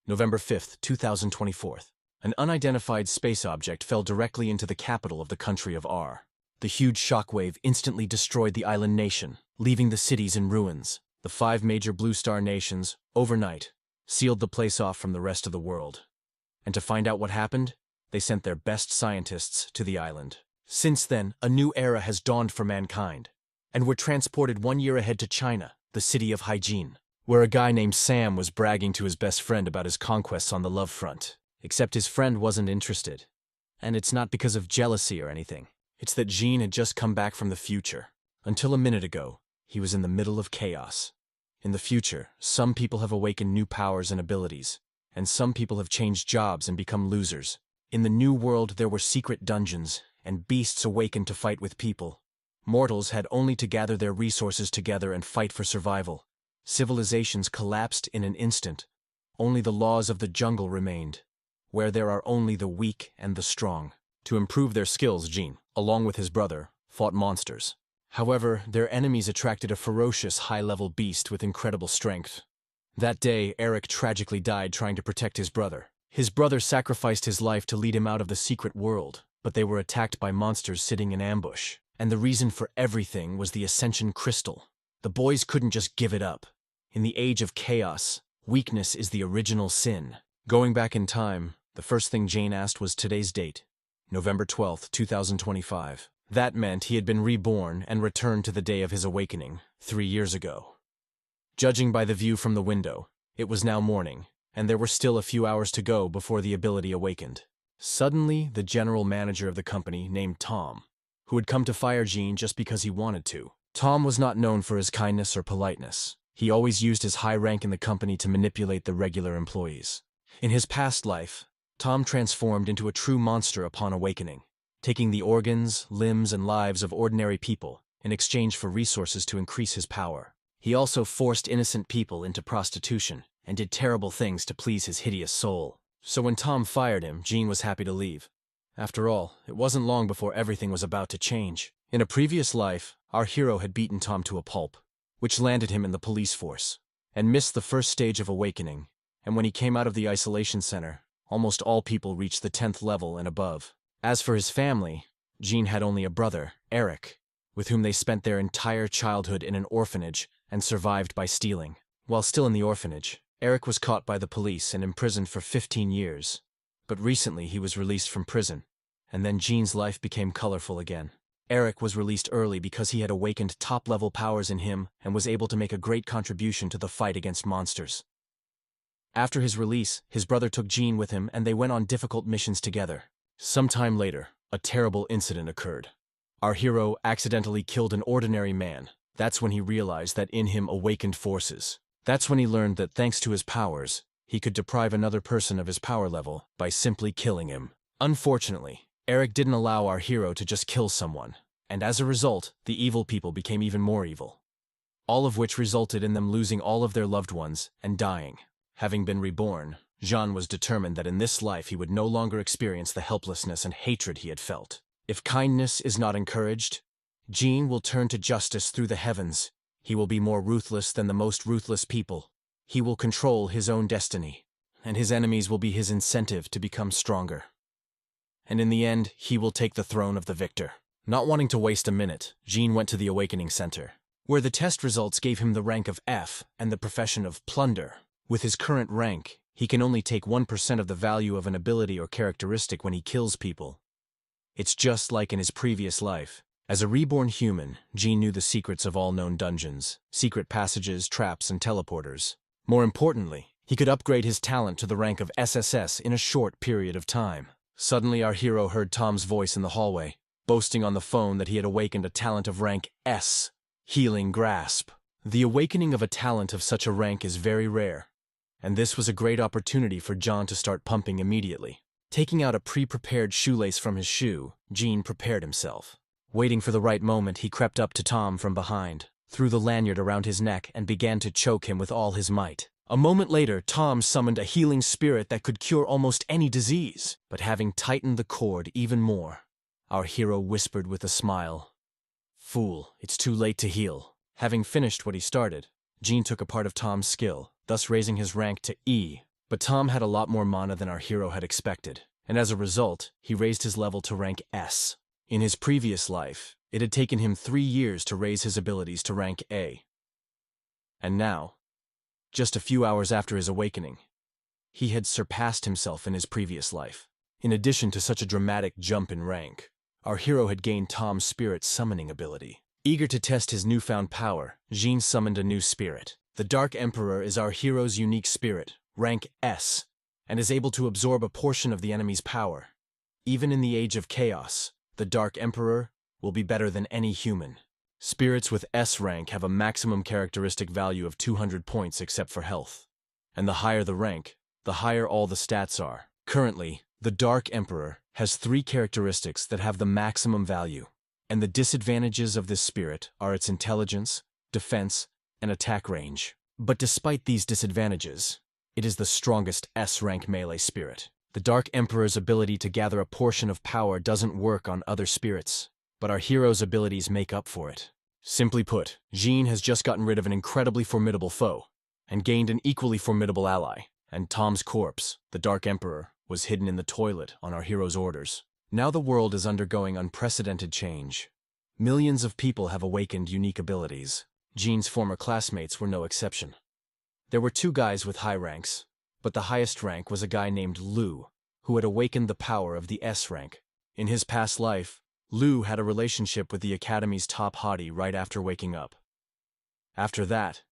November 5th, 2024. An unidentified space object fell directly into the capital of the country of R. The huge shockwave instantly destroyed the island nation, leaving the cities in ruins. The 5 major Blue Star nations, overnight, sealed the place off from the rest of the world. And to find out what happened, they sent their best scientists to the island. Since then, a new era has dawned for mankind, and we're transported 1 year ahead to China, the city of hygiene, where a guy named Sam was bragging to his best friend about his conquests on the love front. Except his friend wasn't interested. And it's not because of jealousy or anything. It's that Jean had just come back from the future. Until a minute ago, he was in the middle of chaos. In the future, some people have awakened new powers and abilities, and some people have changed jobs and become losers. In the new world, there were secret dungeons, and beasts awakened to fight with people. Mortals had only to gather their resources together and fight for survival. Civilizations collapsed in an instant. Only the laws of the jungle remained, where there are only the weak and the strong. To improve their skills, Jean, along with his brother, fought monsters. However, their enemies attracted a ferocious, high-level beast with incredible strength. That day, Eric tragically died trying to protect his brother. His brother sacrificed his life to lead him out of the secret world, but they were attacked by monsters sitting in ambush. And the reason for everything was the Ascension Crystal. The boys couldn't just give it up. In the age of chaos, weakness is the original sin. Going back in time, the first thing Jane asked was today's date, November 12th, 2025. That meant he had been reborn and returned to the day of his awakening, 3 years ago. Judging by the view from the window, it was now morning, and there were still a few hours to go before the ability awakened. Suddenly, the general manager of the company, named Tom, who had come to fire Jean just because he wanted to. Tom was not known for his kindness or politeness. He always used his high rank in the company to manipulate the regular employees. In his past life, Tom transformed into a true monster upon awakening, taking the organs, limbs, and lives of ordinary people in exchange for resources to increase his power. He also forced innocent people into prostitution and did terrible things to please his hideous soul. So when Tom fired him, Jean was happy to leave. After all, it wasn't long before everything was about to change. In a previous life, our hero had beaten Tom to a pulp, which landed him in the police force, and missed the first stage of awakening. And when he came out of the isolation center, almost all people reached the 10th level and above. As for his family, Jean had only a brother, Eric, with whom they spent their entire childhood in an orphanage and survived by stealing. While still in the orphanage, Eric was caught by the police and imprisoned for 15 years. But recently he was released from prison, and then Jean's life became colorful again. Eric was released early because he had awakened top-level powers in him and was able to make a great contribution to the fight against monsters. After his release, his brother took Jean with him and they went on difficult missions together. Sometime later, a terrible incident occurred. Our hero accidentally killed an ordinary man. That's when he realized that in him awakened forces. That's when he learned that thanks to his powers, he could deprive another person of his power level by simply killing him. Unfortunately, Eric didn't allow our hero to just kill someone, and as a result, the evil people became even more evil. All of which resulted in them losing all of their loved ones and dying. Having been reborn, Jean was determined that in this life he would no longer experience the helplessness and hatred he had felt. If kindness is not encouraged, Jean will turn to justice through the heavens. He will be more ruthless than the most ruthless people. He will control his own destiny, and his enemies will be his incentive to become stronger. And in the end, he will take the throne of the victor. Not wanting to waste a minute, Jean went to the Awakening Center, where the test results gave him the rank of F and the profession of plunder. With his current rank, he can only take 1% of the value of an ability or characteristic when he kills people. It's just like in his previous life. As a reborn human, Jean knew the secrets of all known dungeons, secret passages, traps, and teleporters. More importantly, he could upgrade his talent to the rank of SSS in a short period of time. Suddenly our hero heard Tom's voice in the hallway, boasting on the phone that he had awakened a talent of rank S, Healing Grasp. The awakening of a talent of such a rank is very rare, and this was a great opportunity for John to start pumping immediately. Taking out a pre-prepared shoelace from his shoe, Jean prepared himself. Waiting for the right moment, he crept up to Tom from behind, threw the lanyard around his neck, and began to choke him with all his might. A moment later, Tom summoned a healing spirit that could cure almost any disease. But having tightened the cord even more, our hero whispered with a smile, "Fool, it's too late to heal." Having finished what he started, Jean took a part of Tom's skill, thus raising his rank to E. But Tom had a lot more mana than our hero had expected, and as a result, he raised his level to rank S. In his previous life, it had taken him 3 years to raise his abilities to rank A. And now, just a few hours after his awakening, he had surpassed himself in his previous life. In addition to such a dramatic jump in rank, our hero had gained Tom's spirit summoning ability. Eager to test his newfound power, Jean summoned a new spirit. The Dark Emperor is our hero's unique spirit, rank S, and is able to absorb a portion of the enemy's power. Even in the age of chaos, the Dark Emperor will be better than any human. Spirits with S rank have a maximum characteristic value of 200 points except for health. And the higher the rank, the higher all the stats are. Currently, the Dark Emperor has 3 characteristics that have the maximum value, and the disadvantages of this spirit are its intelligence, defense, and attack range. But despite these disadvantages, it is the strongest S-rank melee spirit. The Dark Emperor's ability to gather a portion of power doesn't work on other spirits, but our hero's abilities make up for it. Simply put, Jean has just gotten rid of an incredibly formidable foe, and gained an equally formidable ally, and Tom's corpse, the Dark Emperor, was hidden in the toilet on our hero's orders. Now the world is undergoing unprecedented change. Millions of people have awakened unique abilities. Jean's former classmates were no exception. There were 2 guys with high ranks, but the highest rank was a guy named Lu, who had awakened the power of the S rank. In his past life, Lu had a relationship with the Academy's top hottie right after waking up. After that,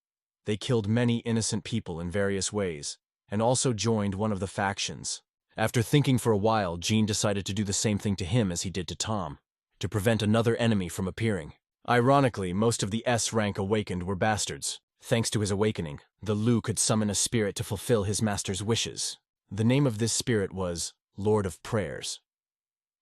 they killed many innocent people in various ways, and also joined one of the factions. After thinking for a while, Jean decided to do the same thing to him as he did to Tom, to prevent another enemy from appearing. Ironically, most of the S-rank awakened were bastards. Thanks to his awakening, the Lu could summon a spirit to fulfill his master's wishes. The name of this spirit was Lord of Prayers.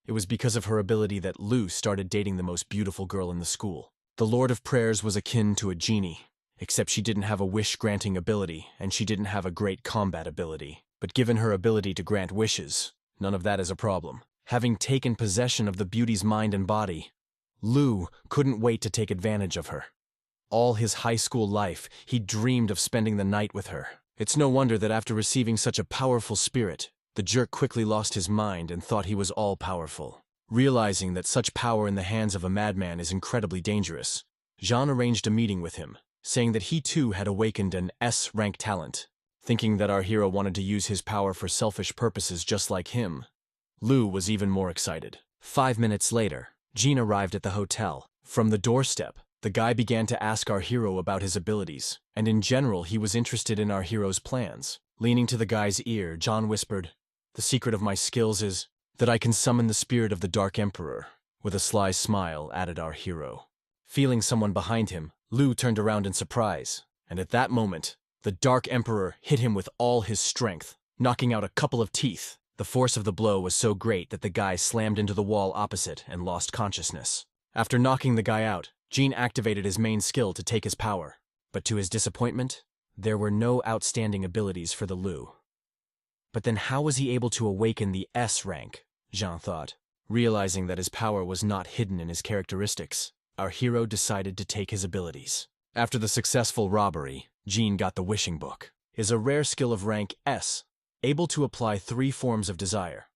It was because of her ability that Lu started dating the most beautiful girl in the school. The Lord of Prayers was akin to a genie, except she didn't have a wish-granting ability, and she didn't have a great combat ability. But given her ability to grant wishes, none of that is a problem. Having taken possession of the beauty's mind and body, Lu couldn't wait to take advantage of her. All his high school life, he dreamed of spending the night with her. It's no wonder that after receiving such a powerful spirit, the jerk quickly lost his mind and thought he was all-powerful. Realizing that such power in the hands of a madman is incredibly dangerous, Jean arranged a meeting with him, saying that he too had awakened an S-rank talent. Thinking that our hero wanted to use his power for selfish purposes just like him, Lu was even more excited. 5 minutes later, Jean arrived at the hotel. From the doorstep, the guy began to ask our hero about his abilities, and in general he was interested in our hero's plans. Leaning to the guy's ear, John whispered, "The secret of my skills is that I can summon the spirit of the Dark Emperor." With a sly smile, added our hero. Feeling someone behind him, Lu turned around in surprise, and at that moment, the Dark Emperor hit him with all his strength, knocking out a couple of teeth. The force of the blow was so great that the guy slammed into the wall opposite and lost consciousness. After knocking the guy out, Jean activated his main skill to take his power, but to his disappointment, there were no outstanding abilities for the Lu. But then how was he able to awaken the S rank, Jean thought. Realizing that his power was not hidden in his characteristics, our hero decided to take his abilities. After the successful robbery, Jean got the wishing book. Is a rare skill of rank S, able to apply 3 forms of desire.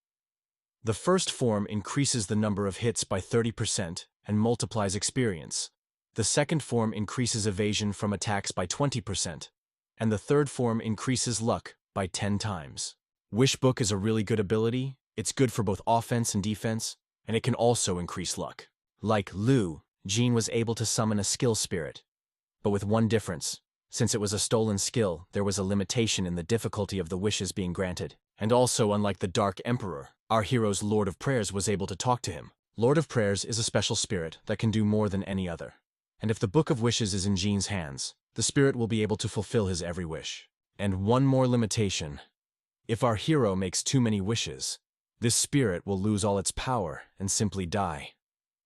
The first form increases the number of hits by 30% and multiplies experience. The second form increases evasion from attacks by 20%, and the third form increases luck by 10 times. Wish Book is a really good ability. It's good for both offense and defense, and it can also increase luck. Like Lu, Jean was able to summon a skill spirit, but with one difference. Since it was a stolen skill, there was a limitation in the difficulty of the wishes being granted. And also, unlike the Dark Emperor, our hero's Lord of Prayers was able to talk to him. Lord of Prayers is a special spirit that can do more than any other. And if the Book of Wishes is in Jean's hands, the spirit will be able to fulfill his every wish. And one more limitation. If our hero makes too many wishes, this spirit will lose all its power and simply die.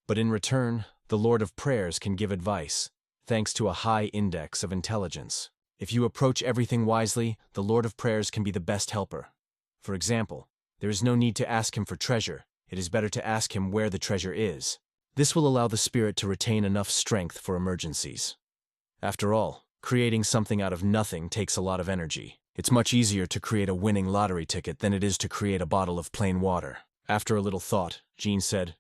But in return, the Lord of Prayers can give advice, thanks to a high index of intelligence. If you approach everything wisely, the Lord of Prayers can be the best helper. For example, there is no need to ask him for treasure. It is better to ask him where the treasure is. This will allow the spirit to retain enough strength for emergencies. After all, creating something out of nothing takes a lot of energy. It's much easier to create a winning lottery ticket than it is to create a bottle of plain water. After a little thought, Jean said,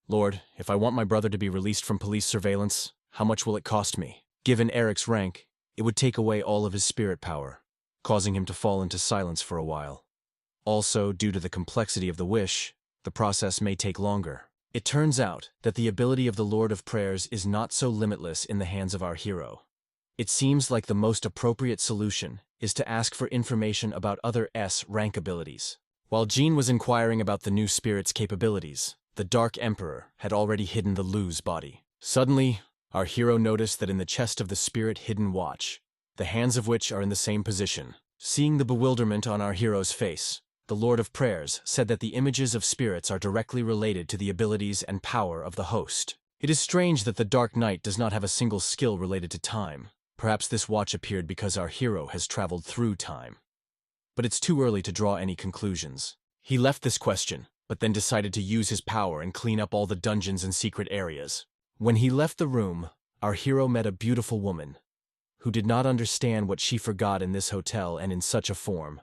Lord, if I want my brother to be released from police surveillance, how much will it cost me? Given Eric's rank, it would take away all of his spirit power, causing him to fall into silence for a while. Also, due to the complexity of the wish, the process may take longer. It turns out that the ability of the Lord of Prayers is not so limitless in the hands of our hero. It seems like the most appropriate solution is to ask for information about other S rank abilities. While Jean was inquiring about the new spirit's capabilities, the Dark Emperor had already hidden the Lu's body. Suddenly, our hero noticed that in the chest of the spirit hidden watch, the hands of which are in the same position. Seeing the bewilderment on our hero's face, the Lord of Prayers said that the images of spirits are directly related to the abilities and power of the host. It is strange that the Dark Knight does not have a single skill related to time. Perhaps this watch appeared because our hero has traveled through time. But it's too early to draw any conclusions. He left this question, but then decided to use his power and clean up all the dungeons and secret areas. When he left the room, our hero met a beautiful woman, who did not understand what she forgot in this hotel and in such a form.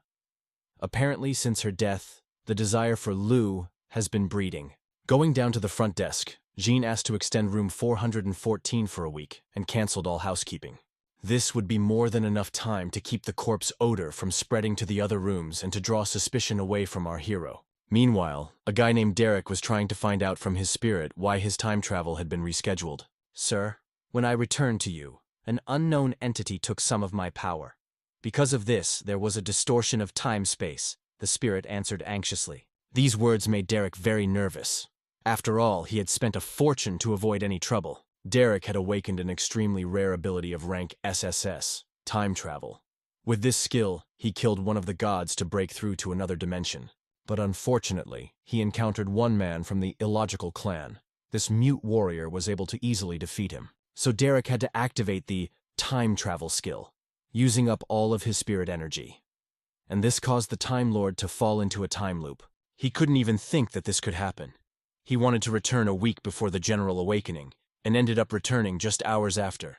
Apparently, since her death, the desire for Lu has been breeding. Going down to the front desk, Jean asked to extend room 414 for a week and canceled all housekeeping. This would be more than enough time to keep the corpse odor from spreading to the other rooms and to draw suspicion away from our hero. Meanwhile, a guy named Derek was trying to find out from his spirit why his time travel had been rescheduled. Sir, when I returned to you, an unknown entity took some of my power. Because of this, there was a distortion of time-space, the spirit answered anxiously. These words made Derek very nervous. After all, he had spent a fortune to avoid any trouble. Derek had awakened an extremely rare ability of rank SSS, time travel. With this skill, he killed one of the gods to break through to another dimension. But unfortunately, he encountered one man from the illogical clan. This mute warrior was able to easily defeat him. So Derek had to activate the time travel skill, using up all of his spirit energy. And this caused the Time Lord to fall into a time loop. He couldn't even think that this could happen. He wanted to return a week before the general awakening, and ended up returning just hours after.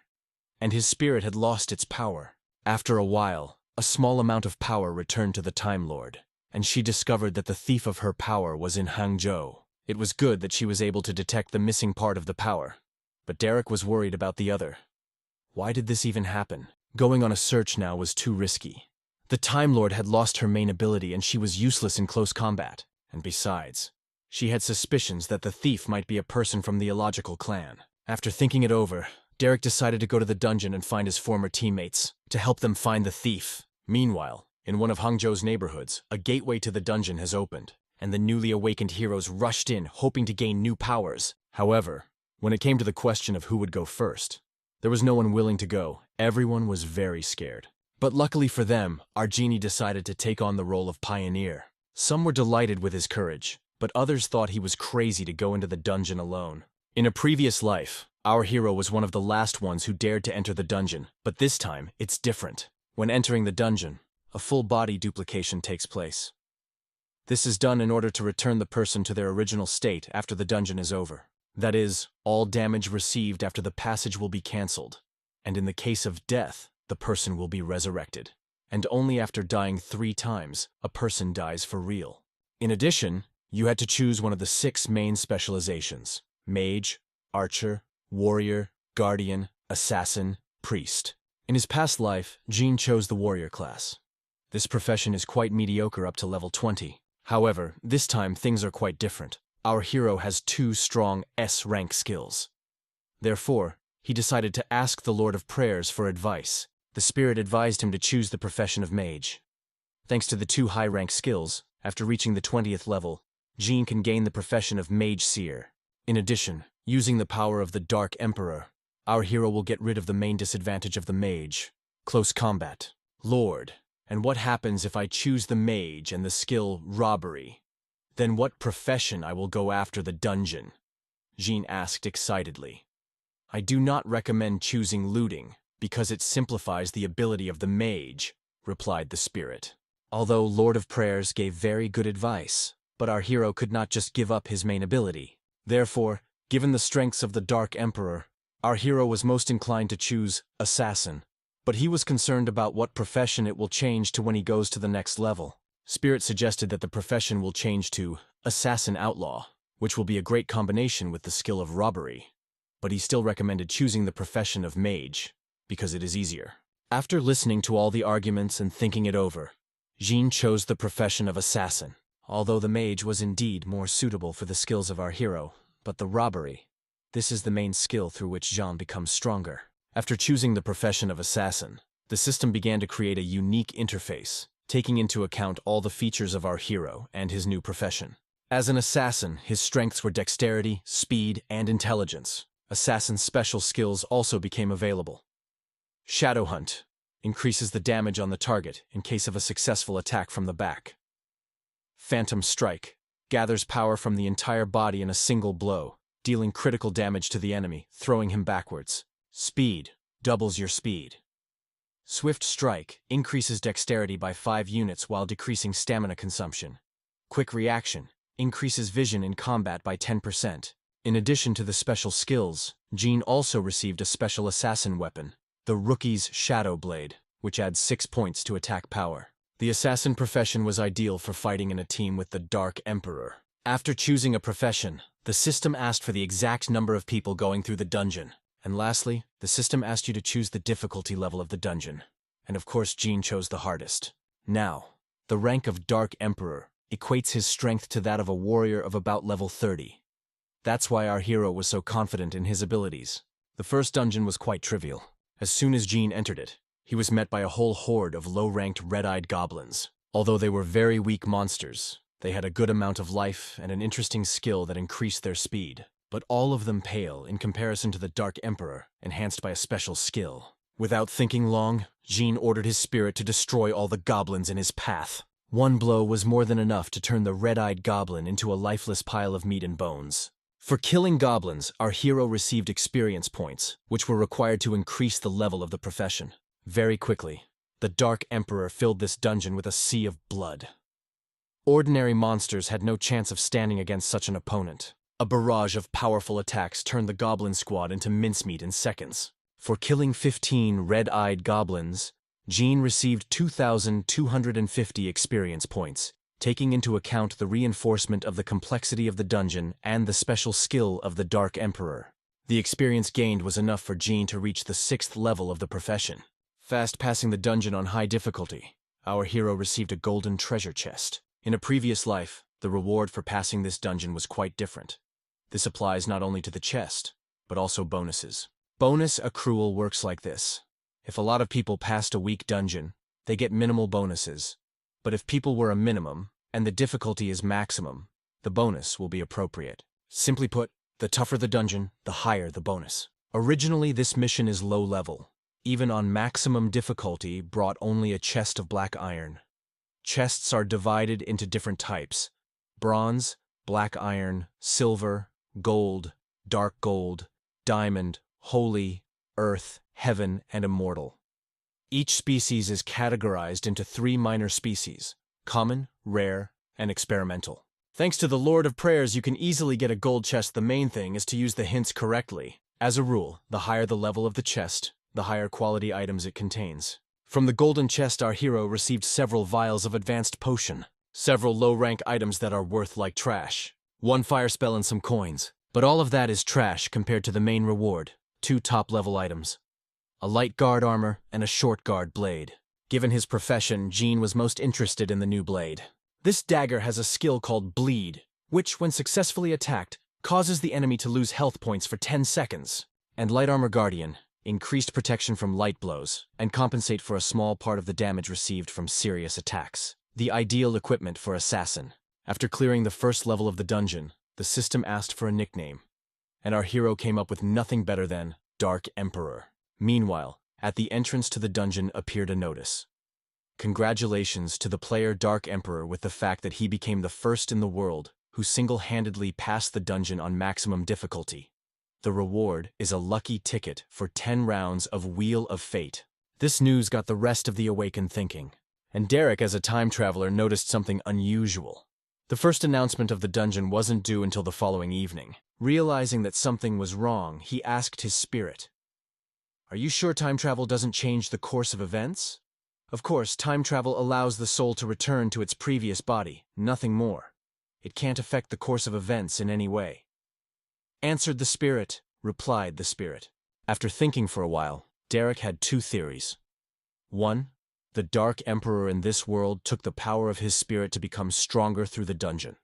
And his spirit had lost its power. After a while, a small amount of power returned to the Time Lord, and she discovered that the thief of her power was in Hangzhou. It was good that she was able to detect the missing part of the power, but Derek was worried about the other. Why did this even happen? Going on a search now was too risky. The Time Lord had lost her main ability and she was useless in close combat, and besides, she had suspicions that the thief might be a person from the illogical clan. After thinking it over, Derek decided to go to the dungeon and find his former teammates, to help them find the thief. Meanwhile, in one of Hangzhou's neighborhoods, a gateway to the dungeon has opened, and the newly awakened heroes rushed in, hoping to gain new powers. However, when it came to the question of who would go first, there was no one willing to go. Everyone was very scared. But luckily for them, our genie decided to take on the role of pioneer. Some were delighted with his courage, but others thought he was crazy to go into the dungeon alone. In a previous life, our hero was one of the last ones who dared to enter the dungeon, but this time, it's different. When entering the dungeon, a full body duplication takes place. This is done in order to return the person to their original state after the dungeon is over. That is, all damage received after the passage will be cancelled, and in the case of death, the person will be resurrected. And only after dying 3 times, a person dies for real. In addition, you had to choose one of the 6 main specializations: mage, archer, warrior, guardian, assassin, priest. In his past life, Jean chose the warrior class. This profession is quite mediocre up to level 20. However, this time things are quite different. Our hero has 2 strong S-rank skills. Therefore, he decided to ask the Lord of Prayers for advice. The spirit advised him to choose the profession of mage. Thanks to the 2 high-rank skills, after reaching the 20th level, Jean can gain the profession of Mage Seer. In addition, using the power of the Dark Emperor, our hero will get rid of the main disadvantage of the mage: close combat. Lord, and what happens if I choose the mage and the skill robbery? Then what profession I will go after the dungeon? Jean asked excitedly. I do not recommend choosing looting, because it simplifies the ability of the mage, replied the spirit. Although Lord of Prayers gave very good advice, but our hero could not just give up his main ability. Therefore, given the strengths of the Dark Emperor, our hero was most inclined to choose assassin. But he was concerned about what profession it will change to when he goes to the next level. Spirit suggested that the profession will change to assassin outlaw, which will be a great combination with the skill of robbery. But he still recommended choosing the profession of mage, because it is easier. After listening to all the arguments and thinking it over, Jean chose the profession of assassin, although the mage was indeed more suitable for the skills of our hero, but the robbery, this is the main skill through which Jean becomes stronger. After choosing the profession of assassin, the system began to create a unique interface, taking into account all the features of our hero and his new profession. As an assassin, his strengths were dexterity, speed, and intelligence. Assassin's special skills also became available. Shadow Hunt increases the damage on the target in case of a successful attack from the back. Phantom Strike gathers power from the entire body in a single blow, dealing critical damage to the enemy, throwing him backwards. Speed doubles your speed. Swift Strike increases dexterity by 5 units while decreasing stamina consumption. Quick Reaction increases vision in combat by 10%. In addition to the special skills, Jean also received a special assassin weapon, the Rookie's Shadow Blade, which adds 6 points to attack power. The assassin profession was ideal for fighting in a team with the Dark Emperor. After choosing a profession, the system asked for the exact number of people going through the dungeon. And lastly, the system asked you to choose the difficulty level of the dungeon. And of course, Jean chose the hardest. Now, the rank of Dark Emperor equates his strength to that of a warrior of about level 30. That's why our hero was so confident in his abilities. The first dungeon was quite trivial. As soon as Jean entered it, he was met by a whole horde of low-ranked red-eyed goblins. Although they were very weak monsters, they had a good amount of life and an interesting skill that increased their speed. But all of them pale in comparison to the Dark Emperor, enhanced by a special skill. Without thinking long, Jean ordered his spirit to destroy all the goblins in his path. One blow was more than enough to turn the red-eyed goblin into a lifeless pile of meat and bones. For killing goblins, our hero received experience points, which were required to increase the level of the profession. Very quickly, the Dark Emperor filled this dungeon with a sea of blood. Ordinary monsters had no chance of standing against such an opponent. A barrage of powerful attacks turned the goblin squad into mincemeat in seconds. For killing 15 red-eyed goblins, Jean received 2,250 experience points, taking into account the reinforcement of the complexity of the dungeon and the special skill of the Dark Emperor. The experience gained was enough for Jean to reach the 6th level of the profession. Fast passing the dungeon on high difficulty, our hero received a golden treasure chest. In a previous life, the reward for passing this dungeon was quite different. This applies not only to the chest, but also bonuses. Bonus accrual works like this. If a lot of people passed a weak dungeon, they get minimal bonuses. But if people were a minimum, and the difficulty is maximum, the bonus will be appropriate. Simply put, the tougher the dungeon, the higher the bonus. Originally, this mission is low level. Even on maximum difficulty, brought only a chest of black iron. Chests are divided into different types: bronze, black iron, silver, gold, dark gold, diamond, holy, earth, heaven, and immortal. Each species is categorized into 3 minor species: common, rare, and experimental. Thanks to the Lord of Prayers, you can easily get a gold chest. The main thing is to use the hints correctly. As a rule, the higher the level of the chest, the higher quality items it contains. From the golden chest, our hero received several vials of advanced potion, several low-rank items that are worth like trash, 1 fire spell and some coins. But all of that is trash compared to the main reward: 2 top-level items, a light guard armor and a short guard blade. Given his profession, Jean was most interested in the new blade. This dagger has a skill called Bleed, which, when successfully attacked, causes the enemy to lose health points for 10 seconds. And Light Armor Guardian, increased protection from light blows, and compensate for a small part of the damage received from serious attacks. The ideal equipment for Assassin. After clearing the first level of the dungeon, the system asked for a nickname, and our hero came up with nothing better than Dark Emperor. Meanwhile, at the entrance to the dungeon appeared a notice. Congratulations to the player Dark Emperor with the fact that he became the first in the world who single-handedly passed the dungeon on maximum difficulty. The reward is a lucky ticket for 10 rounds of Wheel of Fate. This news got the rest of the Awakened thinking, and Derek, as a time traveler, noticed something unusual. The first announcement of the dungeon wasn't due until the following evening. Realizing that something was wrong, he asked his spirit, Are you sure time travel doesn't change the course of events? Of course, time travel allows the soul to return to its previous body, nothing more. It can't affect the course of events in any way. Answered the spirit, replied the spirit. After thinking for a while, Derek had two theories. 1. The Dark Emperor in this world took the power of his spirit to become stronger through the dungeon.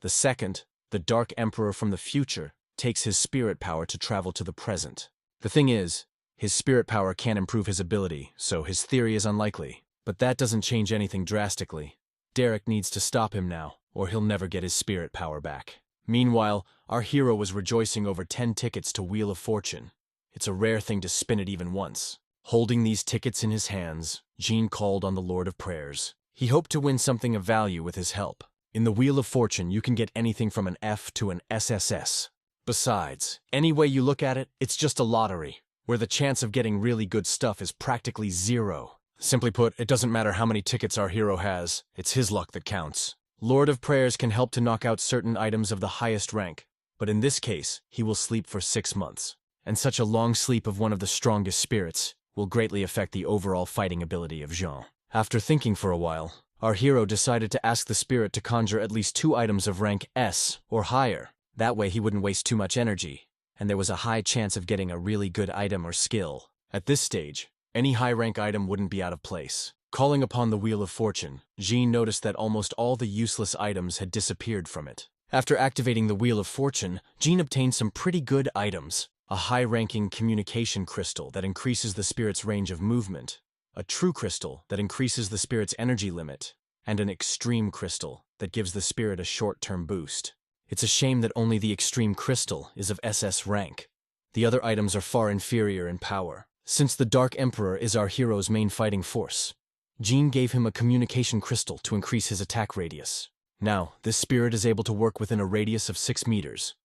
The second, the Dark Emperor from the future takes his spirit power to travel to the present. The thing is, his spirit power can't improve his ability, so his theory is unlikely. But that doesn't change anything drastically. Derek needs to stop him now, or he'll never get his spirit power back. Meanwhile, our hero was rejoicing over 10 tickets to Wheel of Fortune. It's a rare thing to spin it even once. Holding these tickets in his hands, Jean called on the Lord of Prayers. He hoped to win something of value with his help. In the Wheel of Fortune, you can get anything from an F to an SSS. Besides, any way you look at it, it's just a lottery, where the chance of getting really good stuff is practically zero. Simply put, it doesn't matter how many tickets our hero has, it's his luck that counts. Lord of Prayers can help to knock out certain items of the highest rank, but in this case, he will sleep for 6 months. And such a long sleep of one of the strongest spirits will greatly affect the overall fighting ability of Jean. After thinking for a while, our hero decided to ask the spirit to conjure at least 2 items of rank S or higher. That way he wouldn't waste too much energy, and there was a high chance of getting a really good item or skill. At this stage, any high-rank item wouldn't be out of place. Calling upon the Wheel of Fortune, Jean noticed that almost all the useless items had disappeared from it. After activating the Wheel of Fortune, Jean obtained some pretty good items. A high-ranking communication crystal that increases the spirit's range of movement, a true crystal that increases the spirit's energy limit, and an extreme crystal that gives the spirit a short-term boost. It's a shame that only the extreme crystal is of SS rank. The other items are far inferior in power. Since the Dark Emperor is our hero's main fighting force, Jean gave him a communication crystal to increase his attack radius. Now, this spirit is able to work within a radius of 6 meters.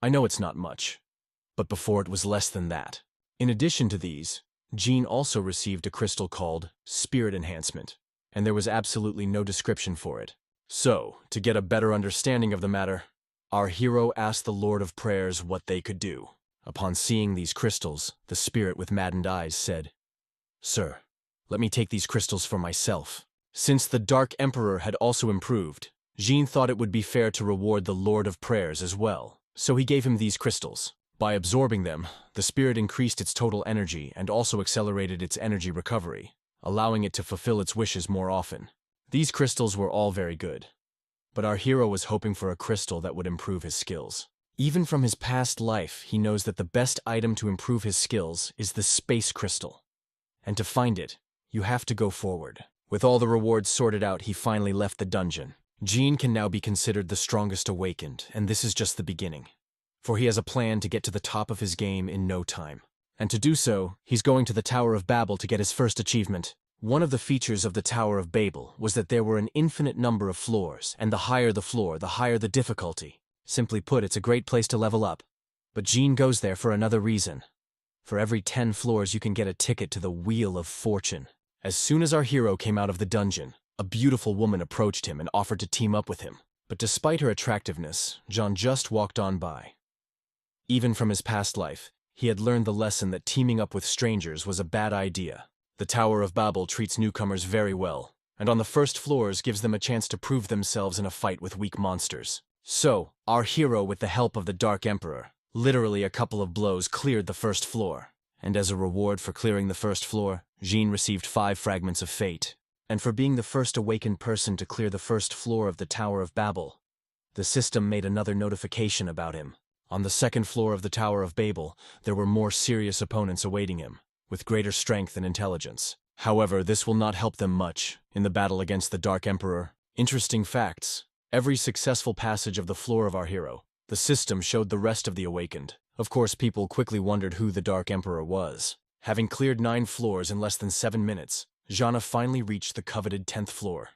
I know it's not much, but before it was less than that. In addition to these, Jean also received a crystal called Spirit Enhancement, and there was absolutely no description for it. So, to get a better understanding of the matter, our hero asked the Lord of Prayers what they could do. Upon seeing these crystals, the spirit with maddened eyes said, "Sir, let me take these crystals for myself." Since the Dark Emperor had also improved, Jean thought it would be fair to reward the Lord of Prayers as well, so he gave him these crystals. By absorbing them, the spirit increased its total energy and also accelerated its energy recovery, allowing it to fulfill its wishes more often. These crystals were all very good, but our hero was hoping for a crystal that would improve his skills. Even from his past life, he knows that the best item to improve his skills is the Space Crystal. And to find it, you have to go forward. With all the rewards sorted out, he finally left the dungeon. Jean can now be considered the strongest awakened, and this is just the beginning. For he has a plan to get to the top of his game in no time. And to do so, he's going to the Tower of Babel to get his first achievement. One of the features of the Tower of Babel was that there were an infinite number of floors, and the higher the floor, the higher the difficulty. Simply put, it's a great place to level up. But Jean goes there for another reason. For every 10 floors you can get a ticket to the Wheel of Fortune. As soon as our hero came out of the dungeon, a beautiful woman approached him and offered to team up with him. But despite her attractiveness, Jean just walked on by. Even from his past life, he had learned the lesson that teaming up with strangers was a bad idea. The Tower of Babel treats newcomers very well, and on the first floors gives them a chance to prove themselves in a fight with weak monsters. So, our hero, with the help of the Dark Emperor, literally a couple of blows cleared the first floor. And as a reward for clearing the first floor, Jean received 5 fragments of fate. And for being the first awakened person to clear the first floor of the Tower of Babel, the system made another notification about him. On the second floor of the Tower of Babel, there were more serious opponents awaiting him, with greater strength and intelligence. However, this will not help them much in the battle against the Dark Emperor. Interesting facts. Every successful passage of the floor of our hero, the system showed the rest of the awakened. Of course, people quickly wondered who the Dark Emperor was. Having cleared 9 floors in less than 7 minutes, Jeanne finally reached the coveted 10th floor,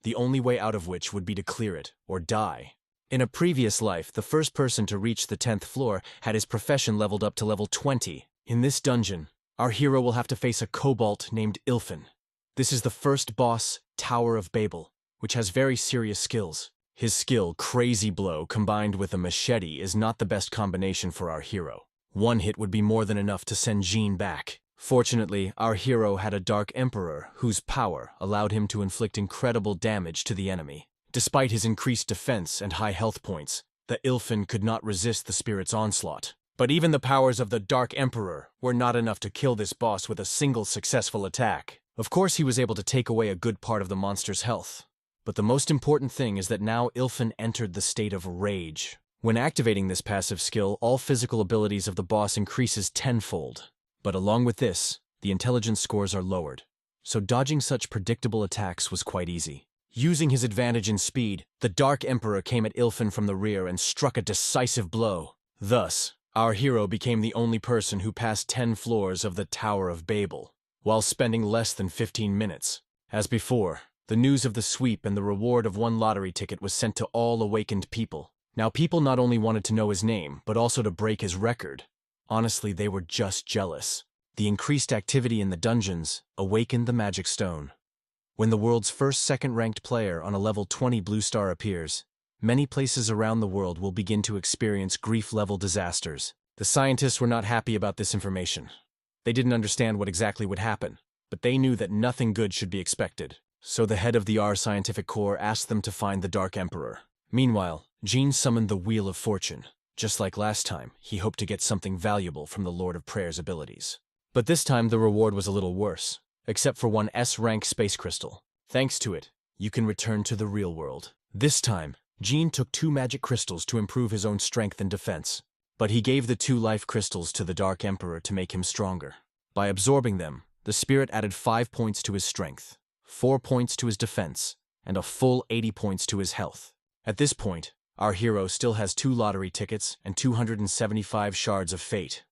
the only way out of which would be to clear it, or die. In a previous life, the first person to reach the 10th floor had his profession leveled up to level 20. In this dungeon, our hero will have to face a kobold named Ilfin. This is the first boss, Tower of Babel, which has very serious skills. His skill, Crazy Blow, combined with a machete is not the best combination for our hero. One hit would be more than enough to send Jean back. Fortunately, our hero had a Dark Emperor whose power allowed him to inflict incredible damage to the enemy. Despite his increased defense and high health points, the Ilfin could not resist the spirit's onslaught. But even the powers of the Dark Emperor were not enough to kill this boss with a single successful attack. Of course, he was able to take away a good part of the monster's health. But the most important thing is that now Ilfin entered the state of rage. When activating this passive skill, all physical abilities of the boss increases tenfold. But along with this, the intelligence scores are lowered. So dodging such predictable attacks was quite easy. Using his advantage in speed, the Dark Emperor came at Ilfin from the rear and struck a decisive blow. Thus, our hero became the only person who passed 10 floors of the Tower of Babel, while spending less than 15 minutes. As before, the news of the sweep and the reward of 1 lottery ticket was sent to all awakened people. Now people not only wanted to know his name, but also to break his record. Honestly, they were just jealous. The increased activity in the dungeons awakened the magic stone. When the world's first second-ranked player on a level 20 blue star appears, many places around the world will begin to experience grief-level disasters. The scientists were not happy about this information. They didn't understand what exactly would happen, but they knew that nothing good should be expected. So the head of the R Scientific Corps asked them to find the Dark Emperor. Meanwhile, Jean summoned the Wheel of Fortune. Just like last time, he hoped to get something valuable from the Lord of Prayer's abilities. But this time the reward was a little worse, except for 1 S-rank space crystal. Thanks to it, you can return to the real world. This time, Jean took 2 magic crystals to improve his own strength and defense. But he gave the 2 life crystals to the Dark Emperor to make him stronger. By absorbing them, the spirit added 5 points to his strength, 4 points to his defense, and a full 80 points to his health. At this point, our hero still has 2 lottery tickets and 275 shards of fate.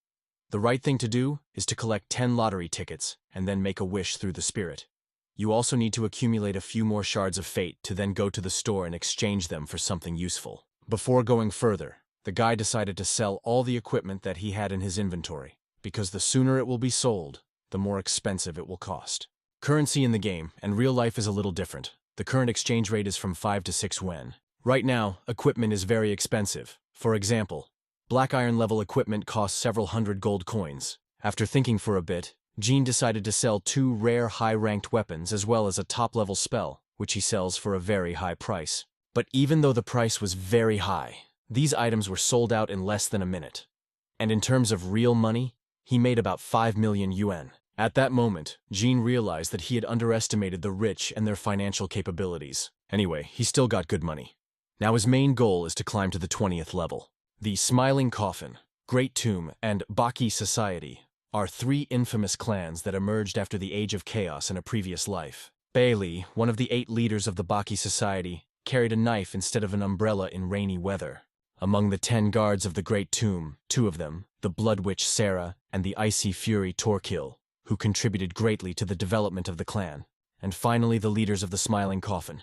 The right thing to do is to collect 10 lottery tickets and then make a wish through the spirit. You also need to accumulate a few more shards of fate to then go to the store and exchange them for something useful. Before going further, the guy decided to sell all the equipment that he had in his inventory, because the sooner it will be sold, the more expensive it will cost. Currency in the game and real life is a little different. The current exchange rate is from 5 to 6 yen. Right now, equipment is very expensive. For example, black iron level equipment costs several hundred gold coins. After thinking for a bit, Jean decided to sell 2 rare high-ranked weapons as well as a top-level spell, which he sells for a very high price. But even though the price was very high, these items were sold out in less than a minute. And in terms of real money, he made about 5 million yuan. At that moment, Jean realized that he had underestimated the rich and their financial capabilities. Anyway, he still got good money. Now his main goal is to climb to the 20th level. The Smiling Coffin, Great Tomb, and Baki Society are 3 infamous clans that emerged after the Age of Chaos in a previous life. Bailey, one of the 8 leaders of the Baki Society, carried a knife instead of an umbrella in rainy weather. Among the 10 guards of the Great Tomb, 2 of them, the Blood Witch Sarah and the Icy Fury Torkil, who contributed greatly to the development of the clan. And finally the leaders of the Smiling Coffin,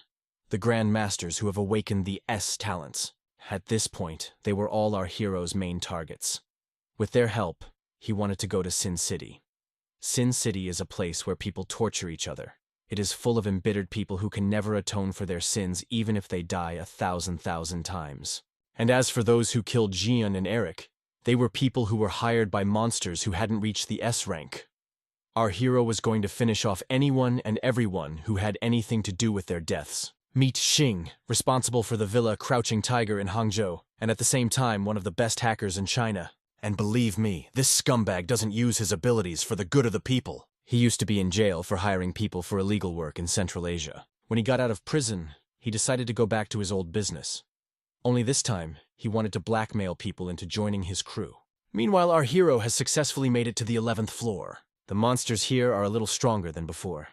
the Grand Masters who have awakened the S talents. At this point, they were all our hero's main targets. With their help, he wanted to go to Sin City. Sin City is a place where people torture each other. It is full of embittered people who can never atone for their sins even if they die 1,000 times. And as for those who killed Jian and Eric, they were people who were hired by monsters who hadn't reached the S rank. Our hero was going to finish off anyone and everyone who had anything to do with their deaths. Meet Xing, responsible for the Villa Crouching Tiger in Hangzhou, and at the same time one of the best hackers in China. And believe me, this scumbag doesn't use his abilities for the good of the people. He used to be in jail for hiring people for illegal work in Central Asia. When he got out of prison, he decided to go back to his old business. Only this time, he wanted to blackmail people into joining his crew. Meanwhile, our hero has successfully made it to the 11th floor. The monsters here are a little stronger than before.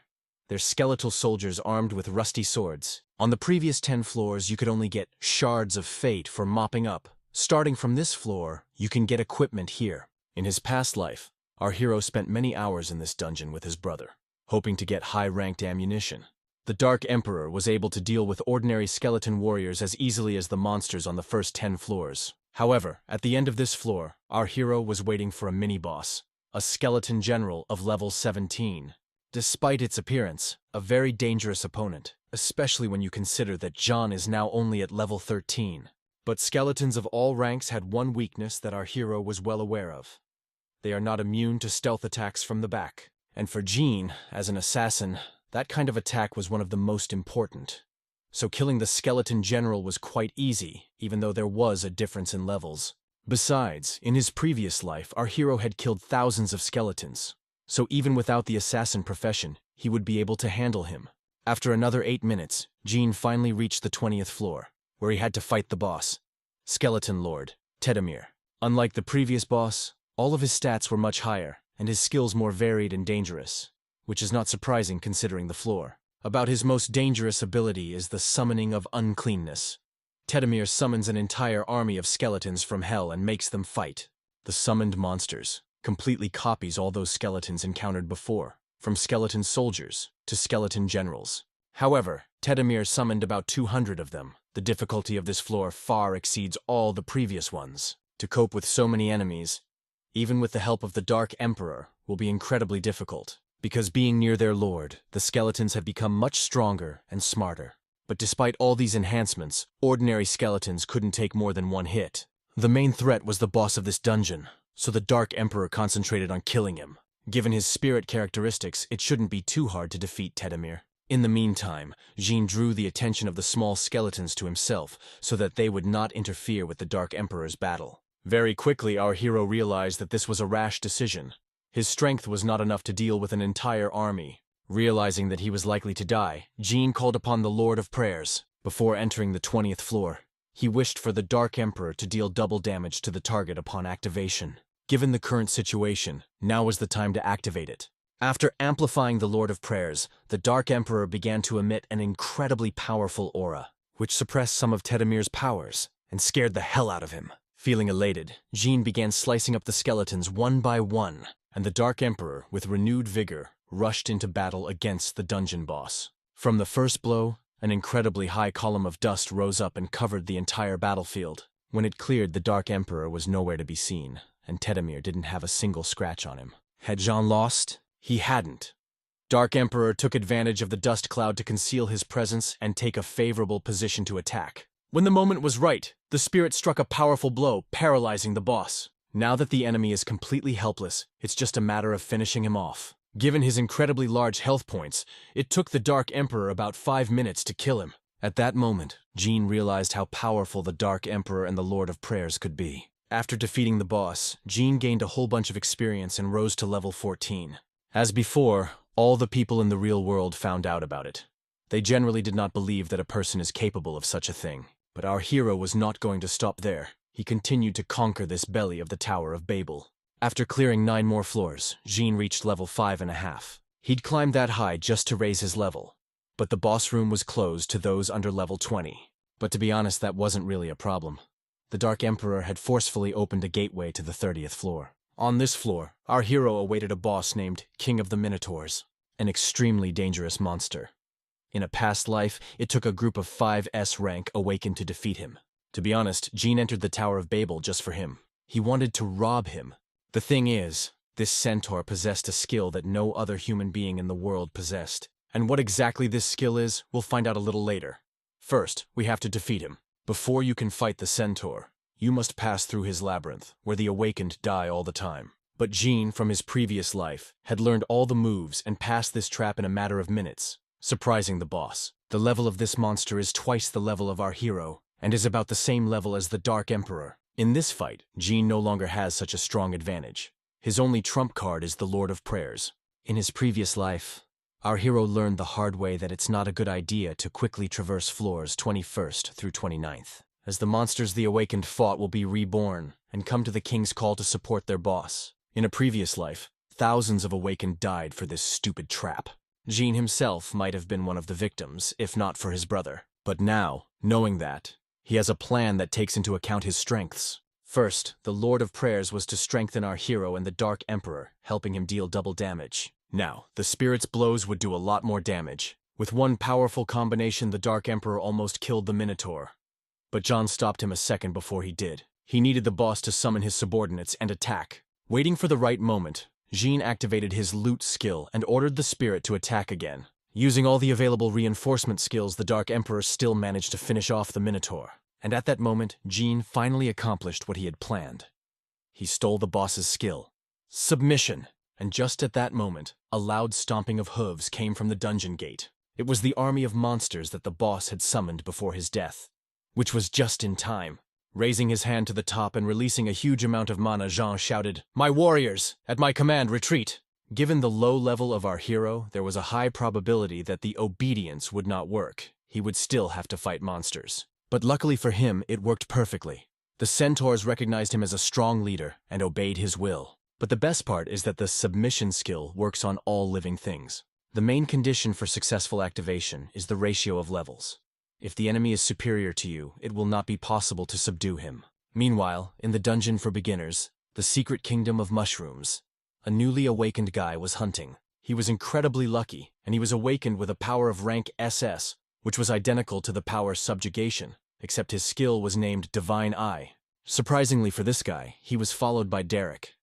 They're skeletal soldiers armed with rusty swords. On the previous 10 floors, you could only get shards of fate for mopping up. Starting from this floor, you can get equipment here. In his past life, our hero spent many hours in this dungeon with his brother, hoping to get high-ranked ammunition. The Dark Emperor was able to deal with ordinary skeleton warriors as easily as the monsters on the first 10 floors. However, at the end of this floor, our hero was waiting for a mini-boss, a skeleton general of level 17. Despite its appearance, a very dangerous opponent, especially when you consider that John is now only at level 13. But skeletons of all ranks had one weakness that our hero was well aware of. They are not immune to stealth attacks from the back. And for Jean, as an assassin, that kind of attack was one of the most important. So killing the skeleton general was quite easy, even though there was a difference in levels. Besides, in his previous life, our hero had killed thousands of skeletons. So even without the assassin profession, he would be able to handle him. After another 8 minutes, Jean finally reached the 20th floor, where he had to fight the boss, Skeleton Lord, Tedemir. Unlike the previous boss, all of his stats were much higher, and his skills more varied and dangerous, which is not surprising considering the floor. About his most dangerous ability is the summoning of uncleanness. Tedemir summons an entire army of skeletons from hell and makes them fight. The summoned monsters completely copies all those skeletons encountered before, from skeleton soldiers to skeleton generals. However, Tedemir summoned about 200 of them. The difficulty of this floor far exceeds all the previous ones. To cope with so many enemies, even with the help of the Dark Emperor, will be incredibly difficult. Because being near their lord, the skeletons have become much stronger and smarter. But despite all these enhancements, ordinary skeletons couldn't take more than one hit. The main threat was the boss of this dungeon, so the Dark Emperor concentrated on killing him. Given his spirit characteristics, it shouldn't be too hard to defeat Tedemir. In the meantime, Jean drew the attention of the small skeletons to himself so that they would not interfere with the Dark Emperor's battle. Very quickly, our hero realized that this was a rash decision. His strength was not enough to deal with an entire army. Realizing that he was likely to die, Jean called upon the Lord of Prayers. Before entering the 20th floor, he wished for the Dark Emperor to deal double damage to the target upon activation. Given the current situation, now was the time to activate it. After amplifying the Lord of Prayers, the Dark Emperor began to emit an incredibly powerful aura, which suppressed some of Tedemir's powers and scared the hell out of him. Feeling elated, Jean began slicing up the skeletons one by one, and the Dark Emperor, with renewed vigor, rushed into battle against the dungeon boss. From the first blow, an incredibly high column of dust rose up and covered the entire battlefield. When it cleared, the Dark Emperor was nowhere to be seen, and Tedemir didn't have a single scratch on him. Had Jean lost? He hadn't. Dark Emperor took advantage of the dust cloud to conceal his presence and take a favorable position to attack. When the moment was right, the spirit struck a powerful blow, paralyzing the boss. Now that the enemy is completely helpless, it's just a matter of finishing him off. Given his incredibly large health points, it took the Dark Emperor about 5 minutes to kill him. At that moment, Jean realized how powerful the Dark Emperor and the Lord of Prayers could be. After defeating the boss, Jean gained a whole bunch of experience and rose to level 14. As before, all the people in the real world found out about it. They generally did not believe that a person is capable of such a thing. But our hero was not going to stop there. He continued to conquer this belly of the Tower of Babel. After clearing 9 more floors, Jean reached level 5.5. He'd climbed that high just to raise his level. But the boss room was closed to those under level 20. But to be honest, that wasn't really a problem. The Dark Emperor had forcefully opened a gateway to the 30th floor. On this floor, our hero awaited a boss named King of the Minotaurs, an extremely dangerous monster. In a past life, it took a group of 5 S rank awakened to defeat him. To be honest, Jean entered the Tower of Babel just for him. He wanted to rob him. The thing is, this centaur possessed a skill that no other human being in the world possessed. And what exactly this skill is, we'll find out a little later. First, we have to defeat him. Before you can fight the centaur, you must pass through his labyrinth, where the awakened die all the time. But Jean, from his previous life, had learned all the moves and passed this trap in a matter of minutes, surprising the boss. The level of this monster is twice the level of our hero, and is about the same level as the Dark Emperor. In this fight, Jean no longer has such a strong advantage. His only trump card is the Lord of Prayers. In his previous life, our hero learned the hard way that it's not a good idea to quickly traverse floors 21st through 29th, as the monsters the awakened fought will be reborn and come to the king's call to support their boss. In a previous life, thousands of awakened died for this stupid trap. Jean himself might have been one of the victims, if not for his brother. But now, knowing that, he has a plan that takes into account his strengths. First, the Lord of Prayers was to strengthen our hero and the Dark Emperor, helping him deal double damage. Now, the spirit's blows would do a lot more damage. With one powerful combination, the Dark Emperor almost killed the Minotaur. But John stopped him a second before he did. He needed the boss to summon his subordinates and attack. Waiting for the right moment, Jean activated his loot skill and ordered the spirit to attack again. Using all the available reinforcement skills, the Dark Emperor still managed to finish off the Minotaur. And at that moment, Jean finally accomplished what he had planned. He stole the boss's skill. Submission. And just at that moment, a loud stomping of hooves came from the dungeon gate. It was the army of monsters that the boss had summoned before his death, which was just in time. Raising his hand to the top and releasing a huge amount of mana, Jean shouted, "My warriors! At my command, retreat!" Given the low level of our hero, there was a high probability that the obedience would not work. He would still have to fight monsters. But luckily for him, it worked perfectly. The centaurs recognized him as a strong leader and obeyed his will. But the best part is that the submission skill works on all living things. The main condition for successful activation is the ratio of levels. If the enemy is superior to you, it will not be possible to subdue him. Meanwhile, in the dungeon for beginners, the secret kingdom of mushrooms, a newly awakened guy was hunting. He was incredibly lucky, and he was awakened with a power of rank SS, which was identical to the power subjugation, except his skill was named Divine Eye. Surprisingly for this guy, he was followed by Derek.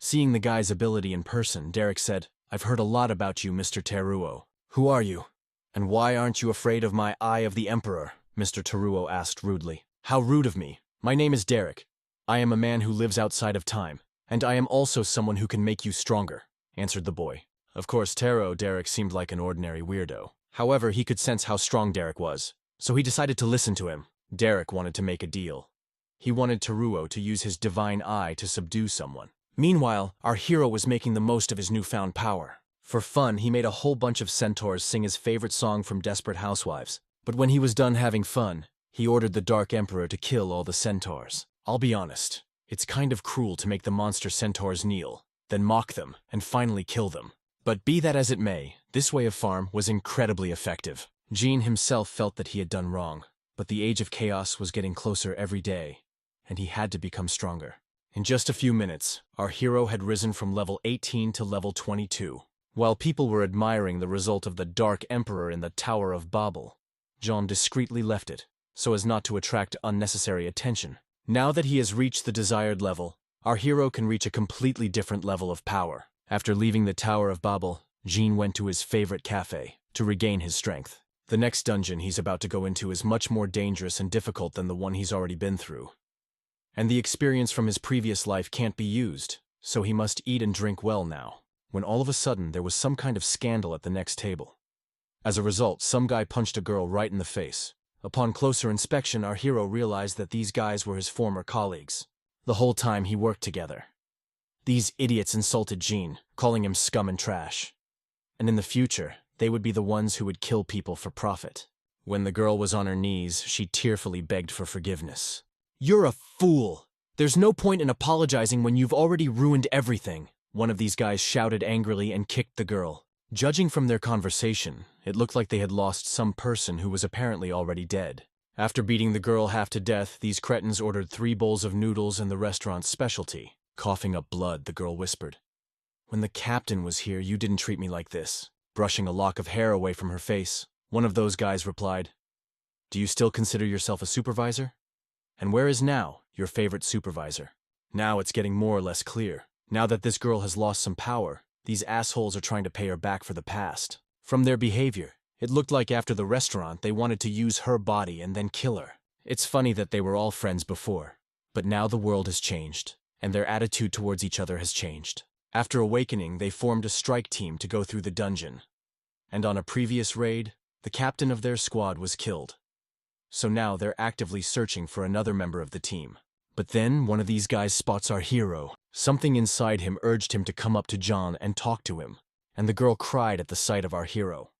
Seeing the guy's ability in person, Derek said, "I've heard a lot about you, Mr. Teruo. Who are you? And why aren't you afraid of my Eye of the Emperor?" Mr. Teruo asked rudely. "How rude of me. My name is Derek. I am a man who lives outside of time, and I am also someone who can make you stronger," answered the boy. Of course, Derek seemed like an ordinary weirdo. However, he could sense how strong Derek was, so he decided to listen to him. Derek wanted to make a deal. He wanted Teruo to use his divine eye to subdue someone. Meanwhile, our hero was making the most of his newfound power. For fun, he made a whole bunch of centaurs sing his favorite song from Desperate Housewives. But when he was done having fun, he ordered the Dark Emperor to kill all the centaurs. I'll be honest, it's kind of cruel to make the monster centaurs kneel, then mock them, and finally kill them. But be that as it may, this way of farm was incredibly effective. Jean himself felt that he had done wrong, but the age of chaos was getting closer every day, and he had to become stronger. In just a few minutes, our hero had risen from level 18 to level 22. While people were admiring the result of the Dark Emperor in the Tower of Babel, Jean discreetly left it, so as not to attract unnecessary attention. Now that he has reached the desired level, our hero can reach a completely different level of power. After leaving the Tower of Babel, Jean went to his favorite cafe to regain his strength. The next dungeon he's about to go into is much more dangerous and difficult than the one he's already been through. And the experience from his previous life can't be used, so he must eat and drink well now. When all of a sudden there was some kind of scandal at the next table. As a result, some guy punched a girl right in the face. Upon closer inspection, our hero realized that these guys were his former colleagues. The whole time he worked together. These idiots insulted Jean, calling him scum and trash. And in the future, they would be the ones who would kill people for profit. When the girl was on her knees, she tearfully begged for forgiveness. "You're a fool! There's no point in apologizing when you've already ruined everything," one of these guys shouted angrily and kicked the girl. Judging from their conversation, it looked like they had lost some person who was apparently already dead. After beating the girl half to death, these cretins ordered 3 bowls of noodles and the restaurant's specialty. Coughing up blood, the girl whispered, "When the captain was here, you didn't treat me like this." Brushing a lock of hair away from her face, one of those guys replied, "Do you still consider yourself a supervisor? And where is now your favorite supervisor?" Now it's getting more or less clear. Now that this girl has lost some power, these assholes are trying to pay her back for the past. From their behavior, it looked like after the restaurant they wanted to use her body and then kill her. It's funny that they were all friends before, but now the world has changed, and their attitude towards each other has changed. After awakening, they formed a strike team to go through the dungeon. And on a previous raid, the captain of their squad was killed. So now they're actively searching for another member of the team. But then one of these guys spots our hero. Something inside him urged him to come up to John and talk to him, and the girl cried at the sight of our hero.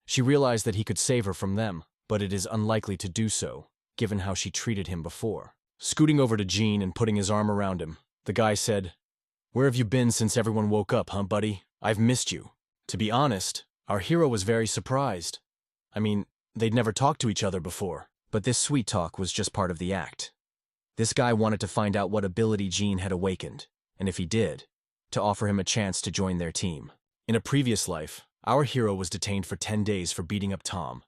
She realized that he could save her from them, but it is unlikely to do so, given how she treated him before. Scooting over to Jean and putting his arm around him, the guy said, "Where have you been since everyone woke up, huh, buddy? I've missed you." To be honest, our hero was very surprised. I mean, they'd never talked to each other before, but this sweet talk was just part of the act. This guy wanted to find out what ability Jean had awakened, and if he did, to offer him a chance to join their team. In a previous life, our hero was detained for 10 days for beating up Tom.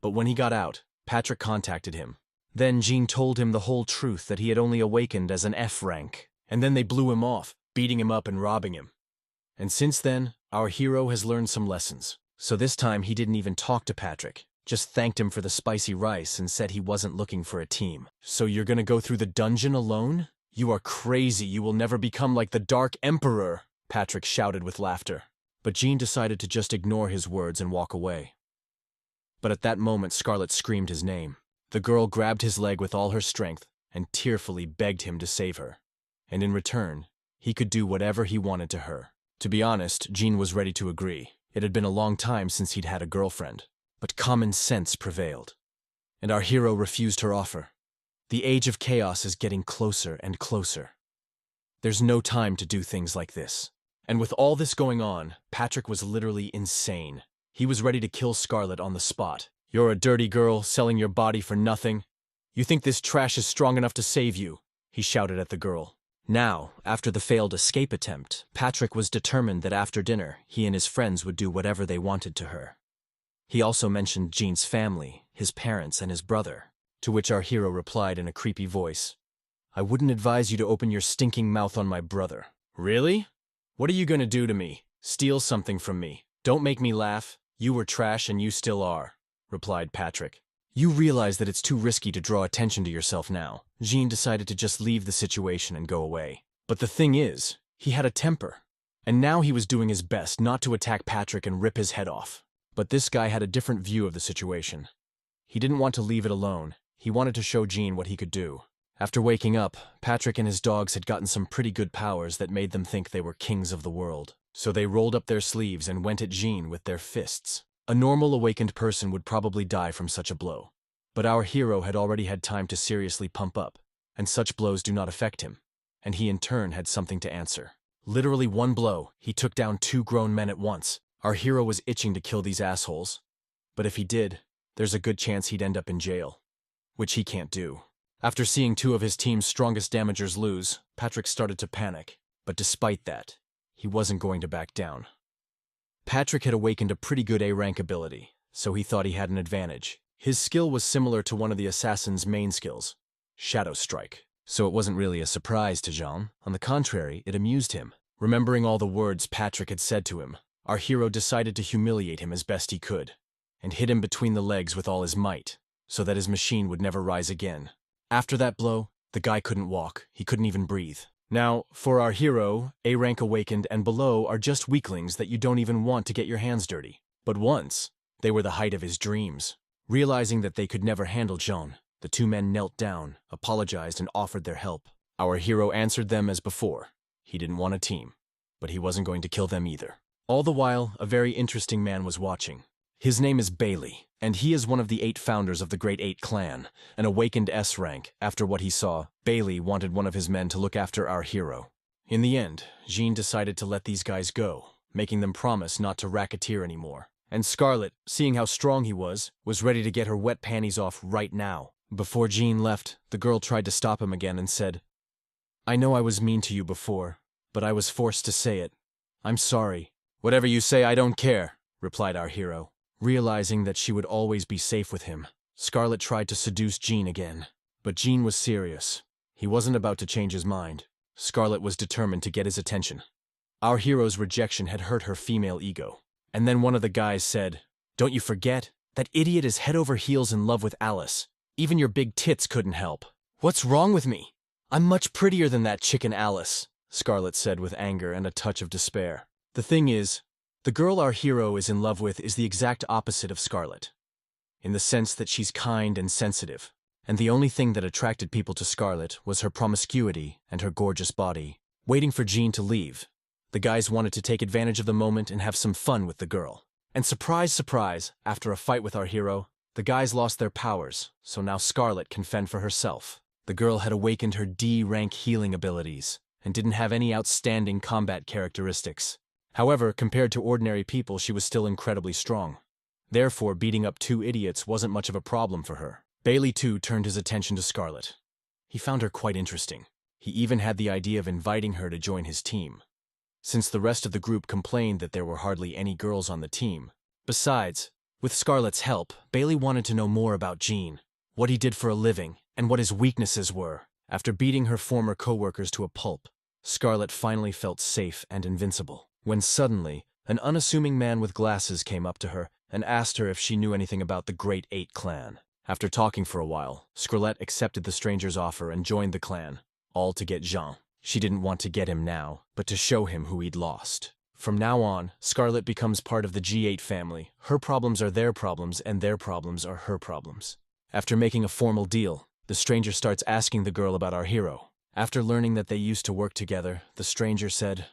But when he got out, Patrick contacted him. Then Jean told him the whole truth that he had only awakened as an F rank, and then they blew him off, beating him up and robbing him. And since then, our hero has learned some lessons. So this time he didn't even talk to Patrick. Just thanked him for the spicy rice and said he wasn't looking for a team. "So you're gonna go through the dungeon alone? You are crazy. You will never become like the Dark Emperor," Patrick shouted with laughter. But Jean decided to just ignore his words and walk away. But at that moment, Scarlet screamed his name. The girl grabbed his leg with all her strength and tearfully begged him to save her. And in return, he could do whatever he wanted to her. To be honest, Jean was ready to agree. It had been a long time since he'd had a girlfriend. But common sense prevailed. And our hero refused her offer. The age of chaos is getting closer and closer. There's no time to do things like this. And with all this going on, Patrick was literally insane. He was ready to kill Scarlet on the spot. "You're a dirty girl, selling your body for nothing. You think this trash is strong enough to save you?" he shouted at the girl. Now, after the failed escape attempt, Patrick was determined that after dinner, he and his friends would do whatever they wanted to her. He also mentioned Jean's family, his parents, and his brother, to which our hero replied in a creepy voice, "I wouldn't advise you to open your stinking mouth on my brother." "Really? What are you gonna do to me? Steal something from me? Don't make me laugh. You were trash and you still are," replied Patrick. You realize that it's too risky to draw attention to yourself now. Jean decided to just leave the situation and go away. But the thing is, he had a temper. And now he was doing his best not to attack Patrick and rip his head off. But this guy had a different view of the situation. He didn't want to leave it alone. He wanted to show Jean what he could do. After waking up, Patrick and his dogs had gotten some pretty good powers that made them think they were kings of the world. So they rolled up their sleeves and went at Jean with their fists. A normal awakened person would probably die from such a blow. But our hero had already had time to seriously pump up, and such blows do not affect him. And he in turn had something to answer. Literally one blow, he took down 2 grown men at once. Our hero was itching to kill these assholes. But if he did, there's a good chance he'd end up in jail. Which he can't do. After seeing 2 of his team's strongest damagers lose, Patrick started to panic. But despite that, he wasn't going to back down. Patrick had awakened a pretty good A-rank ability, so he thought he had an advantage. His skill was similar to one of the assassin's main skills, Shadow Strike. So it wasn't really a surprise to Jean. On the contrary, it amused him. Remembering all the words Patrick had said to him, our hero decided to humiliate him as best he could, and hit him between the legs with all his might, so that his machine would never rise again. After that blow, the guy couldn't walk, he couldn't even breathe. Now, for our hero, A-rank awakened and below are just weaklings that you don't even want to get your hands dirty. But once, they were the height of his dreams. Realizing that they could never handle Jean, the 2 men knelt down, apologized, and offered their help. Our hero answered them as before. He didn't want a team, but he wasn't going to kill them either. All the while, a very interesting man was watching. His name is Bailey, and he is one of the 8 founders of the Great 8 clan, an awakened S-rank. After what he saw, Bailey wanted one of his men to look after our hero. In the end, Jean decided to let these guys go, making them promise not to racketeer anymore. And Scarlet, seeing how strong he was ready to get her wet panties off right now. Before Jean left, the girl tried to stop him again and said, "I know I was mean to you before, but I was forced to say it. I'm sorry." "Whatever you say, I don't care," replied our hero. Realizing that she would always be safe with him, Scarlet tried to seduce Jean again. But Jean was serious. He wasn't about to change his mind. Scarlet was determined to get his attention. Our hero's rejection had hurt her female ego. And then one of the guys said, "Don't you forget? That idiot is head over heels in love with Alice. Even your big tits couldn't help." "What's wrong with me? I'm much prettier than that chicken Alice," Scarlet said with anger and a touch of despair. The thing is, the girl our hero is in love with is the exact opposite of Scarlet, in the sense that she's kind and sensitive, and the only thing that attracted people to Scarlet was her promiscuity and her gorgeous body. Waiting for Jean to leave, the guys wanted to take advantage of the moment and have some fun with the girl. And surprise, surprise, after a fight with our hero, the guys lost their powers, so now Scarlet can fend for herself. The girl had awakened her D-rank healing abilities, and didn't have any outstanding combat characteristics. However, compared to ordinary people, she was still incredibly strong. Therefore, beating up 2 idiots wasn't much of a problem for her. Bailey, too, turned his attention to Scarlet. He found her quite interesting. He even had the idea of inviting her to join his team, since the rest of the group complained that there were hardly any girls on the team. Besides, with Scarlet's help, Bailey wanted to know more about Jean, what he did for a living, and what his weaknesses were. After beating her former co-workers to a pulp, Scarlet finally felt safe and invincible. When suddenly, an unassuming man with glasses came up to her and asked her if she knew anything about the Great 8 clan. After talking for a while, Scarlet accepted the stranger's offer and joined the clan, all to get Jean. She didn't want to get him now, but to show him who he'd lost. From now on, Scarlet becomes part of the G8 family. Her problems are their problems, and their problems are her problems. After making a formal deal, the stranger starts asking the girl about our hero. After learning that they used to work together, the stranger said,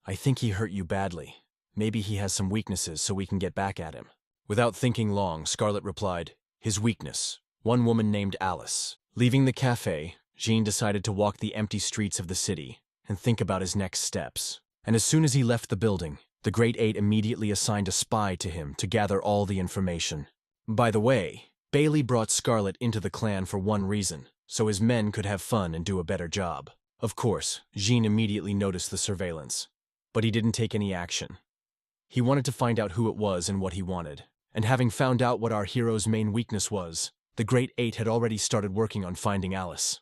"I think he hurt you badly. Maybe he has some weaknesses so we can get back at him." Without thinking long, Scarlet replied, "His weakness, one woman named Alice." Leaving the cafe, Jean decided to walk the empty streets of the city and think about his next steps. And as soon as he left the building, the Great Eight immediately assigned a spy to him to gather all the information. By the way, Bailey brought Scarlet into the clan for one reason, so his men could have fun and do a better job. Of course, Jean immediately noticed the surveillance, but he didn't take any action. He wanted to find out who it was and what he wanted. And having found out what our hero's main weakness was, the Great Eight had already started working on finding Alice.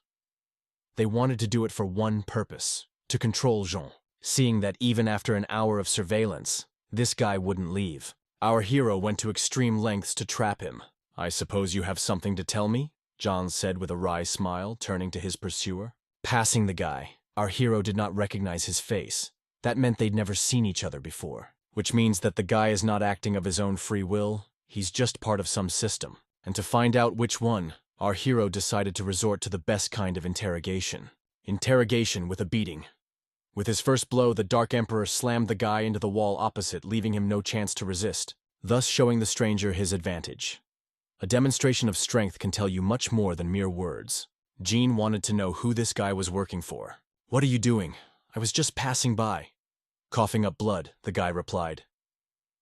They wanted to do it for one purpose, to control Jean. Seeing that even after an hour of surveillance, this guy wouldn't leave. Our hero went to extreme lengths to trap him. "I suppose you have something to tell me?" John said with a wry smile, turning to his pursuer. Passing the guy, our hero did not recognize his face. That meant they'd never seen each other before, which means that the guy is not acting of his own free will, he's just part of some system. And to find out which one, our hero decided to resort to the best kind of interrogation. Interrogation with a beating. With his first blow, the Dark Emperor slammed the guy into the wall opposite, leaving him no chance to resist, thus showing the stranger his advantage. A demonstration of strength can tell you much more than mere words. Jean wanted to know who this guy was working for. "What are you doing? I was just passing by." Coughing up blood, the guy replied.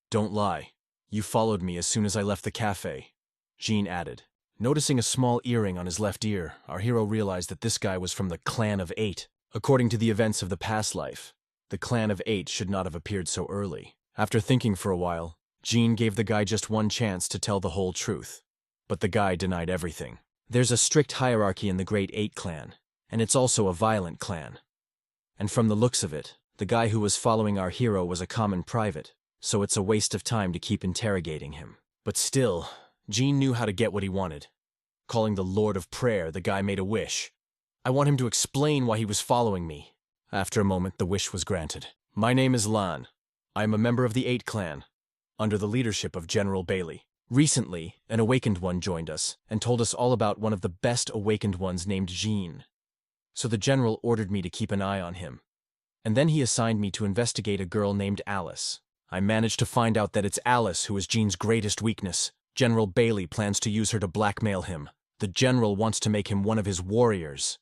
"Don't lie. You followed me as soon as I left the cafe," Jean added. Noticing a small earring on his left ear, our hero realized that this guy was from the Clan of Eight. According to the events of the past life, the Clan of Eight should not have appeared so early. After thinking for a while, Jean gave the guy just one chance to tell the whole truth. But the guy denied everything. There's a strict hierarchy in the Great Eight clan, and it's also a violent clan. And from the looks of it, the guy who was following our hero was a common private, so it's a waste of time to keep interrogating him. But still, Jean knew how to get what he wanted. Calling the Lord of Prayer, the guy made a wish. "I want him to explain why he was following me." After a moment, the wish was granted. "My name is Lan. I am a member of the Eight clan, under the leadership of General Bailey. Recently, an awakened one joined us and told us all about one of the best awakened ones named Jean. So the general ordered me to keep an eye on him. And then he assigned me to investigate a girl named Alice. I managed to find out that it's Alice who is Jean's greatest weakness. General Bailey plans to use her to blackmail him. The general wants to make him one of his warriors."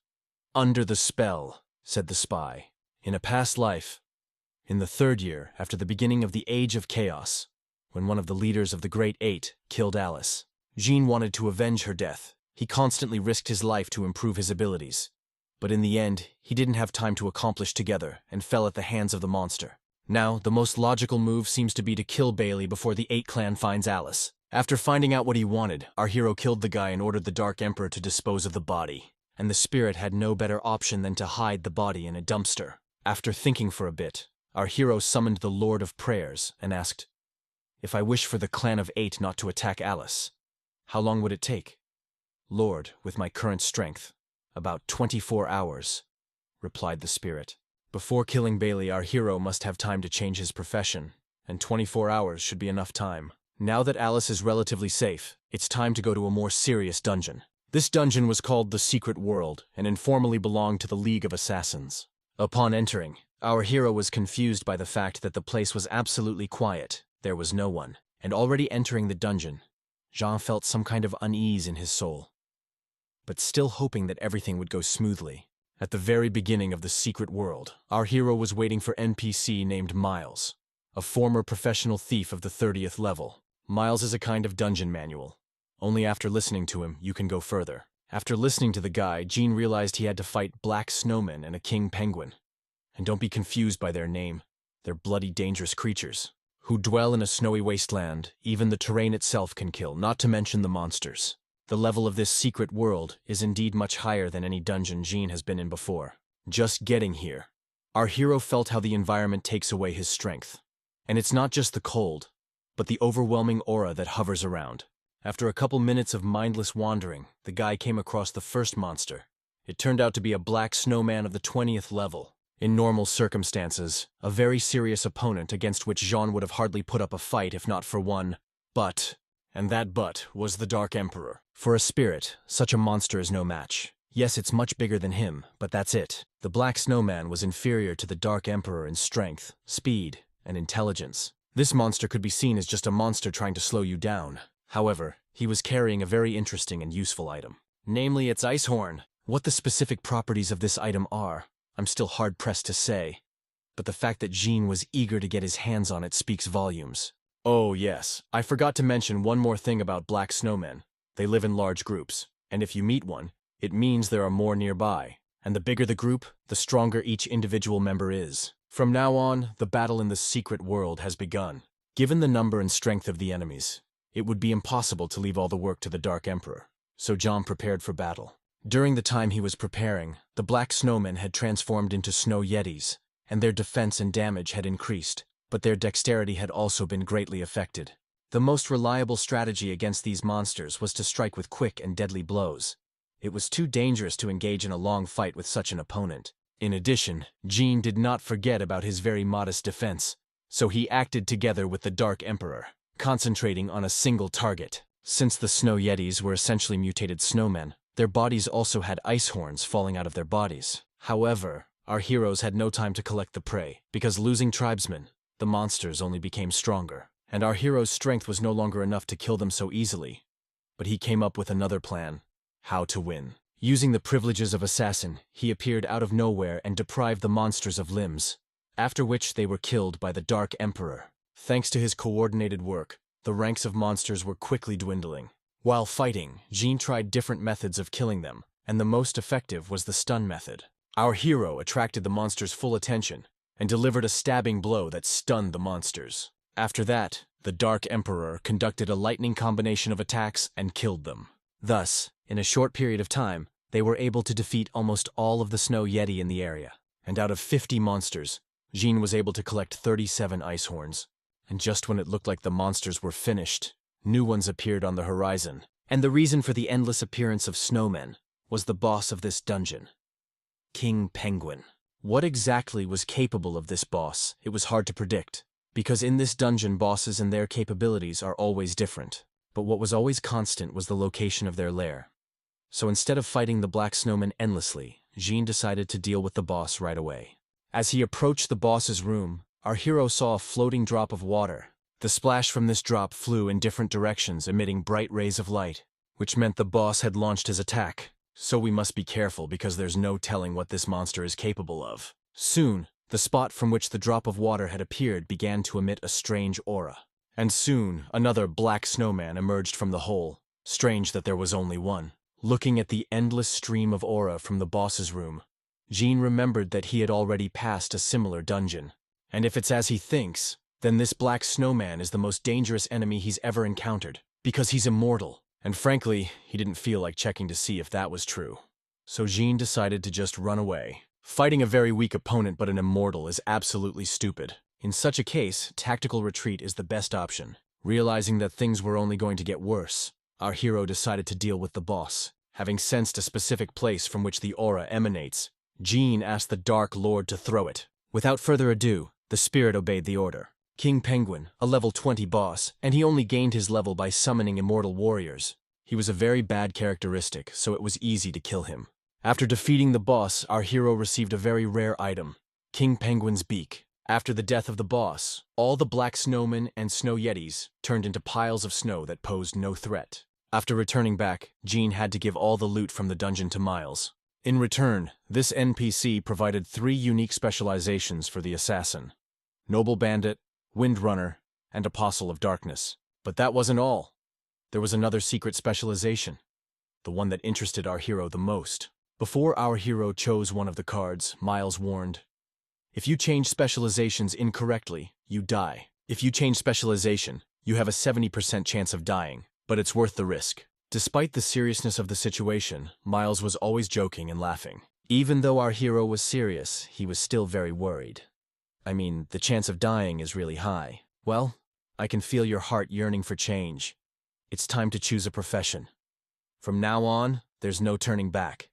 "Under the spell," said the spy. "In a past life, in the third year after the beginning of the Age of Chaos, when one of the leaders of the Great Eight killed Alice, Jean wanted to avenge her death. He constantly risked his life to improve his abilities. But in the end, he didn't have time to accomplish together and fell at the hands of the monster. Now, the most logical move seems to be to kill Bailey before the Eight clan finds Alice. After finding out what he wanted, our hero killed the guy and ordered the Dark Emperor to dispose of the body. And the spirit had no better option than to hide the body in a dumpster. After thinking for a bit, our hero summoned the Lord of Prayers and asked, "If I wish for the Clan of Eight not to attack Alice, how long would it take?" "Lord, with my current strength, about 24 hours, replied the spirit. Before killing Bailey, our hero must have time to change his profession, and 24 hours should be enough time. Now that Alice is relatively safe, it's time to go to a more serious dungeon. This dungeon was called the Secret World and informally belonged to the League of Assassins. Upon entering, our hero was confused by the fact that the place was absolutely quiet. There was no one. And already entering the dungeon, Jean felt some kind of unease in his soul, but still hoping that everything would go smoothly. At the very beginning of the Secret World, our hero was waiting for NPC named Miles, a former professional thief of the 30th level. Miles is a kind of dungeon manual. Only after listening to him, you can go further. After listening to the guy, Jean realized he had to fight black snowmen and a king penguin. And don't be confused by their name. They're bloody dangerous creatures who dwell in a snowy wasteland. Even the terrain itself can kill, not to mention the monsters. The level of this secret world is indeed much higher than any dungeon Jean has been in before. Just getting here, our hero felt how the environment takes away his strength. And it's not just the cold, but the overwhelming aura that hovers around. After a couple minutes of mindless wandering, the guy came across the first monster, It turned out to be a black snowman of the 20th level. In normal circumstances, a very serious opponent against which Jean would have hardly put up a fight if not for one but. And that but was the Dark Emperor. For a spirit, such a monster is no match. Yes, it's much bigger than him, but that's it. The Black Snowman was inferior to the Dark Emperor in strength, speed, and intelligence. This monster could be seen as just a monster trying to slow you down. However, he was carrying a very interesting and useful item. Namely, its ice horn. What the specific properties of this item are, I'm still hard-pressed to say. But the fact that Jean was eager to get his hands on it speaks volumes. Oh yes, I forgot to mention one more thing about black snowmen. They live in large groups, and if you meet one, it means there are more nearby. And the bigger the group, the stronger each individual member is. From now on, the battle in the secret world has begun. Given the number and strength of the enemies, it would be impossible to leave all the work to the Dark Emperor. So Jean prepared for battle. During the time he was preparing, the black snowmen had transformed into snow yetis, and their defense and damage had increased, but their dexterity had also been greatly affected. The most reliable strategy against these monsters was to strike with quick and deadly blows. It was too dangerous to engage in a long fight with such an opponent. In addition, Jean did not forget about his very modest defense, so he acted together with the Dark Emperor, concentrating on a single target. Since the snow yetis were essentially mutated snowmen, their bodies also had ice horns falling out of their bodies. However, our heroes had no time to collect the prey, because losing tribesmen, the monsters only became stronger, and our hero's strength was no longer enough to kill them so easily. But he came up with another plan: how to win. Using the privileges of assassin, he appeared out of nowhere and deprived the monsters of limbs, after which they were killed by the Dark Emperor. Thanks to his coordinated work, the ranks of monsters were quickly dwindling. While fighting, Jean tried different methods of killing them, and the most effective was the stun method. Our hero attracted the monsters' full attention and delivered a stabbing blow that stunned the monsters. After that, the Dark Emperor conducted a lightning combination of attacks and killed them. Thus, in a short period of time, they were able to defeat almost all of the snow yeti in the area. And out of 50 monsters, Jean was able to collect 37 ice horns. And just when it looked like the monsters were finished, new ones appeared on the horizon. And the reason for the endless appearance of snowmen was the boss of this dungeon, King Penguin. What exactly was capable of this boss, it was hard to predict, because in this dungeon bosses and their capabilities are always different. But what was always constant was the location of their lair. So instead of fighting the black snowman endlessly, Jean decided to deal with the boss right away. As he approached the boss's room, our hero saw a floating drop of water. The splash from this drop flew in different directions, emitting bright rays of light, which meant the boss had launched his attack. So we must be careful because there's no telling what this monster is capable of. Soon, the spot from which the drop of water had appeared began to emit a strange aura. And soon, another black snowman emerged from the hole. Strange that there was only one. Looking at the endless stream of aura from the boss's room, Jean remembered that he had already passed a similar dungeon. And if it's as he thinks, then this black snowman is the most dangerous enemy he's ever encountered, because he's immortal. And frankly, he didn't feel like checking to see if that was true. So Jean decided to just run away. Fighting a very weak opponent but an immortal is absolutely stupid. In such a case, tactical retreat is the best option. Realizing that things were only going to get worse, our hero decided to deal with the boss. Having sensed a specific place from which the aura emanates, Jean asked the Dark Lord to throw it. Without further ado, the spirit obeyed the order. King Penguin, a level 20 boss, and he only gained his level by summoning immortal warriors. He was a very bad characteristic, so it was easy to kill him. After defeating the boss, our hero received a very rare item, King Penguin's beak. After the death of the boss, all the black snowmen and snow yetis turned into piles of snow that posed no threat. After returning back, Jean had to give all the loot from the dungeon to Miles. In return, this NPC provided 3 unique specializations for the assassin: Noble Bandit, Windrunner, and Apostle of Darkness. But that wasn't all. There was another secret specialization, the one that interested our hero the most. Before our hero chose one of the cards, Miles warned, "If you change specializations incorrectly, you die. If you change specialization, you have a 70% chance of dying, but it's worth the risk." Despite the seriousness of the situation, Miles was always joking and laughing. Even though our hero was serious, he was still very worried. I mean, the chance of dying is really high. Well, I can feel your heart yearning for change. It's time to choose a profession. From now on, there's no turning back.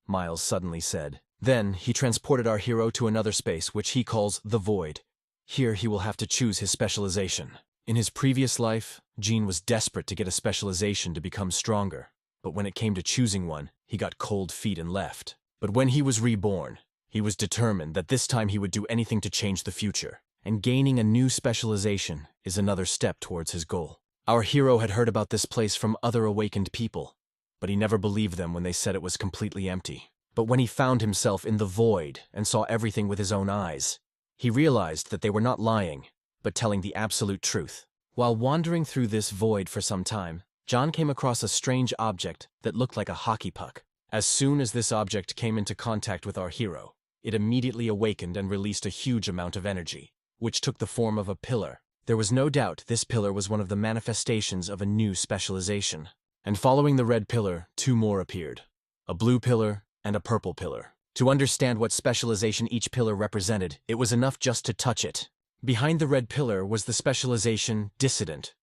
Miles suddenly said. Then, he transported our hero to another space which he calls the Void. Here he will have to choose his specialization. In his previous life, Jean was desperate to get a specialization to become stronger. But when it came to choosing one, he got cold feet and left. But when he was reborn, he was determined that this time he would do anything to change the future. And gaining a new specialization is another step towards his goal. Our hero had heard about this place from other awakened people, but he never believed them when they said it was completely empty. But when he found himself in the Void and saw everything with his own eyes, he realized that they were not lying, but telling the absolute truth. While wandering through this void for some time, John came across a strange object that looked like a hockey puck. As soon as this object came into contact with our hero, it immediately awakened and released a huge amount of energy, which took the form of a pillar. There was no doubt this pillar was one of the manifestations of a new specialization. And following the red pillar, two more appeared, a blue pillar and a purple pillar. To understand what specialization each pillar represented, it was enough just to touch it. Behind the red pillar was the specialization Dissident.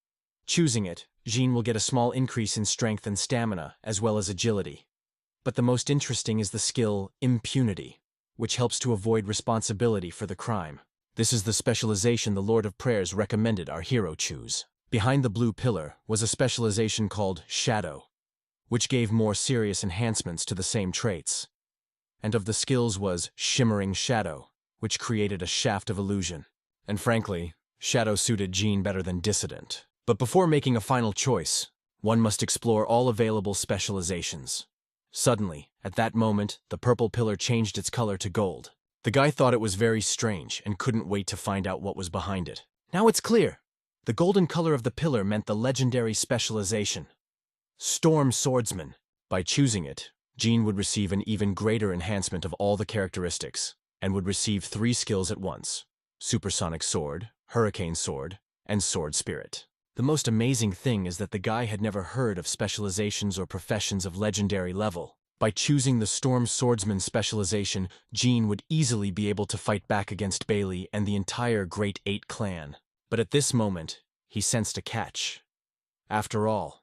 Choosing it, Jean will get a small increase in strength and stamina, as well as agility. But the most interesting is the skill Impunity, which helps to avoid responsibility for the crime. This is the specialization the Lord of Prayers recommended our hero choose. Behind the blue pillar was a specialization called Shadow, which gave more serious enhancements to the same traits. And of the skills was Shimmering Shadow, which created a shaft of illusion. And frankly, Shadow suited Jean better than Dissident. But before making a final choice, one must explore all available specializations. Suddenly, at that moment, the purple pillar changed its color to gold. The guy thought it was very strange and couldn't wait to find out what was behind it. Now it's clear. The golden color of the pillar meant the legendary specialization, Storm Swordsman. By choosing it, Jean would receive an even greater enhancement of all the characteristics, and would receive 3 skills at once: Supersonic Sword, Hurricane Sword, and Sword Spirit. The most amazing thing is that the guy had never heard of specializations or professions of legendary level. By choosing the Storm Swordsman specialization, Jean would easily be able to fight back against Bailey and the entire Great Eight clan. But at this moment, he sensed a catch. After all,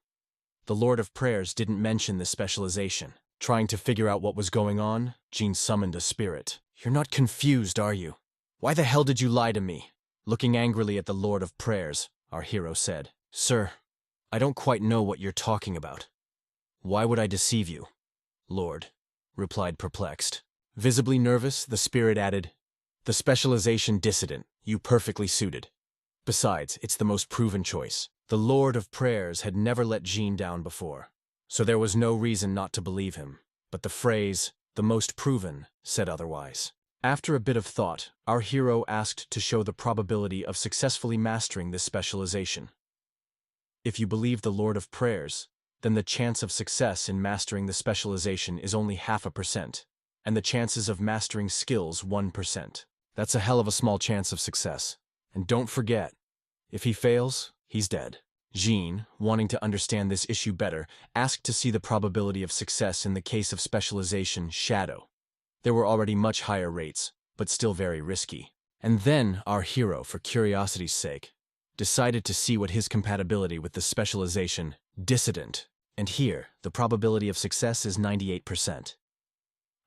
the Lord of Prayers didn't mention this specialization. Trying to figure out what was going on, Jean summoned a spirit. "You're not confused, are you? Why the hell did you lie to me?" Looking angrily at the Lord of Prayers, our hero said, "Sir, I don't quite know what you're talking about. Why would I deceive you?" "Lord," replied perplexed. Visibly nervous, the spirit added, "The specialization Dissident, you perfectly suited. Besides, it's the most proven choice." The Lord of Prayers had never let Jean down before, so there was no reason not to believe him. But the phrase, "the most proven," said otherwise. After a bit of thought, our hero asked to show the probability of successfully mastering this specialization. If you believe the Lord of Prayers, then the chance of success in mastering the specialization is only 0.5%, and the chances of mastering skills 1%. That's a hell of a small chance of success. And don't forget, if he fails, he's dead. Jean, wanting to understand this issue better, asked to see the probability of success in the case of specialization Shadow. There were already much higher rates, but still very risky. And then our hero, for curiosity's sake, decided to see what his compatibility with the specialization Dissident, and here, the probability of success is 98%.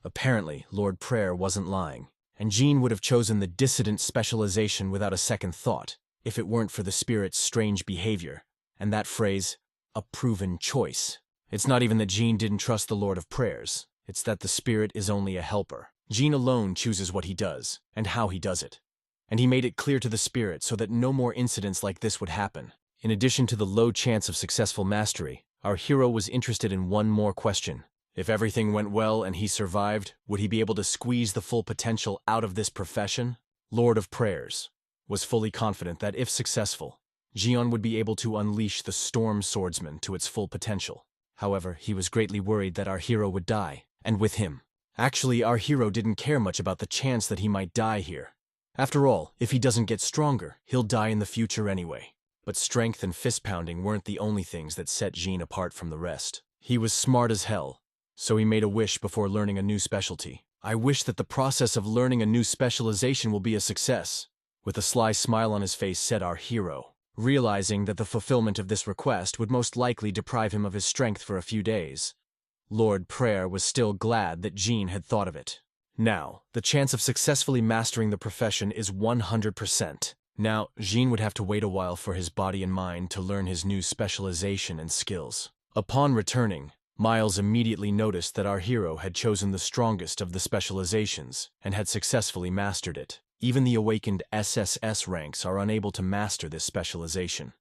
Apparently, Lord Prayer wasn't lying, and Jean would have chosen the Dissident specialization without a second thought, if it weren't for the spirit's strange behavior, and that phrase, "a proven choice." It's not even that Jean didn't trust the Lord of Prayers. It's that the spirit is only a helper. Jean alone chooses what he does, and how he does it. And he made it clear to the spirit so that no more incidents like this would happen. In addition to the low chance of successful mastery, our hero was interested in one more question. If everything went well and he survived, would he be able to squeeze the full potential out of this profession? Lord of Prayers was fully confident that if successful, Jean would be able to unleash the Storm Swordsman to its full potential. However, he was greatly worried that our hero would die, and with him. Actually, our hero didn't care much about the chance that he might die here. After all, if he doesn't get stronger, he'll die in the future anyway. But strength and fist-pounding weren't the only things that set Jean apart from the rest. He was smart as hell, so he made a wish before learning a new specialty. "I wish that the process of learning a new specialization will be a success," with a sly smile on his face said our hero, realizing that the fulfillment of this request would most likely deprive him of his strength for a few days. Lord Prayer was still glad that Jean had thought of it. Now, the chance of successfully mastering the profession is 100%. Now, Jean would have to wait a while for his body and mind to learn his new specialization and skills. Upon returning, Miles immediately noticed that our hero had chosen the strongest of the specializations and had successfully mastered it. Even the awakened SSS ranks are unable to master this specialization.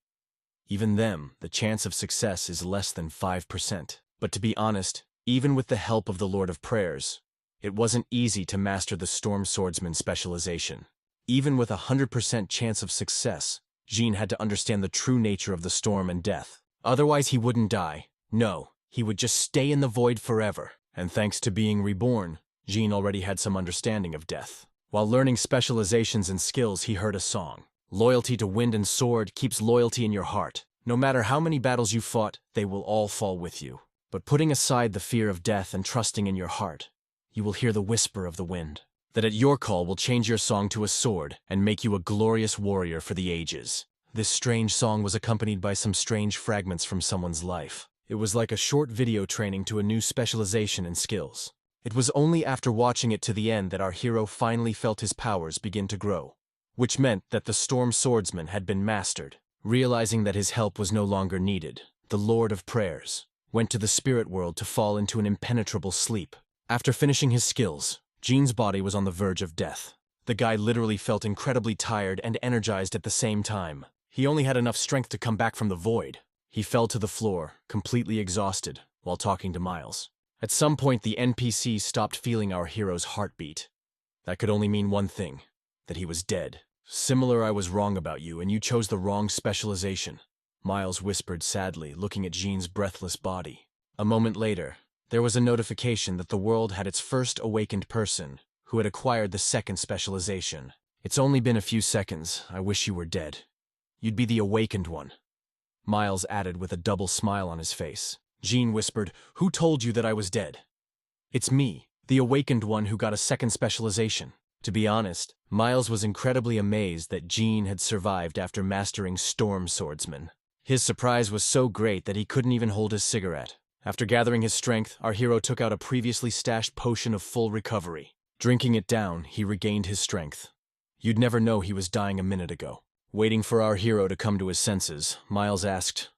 Even them, the chance of success is less than 5%. But to be honest, even with the help of the Lord of Prayers, it wasn't easy to master the Storm Swordsman specialization. Even with a 100% chance of success, Jean had to understand the true nature of the storm and death. Otherwise he wouldn't die. No, he would just stay in the void forever. And thanks to being reborn, Jean already had some understanding of death. While learning specializations and skills, he heard a song. Loyalty to wind and sword keeps loyalty in your heart. No matter how many battles you fought, they will all fall with you. But putting aside the fear of death and trusting in your heart, you will hear the whisper of the wind, that at your call will change your song to a sword and make you a glorious warrior for the ages. This strange song was accompanied by some strange fragments from someone's life. It was like a short video training to a new specialization and skills. It was only after watching it to the end that our hero finally felt his powers begin to grow, which meant that the Storm Swordsman had been mastered. Realizing that his help was no longer needed, the Lord of Prayers went to the spirit world to fall into an impenetrable sleep. After finishing his skills, Jean's body was on the verge of death. The guy literally felt incredibly tired and energized at the same time. He only had enough strength to come back from the void. He fell to the floor, completely exhausted, while talking to Miles. At some point, the NPC stopped feeling our hero's heartbeat. That could only mean one thing, that he was dead. Similar, I was wrong about you, and you chose the wrong specialization, Miles whispered sadly, looking at Jean's breathless body. A moment later, there was a notification that the world had its first awakened person, who had acquired the second specialization. It's only been a few seconds. I wish you were dead. You'd be the awakened one, Miles added with a double smile on his face. Jean whispered, "Who told you that I was dead?" "It's me, the awakened one who got a second specialization." To be honest, Miles was incredibly amazed that Jean had survived after mastering Storm Swordsman. His surprise was so great that he couldn't even hold his cigarette. After gathering his strength, our hero took out a previously stashed potion of full recovery. Drinking it down, he regained his strength. You'd never know he was dying a minute ago. Waiting for our hero to come to his senses, Miles asked,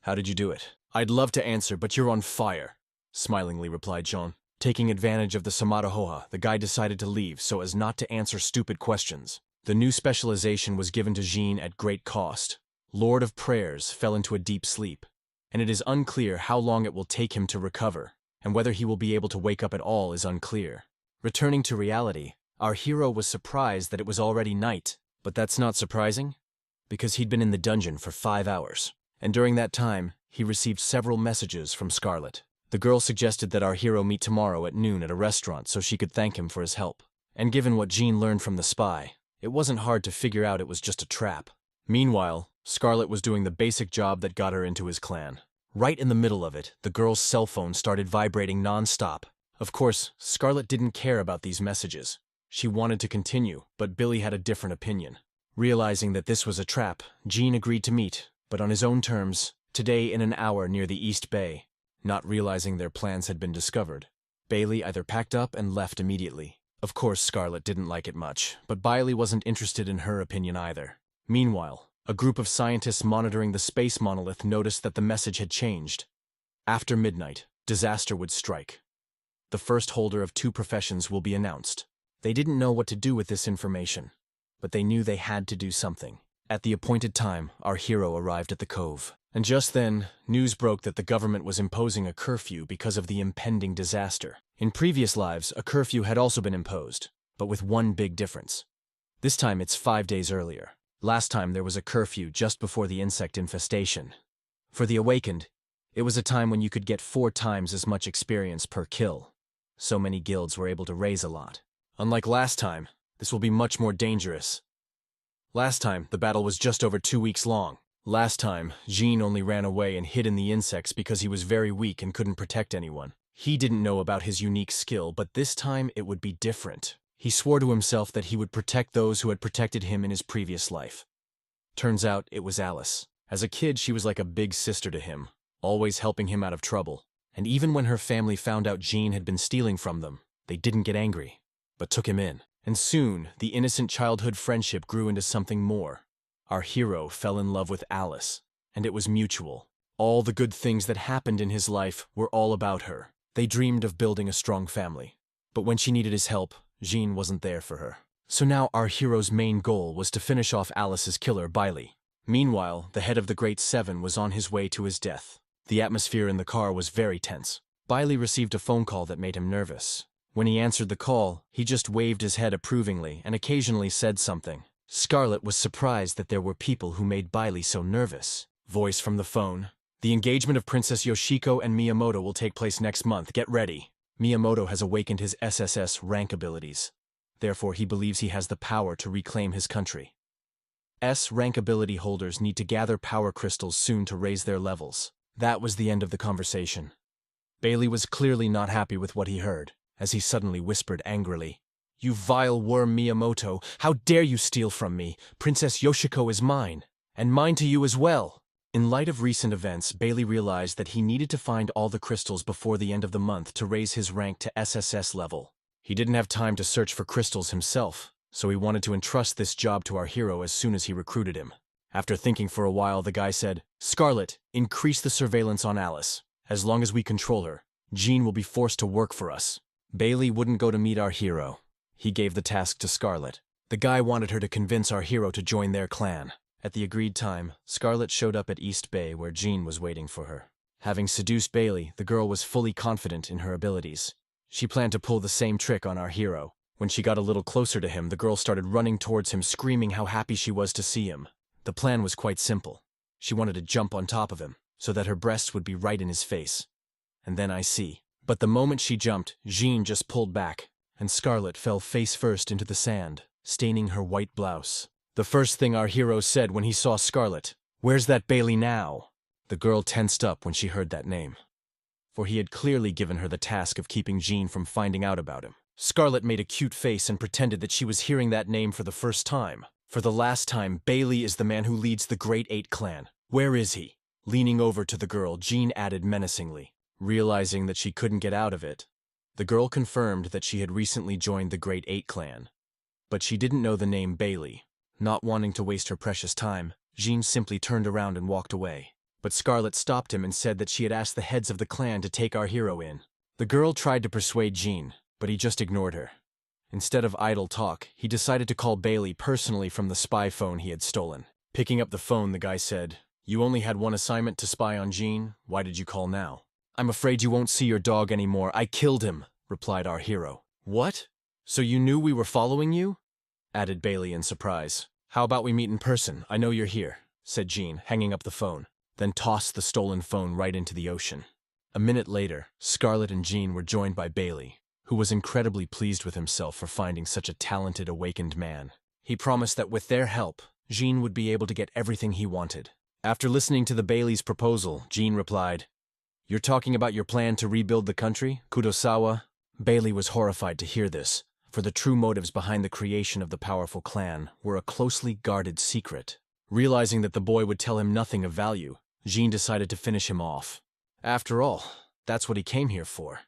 "How did you do it?" "I'd love to answer, but you're on fire," smilingly replied Jean. Taking advantage of the Samadahoha, the guy decided to leave so as not to answer stupid questions. The new specialization was given to Jean at great cost. Lord of Prayers fell into a deep sleep, and it is unclear how long it will take him to recover, and whether he will be able to wake up at all is unclear. Returning to reality, our hero was surprised that it was already night, but that's not surprising, because he'd been in the dungeon for 5 hours, and during that time, he received several messages from Scarlet. The girl suggested that our hero meet tomorrow at noon at a restaurant so she could thank him for his help. And given what Jean learned from the spy, it wasn't hard to figure out it was just a trap. Meanwhile, Scarlet was doing the basic job that got her into his clan. Right in the middle of it, the girl's cell phone started vibrating non-stop. Of course, Scarlet didn't care about these messages. She wanted to continue, but Billy had a different opinion. Realizing that this was a trap, Jean agreed to meet, but on his own terms, today in an hour near the East Bay. Not realizing their plans had been discovered, Bailey either packed up and left immediately. Of course, Scarlet didn't like it much, but Bailey wasn't interested in her opinion either. Meanwhile, a group of scientists monitoring the space monolith noticed that the message had changed. After midnight, disaster would strike. The first holder of 2 professions will be announced. They didn't know what to do with this information, but they knew they had to do something. At the appointed time, our hero arrived at the cove. And just then, news broke that the government was imposing a curfew because of the impending disaster. In previous lives, a curfew had also been imposed, but with one big difference. This time it's 5 days earlier. Last time there was a curfew just before the insect infestation. For the awakened, it was a time when you could get 4 times as much experience per kill. So many guilds were able to raise a lot. Unlike last time, this will be much more dangerous. Last time, the battle was just over 2 weeks long. Last time, Jean only ran away and hid in the insects because he was very weak and couldn't protect anyone. He didn't know about his unique skill, but this time it would be different. He swore to himself that he would protect those who had protected him in his previous life. Turns out it was Alice. As a kid, she was like a big sister to him, always helping him out of trouble. And even when her family found out Jean had been stealing from them, they didn't get angry, but took him in. And soon, the innocent childhood friendship grew into something more. Our hero fell in love with Alice, and it was mutual. All the good things that happened in his life were all about her. They dreamed of building a strong family. But when she needed his help, Jean wasn't there for her. So now our hero's main goal was to finish off Alice's killer, Bailey. Meanwhile, the head of the Great Seven was on his way to his death. The atmosphere in the car was very tense. Bailey received a phone call that made him nervous. When he answered the call, he just waved his head approvingly and occasionally said something. Scarlett was surprised that there were people who made Bailey so nervous. Voice from the phone. The engagement of Princess Yoshiko and Miyamoto will take place next month. Get ready. Miyamoto has awakened his SSS rank abilities. Therefore, he believes he has the power to reclaim his country. S rank ability holders need to gather power crystals soon to raise their levels. That was the end of the conversation. Bailey was clearly not happy with what he heard, as he suddenly whispered angrily, "You vile worm Miyamoto, how dare you steal from me? Princess Yoshiko is mine, and mine to you as well." In light of recent events, Bailey realized that he needed to find all the crystals before the end of the month to raise his rank to SSS level. He didn't have time to search for crystals himself, so he wanted to entrust this job to our hero as soon as he recruited him. After thinking for a while, the guy said, "Scarlett, increase the surveillance on Alice. As long as we control her, Jean will be forced to work for us." Bailey wouldn't go to meet our hero. He gave the task to Scarlett. The guy wanted her to convince our hero to join their clan. At the agreed time, Scarlett showed up at East Bay where Jean was waiting for her. Having seduced Bailey, the girl was fully confident in her abilities. She planned to pull the same trick on our hero. When she got a little closer to him, the girl started running towards him, screaming how happy she was to see him. The plan was quite simple. She wanted to jump on top of him, so that her breasts would be right in his face. And then I see. But the moment she jumped, Jean just pulled back, and Scarlett fell face first into the sand, staining her white blouse. The first thing our hero said when he saw Scarlett, "Where's that Bailey now?" The girl tensed up when she heard that name, for he had clearly given her the task of keeping Jean from finding out about him. Scarlett made a cute face and pretended that she was hearing that name for the first time. For the last time, Bailey is the man who leads the Great Eight clan. Where is he? Leaning over to the girl, Jean added menacingly. Realizing that she couldn't get out of it, the girl confirmed that she had recently joined the Great Eight clan. But she didn't know the name Bailey. Not wanting to waste her precious time, Jean simply turned around and walked away. But Scarlett stopped him and said that she had asked the heads of the clan to take our hero in. The girl tried to persuade Jean, but he just ignored her. Instead of idle talk, he decided to call Bailey personally from the spy phone he had stolen. Picking up the phone, the guy said, "You only had one assignment to spy on Jean. Why did you call now?" "I'm afraid you won't see your dog anymore. I killed him," replied our hero. "What? So you knew we were following you?" added Bailey in surprise. "How about we meet in person? I know you're here," said Jean, hanging up the phone, then tossed the stolen phone right into the ocean. A minute later, Scarlett and Jean were joined by Bailey, who was incredibly pleased with himself for finding such a talented, awakened man. He promised that with their help, Jean would be able to get everything he wanted. After listening to the Bailey's proposal, Jean replied, "You're talking about your plan to rebuild the country, Kurosawa?" Bailey was horrified to hear this, for the true motives behind the creation of the powerful clan were a closely guarded secret. Realizing that the boy would tell him nothing of value, Jean decided to finish him off. After all, that's what he came here for.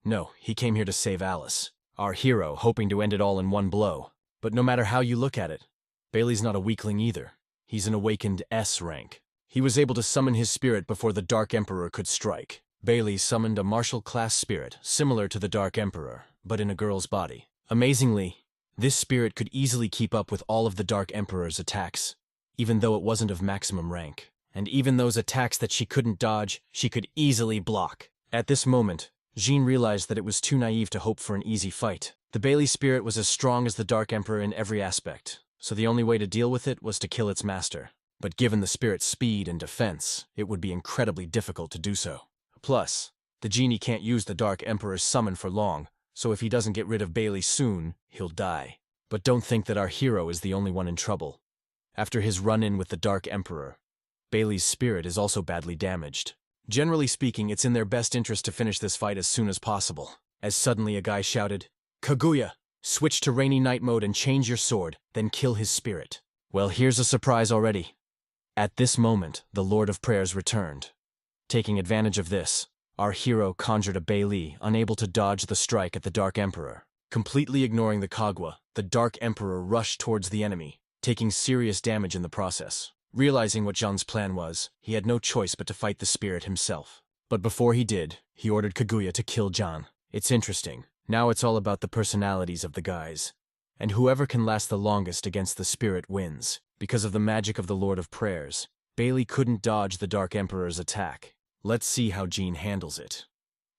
No, he came here to save Alice, our hero, hoping to end it all in one blow. But no matter how you look at it, Bailey's not a weakling either. He's an awakened S rank. He was able to summon his spirit before the Dark Emperor could strike. Bailey summoned a martial class spirit, similar to the Dark Emperor, but in a girl's body. Amazingly, this spirit could easily keep up with all of the Dark Emperor's attacks, even though it wasn't of maximum rank. And even those attacks that she couldn't dodge, she could easily block. At this moment, Jean realized that it was too naive to hope for an easy fight. The Bailey spirit was as strong as the Dark Emperor in every aspect, so the only way to deal with it was to kill its master. But given the spirit's speed and defense, it would be incredibly difficult to do so. Plus, the genie can't use the Dark Emperor's summon for long, so if he doesn't get rid of Bailey soon, he'll die. But don't think that our hero is the only one in trouble. After his run-in with the Dark Emperor, Bailey's spirit is also badly damaged. Generally speaking, it's in their best interest to finish this fight as soon as possible. As suddenly a guy shouted, "Kaguya, switch to rainy night mode and change your sword, then kill his spirit." Well, here's a surprise already. At this moment, the Lord of Prayers returned. Taking advantage of this, our hero conjured a Bailey, unable to dodge the strike at the Dark Emperor. Completely ignoring the Kagwa, the Dark Emperor rushed towards the enemy, taking serious damage in the process. Realizing what Jean's plan was, he had no choice but to fight the spirit himself. But before he did, he ordered Kaguya to kill Jean. It's interesting. Now it's all about the personalities of the guys. And whoever can last the longest against the spirit wins. Because of the magic of the Lord of Prayers, Bailey couldn't dodge the Dark Emperor's attack. Let's see how Jean handles it.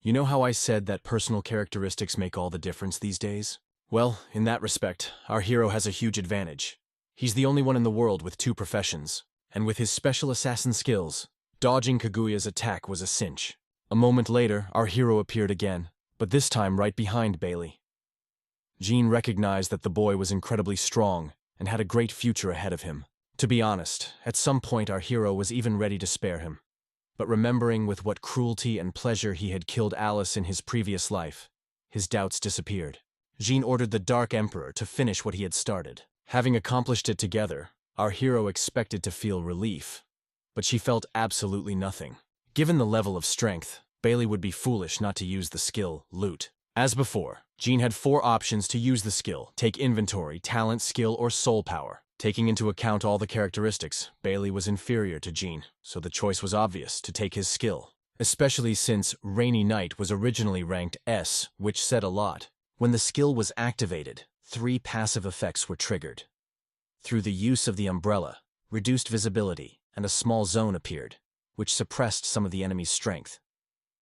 You know how I said that personal characteristics make all the difference these days? Well, in that respect, our hero has a huge advantage. He's the only one in the world with 2 professions, and with his special assassin skills, dodging Kaguya's attack was a cinch. A moment later, our hero appeared again, but this time right behind Bailey. Jean recognized that the boy was incredibly strong and had a great future ahead of him. To be honest, at some point our hero was even ready to spare him. But remembering with what cruelty and pleasure he had killed Alice in his previous life, his doubts disappeared. Jean ordered the Dark Emperor to finish what he had started. Having accomplished it together, our hero expected to feel relief, but she felt absolutely nothing. Given the level of strength, Bailey would be foolish not to use the skill, Loot. As before, Jean had 4 options to use the skill: take inventory, talent, skill, or soul power. Taking into account all the characteristics, Bailey was inferior to Jean, so the choice was obvious to take his skill, especially since Rainy Night was originally ranked S, which said a lot. When the skill was activated, 3 passive effects were triggered. Through the use of the umbrella, reduced visibility, and a small zone appeared, which suppressed some of the enemy's strength.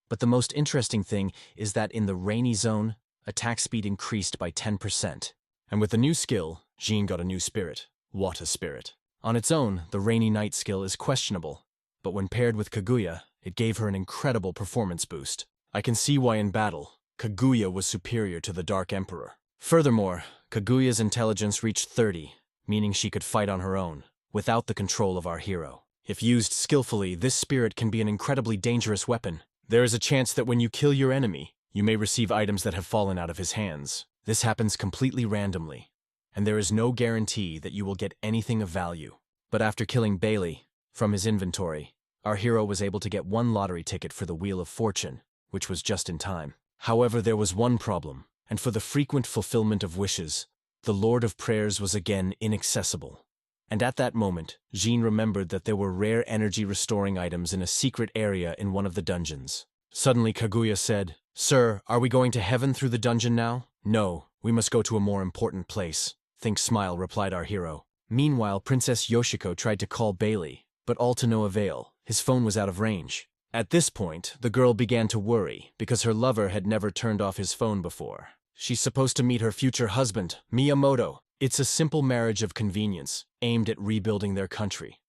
But the most interesting thing is that in the rainy zone, attack speed increased by 10%. And with the new skill, Jean got a new spirit. Water Spirit. On its own, the Rainy Night skill is questionable, but when paired with Kaguya, it gave her an incredible performance boost. I can see why in battle, Kaguya was superior to the Dark Emperor. Furthermore, Kaguya's intelligence reached 30, meaning she could fight on her own, without the control of our hero. If used skillfully, this spirit can be an incredibly dangerous weapon. There is a chance that when you kill your enemy, you may receive items that have fallen out of his hands. This happens completely randomly, and there is no guarantee that you will get anything of value. But after killing Bailey, from his inventory, our hero was able to get 1 lottery ticket for the Wheel of Fortune, which was just in time. However, there was one problem, and for the frequent fulfillment of wishes, the Lord of Prayers was again inaccessible. And at that moment, Jean remembered that there were rare energy-restoring items in a secret area in one of the dungeons. Suddenly Kaguya said, "Sir, are we going to heaven through the dungeon now?" "No, we must go to a more important place." "Think smile," replied our hero. Meanwhile, Princess Yoshiko tried to call Bailey, but all to no avail. His phone was out of range. At this point, the girl began to worry, because her lover had never turned off his phone before. She's supposed to meet her future husband, Miyamoto. It's a simple marriage of convenience, aimed at rebuilding their country.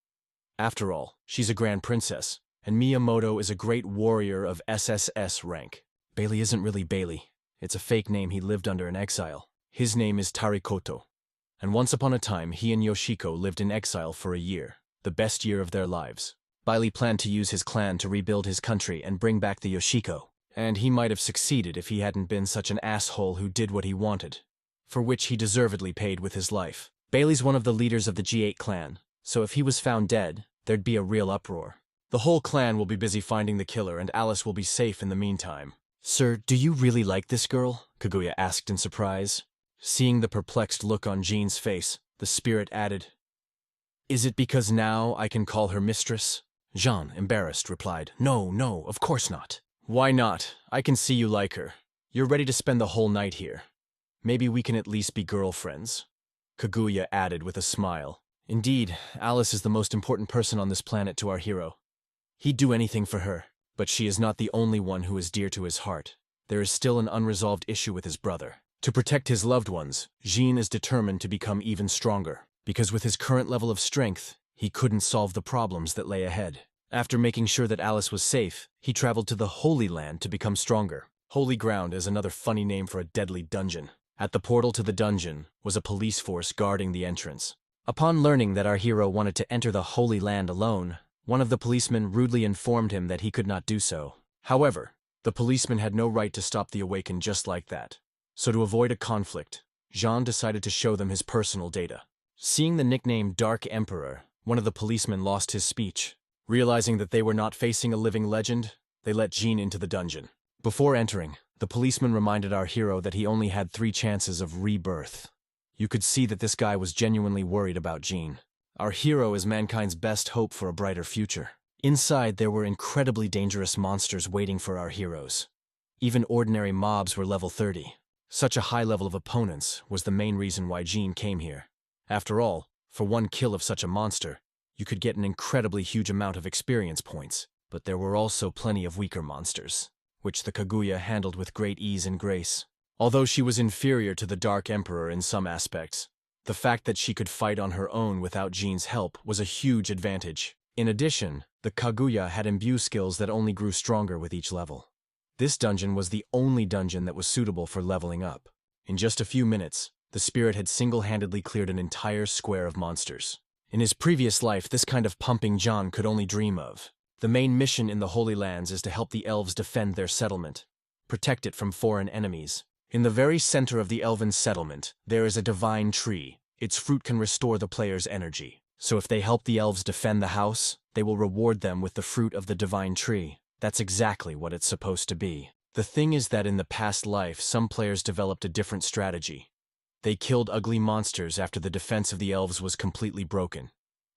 After all, she's a grand princess, and Miyamoto is a great warrior of SSS rank. Bailey isn't really Bailey. It's a fake name he lived under in exile. His name is Tarikoto. And once upon a time, he and Yoshiko lived in exile for a year, the best year of their lives. Bailey planned to use his clan to rebuild his country and bring back the Yoshiko. And he might have succeeded if he hadn't been such an asshole who did what he wanted, for which he deservedly paid with his life. Bailey's one of the leaders of the G8 clan, so if he was found dead, there'd be a real uproar. The whole clan will be busy finding the killer, and Alice will be safe in the meantime. "Sir, do you really like this girl?" Kaguya asked in surprise. Seeing the perplexed look on Jean's face, the spirit added, "Is it because now I can call her mistress?" Jean, embarrassed, replied, No, of course not." "Why not? I can see you like her. You're ready to spend the whole night here. Maybe we can at least be girlfriends." Kaguya added with a smile. Indeed, Alice is the most important person on this planet to our hero. He'd do anything for her, but she is not the only one who is dear to his heart. There is still an unresolved issue with his brother. To protect his loved ones, Jean is determined to become even stronger, because with his current level of strength, he couldn't solve the problems that lay ahead. After making sure that Alice was safe, he traveled to the Holy Land to become stronger. Holy Ground is another funny name for a deadly dungeon. At the portal to the dungeon was a police force guarding the entrance. Upon learning that our hero wanted to enter the Holy Land alone, one of the policemen rudely informed him that he could not do so. However, the policeman had no right to stop the Awakened just like that. So to avoid a conflict, Jean decided to show them his personal data. Seeing the nickname Dark Emperor, one of the policemen lost his speech. Realizing that they were not facing a living legend, they let Jean into the dungeon. Before entering, the policeman reminded our hero that he only had 3 chances of rebirth. You could see that this guy was genuinely worried about Jean. Our hero is mankind's best hope for a brighter future. Inside, there were incredibly dangerous monsters waiting for our heroes. Even ordinary mobs were level 30. Such a high level of opponents was the main reason why Jean came here. After all, for one kill of such a monster, you could get an incredibly huge amount of experience points. But there were also plenty of weaker monsters, which the Kaguya handled with great ease and grace. Although she was inferior to the Dark Emperor in some aspects, the fact that she could fight on her own without Jean's help was a huge advantage. In addition, the Kaguya had imbue skills that only grew stronger with each level. This dungeon was the only dungeon that was suitable for leveling up. In just a few minutes, the spirit had single-handedly cleared an entire square of monsters. In his previous life, this kind of pumping John could only dream of. The main mission in the Holy Lands is to help the elves defend their settlement, protect it from foreign enemies. In the very center of the elven settlement, there is a divine tree. Its fruit can restore the player's energy. So if they help the elves defend the house, they will reward them with the fruit of the divine tree. That's exactly what it's supposed to be. The thing is that in the past life, some players developed a different strategy. They killed ugly monsters after the defense of the elves was completely broken.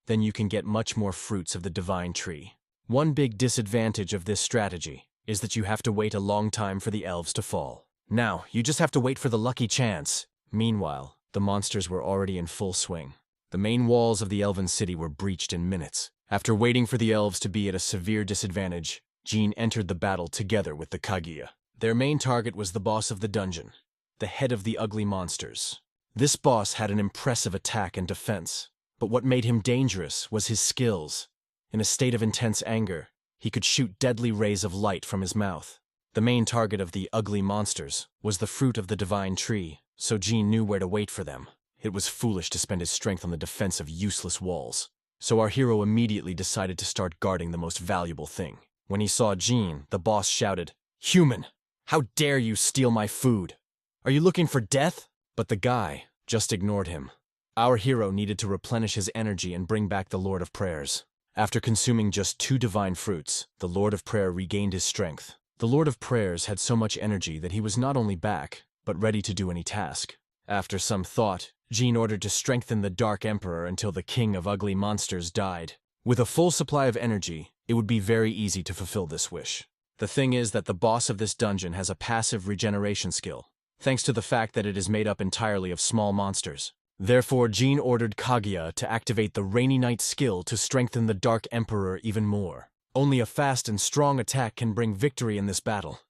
Then you can get much more fruits of the divine tree. One big disadvantage of this strategy is that you have to wait a long time for the elves to fall. Now, you just have to wait for the lucky chance. Meanwhile, the monsters were already in full swing. The main walls of the elven city were breached in minutes. After waiting for the elves to be at a severe disadvantage, Jean entered the battle together with the Kaguya. Their main target was the boss of the dungeon, the head of the ugly monsters. This boss had an impressive attack and defense, but what made him dangerous was his skills. In a state of intense anger, he could shoot deadly rays of light from his mouth. The main target of the ugly monsters was the fruit of the divine tree, so Jean knew where to wait for them. It was foolish to spend his strength on the defense of useless walls, so our hero immediately decided to start guarding the most valuable thing. When he saw Jean, the boss shouted, "Human! How dare you steal my food? Are you looking for death?" But the guy just ignored him. Our hero needed to replenish his energy and bring back the Lord of Prayers. After consuming just 2 divine fruits, the Lord of Prayer regained his strength. The Lord of Prayers had so much energy that he was not only back, but ready to do any task. After some thought, Jean ordered to strengthen the Dark Emperor until the King of Ugly Monsters died. With a full supply of energy, it would be very easy to fulfill this wish. The thing is that the boss of this dungeon has a passive regeneration skill, thanks to the fact that it is made up entirely of small monsters. Therefore, Jean ordered Kaguya to activate the Rainy Night skill to strengthen the Dark Emperor even more. Only a fast and strong attack can bring victory in this battle.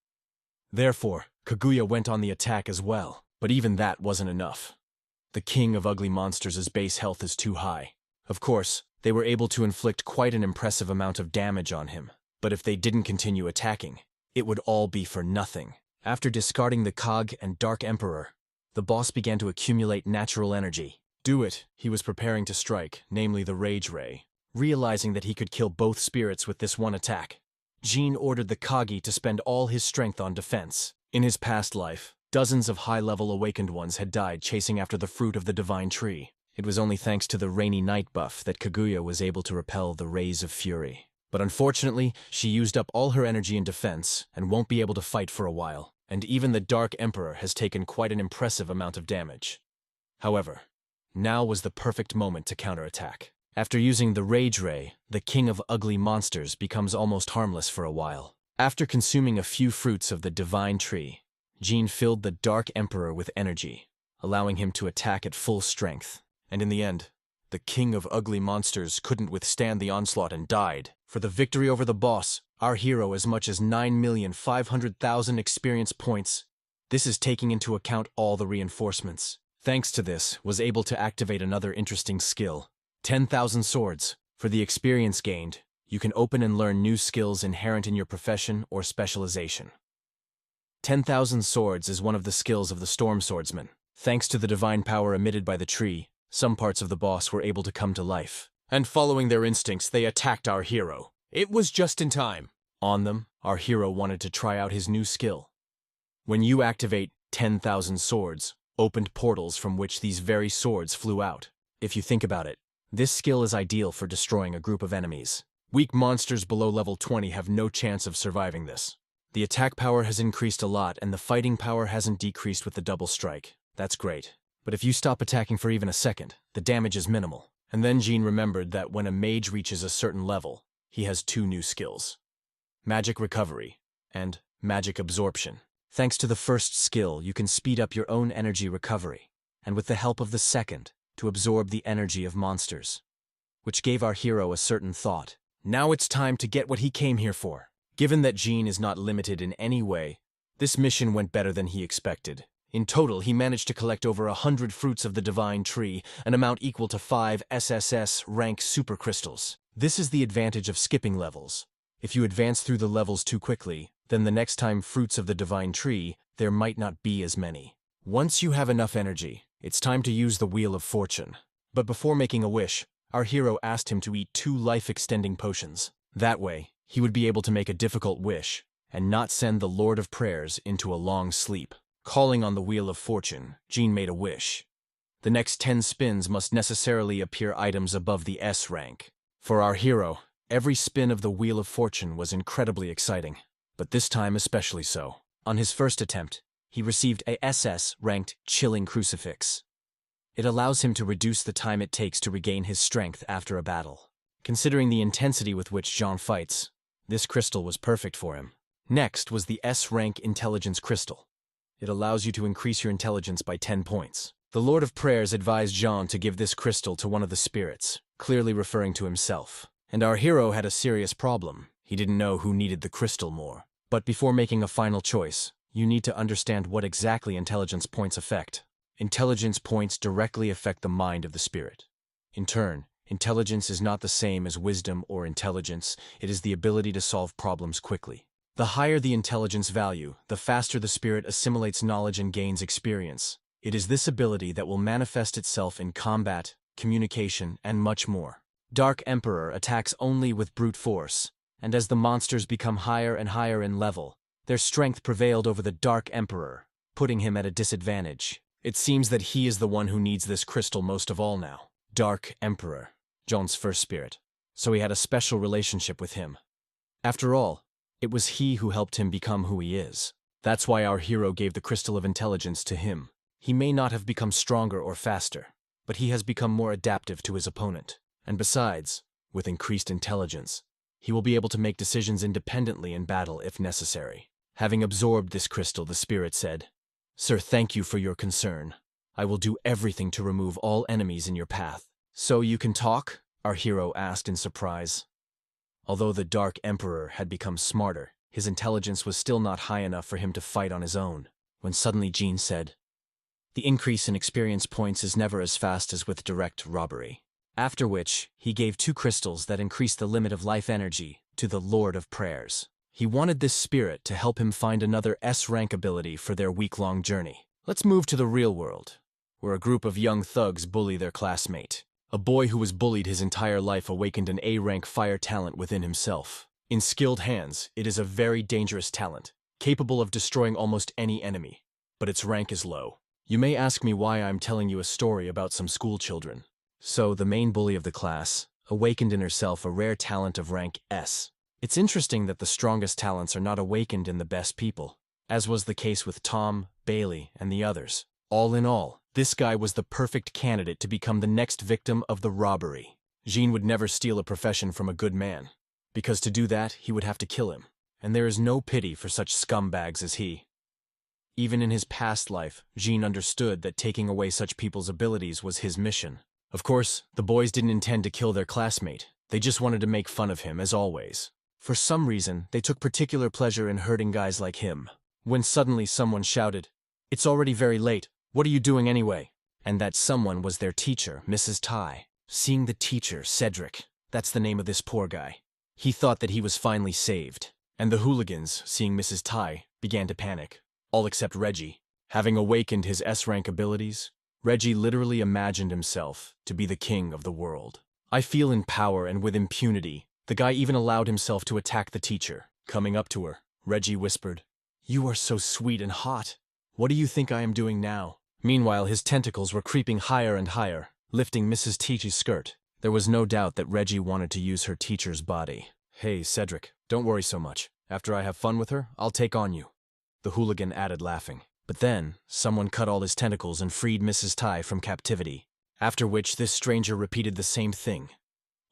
Therefore, Kaguya went on the attack as well, but even that wasn't enough. The King of Ugly Monsters' base health is too high. Of course, they were able to inflict quite an impressive amount of damage on him, but if they didn't continue attacking, it would all be for nothing. After discarding the Kag and Dark Emperor, the boss began to accumulate natural energy. He was preparing to strike, namely the Rage Ray. Realizing that he could kill both spirits with this one attack, Jean ordered the Kagi to spend all his strength on defense. In his past life, dozens of high-level awakened ones had died chasing after the fruit of the divine tree. It was only thanks to the Rainy Night buff that Kaguya was able to repel the rays of fury. But unfortunately, she used up all her energy in defense and won't be able to fight for a while. And even the Dark Emperor has taken quite an impressive amount of damage. However, now was the perfect moment to counterattack. After using the Rage Ray, the King of Ugly Monsters becomes almost harmless for a while. After consuming a few fruits of the Divine Tree, Jean filled the Dark Emperor with energy, allowing him to attack at full strength. And in the end, the King of Ugly Monsters couldn't withstand the onslaught and died. For the victory over the boss, our hero as much as 9,500,000 experience points. This is taking into account all the reinforcements. Thanks to this, was able to activate another interesting skill, 10,000 swords. For the experience gained, you can open and learn new skills inherent in your profession or specialization. 10,000 swords is one of the skills of the Storm Swordsman. Thanks to the divine power emitted by the tree, some parts of the boss were able to come to life. And following their instincts, they attacked our hero. It was just in time. On them, our hero wanted to try out his new skill. When you activate 10,000 swords, opened portals from which these very swords flew out. If you think about it, this skill is ideal for destroying a group of enemies. Weak monsters below level 20 have no chance of surviving this. The attack power has increased a lot, and the fighting power hasn't decreased with the double strike. That's great. But if you stop attacking for even a second, the damage is minimal. And then Jean remembered that when a mage reaches a certain level, he has two new skills: Magic Recovery and Magic Absorption. Thanks to the first skill, you can speed up your own energy recovery, and with the help of the second, to absorb the energy of monsters. Which gave our hero a certain thought. Now it's time to get what he came here for. Given that Jean is not limited in any way, this mission went better than he expected. In total, he managed to collect over 100 fruits of the divine tree, an amount equal to 5 SSS rank supercrystals. This is the advantage of skipping levels. If you advance through the levels too quickly, then the next time fruits of the divine tree, there might not be as many. Once you have enough energy, it's time to use the Wheel of Fortune. But before making a wish, our hero asked him to eat 2 life-extending potions. That way, he would be able to make a difficult wish and not send the Lord of Prayers into a long sleep. Calling on the Wheel of Fortune, Jean made a wish. The next 10 spins must necessarily appear items above the S rank. For our hero, every spin of the Wheel of Fortune was incredibly exciting, but this time especially so. On his first attempt, he received a SS-ranked Chilling Crucifix. It allows him to reduce the time it takes to regain his strength after a battle. Considering the intensity with which Jean fights, this crystal was perfect for him. Next was the S-rank Intelligence Crystal. It allows you to increase your intelligence by 10 points. The Lord of Prayers advised Jean to give this crystal to one of the spirits, clearly referring to himself. And our hero had a serious problem. He didn't know who needed the crystal more. But before making a final choice, you need to understand what exactly intelligence points affect. Intelligence points directly affect the mind of the spirit. In turn, intelligence is not the same as wisdom or intelligence. It is the ability to solve problems quickly. The higher the intelligence value, the faster the spirit assimilates knowledge and gains experience. It is this ability that will manifest itself in combat, communication, and much more. Dark Emperor attacks only with brute force, and as the monsters become higher and higher in level, their strength prevailed over the Dark Emperor, putting him at a disadvantage. It seems that he is the one who needs this crystal most of all now. Dark Emperor, Jean's first spirit, so he had a special relationship with him. After all, it was he who helped him become who he is. That's why our hero gave the Crystal of Intelligence to him. He may not have become stronger or faster, but he has become more adaptive to his opponent. And besides, with increased intelligence, he will be able to make decisions independently in battle if necessary. Having absorbed this crystal, the spirit said, "Sir, thank you for your concern. I will do everything to remove all enemies in your path." "So you can talk?" our hero asked in surprise. Although the Dark Emperor had become smarter, his intelligence was still not high enough for him to fight on his own, when suddenly Jean said, "The increase in experience points is never as fast as with direct robbery." After which, he gave 2 crystals that increased the limit of life energy to the Lord of Prayers. He wanted this spirit to help him find another S-rank ability for their week-long journey. Let's move to the real world, where a group of young thugs bully their classmate. A boy who was bullied his entire life awakened an A-rank fire talent within himself. In skilled hands, it is a very dangerous talent, capable of destroying almost any enemy, but its rank is low. You may ask me why I'm telling you a story about some school children. So, the main bully of the class awakened in herself a rare talent of rank S. It's interesting that the strongest talents are not awakened in the best people, as was the case with Tom, Bailey, and the others. All in all, this guy was the perfect candidate to become the next victim of the robbery. Jean would never steal a profession from a good man, because to do that, he would have to kill him, and there is no pity for such scumbags as he. Even in his past life, Jean understood that taking away such people's abilities was his mission. Of course, the boys didn't intend to kill their classmate. They just wanted to make fun of him, as always. For some reason, they took particular pleasure in hurting guys like him. When suddenly someone shouted, "It's already very late. What are you doing anyway?" And that someone was their teacher, Mrs. Tai. Seeing the teacher, Cedric, that's the name of this poor guy, he thought that he was finally saved. And the hooligans, seeing Mrs. Tai, began to panic. All except Reggie. Having awakened his S-rank abilities, Reggie literally imagined himself to be the king of the world. I feel in power and with impunity. The guy even allowed himself to attack the teacher. Coming up to her, Reggie whispered, "You are so sweet and hot. What do you think I am doing now?" Meanwhile, his tentacles were creeping higher and higher, lifting Mrs. Teach's skirt. There was no doubt that Reggie wanted to use her teacher's body. "Hey, Cedric, don't worry so much. After I have fun with her, I'll take on you," the hooligan added, laughing. But then, someone cut all his tentacles and freed Mrs. Tai from captivity, after which this stranger repeated the same thing,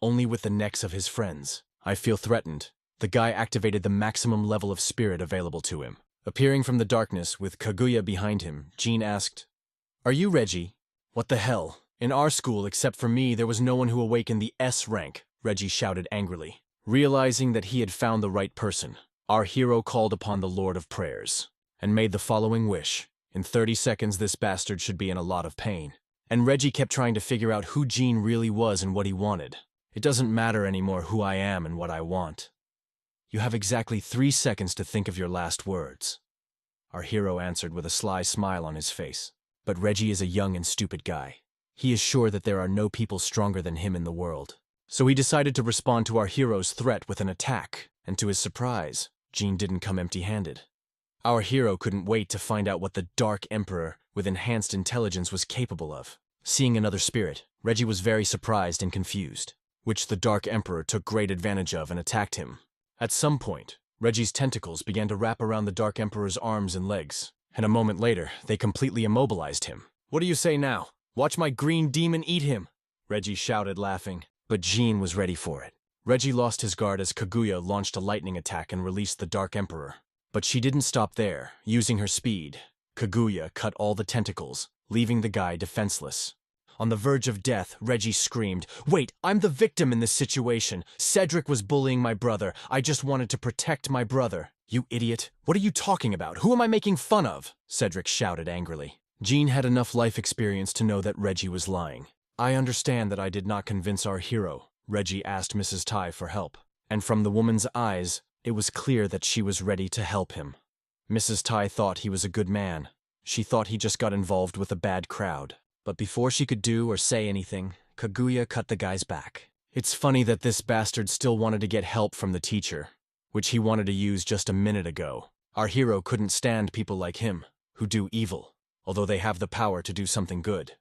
only with the necks of his friends. "I feel threatened." The guy activated the maximum level of spirit available to him. Appearing from the darkness with Kaguya behind him, Jean asked, "Are you Reggie?" "What the hell? In our school, except for me, there was no one who awakened the S rank," Reggie shouted angrily. Realizing that he had found the right person, our hero called upon the Lord of Prayers and made the following wish. In 30 seconds, this bastard should be in a lot of pain. And Reggie kept trying to figure out who Jean really was and what he wanted. "It doesn't matter anymore who I am and what I want. You have exactly 3 seconds to think of your last words," our hero answered with a sly smile on his face. But Reggie is a young and stupid guy. He is sure that there are no people stronger than him in the world. So he decided to respond to our hero's threat with an attack, and to his surprise, Jean didn't come empty-handed. Our hero couldn't wait to find out what the Dark Emperor with enhanced intelligence was capable of. Seeing another spirit, Reggie was very surprised and confused, which the Dark Emperor took great advantage of and attacked him. At some point, Reggie's tentacles began to wrap around the Dark Emperor's arms and legs, and a moment later, they completely immobilized him. "What do you say now? Watch my green demon eat him," Reggie shouted, laughing. But Jean was ready for it. Reggie lost his guard as Kaguya launched a lightning attack and released the Dark Emperor. But she didn't stop there. Using her speed, Kaguya cut all the tentacles, leaving the guy defenseless. On the verge of death, Reggie screamed, "Wait, I'm the victim in this situation. Cedric was bullying my brother. I just wanted to protect my brother." "You idiot. What are you talking about? Who am I making fun of?" Cedric shouted angrily. Jean had enough life experience to know that Reggie was lying. "I understand that I did not convince our hero," Reggie asked Mrs. Tai for help. And from the woman's eyes, it was clear that she was ready to help him. Mrs. Tai thought he was a good man. She thought he just got involved with a bad crowd. But before she could do or say anything, Kaguya cut the guy's back. It's funny that this bastard still wanted to get help from the teacher, which he wanted to use just a minute ago. Our hero couldn't stand people like him, who do evil, although they have the power to do something good.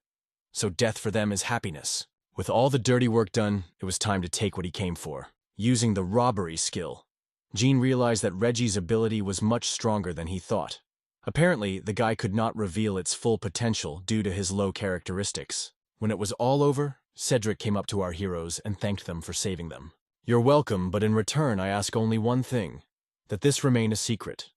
So death for them is happiness. With all the dirty work done, it was time to take what he came for. Using the robbery skill, Jean realized that Reggie's ability was much stronger than he thought. Apparently, the guy could not reveal its full potential due to his low characteristics. When it was all over, Cedric came up to our heroes and thanked them for saving them. "You're welcome, but in return I ask only one thing, that this remain a secret,"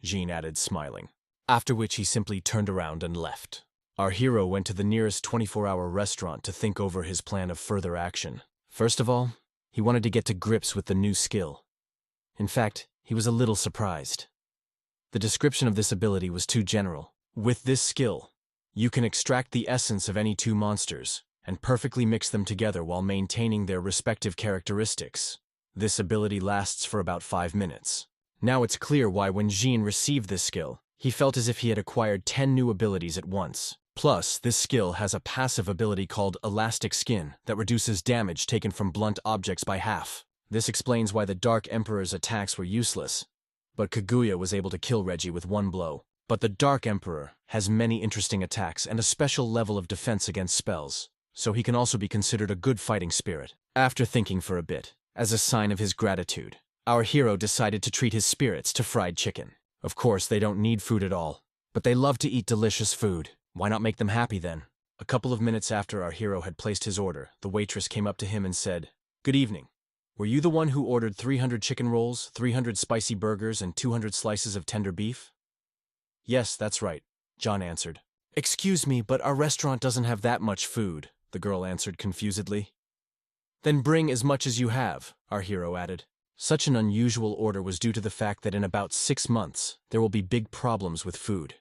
Jean added, smiling. After which he simply turned around and left. Our hero went to the nearest 24-hour restaurant to think over his plan of further action. First of all, he wanted to get to grips with the new skill. In fact, he was a little surprised. The description of this ability was too general. With this skill, you can extract the essence of any two monsters and perfectly mix them together while maintaining their respective characteristics. This ability lasts for about 5 minutes. Now it's clear why when Jean received this skill, he felt as if he had acquired 10 new abilities at once. Plus, this skill has a passive ability called Elastic Skin that reduces damage taken from blunt objects by half. This explains why the Dark Emperor's attacks were useless, but Kaguya was able to kill Reggie with one blow. But the Dark Emperor has many interesting attacks and a special level of defense against spells, so he can also be considered a good fighting spirit. After thinking for a bit, as a sign of his gratitude, our hero decided to treat his spirits to fried chicken. Of course, they don't need food at all, but they love to eat delicious food. Why not make them happy then? A couple of minutes after our hero had placed his order, the waitress came up to him and said, "Good evening. Were you the one who ordered 300 chicken rolls, 300 spicy burgers, and 200 slices of tender beef?" "Yes, that's right," John answered. "Excuse me, but our restaurant doesn't have that much food," the girl answered confusedly. "Then bring as much as you have," our hero added. Such an unusual order was due to the fact that in about 6 months, there will be big problems with food.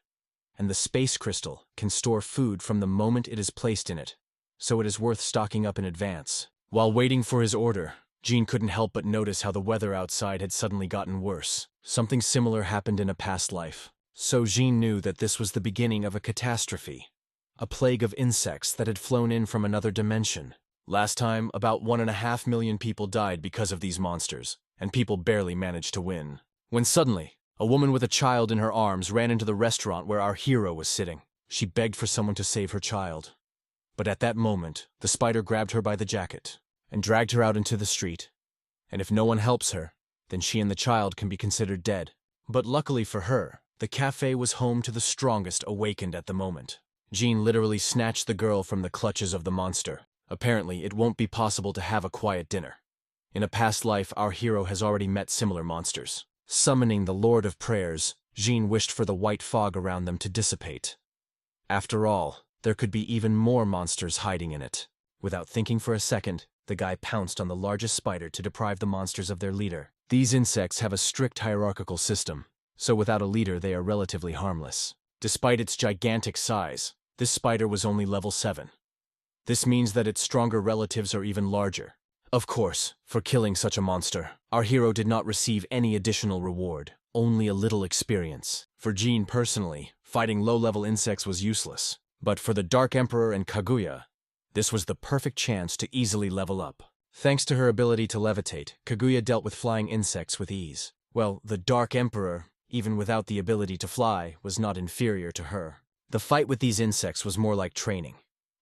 And the space crystal can store food from the moment it is placed in it, so it is worth stocking up in advance. While waiting for his order, Jean couldn't help but notice how the weather outside had suddenly gotten worse. Something similar happened in a past life. So Jean knew that this was the beginning of a catastrophe, a plague of insects that had flown in from another dimension. Last time, about 1.5 million people died because of these monsters, and people barely managed to win. When suddenly, a woman with a child in her arms ran into the restaurant where our hero was sitting. She begged for someone to save her child. But at that moment, the spider grabbed her by the jacket and dragged her out into the street. And if no one helps her, then she and the child can be considered dead. But luckily for her, the cafe was home to the strongest awakened at the moment. Jean literally snatched the girl from the clutches of the monster. Apparently, it won't be possible to have a quiet dinner. In a past life, our hero has already met similar monsters. Summoning the Lord of Prayers, Jean wished for the white fog around them to dissipate. After all, there could be even more monsters hiding in it. Without thinking for a second, the guy pounced on the largest spider to deprive the monsters of their leader. These insects have a strict hierarchical system, so without a leader they are relatively harmless. Despite its gigantic size, this spider was only level 7. This means that its stronger relatives are even larger. Of course, for killing such a monster, our hero did not receive any additional reward, only a little experience. For Jean personally, fighting low-level insects was useless. But for the Dark Emperor and Kaguya, this was the perfect chance to easily level up. Thanks to her ability to levitate, Kaguya dealt with flying insects with ease. Well, the Dark Emperor, even without the ability to fly, was not inferior to her. The fight with these insects was more like training,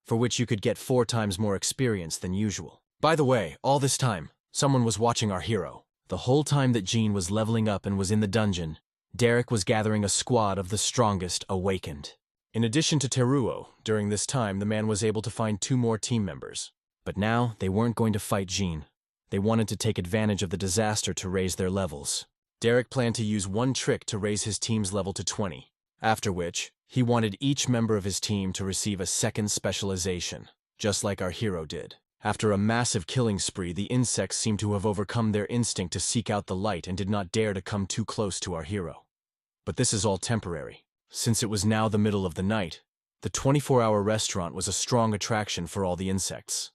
for which you could get 4 times more experience than usual. By the way, all this time, someone was watching our hero. The whole time that Jean was leveling up and was in the dungeon, Derek was gathering a squad of the strongest awakened. In addition to Teruo, during this time the man was able to find 2 more team members. But now, they weren't going to fight Jean. They wanted to take advantage of the disaster to raise their levels. Derek planned to use one trick to raise his team's level to 20, after which, he wanted each member of his team to receive a second specialization, just like our hero did. After a massive killing spree, the insects seemed to have overcome their instinct to seek out the light and did not dare to come too close to our hero. But this is all temporary. Since it was now the middle of the night, the 24-hour restaurant was a strong attraction for all the insects.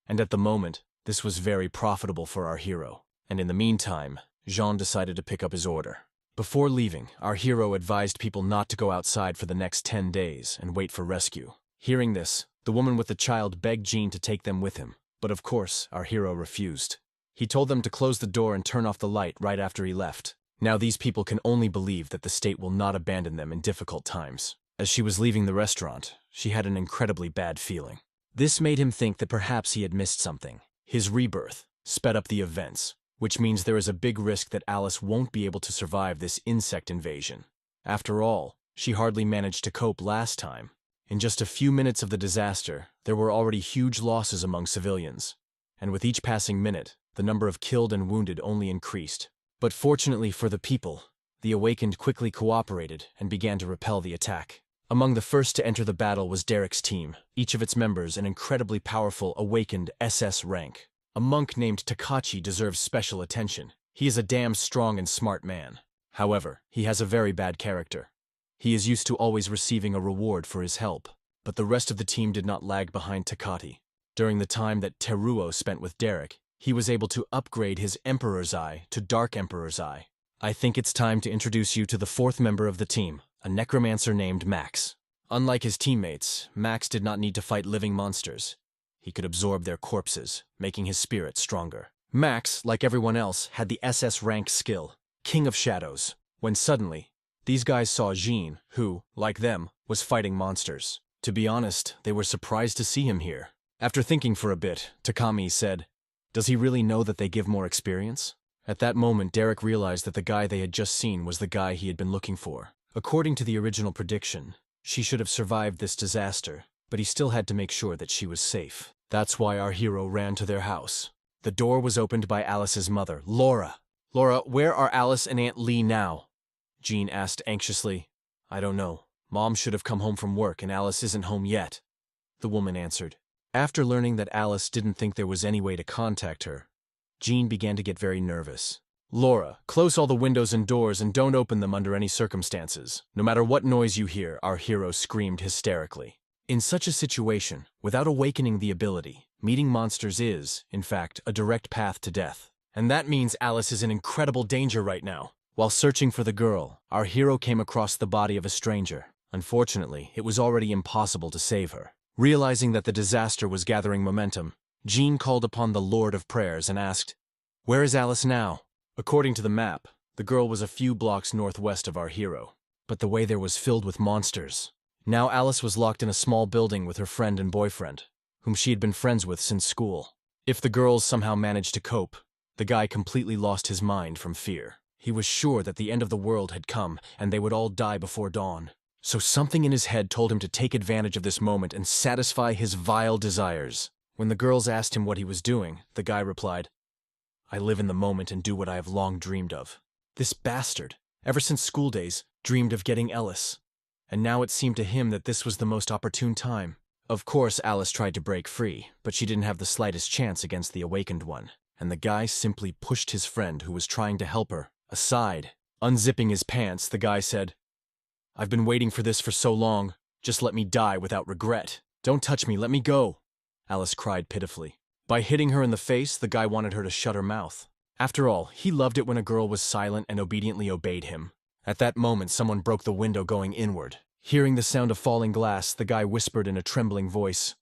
And at the moment, this was very profitable for our hero. And in the meantime, Jean decided to pick up his order. Before leaving, our hero advised people not to go outside for the next 10 days and wait for rescue. Hearing this, the woman with the child begged Jean to take them with him, but of course, our hero refused. He told them to close the door and turn off the light right after he left. Now these people can only believe that the state will not abandon them in difficult times. As she was leaving the restaurant, she had an incredibly bad feeling. This made him think that perhaps he had missed something. His rebirth sped up the events, which means there is a big risk that Alice won't be able to survive this insect invasion. After all, she hardly managed to cope last time. In just a few minutes of the disaster, there were already huge losses among civilians, and with each passing minute, the number of killed and wounded only increased. But fortunately for the people, the awakened quickly cooperated and began to repel the attack. Among the first to enter the battle was Derek's team, each of its members an incredibly powerful awakened SS rank. A monk named Takachi deserves special attention. He is a damn strong and smart man. However, he has a very bad character. He is used to always receiving a reward for his help, but the rest of the team did not lag behind Takachi. During the time that Teruo spent with Derek, he was able to upgrade his Emperor's Eye to Dark Emperor's Eye. I think it's time to introduce you to the 4th member of the team, a necromancer named Max. Unlike his teammates, Max did not need to fight living monsters. He could absorb their corpses, making his spirit stronger. Max, like everyone else, had the SS rank skill, King of Shadows, when suddenly, these guys saw Jean, who, like them, was fighting monsters. To be honest, they were surprised to see him here. After thinking for a bit, Takami said, "Does he really know that they give more experience?" At that moment, Derek realized that the guy they had just seen was the guy he had been looking for. According to the original prediction, she should have survived this disaster, but he still had to make sure that she was safe. That's why our hero ran to their house. The door was opened by Alice's mother, Laura. "Laura, where are Alice and Aunt Lee now?" Jean asked anxiously. "I don't know. Mom should have come home from work and Alice isn't home yet," the woman answered. After learning that Alice didn't think there was any way to contact her, Jean began to get very nervous. "Laura, close all the windows and doors and don't open them under any circumstances. No matter what noise you hear," our hero screamed hysterically. In such a situation, without awakening the ability, meeting monsters is, in fact, a direct path to death. And that means Alice is in incredible danger right now. While searching for the girl, our hero came across the body of a stranger. Unfortunately, it was already impossible to save her. Realizing that the disaster was gathering momentum, Jean called upon the Lord of Prayers and asked, "Where is Alice now?" According to the map, the girl was a few blocks northwest of our hero. But the way there was filled with monsters. Now Alice was locked in a small building with her friend and boyfriend. whom she had been friends with since school. If the girls somehow managed to cope, the guy completely lost his mind from fear. He was sure that the end of the world had come and they would all die before dawn. So something in his head told him to take advantage of this moment and satisfy his vile desires. When the girls asked him what he was doing, the guy replied, "I live in the moment and do what I have long dreamed of." This bastard, ever since school days, dreamed of getting Ellis. And now it seemed to him that this was the most opportune time. Of course, Alice tried to break free, but she didn't have the slightest chance against the awakened one. And the guy simply pushed his friend, who was trying to help her, aside. Unzipping his pants, the guy said, "I've been waiting for this for so long. Just let me die without regret. Don't touch me, let me go," Alice cried pitifully. By hitting her in the face, the guy wanted her to shut her mouth. After all, he loved it when a girl was silent and obediently obeyed him. At that moment, someone broke the window going inward. Hearing the sound of falling glass, the guy whispered in a trembling voice,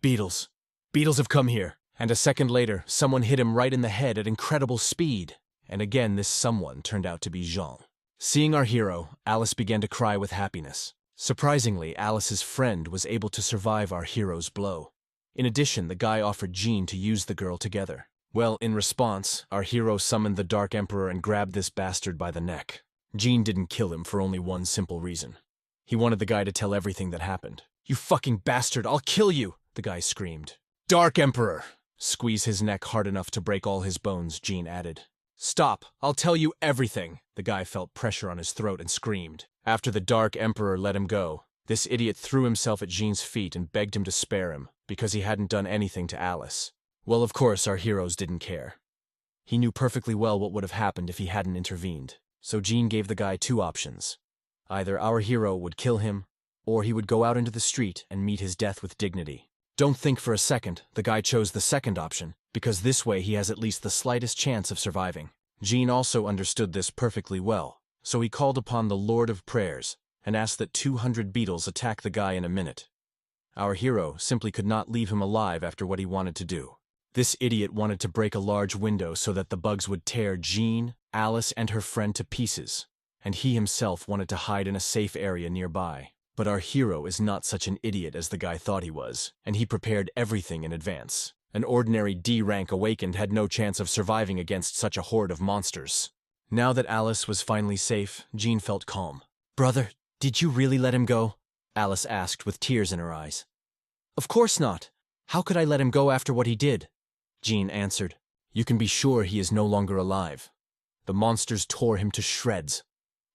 "Beetles. Beetles have come here." And a second later, someone hit him right in the head at incredible speed. And again, this someone turned out to be Jean. Seeing our hero, Alice began to cry with happiness. Surprisingly, Alice's friend was able to survive our hero's blow. In addition, the guy offered Jean to use the girl together. Well, in response, our hero summoned the Dark Emperor and grabbed this bastard by the neck. Jean didn't kill him for only one simple reason. He wanted the guy to tell everything that happened. "You fucking bastard, I'll kill you!" the guy screamed. "Dark Emperor!" "Squeeze his neck hard enough to break all his bones," Jean added. "Stop, I'll tell you everything!" The guy felt pressure on his throat and screamed. After the Dark Emperor let him go, this idiot threw himself at Jean's feet and begged him to spare him, because he hadn't done anything to Alice. Well, of course, our heroes didn't care. He knew perfectly well what would have happened if he hadn't intervened. So Jean gave the guy two options. Either our hero would kill him, or he would go out into the street and meet his death with dignity. Don't think for a second, the guy chose the second option, because this way he has at least the slightest chance of surviving. Jean also understood this perfectly well, so he called upon the Lord of Prayers and asked that 200 beetles attack the guy in a minute. Our hero simply could not leave him alive after what he wanted to do. This idiot wanted to break a large window so that the bugs would tear Jean, Alice, and her friend to pieces, and he himself wanted to hide in a safe area nearby. But our hero is not such an idiot as the guy thought he was, and he prepared everything in advance. An ordinary D-rank awakened had no chance of surviving against such a horde of monsters. Now that Alice was finally safe, Jean felt calm. "Brother, did you really let him go?" Alice asked with tears in her eyes. "Of course not. How could I let him go after what he did?" Jean answered. "You can be sure he is no longer alive. The monsters tore him to shreds,"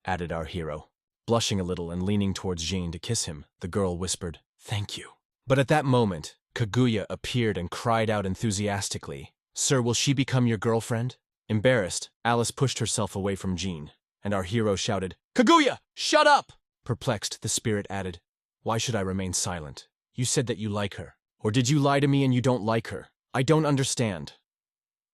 added our hero. Blushing a little and leaning towards Jean to kiss him, the girl whispered, "Thank you." But at that moment, Kaguya appeared and cried out enthusiastically, "Sir, will she become your girlfriend?" Embarrassed, Alice pushed herself away from Jean, and our hero shouted, "Kaguya, shut up!" Perplexed, the spirit added, "Why should I remain silent? You said that you like her. Or did you lie to me and you don't like her? I don't understand."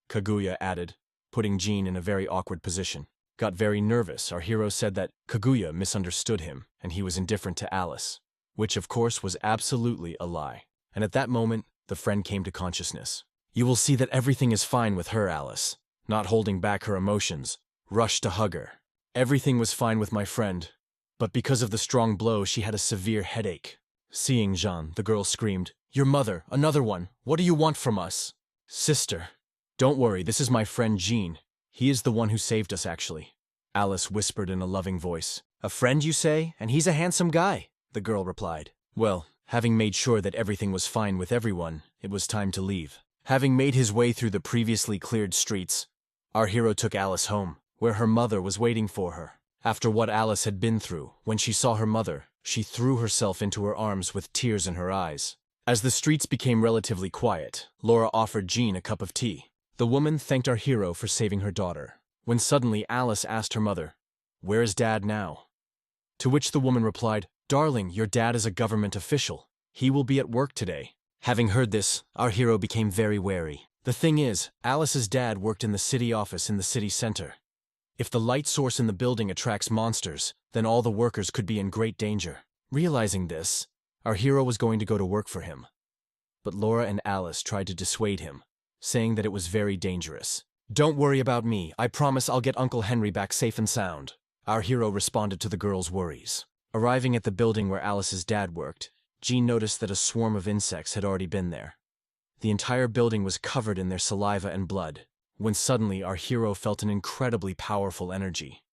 Kaguya added, putting Jean in a very awkward position. Got very nervous, our hero said that Kaguya misunderstood him and he was indifferent to Alice, which of course was absolutely a lie. And at that moment, the friend came to consciousness. "You will see that everything is fine with her," Alice, not holding back her emotions, rushed to hug her. "Everything was fine with my friend, but because of the strong blow, she had a severe headache." Seeing Jean, the girl screamed, "Your mother, another one, what do you want from us?" "Sister, don't worry, this is my friend Jean. He is the one who saved us, actually," Alice whispered in a loving voice. "A friend, you say? And he's a handsome guy," the girl replied. Well, having made sure that everything was fine with everyone, it was time to leave. Having made his way through the previously cleared streets, our hero took Alice home, where her mother was waiting for her. After what Alice had been through, when she saw her mother, she threw herself into her arms with tears in her eyes. As the streets became relatively quiet, Laura offered Jean a cup of tea. The woman thanked our hero for saving her daughter, when suddenly Alice asked her mother, "Where is Dad now?" To which the woman replied, "Darling, your dad is a government official. He will be at work today." Having heard this, our hero became very wary. The thing is, Alice's dad worked in the city office in the city center. If the light source in the building attracts monsters, then all the workers could be in great danger. Realizing this, our hero was going to go to work for him. But Laura and Alice tried to dissuade him, saying that it was very dangerous. "Don't worry about me, I promise I'll get Uncle Henry back safe and sound." Our hero responded to the girl's worries. Arriving at the building where Alice's dad worked, Jean noticed that a swarm of insects had already been there. The entire building was covered in their saliva and blood, when suddenly our hero felt an incredibly powerful energy.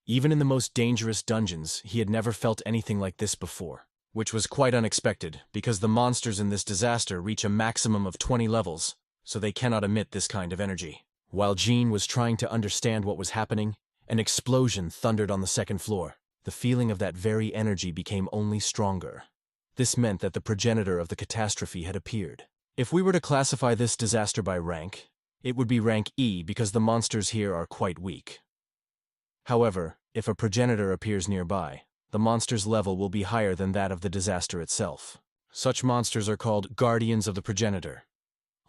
Even in the most dangerous dungeons, he had never felt anything like this before, which was quite unexpected because the monsters in this disaster reach a maximum of 20 levels, so they cannot emit this kind of energy. While Jean was trying to understand what was happening, an explosion thundered on the second floor. The feeling of that very energy became only stronger. This meant that the progenitor of the catastrophe had appeared. If we were to classify this disaster by rank, it would be rank E because the monsters here are quite weak. However, if a progenitor appears nearby, the monster's level will be higher than that of the disaster itself. Such monsters are called guardians of the progenitor.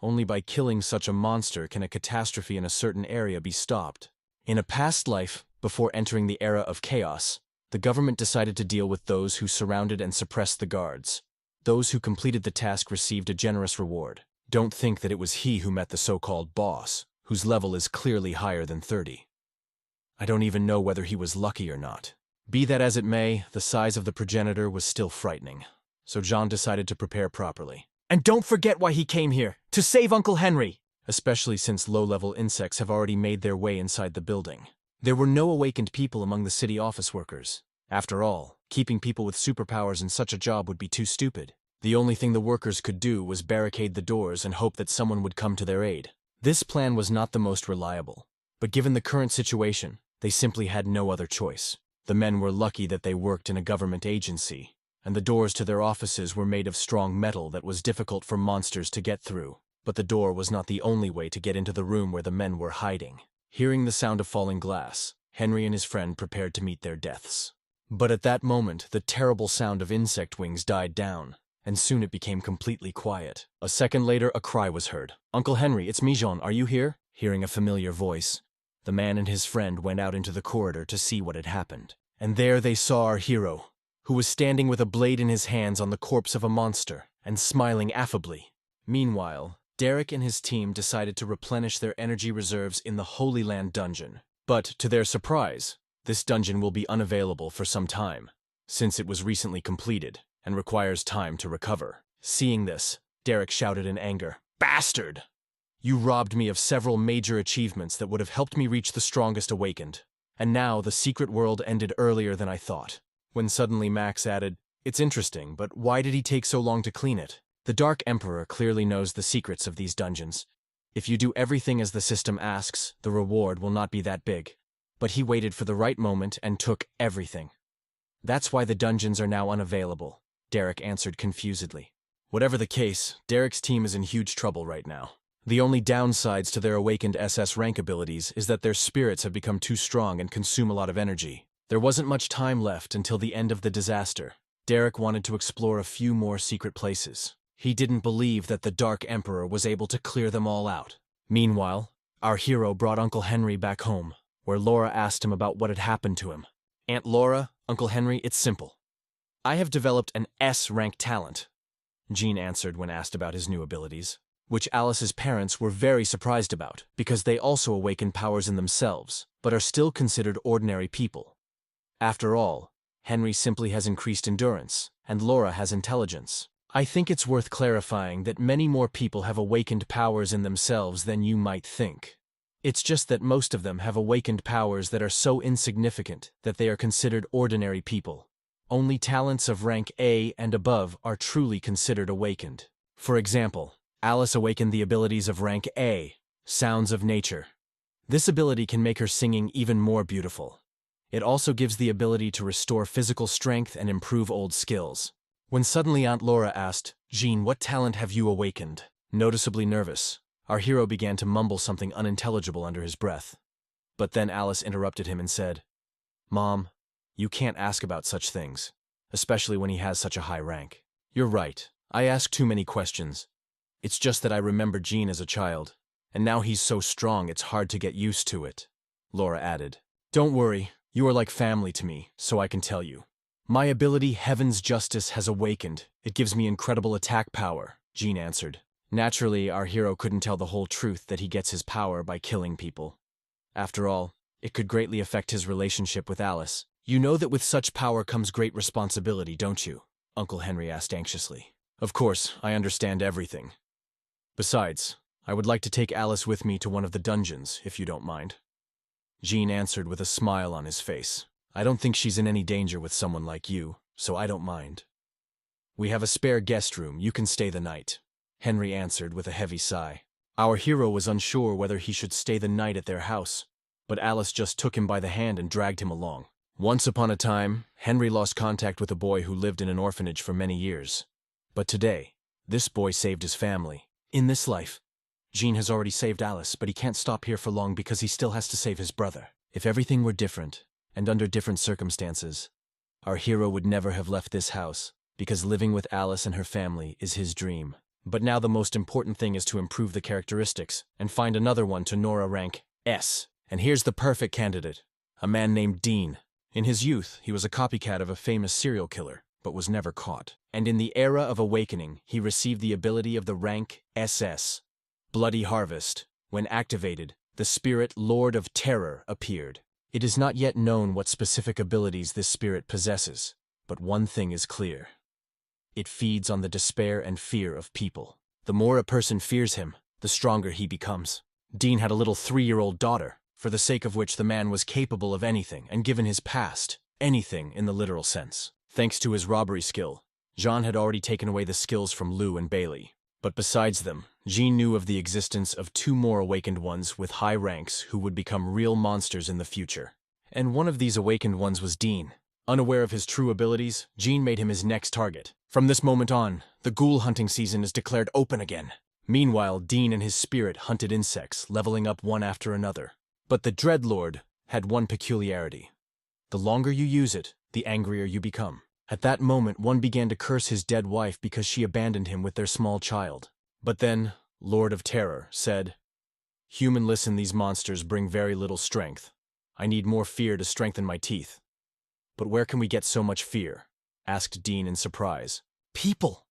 Only by killing such a monster can a catastrophe in a certain area be stopped. In a past life, before entering the era of chaos, the government decided to deal with those who surrounded and suppressed the guards. Those who completed the task received a generous reward. Don't think that it was he who met the so-called boss, whose level is clearly higher than 30. I don't even know whether he was lucky or not. Be that as it may, the size of the progenitor was still frightening, so Jean decided to prepare properly. And don't forget why he came here, to save Uncle Henry! Especially since low-level insects have already made their way inside the building. There were no awakened people among the city office workers. After all, keeping people with superpowers in such a job would be too stupid. The only thing the workers could do was barricade the doors and hope that someone would come to their aid. This plan was not the most reliable, but given the current situation, they simply had no other choice. The men were lucky that they worked in a government agency, and the doors to their offices were made of strong metal that was difficult for monsters to get through. But the door was not the only way to get into the room where the men were hiding. Hearing the sound of falling glass, Henry and his friend prepared to meet their deaths. But at that moment, the terrible sound of insect wings died down, and soon it became completely quiet. A second later, a cry was heard. "Uncle Henry, it's me, Jean. Are you here?" Hearing a familiar voice, the man and his friend went out into the corridor to see what had happened. And there they saw our hero, who was standing with a blade in his hands on the corpse of a monster, and smiling affably. Meanwhile, Derek and his team decided to replenish their energy reserves in the Holy Land dungeon. But, to their surprise, this dungeon will be unavailable for some time, since it was recently completed and requires time to recover. Seeing this, Derek shouted in anger, "Bastard! You robbed me of several major achievements that would have helped me reach the strongest awakened. And now the secret world ended earlier than I thought." When suddenly Max added, "It's interesting, but why did he take so long to clean it? The Dark Emperor clearly knows the secrets of these dungeons. If you do everything as the system asks, the reward will not be that big. But he waited for the right moment and took everything. That's why the dungeons are now unavailable," Derek answered confusedly. Whatever the case, Derek's team is in huge trouble right now. The only downsides to their awakened SS rank abilities is that their spirits have become too strong and consume a lot of energy. There wasn't much time left until the end of the disaster. Derek wanted to explore a few more secret places. He didn't believe that the Dark Emperor was able to clear them all out. Meanwhile, our hero brought Uncle Henry back home, where Laura asked him about what had happened to him. "Aunt Laura, Uncle Henry, it's simple. I have developed an S-rank talent," Jean answered when asked about his new abilities, which Alice's parents were very surprised about, because they also awaken powers in themselves, but are still considered ordinary people. After all, Henry simply has increased endurance, and Laura has intelligence. I think it's worth clarifying that many more people have awakened powers in themselves than you might think. It's just that most of them have awakened powers that are so insignificant that they are considered ordinary people. Only talents of rank A and above are truly considered awakened. For example, Alice awakened the abilities of rank A, Sounds of Nature. This ability can make her singing even more beautiful. It also gives the ability to restore physical strength and improve old skills. When suddenly Aunt Laura asked, "Jean, what talent have you awakened?" Noticeably nervous, our hero began to mumble something unintelligible under his breath. But then Alice interrupted him and said, "Mom, you can't ask about such things, especially when he has such a high rank." "You're right, I ask too many questions. It's just that I remember Jean as a child, and now he's so strong it's hard to get used to it," Laura added. "Don't worry, you are like family to me, so I can tell you. My ability, Heaven's Justice, has awakened. It gives me incredible attack power," Jean answered. Naturally, our hero couldn't tell the whole truth that he gets his power by killing people. After all, it could greatly affect his relationship with Alice. "You know that with such power comes great responsibility, don't you?" Uncle Henry asked anxiously. Of course, I understand everything. Besides, I would like to take Alice with me to one of the dungeons, if you don't mind. Jean answered with a smile on his face. I don't think she's in any danger with someone like you, so I don't mind. We have a spare guest room, you can stay the night, Henry answered with a heavy sigh. Our hero was unsure whether he should stay the night at their house, but Alice just took him by the hand and dragged him along. Once upon a time, Henry lost contact with a boy who lived in an orphanage for many years. But today, this boy saved his family. In this life, Jean has already saved Alice, but he can't stop here for long because he still has to save his brother. If everything were different, and under different circumstances, our hero would never have left this house, because living with Alice and her family is his dream. But now the most important thing is to improve the characteristics and find another one to Nora rank S. And here's the perfect candidate, a man named Dean. In his youth, he was a copycat of a famous serial killer, but was never caught. And in the era of awakening, he received the ability of the rank SS, Bloody Harvest. When activated, the spirit Lord of Terror appeared. It is not yet known what specific abilities this spirit possesses, but one thing is clear. It feeds on the despair and fear of people. The more a person fears him, the stronger he becomes. Dean had a little 3-year-old daughter, for the sake of which the man was capable of anything, and given his past, anything in the literal sense. Thanks to his robbery skill, Jean had already taken away the skills from Lou and Bailey. But besides them, Jean knew of the existence of 2 more awakened ones with high ranks who would become real monsters in the future. And one of these awakened ones was Dean. Unaware of his true abilities, Jean made him his next target. From this moment on, the ghoul hunting season is declared open again. Meanwhile, Dean and his spirit hunted insects, leveling up one after another. But the Dreadlord had one peculiarity. The longer you use it, the angrier you become. At that moment, one began to curse his dead wife because she abandoned him with their small child. But then, Lord of Terror said, "Human, listen, these monsters bring very little strength. I need more fear to strengthen my teeth." "But where can we get so much fear?" asked Dean in surprise. "People!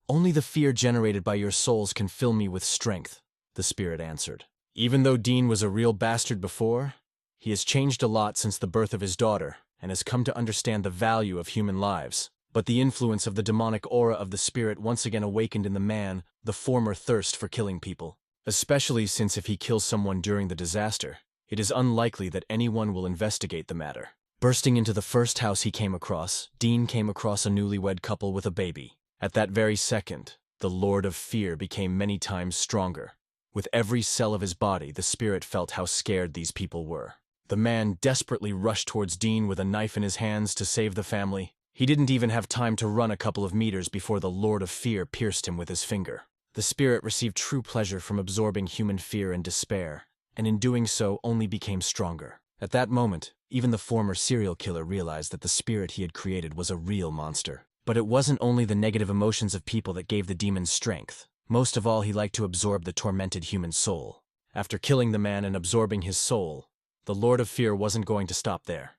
Only the fear generated by your souls can fill me with strength," the spirit answered. Even though Dean was a real bastard before, he has changed a lot since the birth of his daughter, and has come to understand the value of human lives. But the influence of the demonic aura of the spirit once again awakened in the man the former thirst for killing people. Especially since if he kills someone during the disaster, it is unlikely that anyone will investigate the matter. Bursting into the first house he came across, Dean came across a newlywed couple with a baby. At that very second, the Lord of Fear became many times stronger. With every cell of his body, the spirit felt how scared these people were. The man desperately rushed towards Dean with a knife in his hands to save the family. He didn't even have time to run a couple of meters before the Lord of Fear pierced him with his finger. The spirit received true pleasure from absorbing human fear and despair, and in doing so only became stronger. At that moment, even the former serial killer realized that the spirit he had created was a real monster. But it wasn't only the negative emotions of people that gave the demon strength. Most of all, he liked to absorb the tormented human soul. After killing the man and absorbing his soul, the Lord of Fear wasn't going to stop there.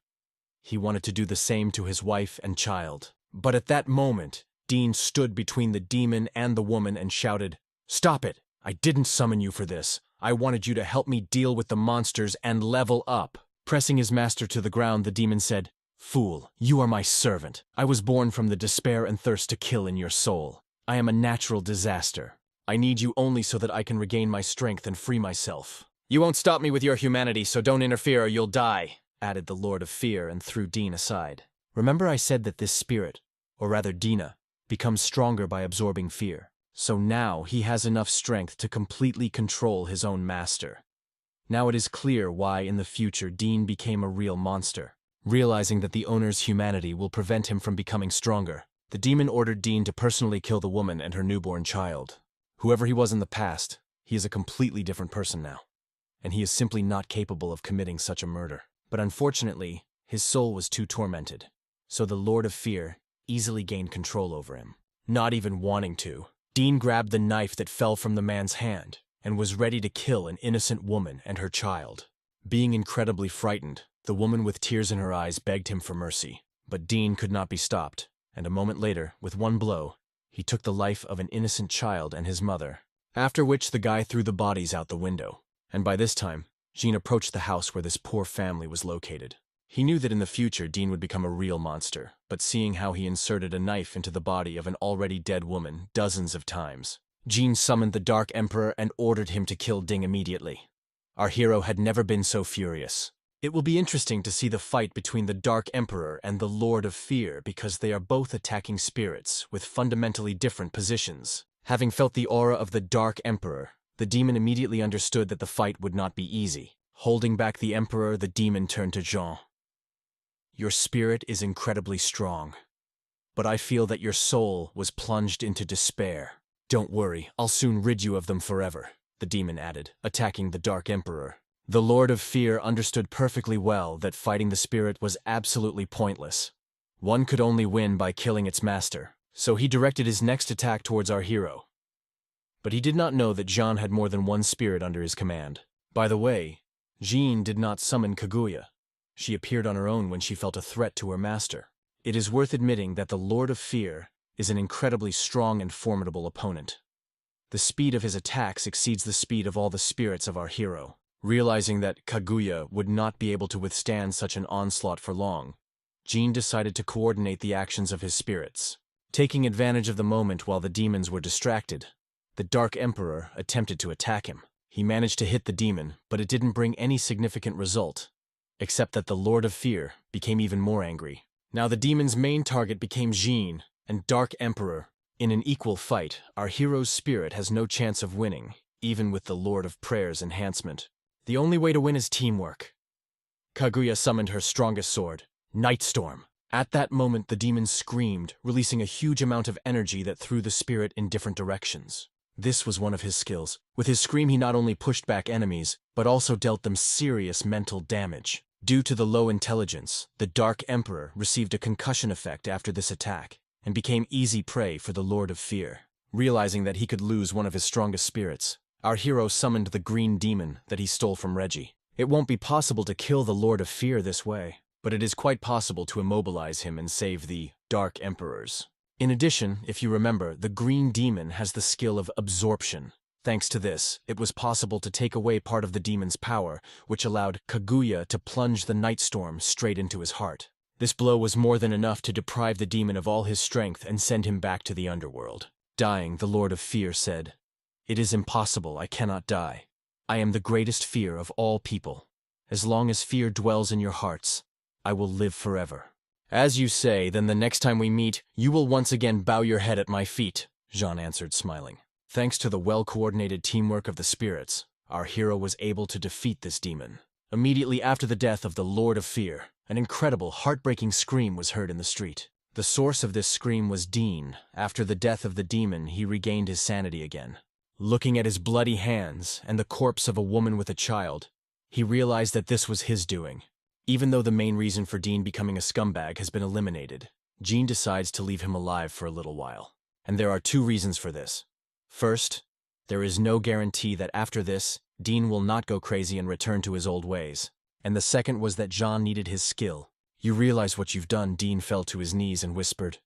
He wanted to do the same to his wife and child. But at that moment, Dean stood between the demon and the woman and shouted, "Stop it! I didn't summon you for this. I wanted you to help me deal with the monsters and level up." Pressing his master to the ground, the demon said, "Fool, you are my servant. I was born from the despair and thirst to kill in your soul. I am a natural disaster. I need you only so that I can regain my strength and free myself. You won't stop me with your humanity, so don't interfere or you'll die," added the Lord of Fear and threw Dean aside. Remember I said that this spirit, or rather Dina, becomes stronger by absorbing fear. So now he has enough strength to completely control his own master. Now it is clear why in the future Dean became a real monster. Realizing that the owner's humanity will prevent him from becoming stronger, the demon ordered Dean to personally kill the woman and her newborn child. Whoever he was in the past, he is a completely different person now, and he is simply not capable of committing such a murder. But unfortunately, his soul was too tormented, so the Lord of Fear easily gained control over him. Not even wanting to, Dean grabbed the knife that fell from the man's hand and was ready to kill an innocent woman and her child. Being incredibly frightened, the woman with tears in her eyes begged him for mercy. But Dean could not be stopped, and a moment later, with one blow, he took the life of an innocent child and his mother. After which the guy threw the bodies out the window. And by this time, Jean approached the house where this poor family was located. He knew that in the future Dean would become a real monster, but seeing how he inserted a knife into the body of an already dead woman dozens of times, Jean summoned the Dark Emperor and ordered him to kill Ding immediately. Our hero had never been so furious. It will be interesting to see the fight between the Dark Emperor and the Lord of Fear because they are both attacking spirits with fundamentally different positions. Having felt the aura of the Dark Emperor, the demon immediately understood that the fight would not be easy. Holding back the Emperor, the demon turned to Jean. Your spirit is incredibly strong, but I feel that your soul was plunged into despair. Don't worry, I'll soon rid you of them forever, the demon added, attacking the Dark Emperor. The Lord of Fear understood perfectly well that fighting the spirit was absolutely pointless. One could only win by killing its master, so he directed his next attack towards our hero. But he did not know that Jean had more than one spirit under his command. By the way, Jean did not summon Kaguya. She appeared on her own when she felt a threat to her master. It is worth admitting that the Lord of Fear is an incredibly strong and formidable opponent. The speed of his attacks exceeds the speed of all the spirits of our hero. Realizing that Kaguya would not be able to withstand such an onslaught for long, Jean decided to coordinate the actions of his spirits. Taking advantage of the moment while the demons were distracted, the Dark Emperor attempted to attack him. He managed to hit the demon, but it didn't bring any significant result, except that the Lord of Fear became even more angry. Now the demon's main target became Jean and Dark Emperor. In an equal fight, our hero's spirit has no chance of winning, even with the Lord of Prayer's enhancement. The only way to win is teamwork. Kaguya summoned her strongest sword, Nightstorm. At that moment, the demon screamed, releasing a huge amount of energy that threw the spirit in different directions. This was one of his skills. With his scream, he not only pushed back enemies, but also dealt them serious mental damage. Due to the low intelligence, the Dark Emperor received a concussion effect after this attack, and became easy prey for the Lord of Fear. Realizing that he could lose one of his strongest spirits, our hero summoned the green demon that he stole from Reggie. It won't be possible to kill the Lord of Fear this way, but it is quite possible to immobilize him and save the Dark Emperors. In addition, if you remember, the green demon has the skill of absorption. Thanks to this, it was possible to take away part of the demon's power, which allowed Kaguya to plunge the Nightstorm straight into his heart. This blow was more than enough to deprive the demon of all his strength and send him back to the underworld. Dying, the Lord of Fear said, "It is impossible, I cannot die. I am the greatest fear of all people. As long as fear dwells in your hearts, I will live forever." "As you say, then the next time we meet, you will once again bow your head at my feet," Jean answered, smiling. Thanks to the well-coordinated teamwork of the spirits, our hero was able to defeat this demon. Immediately after the death of the Lord of Fear, an incredible, heartbreaking scream was heard in the street. The source of this scream was Dean. After the death of the demon, he regained his sanity again. Looking at his bloody hands and the corpse of a woman with a child, he realized that this was his doing. Even though the main reason for Dean becoming a scumbag has been eliminated, Jean decides to leave him alive for a little while. And there are two reasons for this. First, there is no guarantee that after this, Dean will not go crazy and return to his old ways. And the second was that Jean needed his skill. "You realize what you've done?" Dean fell to his knees and whispered.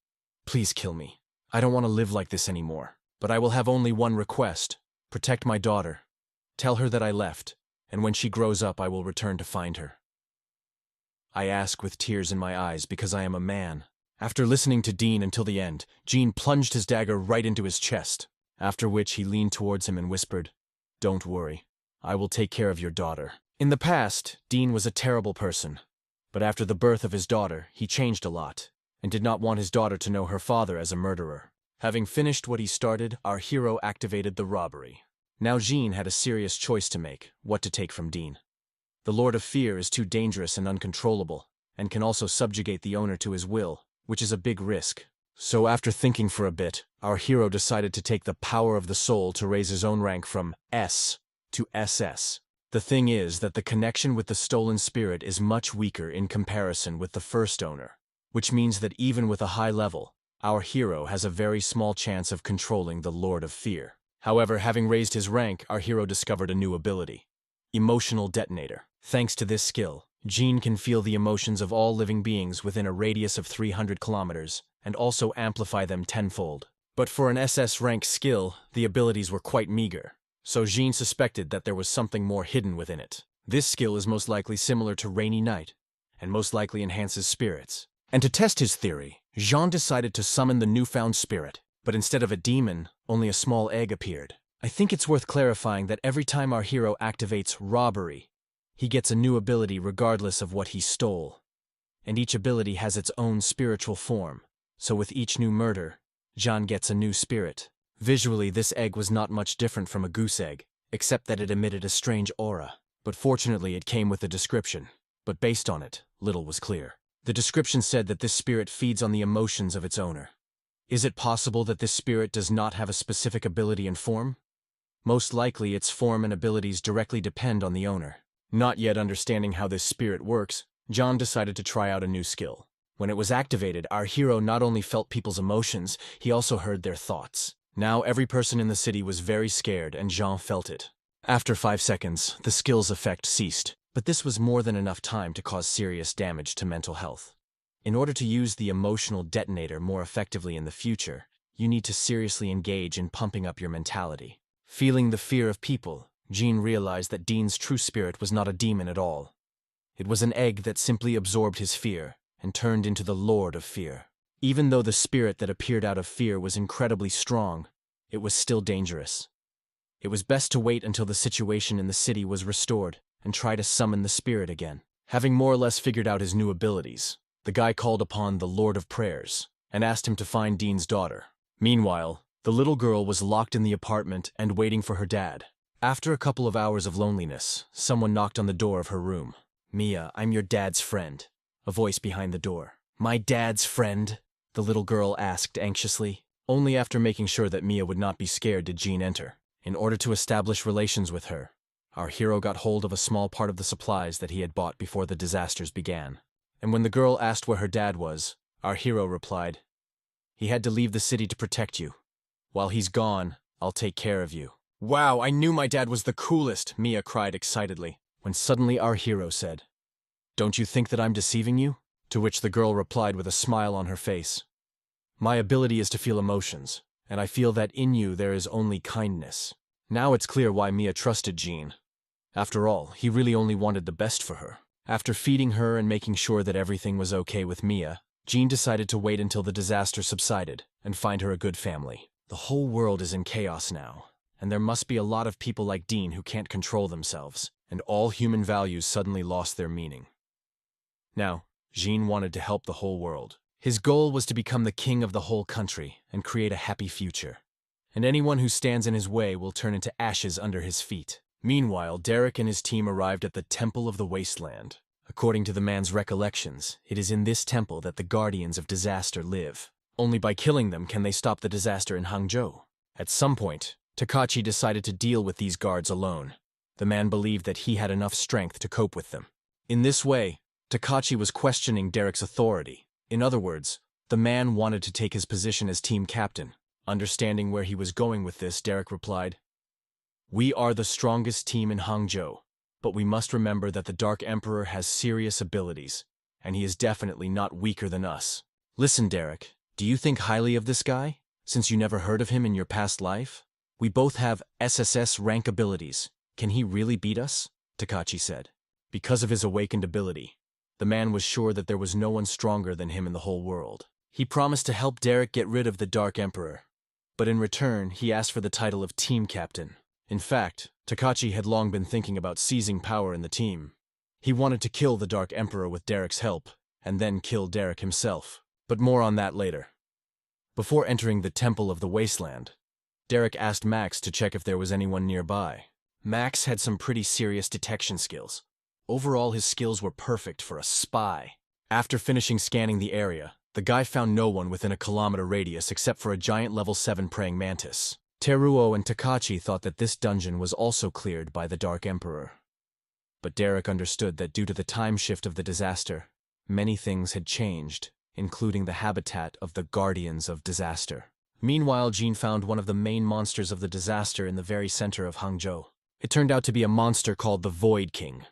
"Please kill me. I don't want to live like this anymore. But I will have only one request. Protect my daughter. Tell her that I left, and when she grows up I will return to find her. I ask with tears in my eyes because I am a man." After listening to Dean until the end, Jean plunged his dagger right into his chest, after which he leaned towards him and whispered, "Don't worry. I will take care of your daughter." In the past, Dean was a terrible person, but after the birth of his daughter, he changed a lot, and did not want his daughter to know her father as a murderer. Having finished what he started, our hero activated the robbery. Now Jean had a serious choice to make, what to take from Dean. The Lord of Fear is too dangerous and uncontrollable, and can also subjugate the owner to his will, which is a big risk. So after thinking for a bit, our hero decided to take the power of the soul to raise his own rank from S to SS. The thing is that the connection with the stolen spirit is much weaker in comparison with the first owner, which means that even with a high level, our hero has a very small chance of controlling the Lord of Fear. However, having raised his rank, our hero discovered a new ability: Emotional Detonator. Thanks to this skill, Jean can feel the emotions of all living beings within a radius of 300 kilometers, and also amplify them tenfold. But for an SS rank skill, the abilities were quite meager, so Jean suspected that there was something more hidden within it. This skill is most likely similar to Rainy Night, and most likely enhance his spirits. And to test his theory, Jean decided to summon the newfound spirit, but instead of a demon, only a small egg appeared. I think it's worth clarifying that every time our hero activates robbery, he gets a new ability regardless of what he stole. And each ability has its own spiritual form, so with each new murder, Jean gets a new spirit. Visually, this egg was not much different from a goose egg, except that it emitted a strange aura. But fortunately it came with a description. But based on it, little was clear. The description said that this spirit feeds on the emotions of its owner. Is it possible that this spirit does not have a specific ability and form? Most likely its form and abilities directly depend on the owner. Not yet understanding how this spirit works, John decided to try out a new skill. When it was activated, our hero not only felt people's emotions, he also heard their thoughts. Now every person in the city was very scared, and Jean felt it. After 5 seconds, the skill's effect ceased, but this was more than enough time to cause serious damage to mental health. In order to use the emotional detonator more effectively in the future, you need to seriously engage in pumping up your mentality. Feeling the fear of people, Jean realized that Dean's true spirit was not a demon at all. It was an egg that simply absorbed his fear and turned into the Lord of Fear. Even though the spirit that appeared out of fear was incredibly strong, it was still dangerous. It was best to wait until the situation in the city was restored and try to summon the spirit again. Having more or less figured out his new abilities, the guy called upon the Lord of Prayers and asked him to find Dean's daughter. Meanwhile, the little girl was locked in the apartment and waiting for her dad. After a couple of hours of loneliness, someone knocked on the door of her room. "Mia, I'm your dad's friend," a voice behind the door. "My dad's friend?" the little girl asked anxiously. Only after making sure that Mia would not be scared did Jean enter. In order to establish relations with her, our hero got hold of a small part of the supplies that he had bought before the disasters began. And when the girl asked where her dad was, our hero replied, "He had to leave the city to protect you. While he's gone, I'll take care of you." "Wow, I knew my dad was the coolest," Mia cried excitedly, when suddenly our hero said, "Don't you think that I'm deceiving you?" To which the girl replied with a smile on her face, "My ability is to feel emotions, and I feel that in you there is only kindness." Now it's clear why Mia trusted Jean. After all, he really only wanted the best for her. After feeding her and making sure that everything was okay with Mia, Jean decided to wait until the disaster subsided and find her a good family. The whole world is in chaos now, and there must be a lot of people like Dean who can't control themselves, and all human values suddenly lost their meaning. Now, Jean wanted to help the whole world. His goal was to become the king of the whole country and create a happy future. And anyone who stands in his way will turn into ashes under his feet. Meanwhile, Derek and his team arrived at the Temple of the Wasteland. According to the man's recollections, it is in this temple that the guardians of disaster live. Only by killing them can they stop the disaster in Hangzhou. At some point, Takachi decided to deal with these guards alone. The man believed that he had enough strength to cope with them. In this way, Takachi was questioning Derek's authority. In other words, the man wanted to take his position as team captain. Understanding where he was going with this, Derek replied, "We are the strongest team in Hangzhou, but we must remember that the Dark Emperor has serious abilities, and he is definitely not weaker than us. Listen, Derek, do you think highly of this guy, since you never heard of him in your past life? We both have SSS rank abilities. Can he really beat us?" Takachi said. Because of his awakened ability, the man was sure that there was no one stronger than him in the whole world. He promised to help Derek get rid of the Dark Emperor, but in return, he asked for the title of team captain. In fact, Takachi had long been thinking about seizing power in the team. He wanted to kill the Dark Emperor with Derek's help, and then kill Derek himself. But more on that later. Before entering the Temple of the Wasteland, Derek asked Max to check if there was anyone nearby. Max had some pretty serious detection skills. Overall, his skills were perfect for a spy. After finishing scanning the area, the guy found no one within a kilometer radius except for a giant level 7 praying mantis. Teruo and Takachi thought that this dungeon was also cleared by the Dark Emperor. But Derek understood that due to the time shift of the disaster, many things had changed, including the habitat of the Guardians of Disaster. Meanwhile, Jean found one of the main monsters of the disaster in the very center of Hangzhou. It turned out to be a monster called the Void King,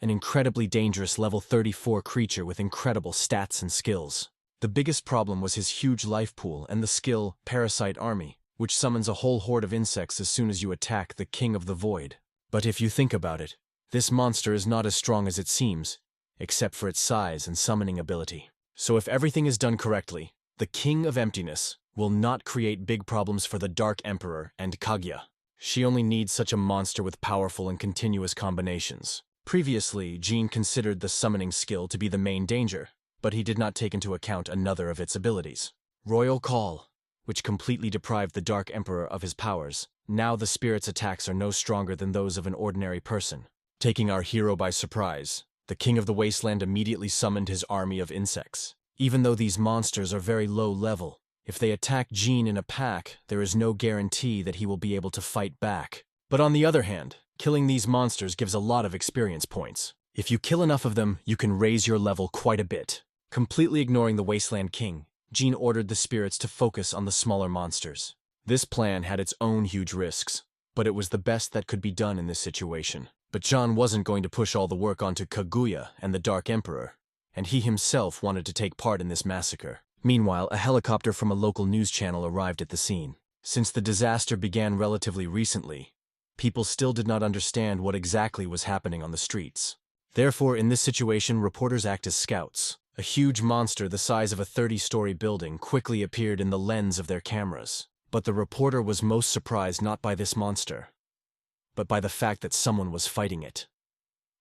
an incredibly dangerous level 34 creature with incredible stats and skills. The biggest problem was his huge life pool and the skill Parasite Army, which summons a whole horde of insects as soon as you attack the King of the Void. But if you think about it, this monster is not as strong as it seems. except for its size and summoning ability. So if everything is done correctly, the King of Emptiness will not create big problems for the Dark Emperor and Kaguya. She only needs such a monster with powerful and continuous combinations. Previously, Jean considered the summoning skill to be the main danger, but he did not take into account another of its abilities. Royal Call, which completely deprived the Dark Emperor of his powers. Now the spirit's attacks are no stronger than those of an ordinary person. Taking our hero by surprise, the King of the Wasteland immediately summoned his army of insects. Even though these monsters are very low level, if they attack Jean in a pack, there is no guarantee that he will be able to fight back. But on the other hand, killing these monsters gives a lot of experience points. If you kill enough of them, you can raise your level quite a bit. Completely ignoring the Wasteland King, Jean ordered the spirits to focus on the smaller monsters. This plan had its own huge risks, but it was the best that could be done in this situation. But Jean wasn't going to push all the work onto Kaguya and the Dark Emperor, and he himself wanted to take part in this massacre. Meanwhile, a helicopter from a local news channel arrived at the scene. Since the disaster began relatively recently, people still did not understand what exactly was happening on the streets. Therefore, in this situation, reporters act as scouts. A huge monster the size of a 30-story building quickly appeared in the lens of their cameras. But the reporter was most surprised not by this monster, but by the fact that someone was fighting it.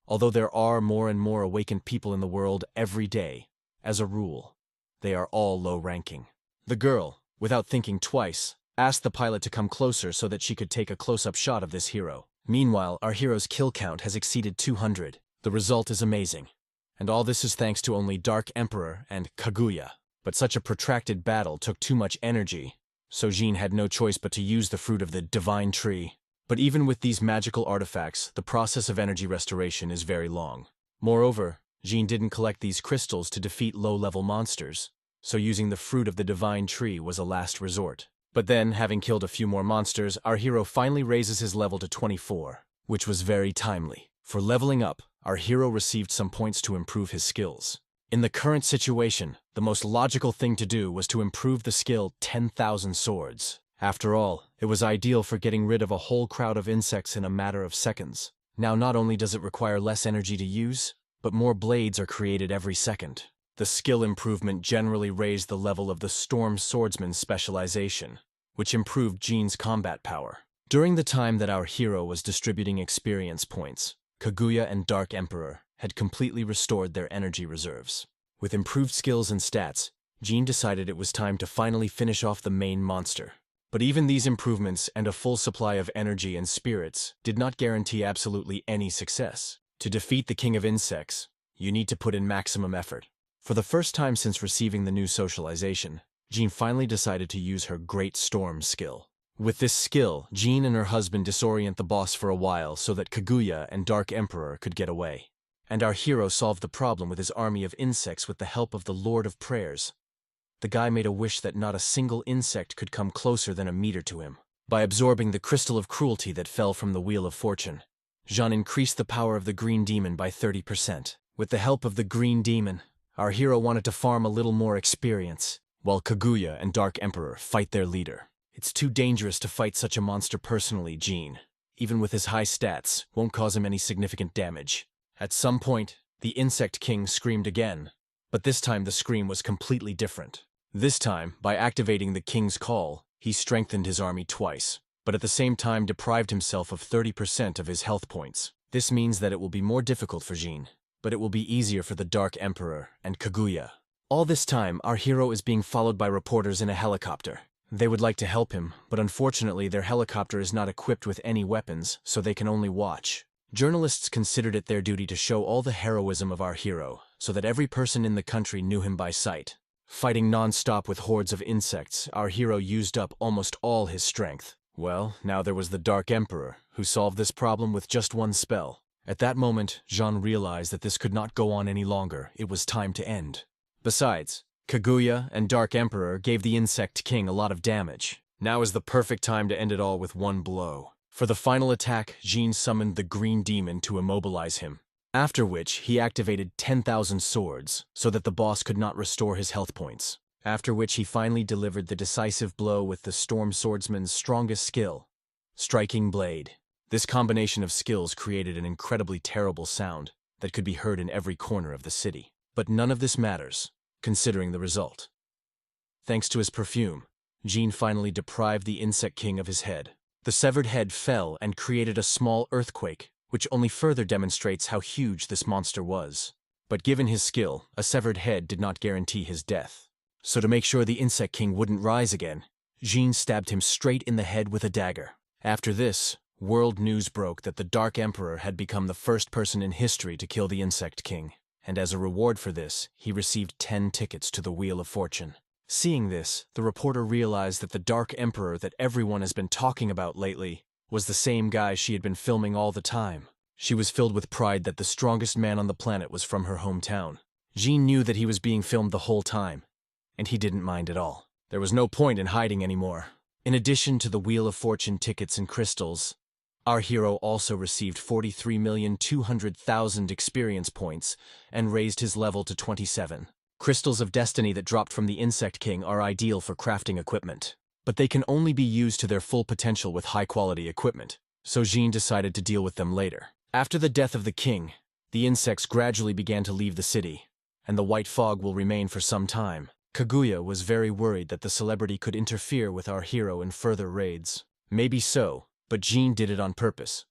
Although there are more and more awakened people in the world every day, as a rule, they are all low-ranking. The girl, without thinking twice, asked the pilot to come closer so that she could take a close-up shot of this hero. Meanwhile, our hero's kill count has exceeded 200. The result is amazing. And all this is thanks to only Dark Emperor and Kaguya. But such a protracted battle took too much energy, so Jean had no choice but to use the fruit of the divine tree. But even with these magical artifacts, the process of energy restoration is very long. Moreover, Jean didn't collect these crystals to defeat low-level monsters, so using the fruit of the divine tree was a last resort. But then, having killed a few more monsters, our hero finally raises his level to 24, which was very timely. For leveling up, our hero received some points to improve his skills. In the current situation, the most logical thing to do was to improve the skill 10,000 swords. After all, it was ideal for getting rid of a whole crowd of insects in a matter of seconds. Now not only does it require less energy to use, but more blades are created every second. The skill improvement generally raised the level of the Storm Swordsman's specialization, which improved Jean's combat power. During the time that our hero was distributing experience points, Kaguya and Dark Emperor had completely restored their energy reserves. With improved skills and stats, Jean decided it was time to finally finish off the main monster. But even these improvements and a full supply of energy and spirits did not guarantee absolutely any success. To defeat the King of Insects, you need to put in maximum effort. For the first time since receiving the new socialization, Jean finally decided to use her Great Storm skill. With this skill, Jean and her husband disorient the boss for a while so that Kaguya and Dark Emperor could get away. And our hero solved the problem with his army of insects with the help of the Lord of Prayers. The guy made a wish that not a single insect could come closer than a meter to him. By absorbing the crystal of cruelty that fell from the Wheel of Fortune, Jean increased the power of the Green Demon by 30%. With the help of the Green Demon, our hero wanted to farm a little more experience, while Kaguya and Dark Emperor fight their leader. It's too dangerous to fight such a monster personally, Jean. Even with his high stats, won't cause him any significant damage. At some point, the Insect King screamed again, but this time the scream was completely different. This time, by activating the King's Call, he strengthened his army twice, but at the same time deprived himself of 30% of his health points. This means that it will be more difficult for Jean, but it will be easier for the Dark Emperor and Kaguya. All this time, our hero is being followed by reporters in a helicopter. They would like to help him, but unfortunately their helicopter is not equipped with any weapons, so they can only watch. Journalists considered it their duty to show all the heroism of our hero, so that every person in the country knew him by sight. Fighting non-stop with hordes of insects, our hero used up almost all his strength. Well, now there was the Dark Emperor, who solved this problem with just one spell. At that moment, Jean realized that this could not go on any longer. It was time to end. Besides, Kaguya and Dark Emperor gave the Insect King a lot of damage. Now is the perfect time to end it all with one blow. For the final attack, Jean summoned the Green Demon to immobilize him. After which, he activated 10,000 swords, so that the boss could not restore his health points. After which he finally delivered the decisive blow with the Storm Swordsman's strongest skill, Striking Blade. This combination of skills created an incredibly terrible sound. that could be heard in every corner of the city. But none of this matters, considering the result. Thanks to his perfume, Jean finally deprived the insect king of his head. The severed head fell and created a small earthquake, which only further demonstrates how huge this monster was. But given his skill, a severed head did not guarantee his death. So to make sure the insect king wouldn't rise again, Jean stabbed him straight in the head with a dagger. After this, world news broke that the Dark Emperor had become the first person in history to kill the insect king, and as a reward for this, he received 10 tickets to the Wheel of Fortune. Seeing this, the reporter realized that the Dark Emperor that everyone has been talking about lately was the same guy she had been filming all the time. She was filled with pride that the strongest man on the planet was from her hometown. Jean knew that he was being filmed the whole time, and he didn't mind at all. There was no point in hiding anymore. In addition to the Wheel of Fortune tickets and crystals, our hero also received 43,200,000 experience points and raised his level to 27. Crystals of Destiny that dropped from the Insect King are ideal for crafting equipment, but they can only be used to their full potential with high-quality equipment, so Jean decided to deal with them later. After the death of the king, the insects gradually began to leave the city, and the white fog will remain for some time. Kaguya was very worried that the celebrity could interfere with our hero in further raids. Maybe so, but Jean did it on purpose.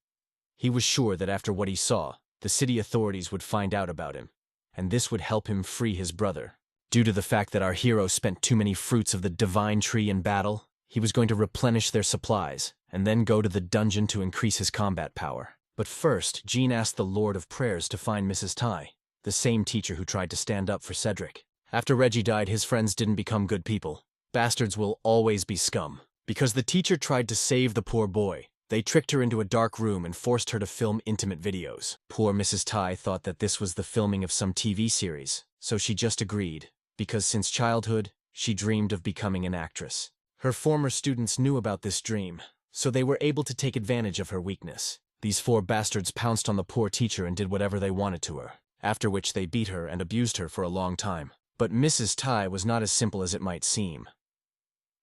He was sure that after what he saw, the city authorities would find out about him, and this would help him free his brother. Due to the fact that our hero spent too many fruits of the divine tree in battle, he was going to replenish their supplies, and then go to the dungeon to increase his combat power. But first, Jean asked the Lord of Prayers to find Mrs. Tai, the same teacher who tried to stand up for Cedric. After Reggie died, his friends didn't become good people. Bastards will always be scum. Because the teacher tried to save the poor boy, they tricked her into a dark room and forced her to film intimate videos. Poor Mrs. Tai thought that this was the filming of some TV series, so she just agreed, because since childhood, she dreamed of becoming an actress. Her former students knew about this dream, so they were able to take advantage of her weakness. These 4 bastards pounced on the poor teacher and did whatever they wanted to her, after which they beat her and abused her for a long time. But Mrs. Tai was not as simple as it might seem.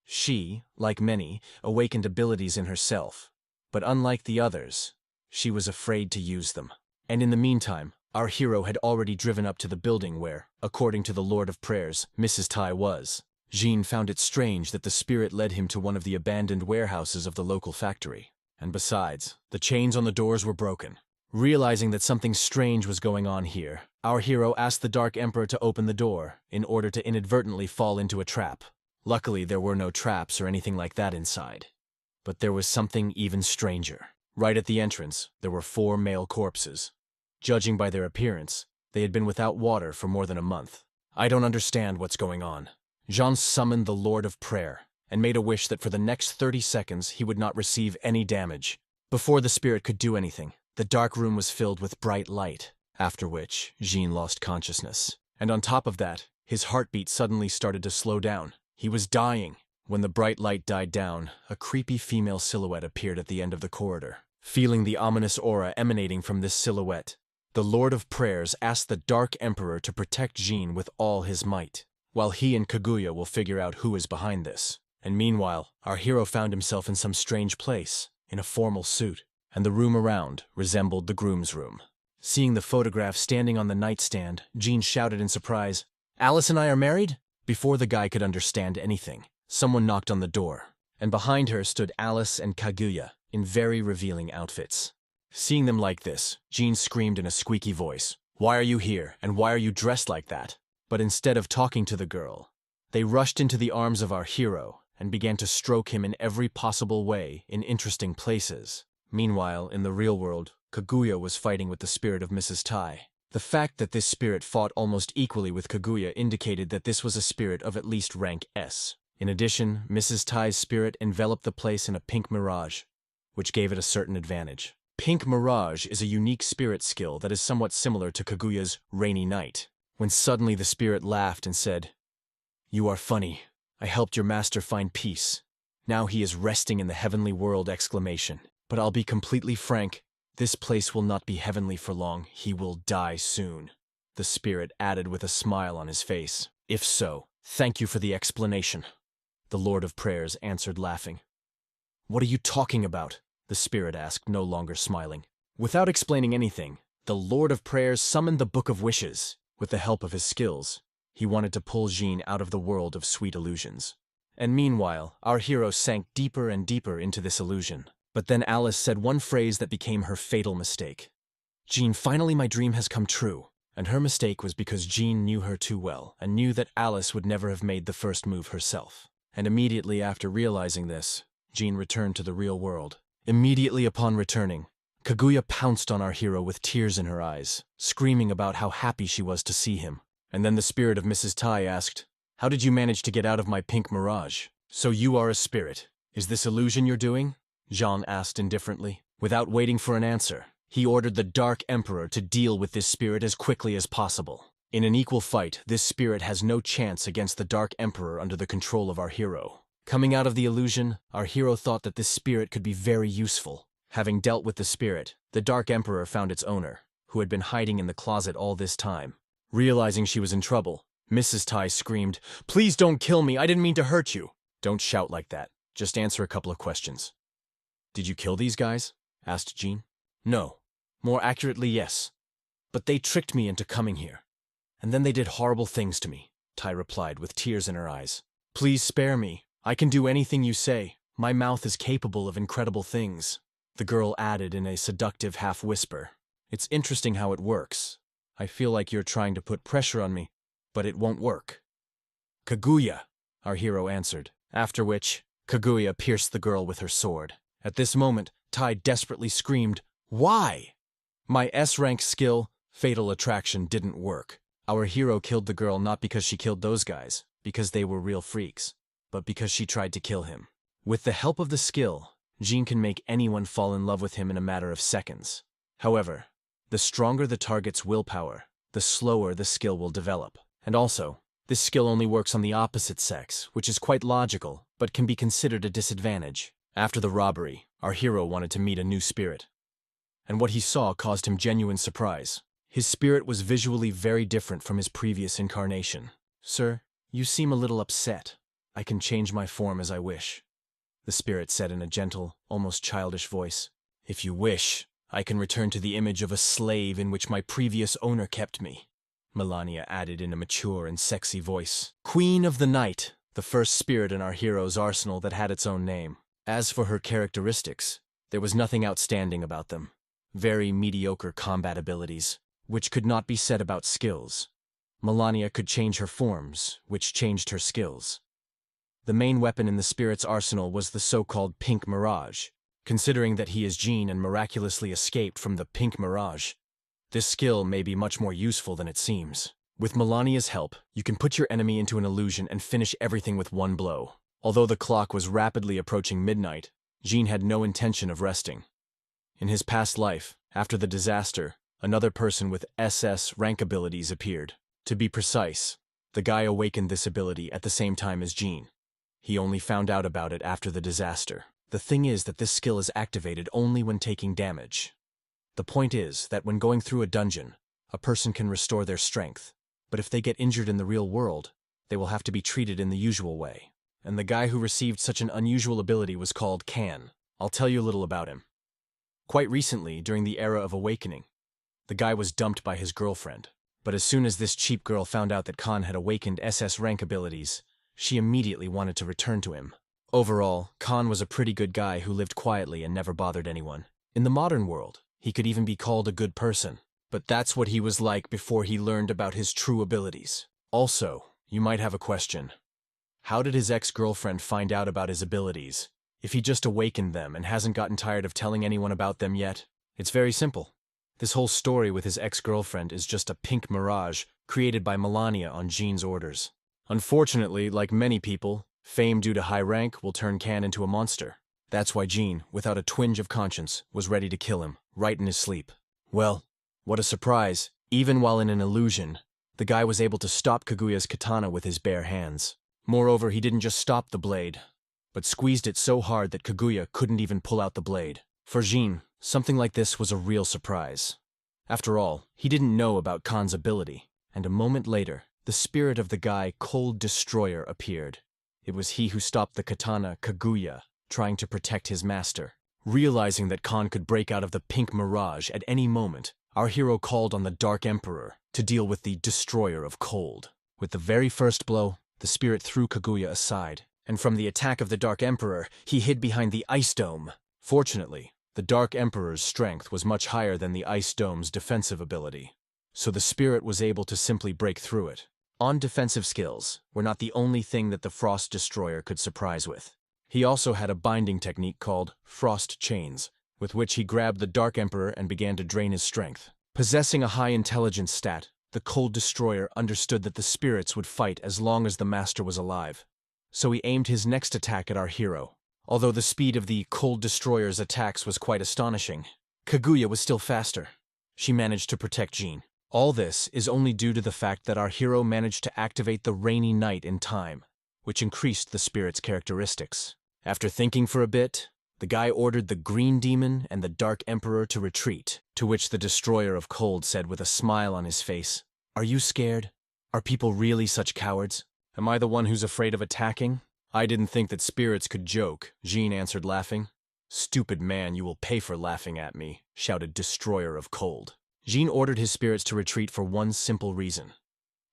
She, like many, awakened abilities in herself, but unlike the others, she was afraid to use them. And in the meantime, our hero had already driven up to the building where, according to the Lord of Prayers, Mrs. Tai was. Jean found it strange that the spirit led him to one of the abandoned warehouses of the local factory. And besides, the chains on the doors were broken. Realizing that something strange was going on here, our hero asked the Dark Emperor to open the door in order to inadvertently fall into a trap. Luckily, there were no traps or anything like that inside. But there was something even stranger. Right at the entrance, there were 4 male corpses. Judging by their appearance, they had been without water for more than a month. I don't understand what's going on. Jean summoned the Lord of Prayer and made a wish that for the next 30 seconds he would not receive any damage. Before the spirit could do anything, the dark room was filled with bright light, after which Jean lost consciousness. And on top of that, his heartbeat suddenly started to slow down. He was dying. When the bright light died down, a creepy female silhouette appeared at the end of the corridor. Feeling the ominous aura emanating from this silhouette, the Lord of Prayers asked the Dark Emperor to protect Jean with all his might, while he and Kaguya will figure out who is behind this. And meanwhile, our hero found himself in some strange place, in a formal suit, and the room around resembled the groom's room. Seeing the photograph standing on the nightstand, Jean shouted in surprise, "Alice and I are married?" Before the guy could understand anything, someone knocked on the door, and behind her stood Alice and Kaguya in very revealing outfits. Seeing them like this, Jean screamed in a squeaky voice, "Why are you here, and why are you dressed like that?" But instead of talking to the girl, they rushed into the arms of our hero and began to stroke him in every possible way in interesting places. Meanwhile, in the real world, Kaguya was fighting with the spirit of Mrs. Tai. The fact that this spirit fought almost equally with Kaguya indicated that this was a spirit of at least rank S. In addition, Mrs. Tai's spirit enveloped the place in a pink mirage, which gave it a certain advantage. Pink mirage is a unique spirit skill that is somewhat similar to Kaguya's rainy night. When suddenly the spirit laughed and said, "You are funny. I helped your master find peace. Now he is resting in the heavenly world!" But I'll be completely frank, this place will not be heavenly for long. He will die soon. The spirit added with a smile on his face. If so, thank you for the explanation. The Lord of Prayers answered laughing. What are you talking about? The spirit asked, no longer smiling. Without explaining anything, The Lord of Prayers summoned the Book of Wishes. With the help of his skills, he wanted to pull Jean out of the world of sweet illusions. And meanwhile, our hero sank deeper and deeper into this illusion. But then Alice said one phrase that became her fatal mistake. Jean, finally my dream has come true. And her mistake was because Jean knew her too well and knew that Alice would never have made the first move herself. And immediately after realizing this, Jean returned to the real world. Immediately upon returning, Kaguya pounced on our hero with tears in her eyes, screaming about how happy she was to see him. And then the spirit of Mrs. Tai asked, "How did you manage to get out of my pink mirage?" "So you are a spirit. Is this illusion you're doing?" Jean asked indifferently. Without waiting for an answer, he ordered the Dark Emperor to deal with this spirit as quickly as possible. In an equal fight, this spirit has no chance against the Dark Emperor under the control of our hero. Coming out of the illusion, our hero thought that this spirit could be very useful. Having dealt with the spirit, the Dark Emperor found its owner, who had been hiding in the closet all this time. Realizing she was in trouble, Mrs. Tai screamed, "Please don't kill me, I didn't mean to hurt you." "Don't shout like that. Just answer a couple of questions." "Did you kill these guys?" asked Jean. "No. More accurately, yes. But they tricked me into coming here. And then they did horrible things to me," Tai replied with tears in her eyes. "Please spare me. I can do anything you say. My mouth is capable of incredible things," the girl added in a seductive half-whisper. "It's interesting how it works. I feel like you're trying to put pressure on me, but it won't work." "Kaguya," our hero answered, after which Kaguya pierced the girl with her sword. At this moment, Tai desperately screamed, "Why?" My S-rank skill, Fatal Attraction, didn't work. Our hero killed the girl not because she killed those guys, because they were real freaks, but because she tried to kill him. With the help of the skill, Jean can make anyone fall in love with him in a matter of seconds. However, the stronger the target's willpower, the slower the skill will develop. And also, this skill only works on the opposite sex, which is quite logical, but can be considered a disadvantage. After the robbery, our hero wanted to meet a new spirit. And what he saw caused him genuine surprise. His spirit was visually very different from his previous incarnation. "Sir, you seem a little upset. I can change my form as I wish," the spirit said in a gentle, almost childish voice. "If you wish, I can return to the image of a slave in which my previous owner kept me," Melania added in a mature and sexy voice. Queen of the Night, the first spirit in our hero's arsenal that had its own name. As for her characteristics, there was nothing outstanding about them. Very mediocre combat abilities, which could not be said about skills. Melania could change her forms, which changed her skills. The main weapon in the spirit's arsenal was the so-called Pink Mirage. Considering that he is Jean and miraculously escaped from the Pink Mirage, this skill may be much more useful than it seems. With Melania's help, you can put your enemy into an illusion and finish everything with one blow. Although the clock was rapidly approaching midnight, Jean had no intention of resting. In his past life, after the disaster, another person with SS rank abilities appeared. To be precise, the guy awakened this ability at the same time as Jean. He only found out about it after the disaster. The thing is that this skill is activated only when taking damage. The point is that when going through a dungeon, a person can restore their strength, but if they get injured in the real world, they will have to be treated in the usual way. And the guy who received such an unusual ability was called Kan. I'll tell you a little about him. Quite recently, during the era of awakening, the guy was dumped by his girlfriend. But as soon as this cheap girl found out that Kan had awakened SS rank abilities, she immediately wanted to return to him. Overall, Kan was a pretty good guy who lived quietly and never bothered anyone. In the modern world, he could even be called a good person. But that's what he was like before he learned about his true abilities. Also, you might have a question. How did his ex-girlfriend find out about his abilities, if he just awakened them and hasn't gotten tired of telling anyone about them yet? It's very simple. This whole story with his ex-girlfriend is just a pink mirage created by Melania on Jean's orders. Unfortunately, like many people, fame due to high rank will turn Kan into a monster. That's why Jean, without a twinge of conscience, was ready to kill him, right in his sleep. Well, what a surprise. Even while in an illusion, the guy was able to stop Kaguya's katana with his bare hands. Moreover, he didn't just stop the blade, but squeezed it so hard that Kaguya couldn't even pull out the blade. For Jean, something like this was a real surprise. After all, he didn't know about Kan's ability, and a moment later, the spirit of the guy Cold Destroyer appeared. It was he who stopped the katana Kaguya, trying to protect his master. Realizing that Kan could break out of the pink mirage at any moment, our hero called on the Dark Emperor to deal with the Destroyer of Cold. With the very first blow, the spirit threw Kaguya aside, and from the attack of the Dark Emperor, he hid behind the Ice Dome. Fortunately, the Dark Emperor's strength was much higher than the Ice Dome's defensive ability, so the spirit was able to simply break through it. On-defensive skills were not the only thing that the Frost Destroyer could surprise with. He also had a binding technique called Frost Chains, with which he grabbed the Dark Emperor and began to drain his strength. Possessing a high intelligence stat, the Cold Destroyer understood that the spirits would fight as long as the master was alive. So he aimed his next attack at our hero. Although the speed of the Cold Destroyer's attacks was quite astonishing, Kaguya was still faster. She managed to protect Jean. All this is only due to the fact that our hero managed to activate the Rainy Night in time, which increased the spirit's characteristics. After thinking for a bit, the guy ordered the Green Demon and the Dark Emperor to retreat, to which the Destroyer of Cold said with a smile on his face, "Are you scared? Are people really such cowards? Am I the one who's afraid of attacking?" "I didn't think that spirits could joke," Jean answered laughing. "Stupid man, you will pay for laughing at me," shouted Destroyer of Cold. Jean ordered his spirits to retreat for one simple reason.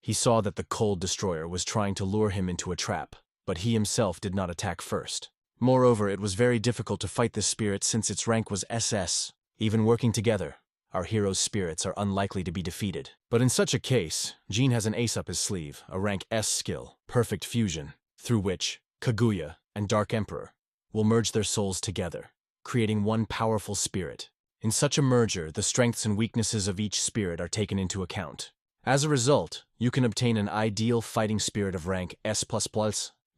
He saw that the Cold Destroyer was trying to lure him into a trap, but he himself did not attack first. Moreover, it was very difficult to fight this spirit since its rank was SS. Even working together, our hero's spirits are unlikely to be defeated. But in such a case, Jean has an ace up his sleeve, a rank S skill, Perfect Fusion, through which Kaguya and Dark Emperor will merge their souls together, creating one powerful spirit. In such a merger, the strengths and weaknesses of each spirit are taken into account. As a result, you can obtain an ideal fighting spirit of rank S++,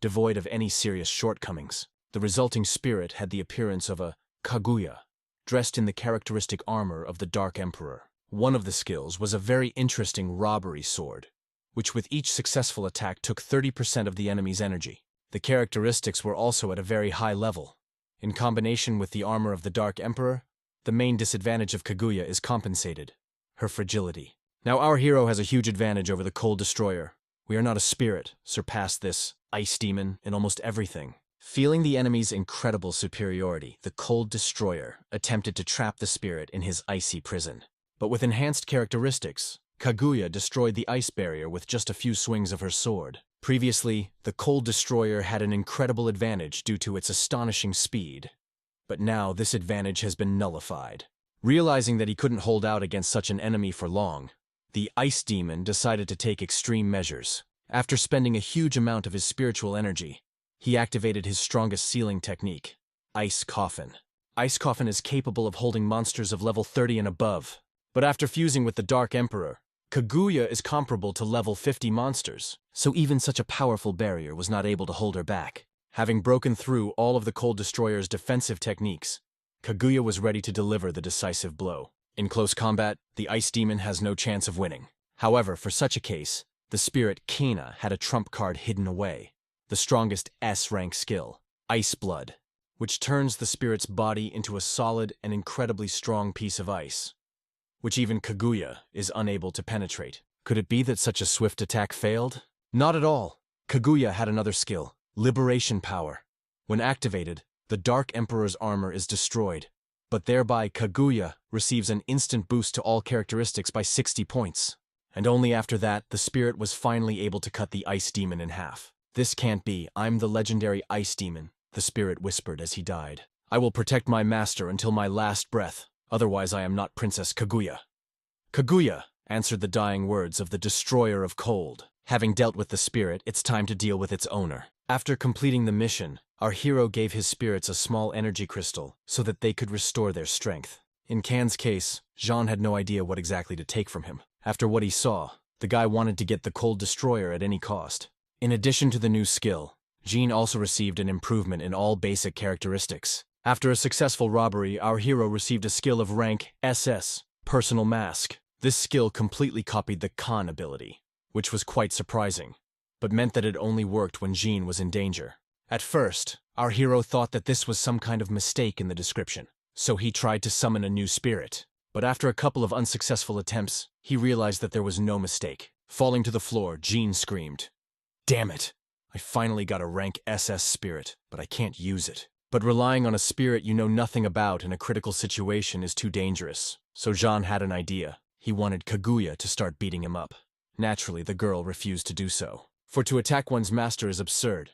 devoid of any serious shortcomings. The resulting spirit had the appearance of a Kaguya, dressed in the characteristic armor of the Dark Emperor. One of the skills was a very interesting robbery sword, which with each successful attack took 30% of the enemy's energy. The characteristics were also at a very high level. In combination with the armor of the Dark Emperor, the main disadvantage of Kaguya is compensated: her fragility. Now our hero has a huge advantage over the Cold Destroyer. We are not a spirit, surpassed this Ice Demon in almost everything. Feeling the enemy's incredible superiority, the Cold Destroyer attempted to trap the spirit in his icy prison. But with enhanced characteristics, Kaguya destroyed the ice barrier with just a few swings of her sword. Previously, the Cold Destroyer had an incredible advantage due to its astonishing speed. But now this advantage has been nullified. Realizing that he couldn't hold out against such an enemy for long, the Ice Demon decided to take extreme measures. After spending a huge amount of his spiritual energy, he activated his strongest sealing technique, Ice Coffin. Ice Coffin is capable of holding monsters of level 30 and above. But after fusing with the Dark Emperor, Kaguya is comparable to level 50 monsters, so even such a powerful barrier was not able to hold her back. Having broken through all of the Cold Destroyer's defensive techniques, Kaguya was ready to deliver the decisive blow. In close combat, the Ice Demon has no chance of winning. However, for such a case, the spirit Kana had a trump card hidden away, the strongest S-rank skill, Ice Blood, which turns the spirit's body into a solid and incredibly strong piece of ice, which even Kaguya is unable to penetrate. Could it be that such a swift attack failed? Not at all. Kaguya had another skill, Liberation Power. When activated, the Dark Emperor's armor is destroyed, but thereby Kaguya receives an instant boost to all characteristics by 60 points. And only after that, the spirit was finally able to cut the Ice Demon in half. "This can't be. I'm the legendary Ice Demon," the spirit whispered as he died. "I will protect my master until my last breath. Otherwise I am not Princess Kaguya." "Kaguya," answered the dying words of the Destroyer of Cold. Having dealt with the spirit, it's time to deal with its owner. After completing the mission, our hero gave his spirits a small energy crystal so that they could restore their strength. In Can's case, Jean had no idea what exactly to take from him. After what he saw, the guy wanted to get the Cold Destroyer at any cost. In addition to the new skill, Jean also received an improvement in all basic characteristics. After a successful robbery, our hero received a skill of rank SS, Personal Mask. This skill completely copied the Khan ability, which was quite surprising, but meant that it only worked when Jean was in danger. At first, our hero thought that this was some kind of mistake in the description, so he tried to summon a new spirit. But after a couple of unsuccessful attempts, he realized that there was no mistake. Falling to the floor, Jean screamed, "Damn it! I finally got a rank SS spirit, but I can't use it." But relying on a spirit you know nothing about in a critical situation is too dangerous, so Jean had an idea. He wanted Kaguya to start beating him up. Naturally, the girl refused to do so, for to attack one's master is absurd.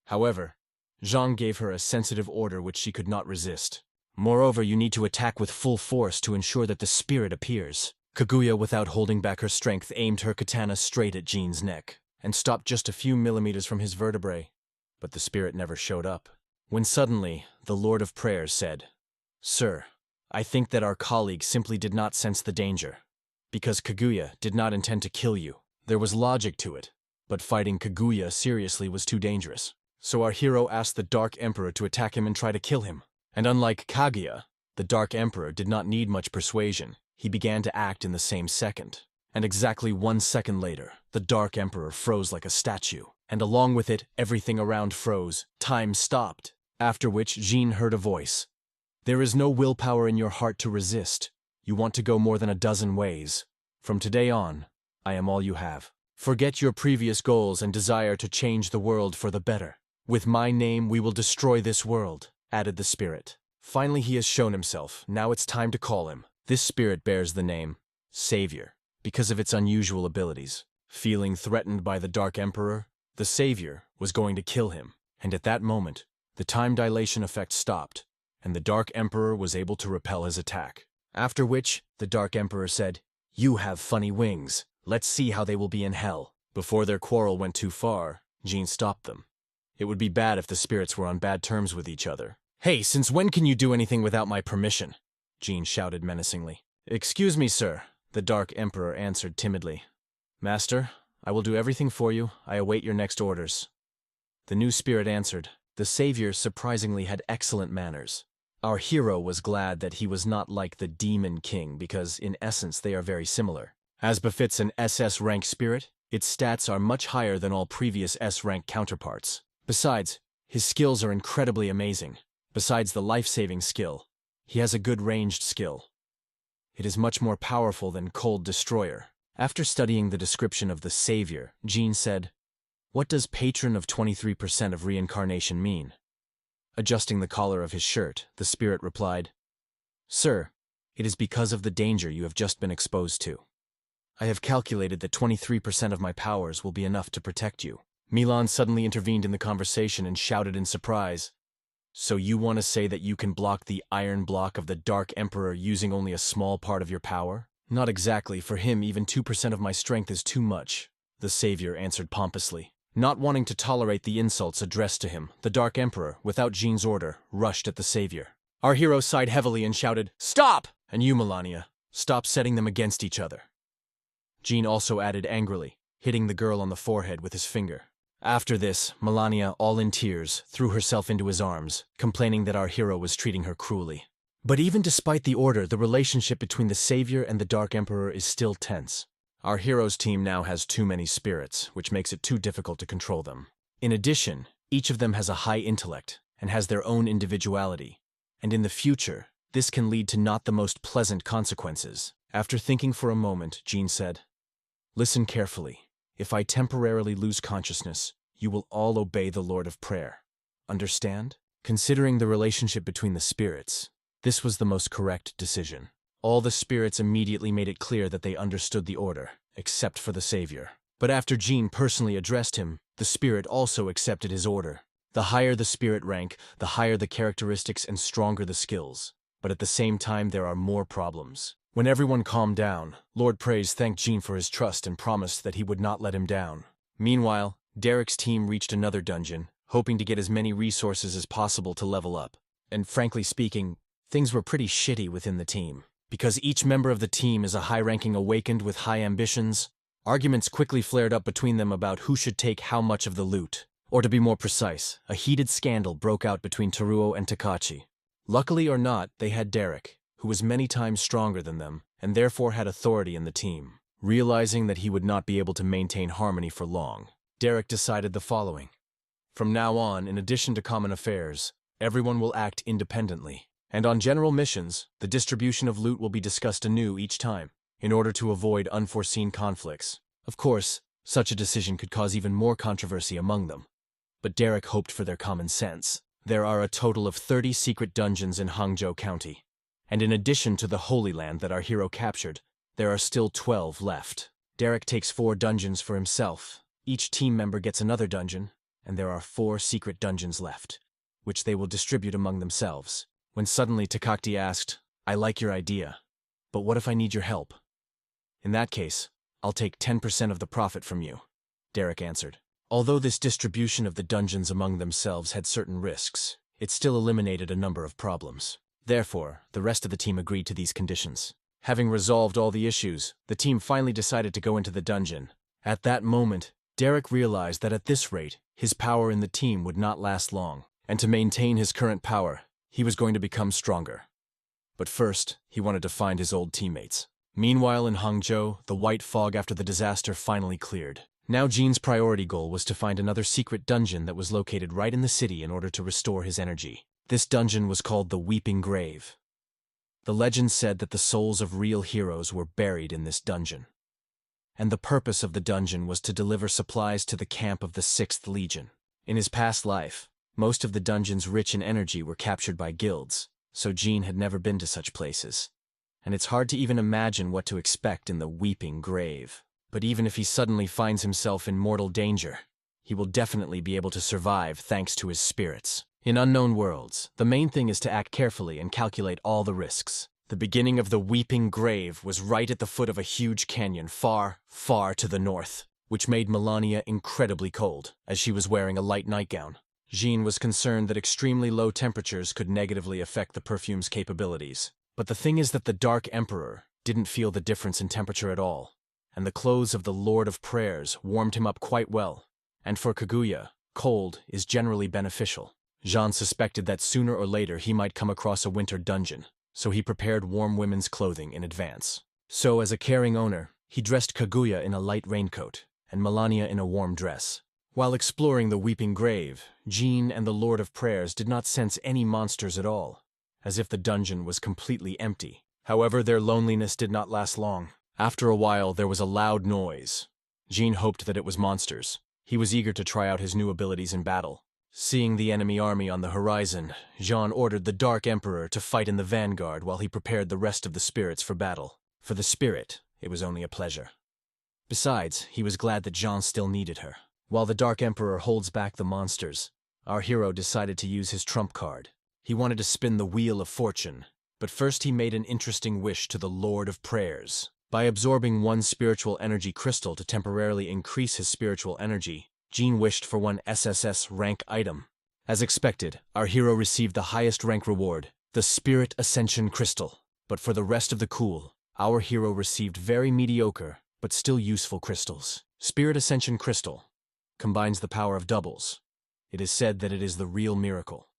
However, Zhang gave her a sensitive order which she could not resist. Moreover, you need to attack with full force to ensure that the spirit appears. Kaguya, without holding back her strength, aimed her katana straight at Jin's neck, and stopped just a few millimeters from his vertebrae. But the spirit never showed up. When suddenly, the Lord of Prayers said, "Sir, I think that our colleague simply did not sense the danger. Because Kaguya did not intend to kill you. There was logic to it, but fighting Kaguya seriously was too dangerous. So our hero asked the Dark Emperor to attack him and try to kill him. And unlike Kaguya, the Dark Emperor did not need much persuasion. He began to act in the same second. And exactly 1 second later, the Dark Emperor froze like a statue. And along with it, everything around froze. Time stopped. After which, Jin heard a voice. There is no willpower in your heart to resist. You want to go more than a dozen ways. From today on, I am all you have. Forget your previous goals and desire to change the world for the better. With my name, we will destroy this world," added the spirit. Finally, he has shown himself. Now it's time to call him. This spirit bears the name Savior, because of its unusual abilities. Feeling threatened by the Dark Emperor, the Savior was going to kill him. And at that moment, the time dilation effect stopped, and the Dark Emperor was able to repel his attack. After which, the Dark Emperor said, "You have funny wings. Let's see how they will be in hell." Before their quarrel went too far, Jin stopped them. It would be bad if the spirits were on bad terms with each other. "Hey, since when can you do anything without my permission?" Jin shouted menacingly. "Excuse me, sir," the Dark Emperor answered timidly. "Master, I will do everything for you. I await your next orders." The new spirit answered. The Savior surprisingly had excellent manners. Our hero was glad that he was not like the Demon King because, in essence, they are very similar. As befits an SS rank spirit, its stats are much higher than all previous S rank counterparts. Besides, his skills are incredibly amazing. Besides the life-saving skill, he has a good ranged skill. It is much more powerful than Cold Destroyer. After studying the description of the Savior, Jin said, "What does patron of 23% of reincarnation mean?" Adjusting the collar of his shirt, the spirit replied, "Sir, it is because of the danger you have just been exposed to. I have calculated that 23% of my powers will be enough to protect you." Milan suddenly intervened in the conversation and shouted in surprise, "So you want to say that you can block the iron block of the Dark Emperor using only a small part of your power?" "Not exactly. For him, even 2% of my strength is too much," the Savior answered pompously. Not wanting to tolerate the insults addressed to him, the Dark Emperor, without Jin's order, rushed at the Savior. Our hero sighed heavily and shouted, "Stop!" And you, Melania, stop setting them against each other. Jin also added angrily, hitting the girl on the forehead with his finger. After this, Melania, all in tears, threw herself into his arms, complaining that our hero was treating her cruelly. But even despite the order, the relationship between the Savior and the Dark Emperor is still tense. Our hero's team now has too many spirits, which makes it too difficult to control them. In addition, each of them has a high intellect and has their own individuality. And in the future, this can lead to not the most pleasant consequences. After thinking for a moment, Jin said, "Listen carefully. If I temporarily lose consciousness, you will all obey the Lord of Prayer. Understand?" Considering the relationship between the spirits, this was the most correct decision. All the spirits immediately made it clear that they understood the order, except for the Savior. But after Jin personally addressed him, the spirit also accepted his order. The higher the spirit rank, the higher the characteristics and stronger the skills. But at the same time, there are more problems. When everyone calmed down, Lord Praise thanked Jin for his trust and promised that he would not let him down. Meanwhile, Derek's team reached another dungeon, hoping to get as many resources as possible to level up. And frankly speaking, things were pretty shitty within the team. Because each member of the team is a high-ranking awakened with high ambitions, arguments quickly flared up between them about who should take how much of the loot. Or to be more precise, a heated scandal broke out between Teruo and Takachi. Luckily or not, they had Derek, who was many times stronger than them, and therefore had authority in the team. Realizing that he would not be able to maintain harmony for long, Derek decided the following. From now on, in addition to common affairs, everyone will act independently. And on general missions, the distribution of loot will be discussed anew each time, in order to avoid unforeseen conflicts. Of course, such a decision could cause even more controversy among them. But Derek hoped for their common sense. There are a total of 30 secret dungeons in Hangzhou County. And in addition to the Holy Land that our hero captured, There are still 12 left. Derek takes 4 dungeons for himself. Each team member gets another dungeon, and there are 4 secret dungeons left, which they will distribute among themselves. When suddenly Takakti asked, "I like your idea, but what if I need your help?" "In that case, I'll take 10% of the profit from you," Derek answered. Although this distribution of the dungeons among themselves had certain risks, it still eliminated a number of problems. Therefore, the rest of the team agreed to these conditions. Having resolved all the issues, the team finally decided to go into the dungeon. At that moment, Derek realized that at this rate, his power in the team would not last long, and to maintain his current power, he was going to become stronger. But first, he wanted to find his old teammates. Meanwhile in Hangzhou, the white fog after the disaster finally cleared. Now Jin's priority goal was to find another secret dungeon that was located right in the city in order to restore his energy. This dungeon was called the Weeping Grave. The legend said that the souls of real heroes were buried in this dungeon. And the purpose of the dungeon was to deliver supplies to the camp of the 6th Legion. In his past life, most of the dungeons rich in energy were captured by guilds, so Jin had never been to such places. And it's hard to even imagine what to expect in the Weeping Grave. But even if he suddenly finds himself in mortal danger, he will definitely be able to survive thanks to his spirits. In unknown worlds, the main thing is to act carefully and calculate all the risks. The beginning of the Weeping Grave was right at the foot of a huge canyon far, far to the north, which made Melania incredibly cold, as she was wearing a light nightgown. Jin was concerned that extremely low temperatures could negatively affect the perfume's capabilities. But the thing is that the Dark Emperor didn't feel the difference in temperature at all, and the clothes of the Lord of Prayers warmed him up quite well. And for Kaguya, cold is generally beneficial. Jean suspected that sooner or later he might come across a winter dungeon, so he prepared warm women's clothing in advance. So as a caring owner, he dressed Kaguya in a light raincoat, and Melania in a warm dress. While exploring the Weeping Grave, Jin and the Lord of Prayers did not sense any monsters at all, as if the dungeon was completely empty. However, their loneliness did not last long. After a while, there was a loud noise. Jin hoped that it was monsters. He was eager to try out his new abilities in battle. Seeing the enemy army on the horizon, Jean ordered the Dark Emperor to fight in the vanguard while he prepared the rest of the spirits for battle. For the spirit, it was only a pleasure. Besides, he was glad that Jean still needed her. While the Dark Emperor holds back the monsters, our hero decided to use his trump card. He wanted to spin the Wheel of Fortune, but first he made an interesting wish to the Lord of Prayers. By absorbing 1 spiritual energy crystal to temporarily increase his spiritual energy, Jin wished for 1 SSS rank item. As expected, our hero received the highest rank reward, the Spirit Ascension Crystal. But for the rest of the cool, our hero received very mediocre, but still useful crystals. Spirit Ascension Crystal combines the power of doubles. It is said that it is the real miracle.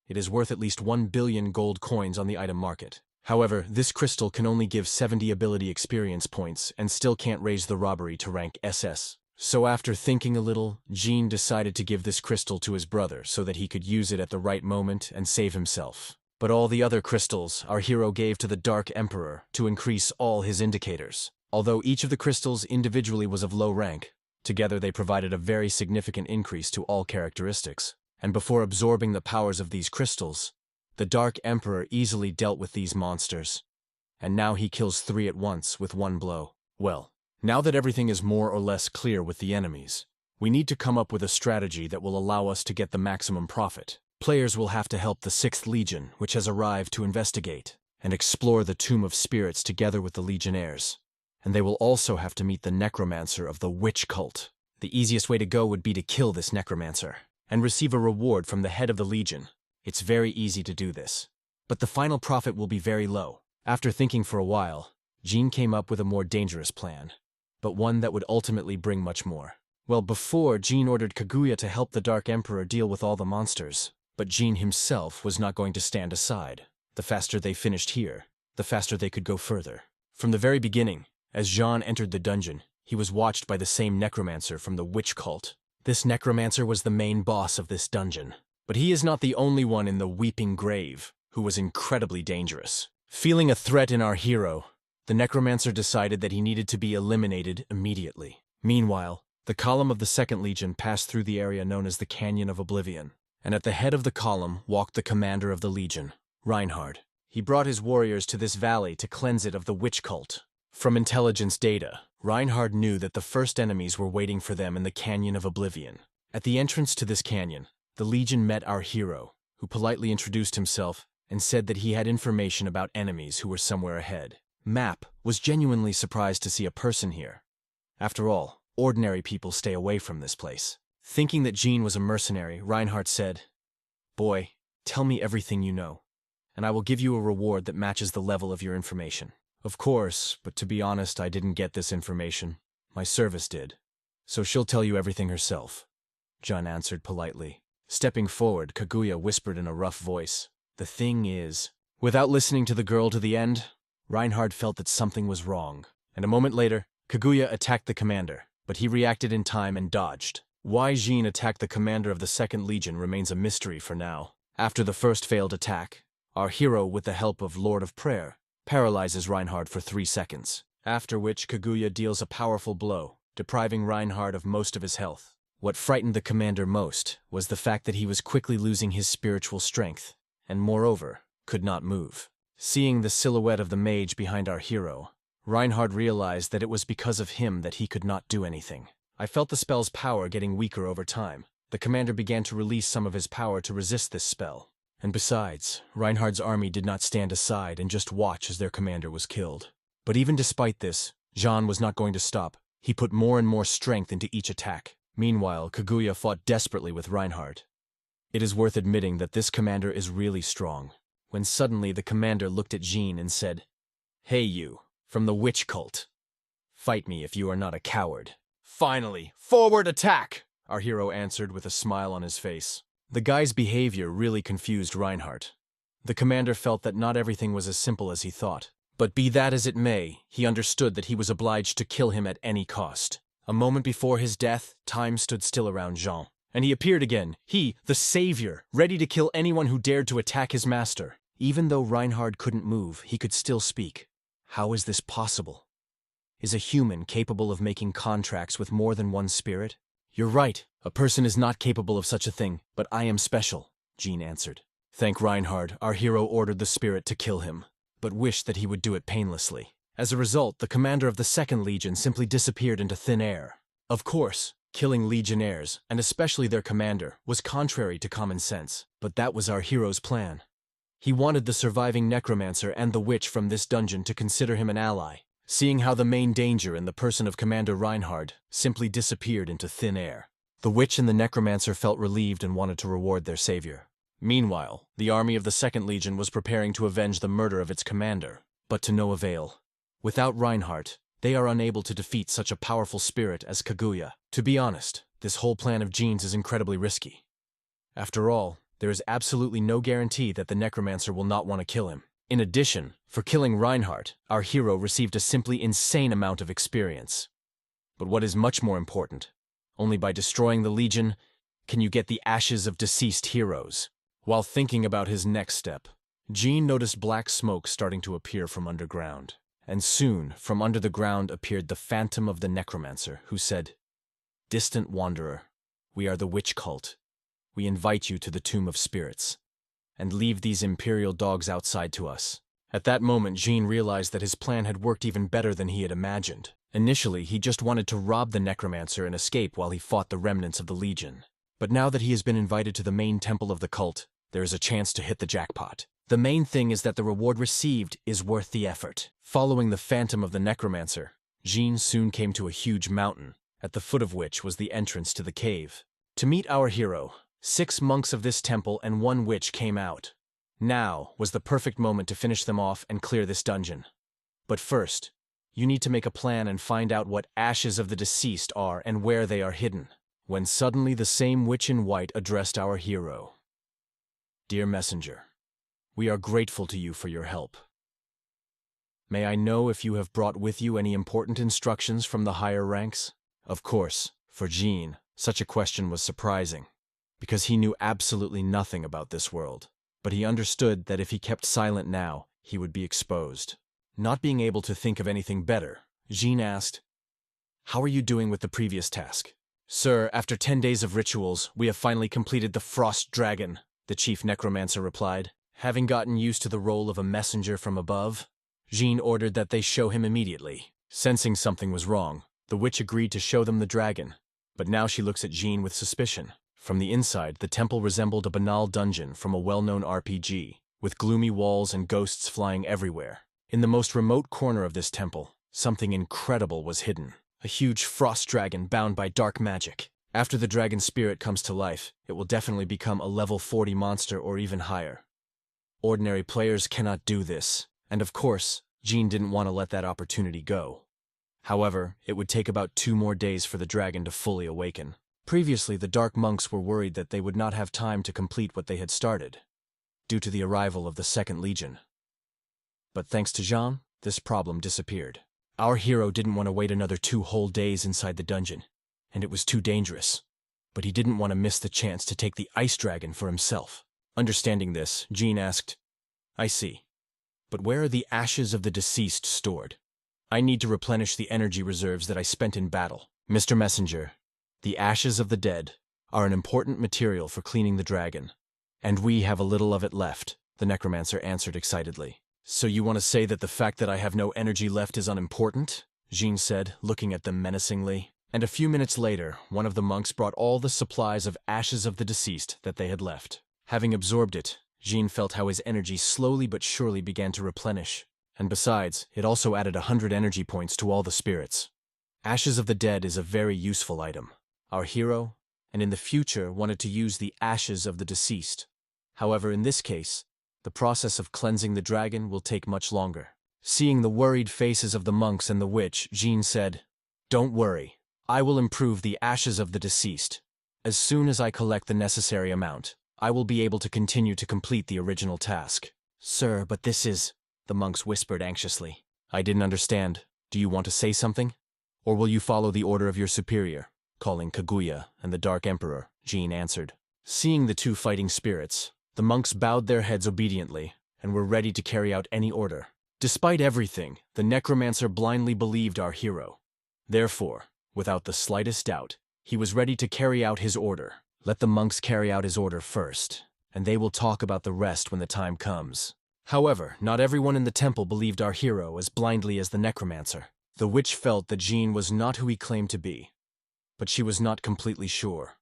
It is worth at least 1 billion gold coins on the item market. However, this crystal can only give 70 ability experience points and still can't raise the robbery to rank SS. So after thinking a little, Jin decided to give this crystal to his brother so that he could use it at the right moment and save himself. But all the other crystals our hero gave to the Dark Emperor to increase all his indicators. Although each of the crystals individually was of low rank, together they provided a very significant increase to all characteristics. And before absorbing the powers of these crystals, the Dark Emperor easily dealt with these monsters. And now he kills 3 at once with 1 blow. Well, now that everything is more or less clear with the enemies, we need to come up with a strategy that will allow us to get the maximum profit. Players will have to help the 6th Legion, which has arrived to investigate and explore the Tomb of Spirits together with the Legionnaires. And they will also have to meet the necromancer of the witch cult. The easiest way to go would be to kill this necromancer and receive a reward from the head of the Legion. It's very easy to do this, but the final profit will be very low. After thinking for a while, Jin came up with a more dangerous plan, but one that would ultimately bring much more. Well, before, Jin ordered Kaguya to help the Dark Emperor deal with all the monsters, but Jin himself was not going to stand aside. The faster they finished here, the faster they could go further. From the very beginning, as Jean entered the dungeon, he was watched by the same necromancer from the witch cult. This necromancer was the main boss of this dungeon. But he is not the only one in the Weeping Grave who was incredibly dangerous. Feeling a threat in our hero, the necromancer decided that he needed to be eliminated immediately. Meanwhile, the column of the 2nd Legion passed through the area known as the Canyon of Oblivion, and at the head of the column walked the commander of the Legion, Reinhard. He brought his warriors to this valley to cleanse it of the witch cult. From intelligence data, Reinhard knew that the first enemies were waiting for them in the Canyon of Oblivion. At the entrance to this canyon, the Legion met our hero, who politely introduced himself and said that he had information about enemies who were somewhere ahead. Map was genuinely surprised to see a person here. After all, ordinary people stay away from this place. Thinking that Jean was a mercenary, Reinhard said, "Boy, tell me everything you know, and I will give you a reward that matches the level of your information." "Of course, but to be honest, I didn't get this information. My service did. So she'll tell you everything herself," Jun answered politely. Stepping forward, Kaguya whispered in a rough voice, "The thing is..." Without listening to the girl to the end, Reinhard felt that something was wrong, and a moment later, Kaguya attacked the commander, but he reacted in time and dodged. Why Jean attacked the commander of the Second Legion remains a mystery for now. After the first failed attack, our hero, with the help of Lord of Prayer, paralyzes Reinhard for 3 seconds, after which Kaguya deals a powerful blow, depriving Reinhard of most of his health. What frightened the commander most was the fact that he was quickly losing his spiritual strength, and moreover, could not move. Seeing the silhouette of the mage behind our hero, Reinhard realized that it was because of him that he could not do anything. I felt the spell's power getting weaker over time. The commander began to release some of his power to resist this spell. And besides, Reinhard's army did not stand aside and just watch as their commander was killed. But even despite this, Jean was not going to stop. He put more and more strength into each attack. Meanwhile, Kaguya fought desperately with Reinhard. It is worth admitting that this commander is really strong. When suddenly the commander looked at Jean and said, "Hey you, from the witch cult. Fight me if you are not a coward." "Finally, forward attack!" our hero answered with a smile on his face. The guy's behavior really confused Reinhard. The commander felt that not everything was as simple as he thought. But be that as it may, he understood that he was obliged to kill him at any cost. A moment before his death, time stood still around Jean. And he appeared again, he, the savior, ready to kill anyone who dared to attack his master. Even though Reinhard couldn't move, he could still speak. How is this possible? Is a human capable of making contracts with more than one spirit? "You're right, a person is not capable of such a thing, but I am special," Jean answered. Thank Reinhard, our hero ordered the spirit to kill him, but wished that he would do it painlessly. As a result, the commander of the Second Legion simply disappeared into thin air. Of course, killing legionnaires, and especially their commander, was contrary to common sense, but that was our hero's plan. He wanted the surviving necromancer and the witch from this dungeon to consider him an ally, seeing how the main danger in the person of Commander Reinhard simply disappeared into thin air. The witch and the necromancer felt relieved and wanted to reward their savior. Meanwhile, the army of the Second Legion was preparing to avenge the murder of its commander, but to no avail. Without Reinhard, they are unable to defeat such a powerful spirit as Kaguya. To be honest, this whole plan of Jean's is incredibly risky. After all, there is absolutely no guarantee that the necromancer will not want to kill him. In addition, for killing Reinhard, our hero received a simply insane amount of experience. But what is much more important, only by destroying the Legion can you get the ashes of deceased heroes. While thinking about his next step, Jean noticed black smoke starting to appear from underground. And soon, from under the ground appeared the phantom of the necromancer, who said, "Distant wanderer, we are the witch cult. We invite you to the Tomb of Spirits, and leave these imperial dogs outside to us." At that moment, Jean realized that his plan had worked even better than he had imagined. Initially, he just wanted to rob the necromancer and escape while he fought the remnants of the Legion. But now that he has been invited to the main temple of the cult, there is a chance to hit the jackpot. The main thing is that the reward received is worth the effort. Following the phantom of the necromancer, Jean soon came to a huge mountain, at the foot of which was the entrance to the cave. To meet our hero, 6 monks of this temple and 1 witch came out. Now was the perfect moment to finish them off and clear this dungeon. But first, you need to make a plan and find out what ashes of the deceased are and where they are hidden. When suddenly the same witch in white addressed our hero. "Dear messenger, we are grateful to you for your help. May I know if you have brought with you any important instructions from the higher ranks?" Of course, for Jean, such a question was surprising, because he knew absolutely nothing about this world. But he understood that if he kept silent now, he would be exposed. Not being able to think of anything better, Jean asked, "How are you doing with the previous task?" "Sir, after 10 days of rituals, we have finally completed the Frost Dragon," the chief necromancer replied. "Having gotten used to the role of a messenger from above, Jean ordered that they show him immediately. Sensing something was wrong, the witch agreed to show them the dragon. But now she looks at Jean with suspicion. From the inside, the temple resembled a banal dungeon from a well-known RPG, with gloomy walls and ghosts flying everywhere. In the most remote corner of this temple, something incredible was hidden. A huge frost dragon bound by dark magic. After the dragon spirit comes to life, it will definitely become a level 40 monster or even higher. Ordinary players cannot do this, and of course, Jean didn't want to let that opportunity go. However, it would take about 2 more days for the dragon to fully awaken. Previously, the dark monks were worried that they would not have time to complete what they had started, due to the arrival of the Second Legion. But thanks to Jean, this problem disappeared. Our hero didn't want to wait another 2 whole days inside the dungeon, and it was too dangerous. But he didn't want to miss the chance to take the ice dragon for himself. Understanding this, Jean asked, "I see. But where are the ashes of the deceased stored? I need to replenish the energy reserves that I spent in battle." "Mr. Messenger, the ashes of the dead are an important material for cleaning the dragon, and we have a little of it left," the necromancer answered excitedly. "So you want to say that the fact that I have no energy left is unimportant?" Jean said, looking at them menacingly. And a few minutes later, one of the monks brought all the supplies of ashes of the deceased that they had left. Having absorbed it, Jean felt how his energy slowly but surely began to replenish. And besides, it also added 100 energy points to all the spirits. Ashes of the dead is a very useful item. Our hero, and in the future, wanted to use the ashes of the deceased. However, in this case, the process of cleansing the dragon will take much longer. Seeing the worried faces of the monks and the witch, Jean said, "Don't worry. I will improve the ashes of the deceased. As soon as I collect the necessary amount, I will be able to continue to complete the original task." "Sir, but this is—" the monks whispered anxiously. "I didn't understand. Do you want to say something? Or will you follow the order of your superior?" Calling Kaguya and the Dark Emperor, Jean answered. Seeing the 2 fighting spirits, the monks bowed their heads obediently and were ready to carry out any order. Despite everything, the necromancer blindly believed our hero. Therefore, without the slightest doubt, he was ready to carry out his order. Let the monks carry out his order first, and they will talk about the rest when the time comes. However, not everyone in the temple believed our hero as blindly as the necromancer. The witch felt that Jean was not who he claimed to be, but she was not completely sure.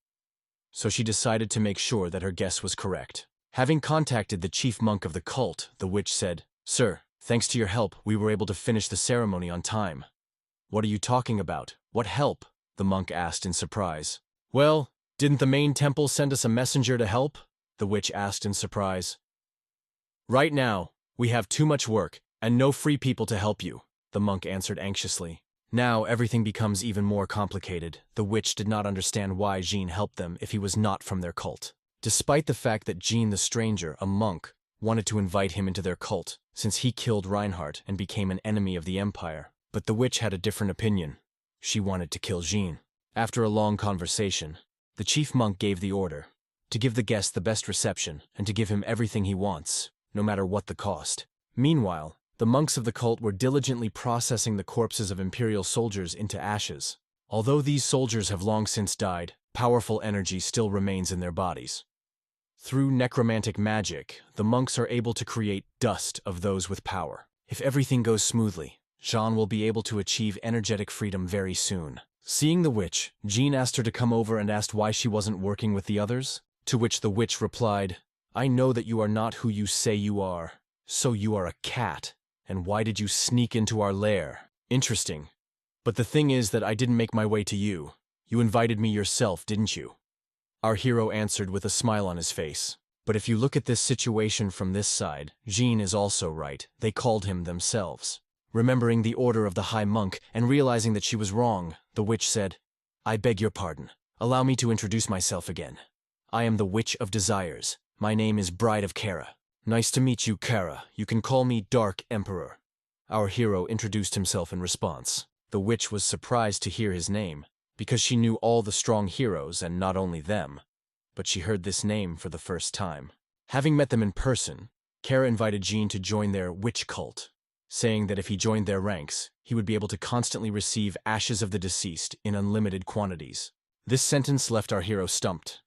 So she decided to make sure that her guess was correct. Having contacted the chief monk of the cult, the witch said, "Sir, thanks to your help, we were able to finish the ceremony on time." "What are you talking about? What help?" the monk asked in surprise. "Well, didn't the main temple send us a messenger to help?" the witch asked in surprise. "Right now, we have too much work and no free people to help you," the monk answered anxiously. Now everything becomes even more complicated. The witch did not understand why Jean helped them if he was not from their cult. Despite the fact that Jean the stranger, a monk, wanted to invite him into their cult, since he killed Reinhardt and became an enemy of the Empire. But the witch had a different opinion. She wanted to kill Jean. After a long conversation, the chief monk gave the order to give the guest the best reception and to give him everything he wants, no matter what the cost. Meanwhile, the monks of the cult were diligently processing the corpses of Imperial soldiers into ashes. Although these soldiers have long since died, powerful energy still remains in their bodies. Through necromantic magic, the monks are able to create dust of those with power. If everything goes smoothly, Jean will be able to achieve energetic freedom very soon. Seeing the witch, Jean asked her to come over and asked why she wasn't working with the others, to which the witch replied, "I know that you are not who you say you are, so you are a cat. And why did you sneak into our lair?" "Interesting. But the thing is that I didn't make my way to you. You invited me yourself, didn't you?" Our hero answered with a smile on his face. But if you look at this situation from this side, Jean is also right. They called him themselves. Remembering the order of the High Monk and realizing that she was wrong, the witch said, "I beg your pardon. Allow me to introduce myself again. I am the Witch of Desires. My name is Bride of Kara." "Nice to meet you, Kara. You can call me Dark Emperor." Our hero introduced himself in response. The witch was surprised to hear his name, because she knew all the strong heroes and not only them, but she heard this name for the first time. Having met them in person, Kara invited Jean to join their witch cult, saying that if he joined their ranks, he would be able to constantly receive ashes of the deceased in unlimited quantities. This sentence left our hero stumped.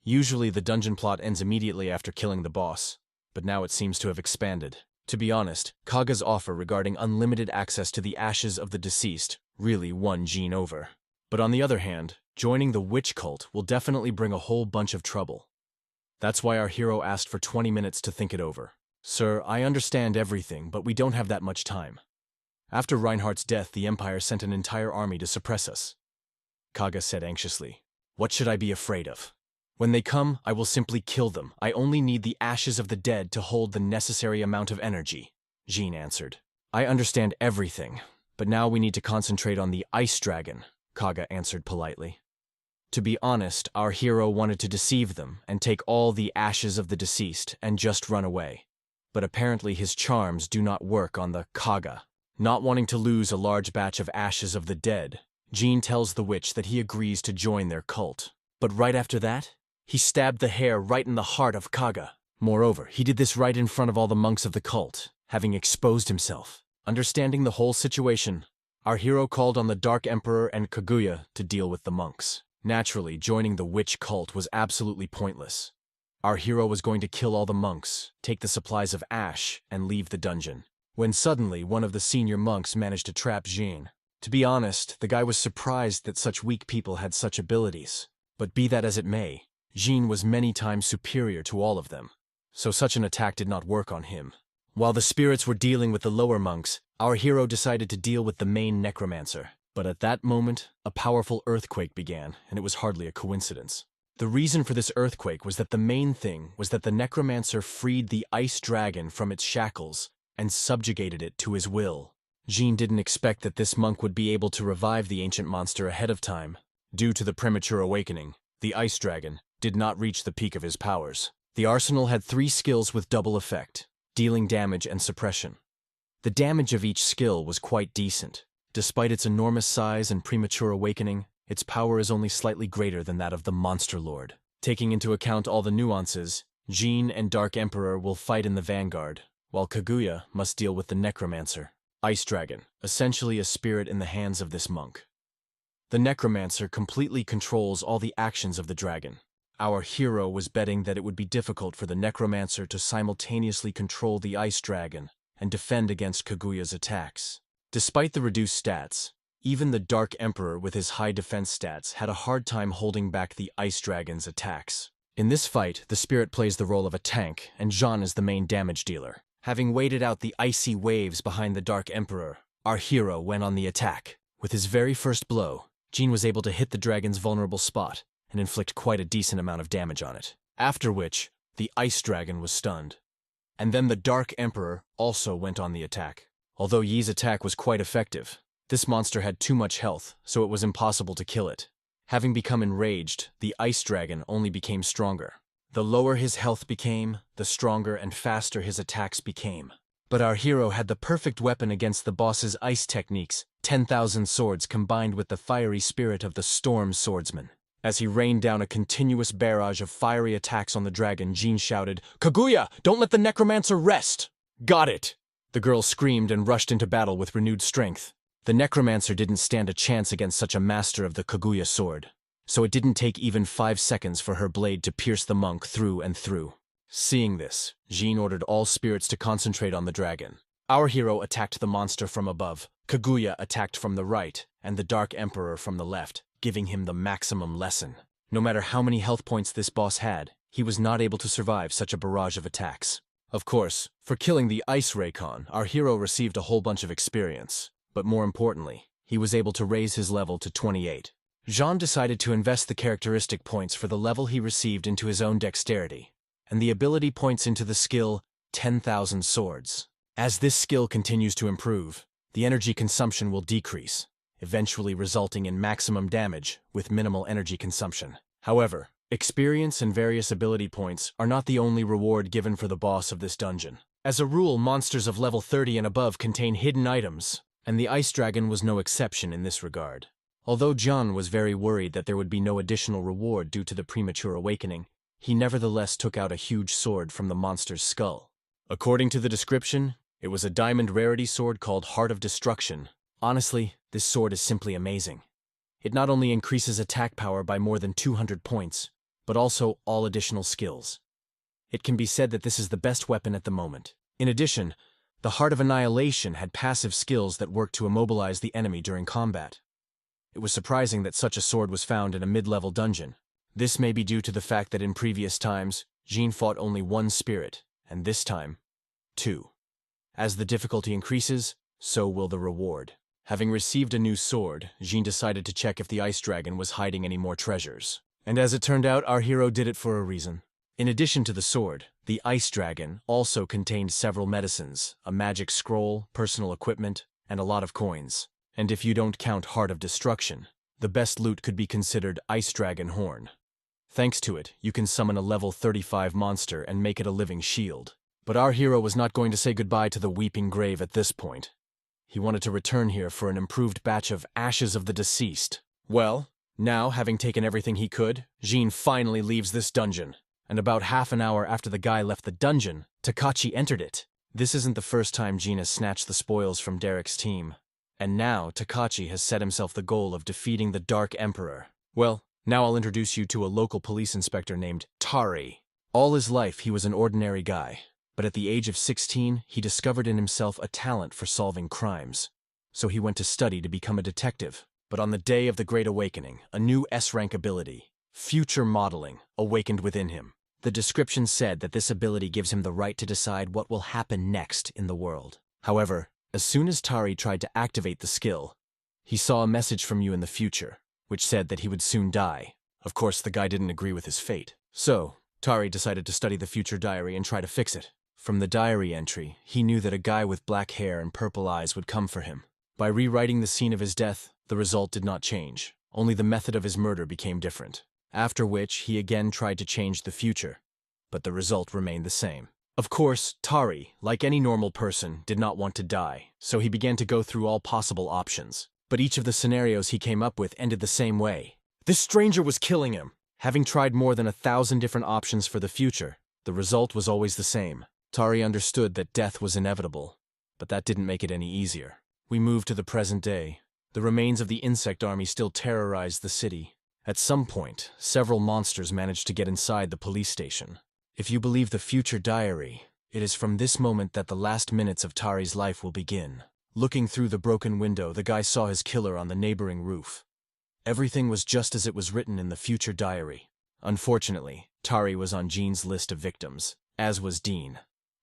Usually the dungeon plot ends immediately after killing the boss, but now it seems to have expanded. To be honest, Kaga's offer regarding unlimited access to the ashes of the deceased really won Jean over. But on the other hand, joining the witch cult will definitely bring a whole bunch of trouble. That's why our hero asked for 20 minutes to think it over. Sir, I understand everything, but we don't have that much time. After Reinhardt's death, the Empire sent an entire army to suppress us. Kaga said anxiously. What should I be afraid of? When they come, I will simply kill them. I only need the ashes of the dead to hold the necessary amount of energy, Jean answered. I understand everything, but now we need to concentrate on the ice dragon, Kaga answered politely. To be honest, our hero wanted to deceive them and take all the ashes of the deceased and just run away. But apparently his charms do not work on the Kaga. Not wanting to lose a large batch of ashes of the dead, Jean tells the witch that he agrees to join their cult. But right after that, he stabbed the hair right in the heart of Kaga. Moreover, he did this right in front of all the monks of the cult, having exposed himself. Understanding the whole situation, our hero called on the Dark Emperor and Kaguya to deal with the monks. Naturally, joining the witch cult was absolutely pointless. Our hero was going to kill all the monks, take the supplies of ash, and leave the dungeon. When suddenly, one of the senior monks managed to trap Jean. To be honest, the guy was surprised that such weak people had such abilities. But be that as it may, Jean was many times superior to all of them, so such an attack did not work on him. While the spirits were dealing with the lower monks, our hero decided to deal with the main necromancer. But at that moment, a powerful earthquake began, and it was hardly a coincidence. The reason for this earthquake was that the main thing was that the necromancer freed the ice dragon from its shackles and subjugated it to his will. Jean didn't expect that this monk would be able to revive the ancient monster ahead of time. Due to the premature awakening, the ice dragon did not reach the peak of his powers. The arsenal had 3 skills with double effect, dealing damage and suppression. The damage of each skill was quite decent. Despite its enormous size and premature awakening, its power is only slightly greater than that of the Monster Lord. Taking into account all the nuances, Jean and Dark Emperor will fight in the vanguard, while Kaguya must deal with the Necromancer, Ice Dragon, essentially a spirit in the hands of this monk. The Necromancer completely controls all the actions of the dragon. Our hero was betting that it would be difficult for the Necromancer to simultaneously control the Ice Dragon and defend against Kaguya's attacks. Despite the reduced stats, even the Dark Emperor with his high defense stats had a hard time holding back the Ice Dragon's attacks. In this fight, the spirit plays the role of a tank, and Jean is the main damage dealer. Having waited out the icy waves behind the Dark Emperor, our hero went on the attack. With his very first blow, Jean was able to hit the dragon's vulnerable spot and inflict quite a decent amount of damage on it. After which, the Ice Dragon was stunned. And then the Dark Emperor also went on the attack. Although Yi's attack was quite effective, this monster had too much health, so it was impossible to kill it. Having become enraged, the Ice Dragon only became stronger. The lower his health became, the stronger and faster his attacks became. But our hero had the perfect weapon against the boss's ice techniques, 10,000 swords combined with the fiery spirit of the Storm Swordsman. As he rained down a continuous barrage of fiery attacks on the dragon, Jean shouted, "Kaguya, don't let the Necromancer rest!" "Got it!" The girl screamed and rushed into battle with renewed strength. The Necromancer didn't stand a chance against such a master of the Kaguya sword, so it didn't take even 5 seconds for her blade to pierce the monk through and through. Seeing this, Jean ordered all spirits to concentrate on the dragon. Our hero attacked the monster from above, Kaguya attacked from the right, and the Dark Emperor from the left, giving him the maximum lesson. No matter how many health points this boss had, he was not able to survive such a barrage of attacks. Of course, for killing the Ice Raycon, our hero received a whole bunch of experience. But more importantly, he was able to raise his level to 28. Jean decided to invest the characteristic points for the level he received into his own dexterity, and the ability points into the skill 10,000 Swords. As this skill continues to improve, the energy consumption will decrease, eventually resulting in maximum damage with minimal energy consumption. However, experience and various ability points are not the only reward given for the boss of this dungeon. As a rule, monsters of level 30 and above contain hidden items, and the Ice Dragon was no exception in this regard. Although John was very worried that there would be no additional reward due to the premature awakening, he nevertheless took out a huge sword from the monster's skull. According to the description, it was a diamond rarity sword called Heart of Destruction. Honestly, this sword is simply amazing. It not only increases attack power by more than 200 points, but also all additional skills. It can be said that this is the best weapon at the moment. In addition, The Heart of Annihilation had passive skills that worked to immobilize the enemy during combat. It was surprising that such a sword was found in a mid-level dungeon. This may be due to the fact that in previous times, Jean fought only one spirit, and this time, two. As the difficulty increases, so will the reward. Having received a new sword, Jean decided to check if the ice dragon was hiding any more treasures. And as it turned out, our hero did it for a reason. In addition to the sword, the ice dragon also contained several medicines, a magic scroll, personal equipment, and a lot of coins. And if you don't count Heart of Destruction, the best loot could be considered Ice Dragon Horn. Thanks to it, you can summon a level 35 monster and make it a living shield. But our hero was not going to say goodbye to the Weeping Grave at this point. He wanted to return here for an improved batch of Ashes of the Deceased. Well, now, having taken everything he could, Jean finally leaves this dungeon. And about half an hour after the guy left the dungeon, Takachi entered it. This isn't the first time Jean has snatched the spoils from Derek's team. And now, Takachi has set himself the goal of defeating the Dark Emperor. Well, now I'll introduce you to a local police inspector named Tari. All his life, he was an ordinary guy. But at the age of 16, he discovered in himself a talent for solving crimes. So he went to study to become a detective. But on the day of the Great Awakening, a new S-rank ability, Future Modeling, awakened within him. The description said that this ability gives him the right to decide what will happen next in the world. However, as soon as Tari tried to activate the skill, he saw a message from you in the future, which said that he would soon die. Of course, the guy didn't agree with his fate. So, Tari decided to study the future diary and try to fix it. From the diary entry, he knew that a guy with black hair and purple eyes would come for him. By rewriting the scene of his death, the result did not change. Only the method of his murder became different. After which, he again tried to change the future, but the result remained the same. Of course, Tari, like any normal person, did not want to die, so he began to go through all possible options. But each of the scenarios he came up with ended the same way. This stranger was killing him. Having tried more than 1,000 different options for the future, the result was always the same. Tari understood that death was inevitable, but that didn't make it any easier. We moved to the present day. The remains of the insect army still terrorized the city. At some point, several monsters managed to get inside the police station. If you believe the future diary, it is from this moment that the last minutes of Tari's life will begin. Looking through the broken window, the guy saw his killer on the neighboring roof. Everything was just as it was written in the future diary. Unfortunately, Tari was on Jean's list of victims, as was Dean.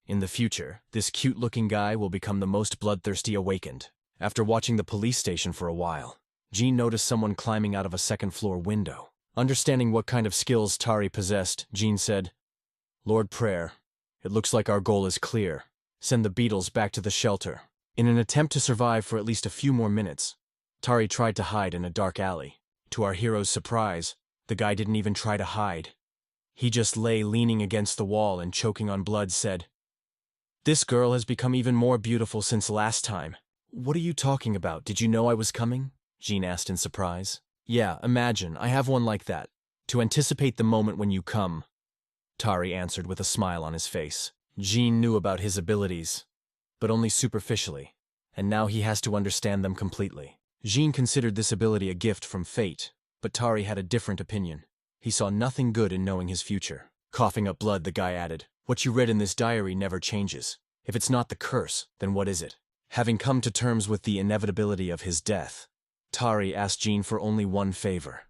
In the future, this cute-looking guy will become the most bloodthirsty awakened. After watching the police station for a while, Jean noticed someone climbing out of a second-floor window. Understanding what kind of skills Tari possessed, Jean said, "Lord Prayer, it looks like our goal is clear. Send the beetles back to the shelter." In an attempt to survive for at least a few more minutes, Tari tried to hide in a dark alley. To our hero's surprise, the guy didn't even try to hide. He just lay leaning against the wall and choking on blood said, "This girl has become even more beautiful since last time." "What are you talking about? Did you know I was coming?" Jean asked in surprise. "Yeah, imagine, I have one like that. To anticipate the moment when you come," Tari answered with a smile on his face. Jean knew about his abilities, but only superficially, and now he has to understand them completely. Jean considered this ability a gift from fate, but Tari had a different opinion. He saw nothing good in knowing his future. Coughing up blood, the guy added, "What you read in this diary never changes. If it's not the curse, then what is it?" Having come to terms with the inevitability of his death, Tari asked Jean for only one favor.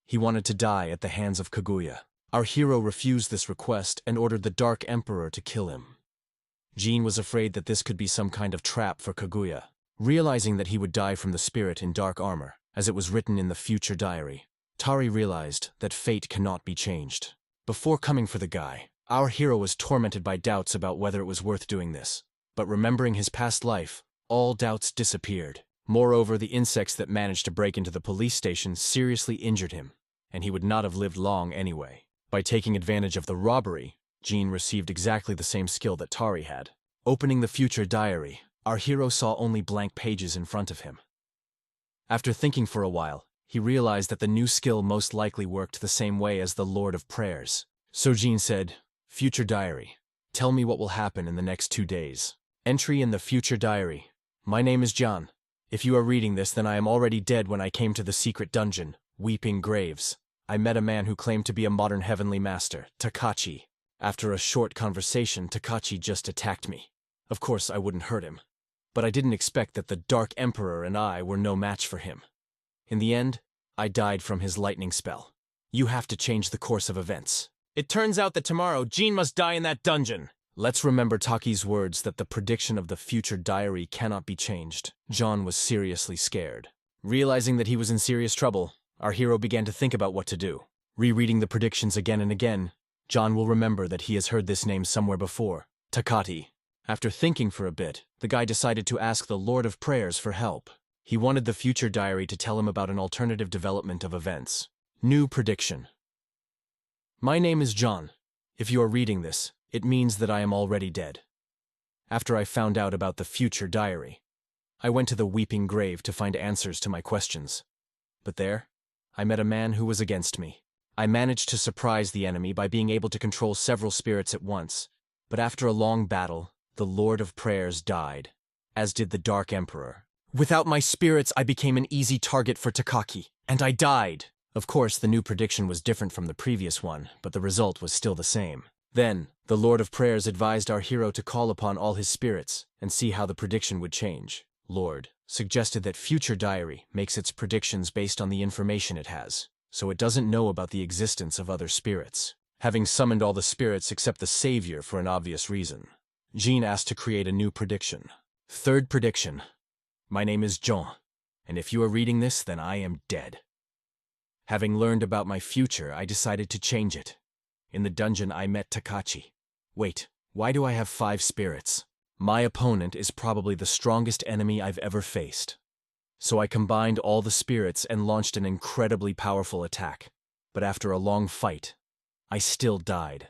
He wanted to die at the hands of Kaguya. Our hero refused this request and ordered the Dark Emperor to kill him. Jean was afraid that this could be some kind of trap for Kaguya. Realizing that he would die from the spirit in dark armor, as it was written in the future diary, Tari realized that fate cannot be changed. Before coming for the guy, our hero was tormented by doubts about whether it was worth doing this. But remembering his past life, all doubts disappeared. Moreover, the insects that managed to break into the police station seriously injured him, and he would not have lived long anyway. By taking advantage of the robbery, Jean received exactly the same skill that Tari had. Opening the future diary, our hero saw only blank pages in front of him. After thinking for a while, he realized that the new skill most likely worked the same way as the Lord of Prayers. So Jean said, "Future diary, tell me what will happen in the next 2 days." Entry in the future diary. "My name is John. If you are reading this, then I am already dead when I came to the secret dungeon, Weeping Graves. I met a man who claimed to be a modern heavenly master, Takachi. After a short conversation, Takachi just attacked me. Of course, I wouldn't hurt him. But I didn't expect that the Dark Emperor and I were no match for him. In the end, I died from his lightning spell. You have to change the course of events. It turns out that tomorrow, Jean must die in that dungeon. Let's remember Taki's words that the prediction of the future diary cannot be changed. John was seriously scared. Realizing that he was in serious trouble, our hero began to think about what to do. Rereading the predictions again and again, John will remember that he has heard this name somewhere before. Takati. After thinking for a bit, the guy decided to ask the Lord of Prayers for help. He wanted the future diary to tell him about an alternative development of events. New prediction. My name is John. If you are reading this, it means that I am already dead. After I found out about the future diary, I went to the weeping grave to find answers to my questions. But there, I met a man who was against me. I managed to surprise the enemy by being able to control several spirits at once, but after a long battle, the Lord of Prayers died, as did the Dark Emperor. Without my spirits, I became an easy target for Takaki, and I died. Of course, the new prediction was different from the previous one, but the result was still the same. Then, the Lord of Prayers advised our hero to call upon all his spirits and see how the prediction would change. Lord suggested that future diary makes its predictions based on the information it has, so it doesn't know about the existence of other spirits. Having summoned all the spirits except the Savior for an obvious reason, Jean asked to create a new prediction. Third prediction. My name is John, and if you are reading this, then I am dead. Having learned about my future, I decided to change it. In the dungeon, I met Takachi. Wait, why do I have 5 spirits? My opponent is probably the strongest enemy I've ever faced. So I combined all the spirits and launched an incredibly powerful attack. But after a long fight, I still died.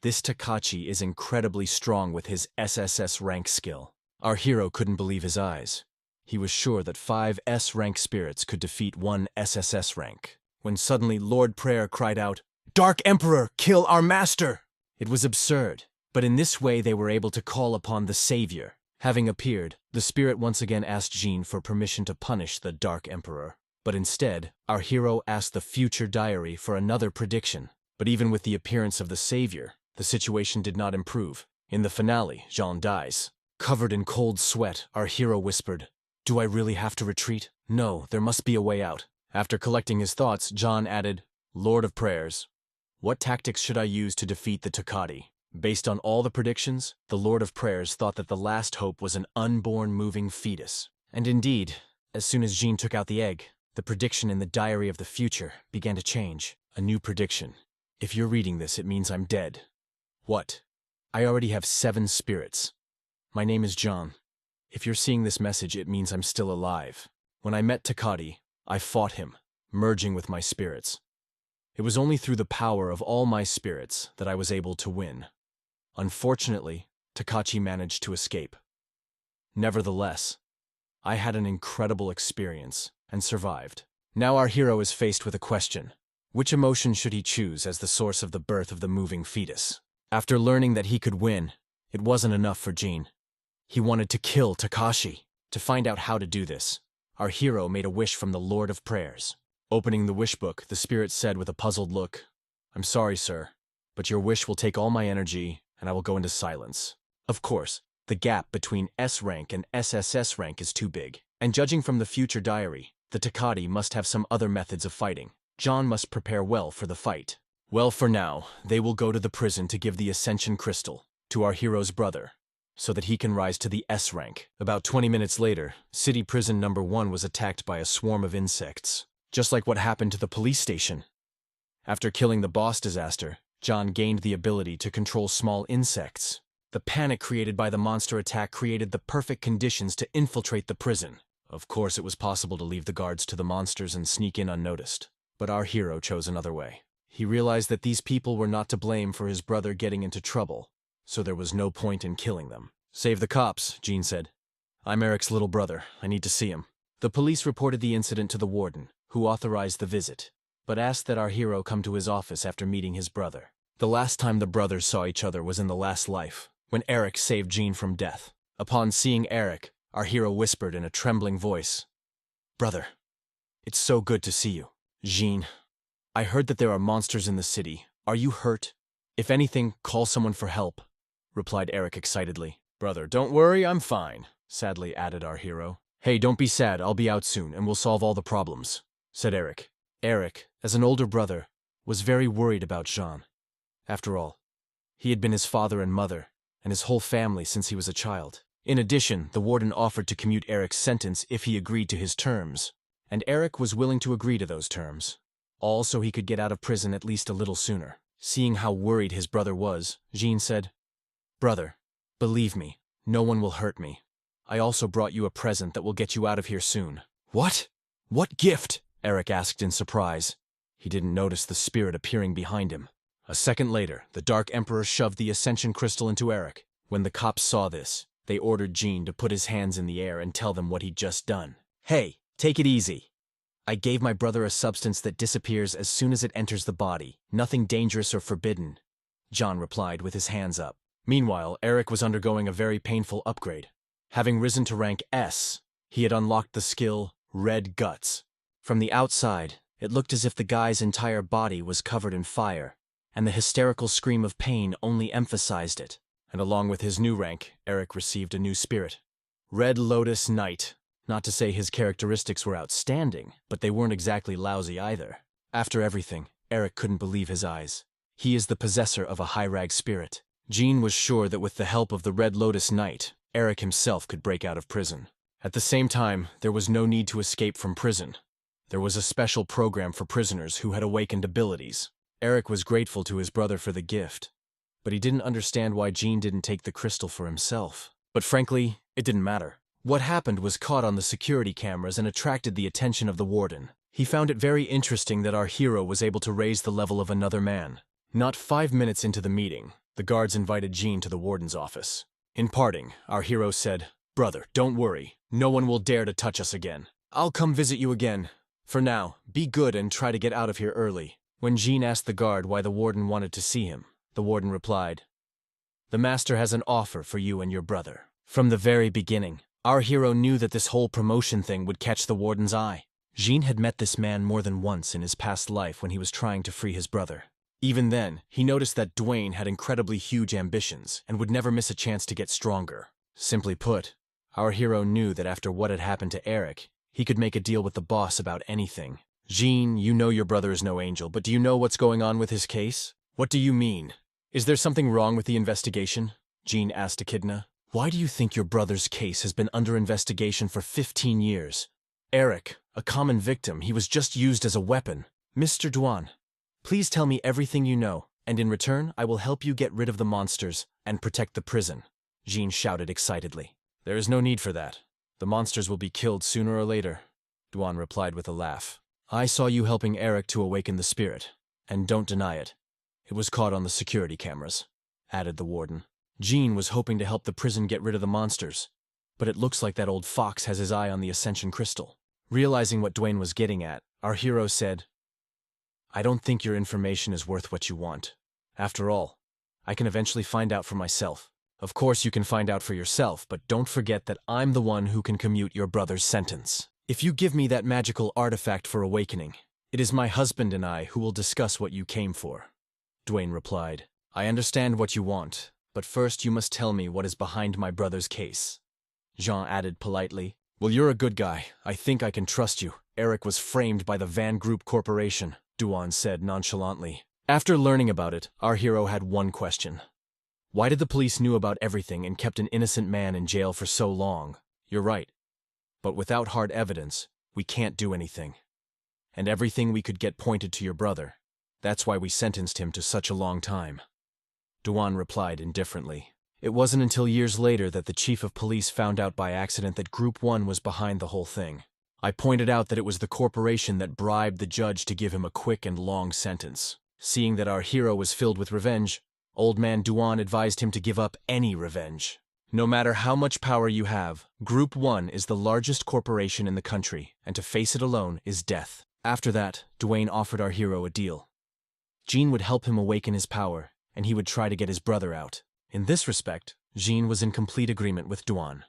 This Takachi is incredibly strong with his SSS rank skill. Our hero couldn't believe his eyes. He was sure that 5 S-rank spirits could defeat 1 SSS rank. When suddenly Lord Prayer cried out, "Dark Emperor, kill our master!" It was absurd, but in this way they were able to call upon the Savior. Having appeared, the spirit once again asked Jean for permission to punish the Dark Emperor. But instead, our hero asked the future diary for another prediction. But even with the appearance of the Savior, the situation did not improve. In the finale, Jean dies. Covered in cold sweat, our hero whispered, "Do I really have to retreat? No, there must be a way out." After collecting his thoughts, John added, "Lord of Prayers, what tactics should I use to defeat the Takati?" Based on all the predictions, the Lord of Prayers thought that the last hope was an unborn moving fetus. And indeed, as soon as Jean took out the egg, the prediction in the diary of the future began to change. A new prediction. If you're reading this, it means I'm dead. What? I already have 7 spirits. My name is John. If you're seeing this message, it means I'm still alive. When I met Takati, I fought him, merging with my spirits. It was only through the power of all my spirits that I was able to win. Unfortunately, Takachi managed to escape. Nevertheless, I had an incredible experience and survived. Now our hero is faced with a question. Which emotion should he choose as the source of the birth of the moving fetus? After learning that he could win, it wasn't enough for Jean. He wanted to kill Takashi. To find out how to do this, our hero made a wish from the Lord of Prayers. Opening the wish book, the spirit said with a puzzled look, "I'm sorry, sir, but your wish will take all my energy, and I will go into silence." Of course, the gap between S rank and SSS rank is too big, and judging from the future diary, the Takati must have some other methods of fighting. John must prepare well for the fight. Well, for now, they will go to the prison to give the Ascension Crystal to our hero's brother, so that he can rise to the S rank. About 20 minutes later, City Prison Number 1 was attacked by a swarm of insects, just like what happened to the police station. After killing the boss disaster, John gained the ability to control small insects. The panic created by the monster attack created the perfect conditions to infiltrate the prison. Of course, it was possible to leave the guards to the monsters and sneak in unnoticed. But our hero chose another way. He realized that these people were not to blame for his brother getting into trouble, so there was no point in killing them. "Save the cops," Jean said. "I'm Eric's little brother. I need to see him." The police reported the incident to the warden, who authorized the visit, but asked that our hero come to his office after meeting his brother. The last time the brothers saw each other was in the last life, when Eric saved Jean from death. Upon seeing Eric, our hero whispered in a trembling voice, "Brother, it's so good to see you." "Jean, I heard that there are monsters in the city. Are you hurt? If anything, call someone for help," replied Eric excitedly. Brother, don't worry, I'm fine, sadly added our hero. Hey, don't be sad, I'll be out soon and we'll solve all the problems, said Eric. Eric, as an older brother, was very worried about Jean. After all, he had been his father and mother, and his whole family since he was a child. In addition, the warden offered to commute Eric's sentence if he agreed to his terms, and Eric was willing to agree to those terms, all so he could get out of prison at least a little sooner. Seeing how worried his brother was, Jean said, "Brother, believe me, no one will hurt me. I also brought you a present that will get you out of here soon." "What? What gift?" Eric asked in surprise. He didn't notice the spirit appearing behind him. A second later, the Dark Emperor shoved the Ascension Crystal into Eric. When the cops saw this, they ordered Jean to put his hands in the air and tell them what he'd just done. "Hey, take it easy. I gave my brother a substance that disappears as soon as it enters the body. Nothing dangerous or forbidden," John replied with his hands up. Meanwhile, Eric was undergoing a very painful upgrade. Having risen to rank S, he had unlocked the skill Red Guts. From the outside, it looked as if the guy's entire body was covered in fire, and the hysterical scream of pain only emphasized it. And along with his new rank, Eric received a new spirit, Red Lotus Knight. Not to say his characteristics were outstanding, but they weren't exactly lousy either. After everything, Eric couldn't believe his eyes. He is the possessor of a high-rag spirit. Jean was sure that with the help of the Red Lotus Knight, Eric himself could break out of prison. At the same time, there was no need to escape from prison. There was a special program for prisoners who had awakened abilities. Eric was grateful to his brother for the gift, but he didn't understand why Jean didn't take the crystal for himself. But frankly, it didn't matter. What happened was caught on the security cameras and attracted the attention of the warden. He found it very interesting that our hero was able to raise the level of another man. Not 5 minutes into the meeting, the guards invited Jean to the warden's office. In parting, our hero said, "Brother, don't worry. No one will dare to touch us again. I'll come visit you again. For now, be good and try to get out of here early." When Jean asked the guard why the warden wanted to see him, the warden replied, "The master has an offer for you and your brother." From the very beginning, our hero knew that this whole promotion thing would catch the warden's eye. Jean had met this man more than once in his past life when he was trying to free his brother. Even then, he noticed that Dwayne had incredibly huge ambitions and would never miss a chance to get stronger. Simply put, our hero knew that after what had happened to Eric, he could make a deal with the boss about anything. "Jean, you know your brother is no angel, but do you know what's going on with his case?" "What do you mean? Is there something wrong with the investigation?" Jean asked Echidna. "Why do you think your brother's case has been under investigation for 15 years? Eric, a common victim, he was just used as a weapon." "Mr. Duan, please tell me everything you know, and in return I will help you get rid of the monsters and protect the prison," Jean shouted excitedly. "There is no need for that. The monsters will be killed sooner or later," Duan replied with a laugh. "I saw you helping Eric to awaken the spirit, and don't deny it. It was caught on the security cameras," added the warden. Jean was hoping to help the prison get rid of the monsters, but it looks like that old fox has his eye on the Ascension Crystal. Realizing what Dwayne was getting at, our hero said, "I don't think your information is worth what you want. After all, I can eventually find out for myself. Of course you can find out for yourself, but don't forget that I'm the one who can commute your brother's sentence. If you give me that magical artifact for awakening, it is my husband and I who will discuss what you came for." Dwayne replied, "I understand what you want, but first you must tell me what is behind my brother's case." Jean added politely, "Well, you're a good guy. I think I can trust you. Eric was framed by the Van Group Corporation," Duan said nonchalantly. After learning about it, our hero had one question. Why did the police knew about everything and kept an innocent man in jail for so long? You're right. But without hard evidence, we can't do anything. And everything we could get pointed to your brother. That's why we sentenced him to such a long time." Duan replied indifferently. It wasn't until years later that the chief of police found out by accident that Group 1 was behind the whole thing. I pointed out that it was the corporation that bribed the judge to give him a quick and long sentence. Seeing that our hero was filled with revenge, Old Man Duan advised him to give up any revenge. "No matter how much power you have, Group 1 is the largest corporation in the country, and to face it alone is death." After that, Dwayne offered our hero a deal. Jean would help him awaken his power, and he would try to get his brother out. In this respect, Jean was in complete agreement with Duan.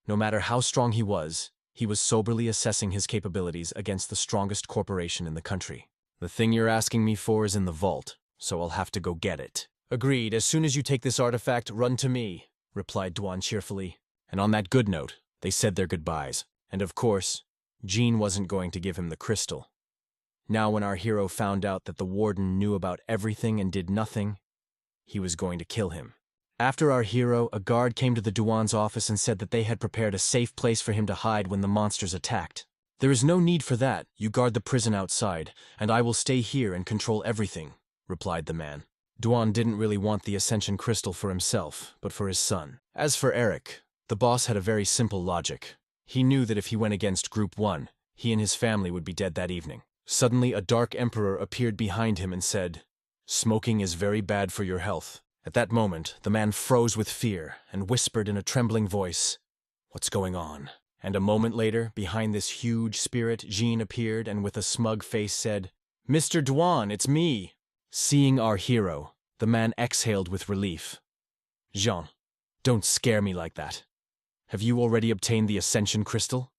No matter how strong he was soberly assessing his capabilities against the strongest corporation in the country. "The thing you're asking me for is in the vault, so I'll have to go get it." "Agreed. As soon as you take this artifact, run to me," replied Duan cheerfully. And on that good note, they said their goodbyes. And of course, Jean wasn't going to give him the crystal. Now when our hero found out that the warden knew about everything and did nothing, he was going to kill him. After our hero, a guard came to the Duan's office and said that they had prepared a safe place for him to hide when the monsters attacked. There is no need for that. You guard the prison outside, and I will stay here and control everything, replied the man. Duan didn't really want the Ascension Crystal for himself, but for his son. As for Eric, the boss had a very simple logic. He knew that if he went against Group 1, he and his family would be dead that evening. Suddenly, a dark emperor appeared behind him and said, "Smoking is very bad for your health." At that moment, the man froze with fear and whispered in a trembling voice, "What's going on?" And a moment later, behind this huge spirit, Jean appeared and with a smug face said, "Mr. Duan, it's me." Seeing our hero, the man exhaled with relief. "Jean, don't scare me like that. Have you already obtained the Ascension Crystal?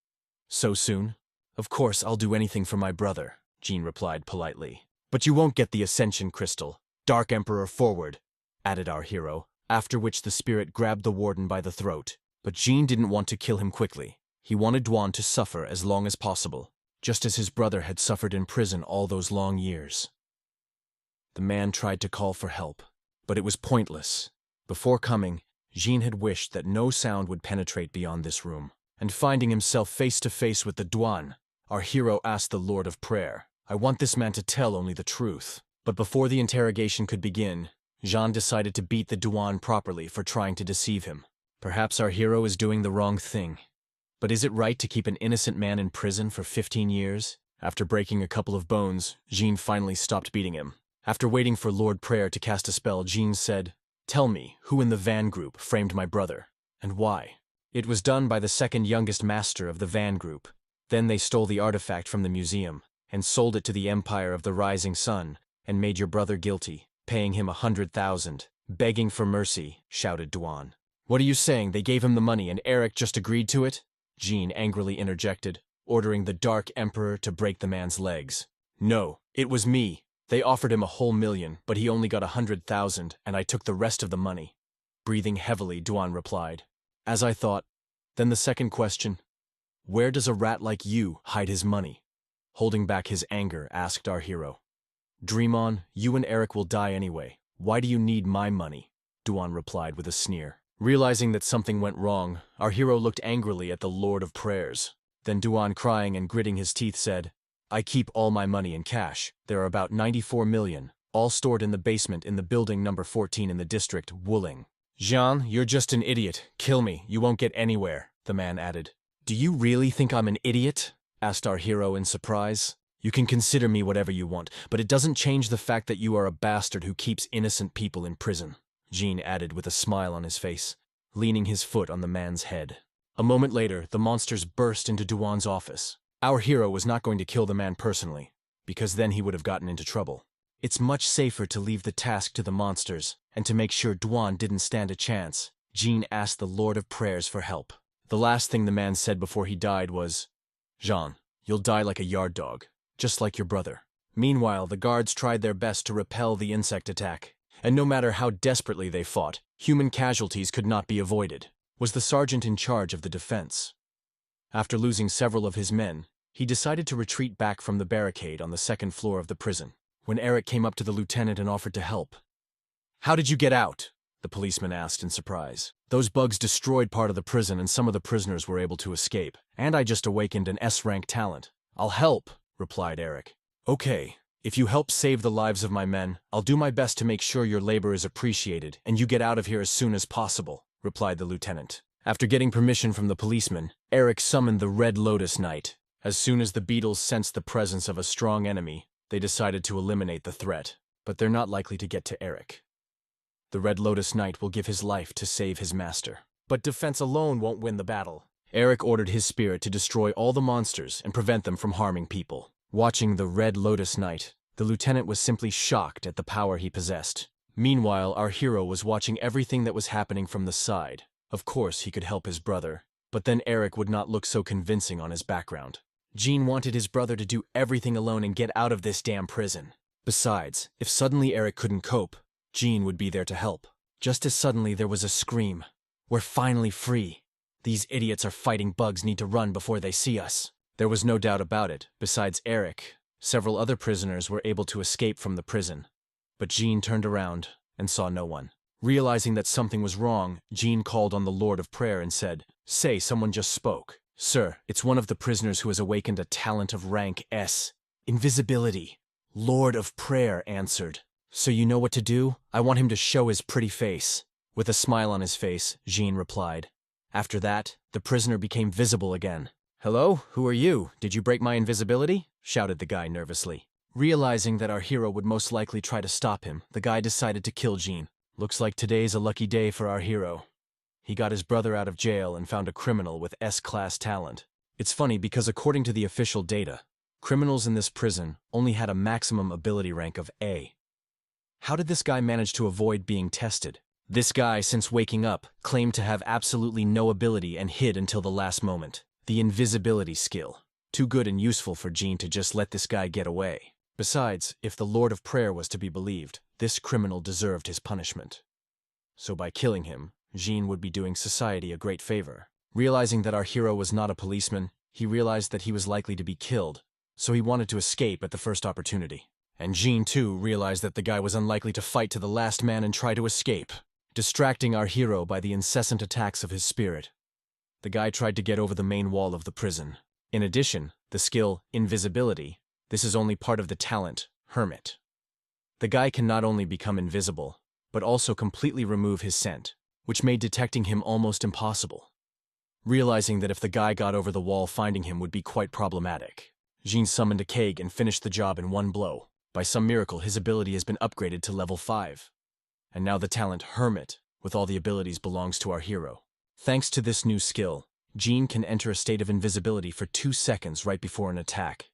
So soon? Of course, I'll do anything for my brother," Jean replied politely. "But you won't get the Ascension Crystal. Dark Emperor forward," added our hero, after which the spirit grabbed the warden by the throat. But Jean didn't want to kill him quickly. He wanted Duan to suffer as long as possible, just as his brother had suffered in prison all those long years. The man tried to call for help, but it was pointless. Before coming, Jean had wished that no sound would penetrate beyond this room. And finding himself face to face with the Duan, our hero asked the Lord of Prayer, "I want this man to tell only the truth." But before the interrogation could begin, Jean decided to beat the Duan properly for trying to deceive him. Perhaps our hero is doing the wrong thing. But is it right to keep an innocent man in prison for 15 years? After breaking a couple of bones, Jean finally stopped beating him. After waiting for Lord Prayer to cast a spell, Jean said, "Tell me, who in the Van Group framed my brother, and why?" It was done by the second youngest master of the Van Group. Then they stole the artifact from the museum, and sold it to the Empire of the Rising Sun, and made your brother guilty, paying him 100,000. "Begging for mercy," shouted Duan. "What are you saying? They gave him the money and Eric just agreed to it?" Jean angrily interjected, ordering the Dark Emperor to break the man's legs. "No, it was me. They offered him a whole million, but he only got 100,000, and I took the rest of the money." Breathing heavily, Duan replied, "As I thought. Then the second question, where does a rat like you hide his money?" Holding back his anger, asked our hero. "Dream on, you and Eric will die anyway. Why do you need my money?" Duan replied with a sneer. Realizing that something went wrong, our hero looked angrily at the Lord of Prayers. Then Duan, crying and gritting his teeth, said, "I keep all my money in cash. There are about 94 million, all stored in the basement in the building number 14 in the district, Wuling." "Jean, you're just an idiot. Kill me, you won't get anywhere," the man added. "Do you really think I'm an idiot?" asked our hero in surprise. "You can consider me whatever you want, but it doesn't change the fact that you are a bastard who keeps innocent people in prison," Jean added with a smile on his face, leaning his foot on the man's head. A moment later, the monsters burst into Duan's office. Our hero was not going to kill the man personally, because then he would have gotten into trouble. It's much safer to leave the task to the monsters, and to make sure Duan didn't stand a chance, Jean asked the Lord of Prayers for help. The last thing the man said before he died was, "Jean, you'll die like a yard dog, just like your brother." Meanwhile, the guards tried their best to repel the insect attack, and no matter how desperately they fought, human casualties could not be avoided. Was the sergeant in charge of the defense? After losing several of his men, he decided to retreat back from the barricade on the second floor of the prison, when Eric came up to the lieutenant and offered to help. "How did you get out?" the policeman asked in surprise. "Those bugs destroyed part of the prison and some of the prisoners were able to escape, and I just awakened an S-rank talent." "I'll help," replied Eric. "Okay, if you help save the lives of my men, I'll do my best to make sure your labor is appreciated and you get out of here as soon as possible," replied the lieutenant. After getting permission from the policeman, Eric summoned the Red Lotus Knight. As soon as the beetles sensed the presence of a strong enemy, they decided to eliminate the threat, but they're not likely to get to Eric. The Red Lotus Knight will give his life to save his master. But defense alone won't win the battle. Eric ordered his spirit to destroy all the monsters and prevent them from harming people. Watching the Red Lotus Knight, the lieutenant was simply shocked at the power he possessed. Meanwhile, our hero was watching everything that was happening from the side. Of course, he could help his brother, but then Eric would not look so convincing on his background. Jean wanted his brother to do everything alone and get out of this damn prison. Besides, if suddenly Eric couldn't cope, Jean would be there to help. Just as suddenly there was a scream. We're finally free. These idiots are fighting bugs need to run before they see us. There was no doubt about it. Besides Eric, several other prisoners were able to escape from the prison. But Jean turned around and saw no one. Realizing that something was wrong, Jean called on the Lord of Prayer and said, "Say, someone just spoke." "Sir, it's one of the prisoners who has awakened a talent of rank S. Invisibility." Lord of Prayer answered. "So you know what to do? I want him to show his pretty face." With a smile on his face, Jean replied. After that, the prisoner became visible again. "Hello, who are you? Did you break my invisibility?" shouted the guy nervously. Realizing that our hero would most likely try to stop him, the guy decided to kill Jean. Looks like today's a lucky day for our hero. He got his brother out of jail and found a criminal with S-class talent. It's funny because according to the official data, criminals in this prison only had a maximum ability rank of A. How did this guy manage to avoid being tested? This guy, since waking up, claimed to have absolutely no ability and hid until the last moment. The invisibility skill. Too good and useful for Jean to just let this guy get away. Besides, if the Lord of Prayer was to be believed, this criminal deserved his punishment. So by killing him, Jean would be doing society a great favor. Realizing that our hero was not a policeman, he realized that he was likely to be killed, so he wanted to escape at the first opportunity. And Jean, too, realized that the guy was unlikely to fight to the last man and try to escape, distracting our hero by the incessant attacks of his spirit. The guy tried to get over the main wall of the prison. In addition, the skill, invisibility, this is only part of the talent, hermit. The guy can not only become invisible, but also completely remove his scent, which made detecting him almost impossible. Realizing that if the guy got over the wall, finding him would be quite problematic, Jean summoned a keg and finished the job in one blow. By some miracle, his ability has been upgraded to level 5. And now the talent Hermit, with all the abilities, belongs to our hero. Thanks to this new skill, Jean can enter a state of invisibility for 2 seconds right before an attack.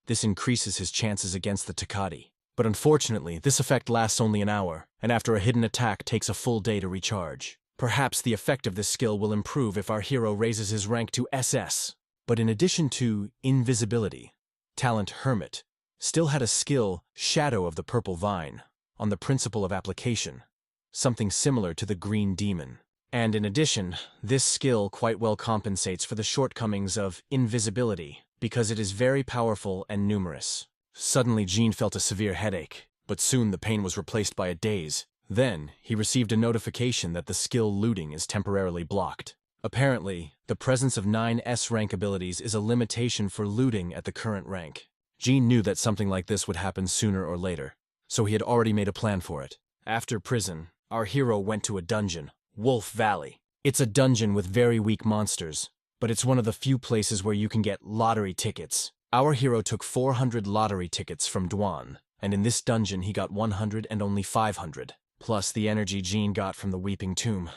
This increases his chances against the Takati. But unfortunately, this effect lasts only an hour, and after a hidden attack takes a full day to recharge. Perhaps the effect of this skill will improve if our hero raises his rank to SS. But in addition to invisibility, talent Hermit still had a skill, Shadow of the Purple Vine, on the principle of application, something similar to the Green Demon. And in addition, this skill quite well compensates for the shortcomings of invisibility, because it is very powerful and numerous. Suddenly Jean felt a severe headache, but soon the pain was replaced by a daze. Then, he received a notification that the skill looting is temporarily blocked. Apparently, the presence of 9 S-rank abilities is a limitation for looting at the current rank. Jean knew that something like this would happen sooner or later, so he had already made a plan for it. After prison, our hero went to a dungeon, Wolf Valley. It's a dungeon with very weak monsters, but it's one of the few places where you can get lottery tickets. Our hero took 400 lottery tickets from Dwan, and in this dungeon he got 100 and only 500, plus the energy Jean got from the Weeping Tomb.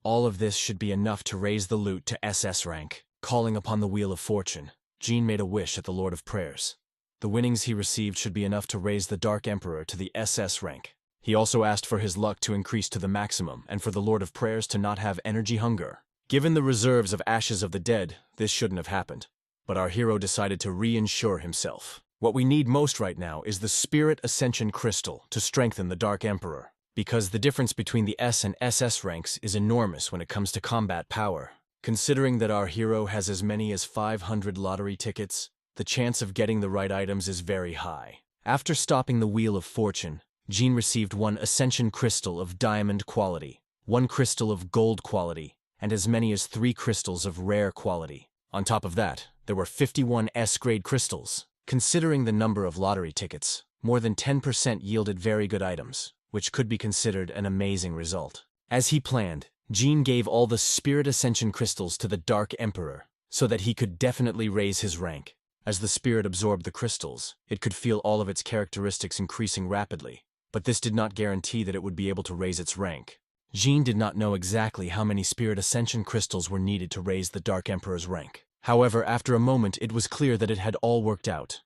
All of this should be enough to raise the loot to SS rank. Calling upon the Wheel of Fortune, Jean made a wish at the Lord of Prayers. The winnings he received should be enough to raise the Dark Emperor to the SS rank. He also asked for his luck to increase to the maximum and for the Lord of Prayers to not have energy hunger. Given the reserves of Ashes of the Dead, this shouldn't have happened. But our hero decided to reinsure himself. What we need most right now is the Spirit Ascension Crystal to strengthen the Dark Emperor, because the difference between the S and SS ranks is enormous when it comes to combat power. Considering that our hero has as many as 500 lottery tickets, the chance of getting the right items is very high. After stopping the Wheel of Fortune, Jean received 1 Ascension Crystal of Diamond quality, 1 crystal of Gold quality, and as many as 3 crystals of Rare quality. On top of that, there were 51 S-grade crystals. Considering the number of lottery tickets, more than 10% yielded very good items, which could be considered an amazing result. As he planned, Jean gave all the Spirit Ascension crystals to the Dark Emperor, so that he could definitely raise his rank. As the spirit absorbed the crystals, it could feel all of its characteristics increasing rapidly, but this did not guarantee that it would be able to raise its rank. Jean did not know exactly how many Spirit Ascension crystals were needed to raise the Dark Emperor's rank. However, after a moment it was clear that it had all worked out.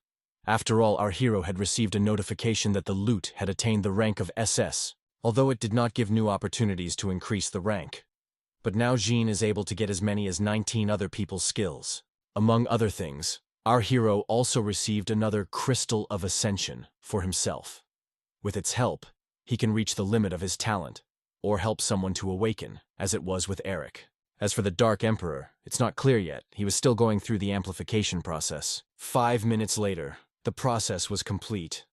After all, our hero had received a notification that the loot had attained the rank of SS, although it did not give new opportunities to increase the rank. But now Jean is able to get as many as 19 other people's skills. Among other things, our hero also received another Crystal of Ascension for himself. With its help, he can reach the limit of his talent, or help someone to awaken, as it was with Eric. As for the Dark Emperor, it's not clear yet. He was still going through the amplification process. 5 minutes later, the process was complete.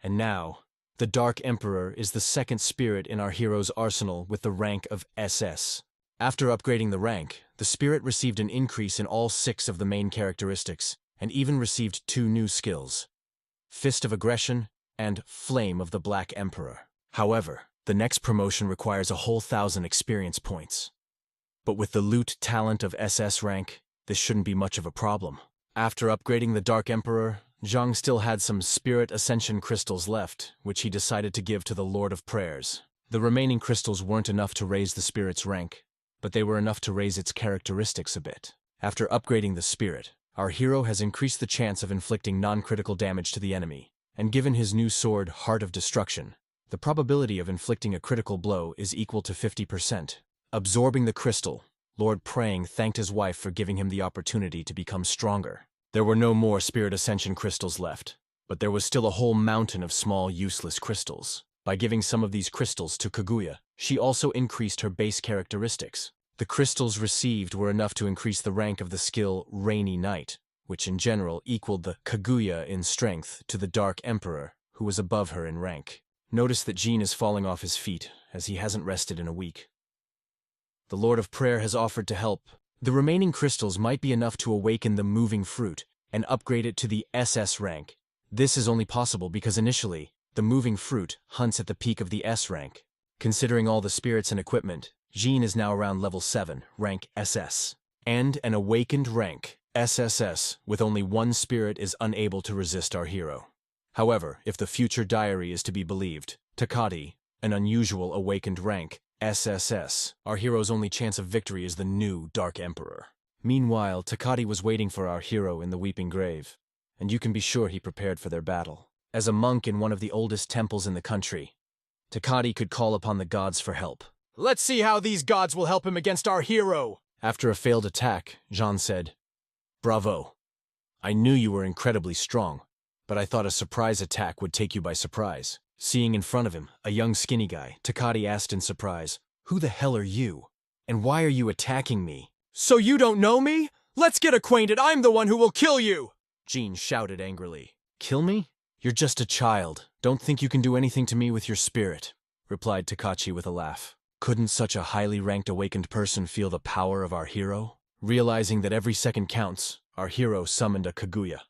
And now, the Dark Emperor is the second spirit in our hero's arsenal with the rank of SS. After upgrading the rank, the spirit received an increase in all 6 of the main characteristics, and even received 2 new skills: Fist of Aggression and Flame of the Black Emperor. However, the next promotion requires a whole 1,000 experience points. But with the loot talent of SS rank, this shouldn't be much of a problem. After upgrading the Dark Emperor, Zhang still had some Spirit Ascension crystals left, which he decided to give to the Lord of Prayers. The remaining crystals weren't enough to raise the spirit's rank, but they were enough to raise its characteristics a bit. After upgrading the spirit, our hero has increased the chance of inflicting non-critical damage to the enemy, and given his new sword Heart of Destruction, the probability of inflicting a critical blow is equal to 50%. Absorbing the crystal, Lord Praying thanked his wife for giving him the opportunity to become stronger. There were no more Spirit Ascension crystals left, but there was still a whole mountain of small, useless crystals. By giving some of these crystals to Kaguya, she also increased her base characteristics. The crystals received were enough to increase the rank of the skill Rainy Night, which in general equaled the Kaguya in strength to the Dark Emperor, who was above her in rank. Notice that Jean is falling off his feet, as he hasn't rested in a week. The Lord of Prayer has offered to help. The remaining crystals might be enough to awaken the Moving Fruit and upgrade it to the SS rank. This is only possible because initially, the Moving Fruit hunts at the peak of the S rank. Considering all the spirits and equipment, Jean is now around level 7, rank SS. And an awakened rank, SSS, with only 1 spirit is unable to resist our hero. However, if the future diary is to be believed, Takati, an unusual awakened rank, SSS, our hero's only chance of victory is the new Dark Emperor. Meanwhile, Takati was waiting for our hero in the Weeping Grave, and you can be sure he prepared for their battle. As a monk in one of the oldest temples in the country, Takati could call upon the gods for help. Let's see how these gods will help him against our hero! After a failed attack, Jean said, "Bravo. I knew you were incredibly strong, but I thought a surprise attack would take you by surprise." Seeing in front of him a young skinny guy, Takati asked in surprise, "Who the hell are you? And why are you attacking me?" So you don't know me? Let's get acquainted, I'm the one who will kill you! Jean shouted angrily. "Kill me? You're just a child. Don't think you can do anything to me with your spirit," replied Takachi with a laugh. Couldn't such a highly ranked awakened person feel the power of our hero? Realizing that every second counts, our hero summoned a Kaguya,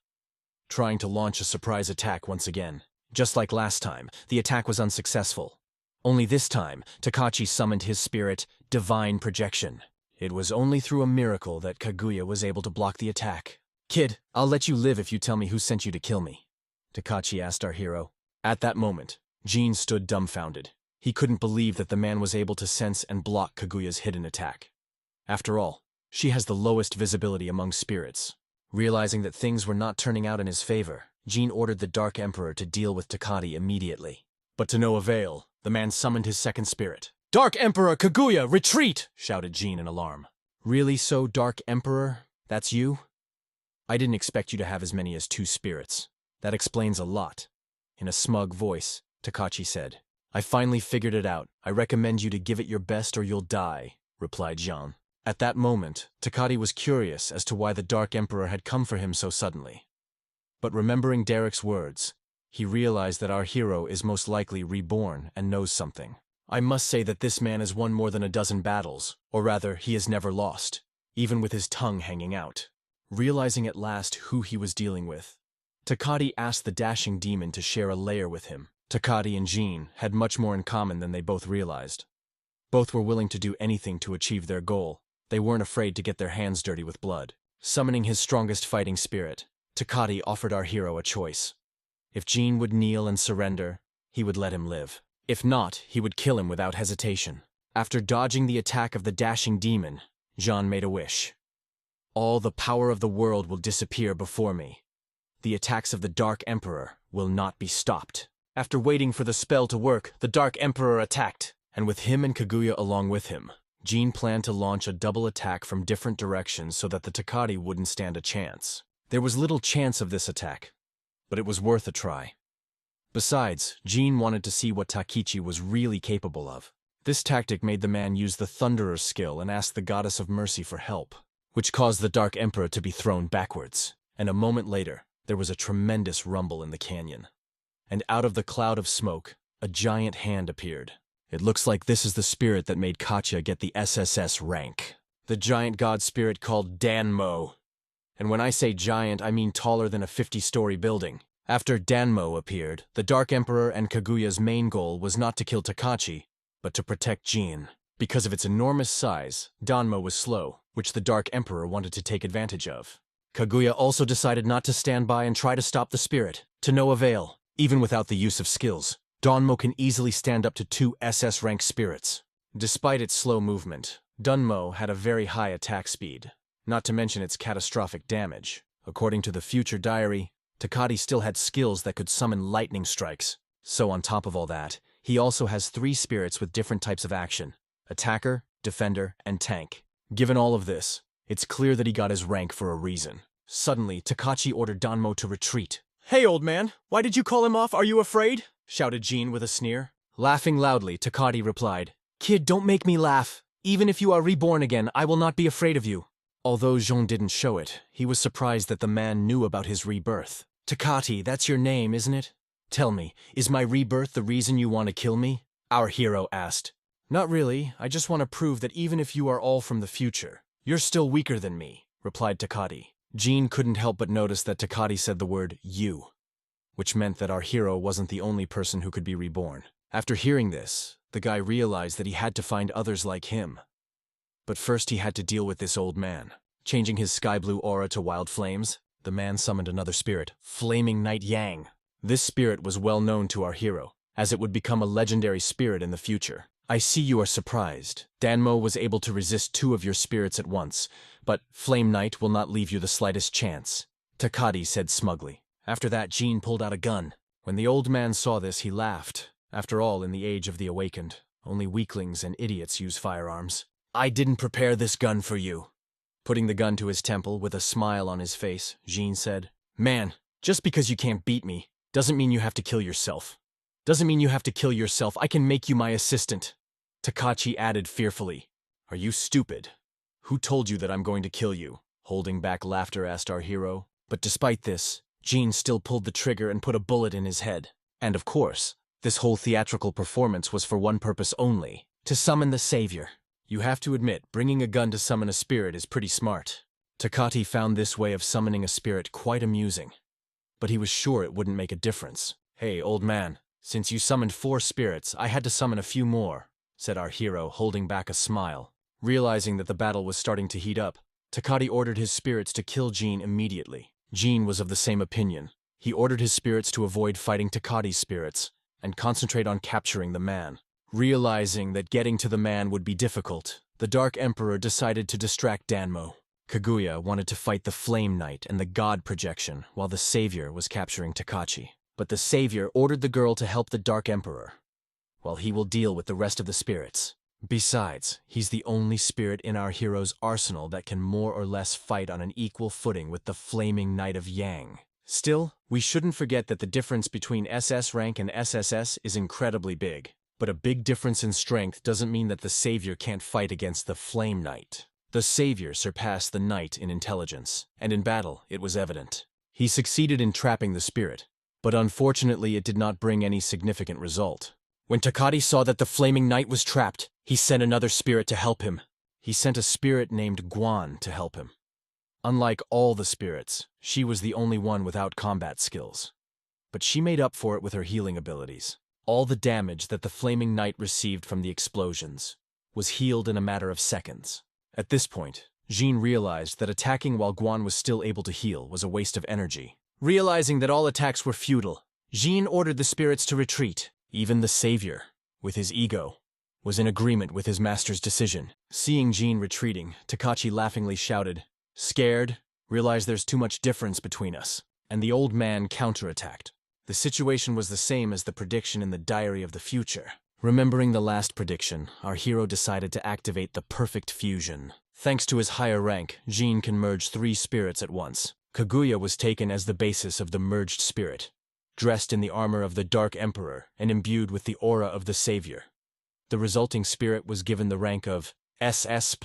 trying to launch a surprise attack once again. Just like last time, the attack was unsuccessful. Only this time, Takachi summoned his spirit, Divine Projection. It was only through a miracle that Kaguya was able to block the attack. "Kid, I'll let you live if you tell me who sent you to kill me," Takachi asked our hero. At that moment, Jean stood dumbfounded. He couldn't believe that the man was able to sense and block Kaguya's hidden attack. After all, she has the lowest visibility among spirits. Realizing that things were not turning out in his favor, Jean ordered the Dark Emperor to deal with Takati immediately. But to no avail, the man summoned his second spirit. "Dark Emperor Kaguya, retreat!" shouted Jean in alarm. "Really so, Dark Emperor? That's you? I didn't expect you to have as many as 2 spirits. That explains a lot." In a smug voice, Takachi said, "I finally figured it out. I recommend you to give it your best or you'll die," replied Jean. At that moment, Takati was curious as to why the Dark Emperor had come for him so suddenly. But remembering Derek's words, he realized that our hero is most likely reborn and knows something. I must say that this man has won more than a dozen battles, or rather, he has never lost, even with his tongue hanging out. Realizing at last who he was dealing with, Takati asked the dashing demon to share a lair with him. Takati and Jean had much more in common than they both realized. Both were willing to do anything to achieve their goal. They weren't afraid to get their hands dirty with blood. Summoning his strongest fighting spirit, Takati offered our hero a choice. If Jean would kneel and surrender, he would let him live. If not, he would kill him without hesitation. After dodging the attack of the dashing demon, Jean made a wish. "All the power of the world will disappear before me. The attacks of the Dark Emperor will not be stopped." After waiting for the spell to work, the Dark Emperor attacked, and with him and Kaguya along with him, Jean planned to launch a double attack from different directions so that the Takati wouldn't stand a chance. There was little chance of this attack, but it was worth a try. Besides, Jean wanted to see what Takichi was really capable of. This tactic made the man use the Thunderer skill and ask the Goddess of Mercy for help, which caused the Dark Emperor to be thrown backwards. And a moment later, there was a tremendous rumble in the canyon. And out of the cloud of smoke, a giant hand appeared. It looks like this is the spirit that made Katya get the SSS rank. The giant god spirit called Danmo. And when I say giant, I mean taller than a 50-story building. After Danmo appeared, the Dark Emperor and Kaguya's main goal was not to kill Takachi, but to protect Jin. Because of its enormous size, Danmo was slow, which the Dark Emperor wanted to take advantage of. Kaguya also decided not to stand by and try to stop the spirit, to no avail. Even without the use of skills, Danmo can easily stand up to 2 SS-rank spirits. Despite its slow movement, Danmo had a very high attack speed, not to mention its catastrophic damage. According to the future diary, Takachi still had skills that could summon lightning strikes. So on top of all that, he also has 3 spirits with different types of action: attacker, defender, and tank. Given all of this, it's clear that he got his rank for a reason. Suddenly, Takachi ordered Danmo to retreat. Hey, old man, why did you call him off? Are you afraid? Shouted Jin with a sneer. Laughing loudly, Takachi replied, "Kid, don't make me laugh. Even if you are reborn again, I will not be afraid of you." Although Jean didn't show it, he was surprised that the man knew about his rebirth. "Takachi, that's your name, isn't it? Tell me, is my rebirth the reason you want to kill me?" Our hero asked. "Not really, I just want to prove that even if you are all from the future, you're still weaker than me," replied Takachi. Jin couldn't help but notice that Takachi said the word "you," which meant that our hero wasn't the only person who could be reborn. After hearing this, the guy realized that he had to find others like him. But first he had to deal with this old man. Changing his sky-blue aura to wild flames, the man summoned another spirit, Flaming Night Yang. This spirit was well known to our hero, as it would become a legendary spirit in the future. "I see you are surprised. Danmo was able to resist 2 of your spirits at once, but Flame Knight will not leave you the slightest chance," Takachi said smugly. After that, Jin pulled out a gun. When the old man saw this, he laughed. After all, in the age of the awakened, only weaklings and idiots use firearms. "I didn't prepare this gun for you." Putting the gun to his temple with a smile on his face, Jin said, "Man, just because you can't beat me, doesn't mean you have to kill yourself. Doesn't mean you have to kill yourself. I can make you my assistant." Takachi added fearfully, "Are you stupid? Who told you that I'm going to kill you?" Holding back laughter asked our hero. But despite this, Jin still pulled the trigger and put a bullet in his head. And of course, this whole theatrical performance was for one purpose only: to summon the savior. You have to admit, bringing a gun to summon a spirit is pretty smart. Takachi found this way of summoning a spirit quite amusing. But he was sure it wouldn't make a difference. "Hey, old man, since you summoned 4 spirits, I had to summon a few more," said our hero, holding back a smile. Realizing that the battle was starting to heat up, Takachi ordered his spirits to kill Jin immediately. Jin was of the same opinion. He ordered his spirits to avoid fighting Takachi's spirits and concentrate on capturing the man. Realizing that getting to the man would be difficult, the Dark Emperor decided to distract Danmo. Kaguya wanted to fight the Flame Knight and the God Projection, while the Savior was capturing Takachi. But the Savior ordered the girl to help the Dark Emperor, while he will deal with the rest of the spirits. Besides, he's the only spirit in our hero's arsenal that can more or less fight on an equal footing with the Flaming Knight of Yang. Still, we shouldn't forget that the difference between SS rank and SSS is incredibly big. But a big difference in strength doesn't mean that the Savior can't fight against the Flame Knight. The Savior surpassed the Knight in intelligence, and in battle it was evident. He succeeded in trapping the spirit, but unfortunately it did not bring any significant result. When Takachi saw that the Flaming Knight was trapped, he sent another spirit to help him. He sent a spirit named Guan to help him. Unlike all the spirits, she was the only one without combat skills. But she made up for it with her healing abilities. All the damage that the Flaming Knight received from the explosions was healed in a matter of seconds. At this point, Jin realized that attacking while Guan was still able to heal was a waste of energy. Realizing that all attacks were futile, Jin ordered the spirits to retreat. Even the Savior, with his ego, was in agreement with his master's decision. Seeing Jin retreating, Takachi laughingly shouted, "Scared? Realize there's too much difference between us." And the old man counterattacked. The situation was the same as the prediction in the Diary of the Future. Remembering the last prediction, our hero decided to activate the perfect fusion. Thanks to his higher rank, Jin can merge 3 spirits at once. Kaguya was taken as the basis of the merged spirit, dressed in the armor of the Dark Emperor and imbued with the aura of the Savior. The resulting spirit was given the rank of SS+++.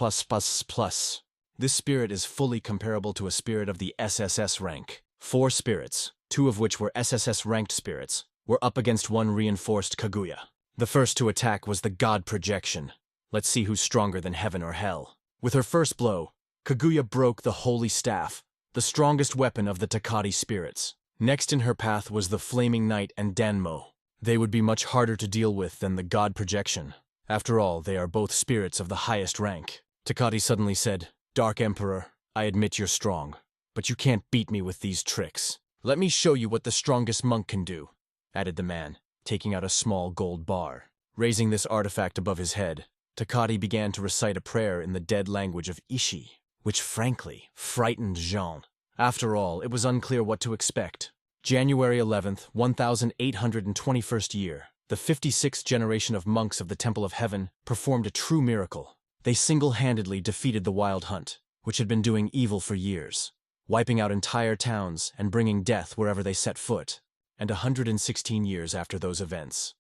This spirit is fully comparable to a spirit of the SSS rank. 4 spirits, 2 of which were SSS ranked spirits, were up against one reinforced Kaguya. The first to attack was the God Projection. Let's see who's stronger than heaven or hell. With her first blow, Kaguya broke the Holy Staff, the strongest weapon of the Takati spirits. Next in her path was the Flaming Knight and Danmo. They would be much harder to deal with than the God Projection. After all, they are both spirits of the highest rank. Takati suddenly said, "Dark Emperor, I admit you're strong, but you can't beat me with these tricks. Let me show you what the strongest monk can do," added the man, taking out a small gold bar. Raising this artifact above his head, Takati began to recite a prayer in the dead language of Ishi, which frankly frightened Jean. After all, it was unclear what to expect. January 11th, 1821st year, the 56th generation of monks of the Temple of Heaven performed a true miracle. They single-handedly defeated the Wild Hunt, which had been doing evil for years, wiping out entire towns and bringing death wherever they set foot. And 116 years after those events,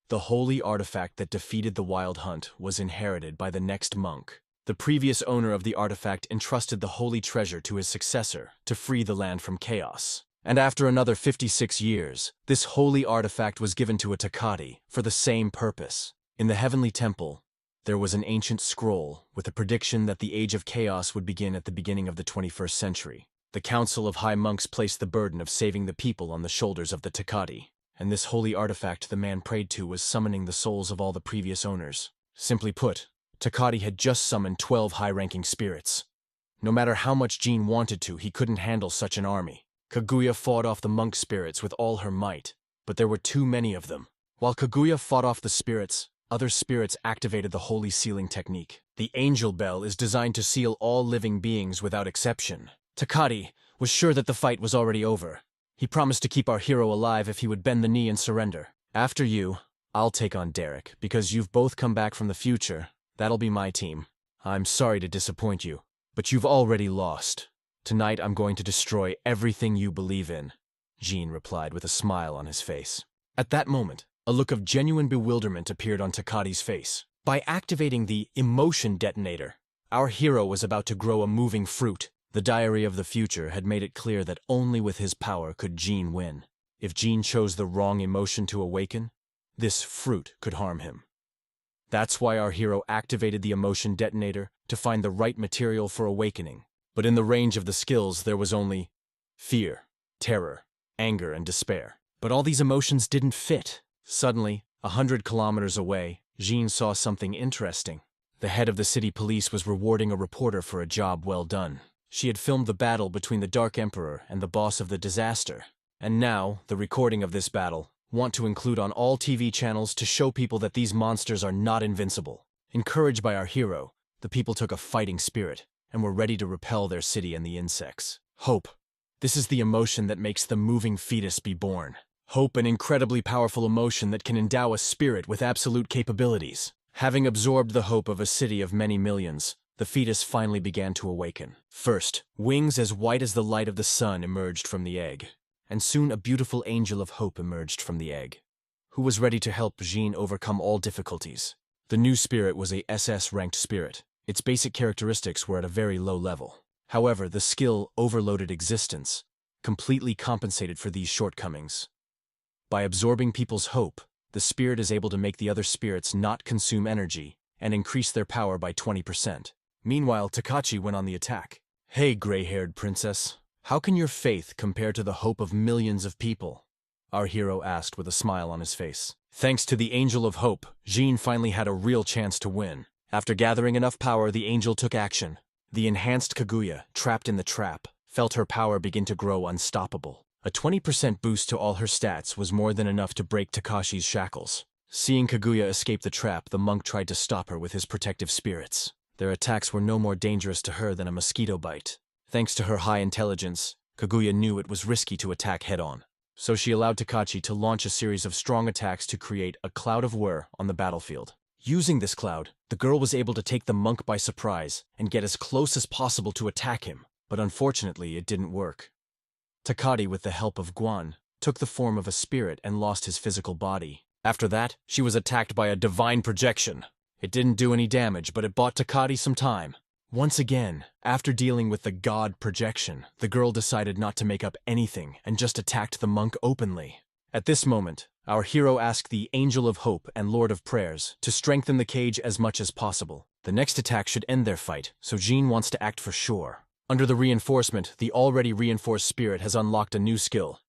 the holy artifact that defeated the Wild Hunt was inherited by the next monk. The previous owner of the artifact entrusted the holy treasure to his successor to free the land from chaos. And after another 56 years, this holy artifact was given to a Takati for the same purpose. In the Heavenly Temple, there was an ancient scroll with a prediction that the Age of Chaos would begin at the beginning of the 21st century. The Council of High Monks placed the burden of saving the people on the shoulders of the Takati, and this holy artifact the man prayed to was summoning the souls of all the previous owners. Simply put, Takati had just summoned 12 high-ranking spirits. No matter how much Jean wanted to, he couldn't handle such an army. Kaguya fought off the monk spirits with all her might, but there were too many of them. While Kaguya fought off the spirits, other spirits activated the holy sealing technique. The angel bell is designed to seal all living beings without exception. Takati was sure that the fight was already over. He promised to keep our hero alive if he would bend the knee and surrender. "After you, I'll take on Derek, because you've both come back from the future. That'll be my team. I'm sorry to disappoint you, but you've already lost. Tonight I'm going to destroy everything you believe in," Jean replied with a smile on his face. At that moment, a look of genuine bewilderment appeared on Takati's face. By activating the emotion detonator, our hero was about to grow a moving fruit. The diary of the future had made it clear that only with his power could Jean win. If Jean chose the wrong emotion to awaken, this fruit could harm him. That's why our hero activated the emotion detonator to find the right material for awakening. But in the range of the skills, there was only fear, terror, anger, and despair. But all these emotions didn't fit. Suddenly, 100 kilometers away, Jean saw something interesting. The head of the city police was rewarding a reporter for a job well done. She had filmed the battle between the Dark Emperor and the boss of the disaster. And now, the recording of this battle want to include on all TV channels to show people that these monsters are not invincible. Encouraged by our hero, the people took a fighting spirit and were ready to repel their city and the insects. Hope. This is the emotion that makes the moving fetus be born. Hope, an incredibly powerful emotion that can endow a spirit with absolute capabilities. Having absorbed the hope of a city of many millions, the fetus finally began to awaken. First, wings as white as the light of the sun emerged from the egg, and soon a beautiful angel of hope emerged from the egg, who was ready to help Jean overcome all difficulties. The new spirit was a SS-ranked spirit. Its basic characteristics were at a very low level. However, the skill Overloaded Existence completely compensated for these shortcomings. By absorbing people's hope, the spirit is able to make the other spirits not consume energy and increase their power by 20%. Meanwhile, Takachi went on the attack. "Hey, gray-haired princess, how can your faith compare to the hope of millions of people?" our hero asked with a smile on his face. Thanks to the Angel of Hope, Jean finally had a real chance to win. After gathering enough power, the angel took action. The enhanced Kaguya, trapped in the trap, felt her power begin to grow unstoppable. A 20% boost to all her stats was more than enough to break Takashi's shackles. Seeing Kaguya escape the trap, the monk tried to stop her with his protective spirits. Their attacks were no more dangerous to her than a mosquito bite. Thanks to her high intelligence, Kaguya knew it was risky to attack head-on. So she allowed Takachi to launch a series of strong attacks to create a cloud of whir on the battlefield. Using this cloud, the girl was able to take the monk by surprise and get as close as possible to attack him, but unfortunately it didn't work. Takati, with the help of Guan, took the form of a spirit and lost his physical body. After that, she was attacked by a divine projection. It didn't do any damage, but it bought Takati some time. Once again, after dealing with the god projection, the girl decided not to make up anything and just attacked the monk openly. At this moment, our hero asked the Angel of Hope and Lord of Prayers to strengthen the cage as much as possible. The next attack should end their fight, so Jean wants to act for sure. Under the reinforcement, the already reinforced spirit has unlocked a new skill: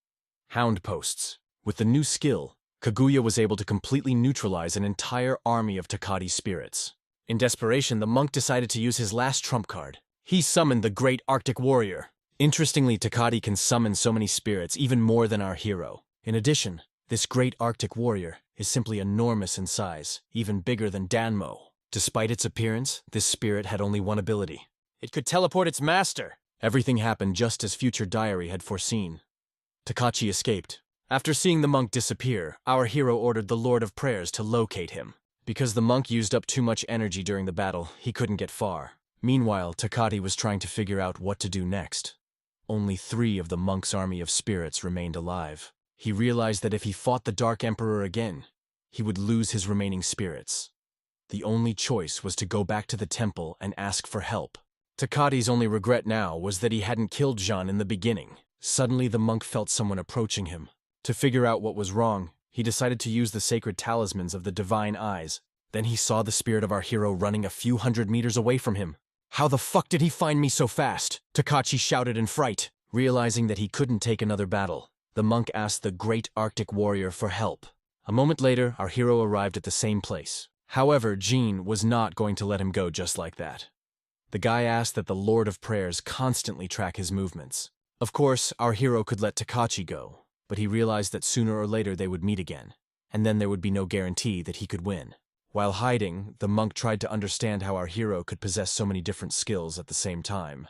Hound Posts. With the new skill, Kaguya was able to completely neutralize an entire army of Takati's spirits. In desperation, the monk decided to use his last trump card. He summoned the Great Arctic Warrior. Interestingly, Takati can summon so many spirits, even more than our hero. In addition, this Great Arctic Warrior is simply enormous in size, even bigger than Danmo. Despite its appearance, this spirit had only one ability. It could teleport its master. Everything happened just as Future Diary had foreseen. Takachi escaped. After seeing the monk disappear, our hero ordered the Lord of Prayers to locate him. Because the monk used up too much energy during the battle, he couldn't get far. Meanwhile, Takati was trying to figure out what to do next. Only 3 of the monk's army of spirits remained alive. He realized that if he fought the Dark Emperor again, he would lose his remaining spirits. The only choice was to go back to the temple and ask for help. Takati's only regret now was that he hadn't killed Jean in the beginning. Suddenly, the monk felt someone approaching him. To figure out what was wrong, he decided to use the sacred talismans of the divine eyes. Then he saw the spirit of our hero running a few hundred meters away from him. "How the fuck did he find me so fast?" Takachi shouted in fright. Realizing that he couldn't take another battle, the monk asked the Great Arctic Warrior for help. A moment later, our hero arrived at the same place. However, Jean was not going to let him go just like that. The guy asked that the Lord of Prayers constantly track his movements. Of course, our hero could let Takachi go, but he realized that sooner or later they would meet again, and then there would be no guarantee that he could win. While hiding, the monk tried to understand how our hero could possess so many different skills at the same time,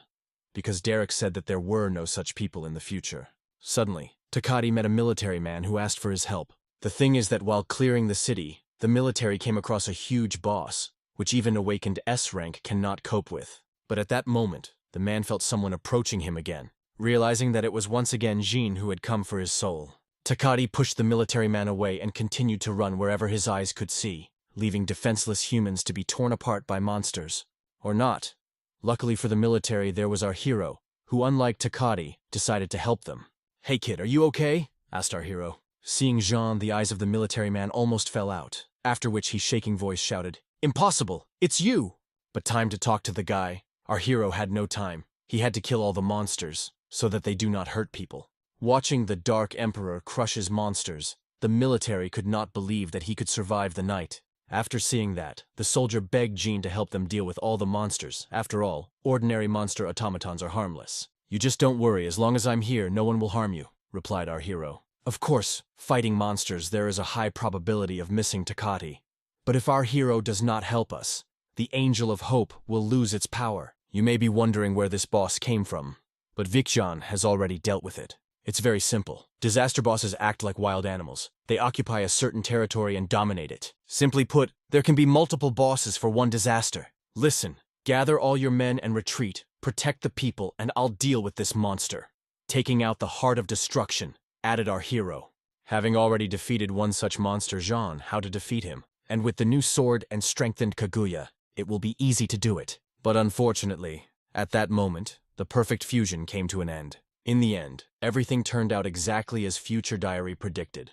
because Derek said that there were no such people in the future. Suddenly, Takati met a military man who asked for his help. The thing is that while clearing the city, the military came across a huge boss, which even awakened S rank cannot cope with. But at that moment, the man felt someone approaching him again. Realizing that it was once again Jean who had come for his soul, Takati pushed the military man away and continued to run wherever his eyes could see, leaving defenseless humans to be torn apart by monsters. Or not. Luckily for the military, there was our hero, who, unlike Takati, decided to help them. "Hey kid, are you okay?" asked our hero. Seeing Jean, the eyes of the military man almost fell out, after which his shaking voice shouted, "Impossible! It's you!" But time to talk to the guy. Our hero had no time. He had to kill all the monsters, so that they do not hurt people. Watching the Dark Emperor crush his monsters, the military could not believe that he could survive the night. After seeing that, the soldier begged Jean to help them deal with all the monsters. After all, ordinary monster automatons are harmless. "You just don't worry, as long as I'm here, no one will harm you," replied our hero. Of course, fighting monsters, there is a high probability of missing Takati. But if our hero does not help us, the Angel of Hope will lose its power. You may be wondering where this boss came from, but Vicjan has already dealt with it. It's very simple. Disaster bosses act like wild animals. They occupy a certain territory and dominate it. Simply put, there can be multiple bosses for one disaster. Listen, gather all your men and retreat, protect the people, and I'll deal with this monster. Taking out the Heart of Destruction, added our hero. Having already defeated one such monster, Jean, how to defeat him. And with the new sword and strengthened Kaguya, it will be easy to do it. But unfortunately, at that moment, the perfect fusion came to an end. In the end, everything turned out exactly as Future Diary predicted.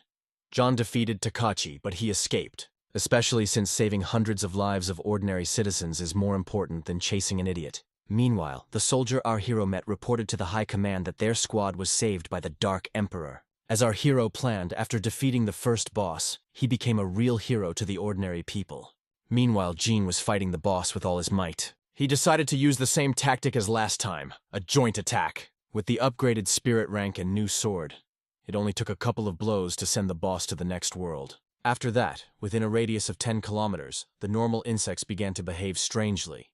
John defeated Takachi, but he escaped, especially since saving hundreds of lives of ordinary citizens is more important than chasing an idiot. Meanwhile, the soldier our hero met reported to the High Command that their squad was saved by the Dark Emperor. As our hero planned, after defeating the first boss, he became a real hero to the ordinary people. Meanwhile, Jean was fighting the boss with all his might. He decided to use the same tactic as last time, a joint attack. With the upgraded spirit rank and new sword, it only took a couple of blows to send the boss to the next world. After that, within a radius of 10 kilometers, the normal insects began to behave strangely.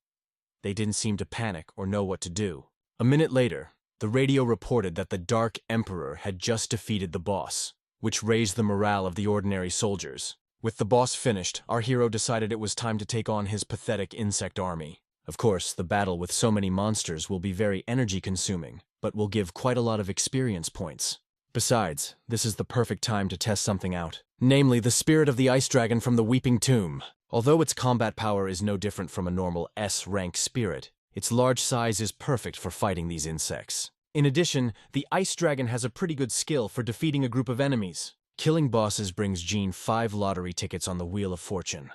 They didn't seem to panic or know what to do. A minute later, the radio reported that the Dark Emperor had just defeated the boss, which raised the morale of the ordinary soldiers. With the boss finished, our hero decided it was time to take on his pathetic insect army. Of course, the battle with so many monsters will be very energy-consuming, but will give quite a lot of experience points. Besides, this is the perfect time to test something out. Namely, the spirit of the ice dragon from the Weeping Tomb. Although its combat power is no different from a normal S-rank spirit, its large size is perfect for fighting these insects. In addition, the ice dragon has a pretty good skill for defeating a group of enemies. Killing bosses brings Jean 5 lottery tickets on the Wheel of Fortune.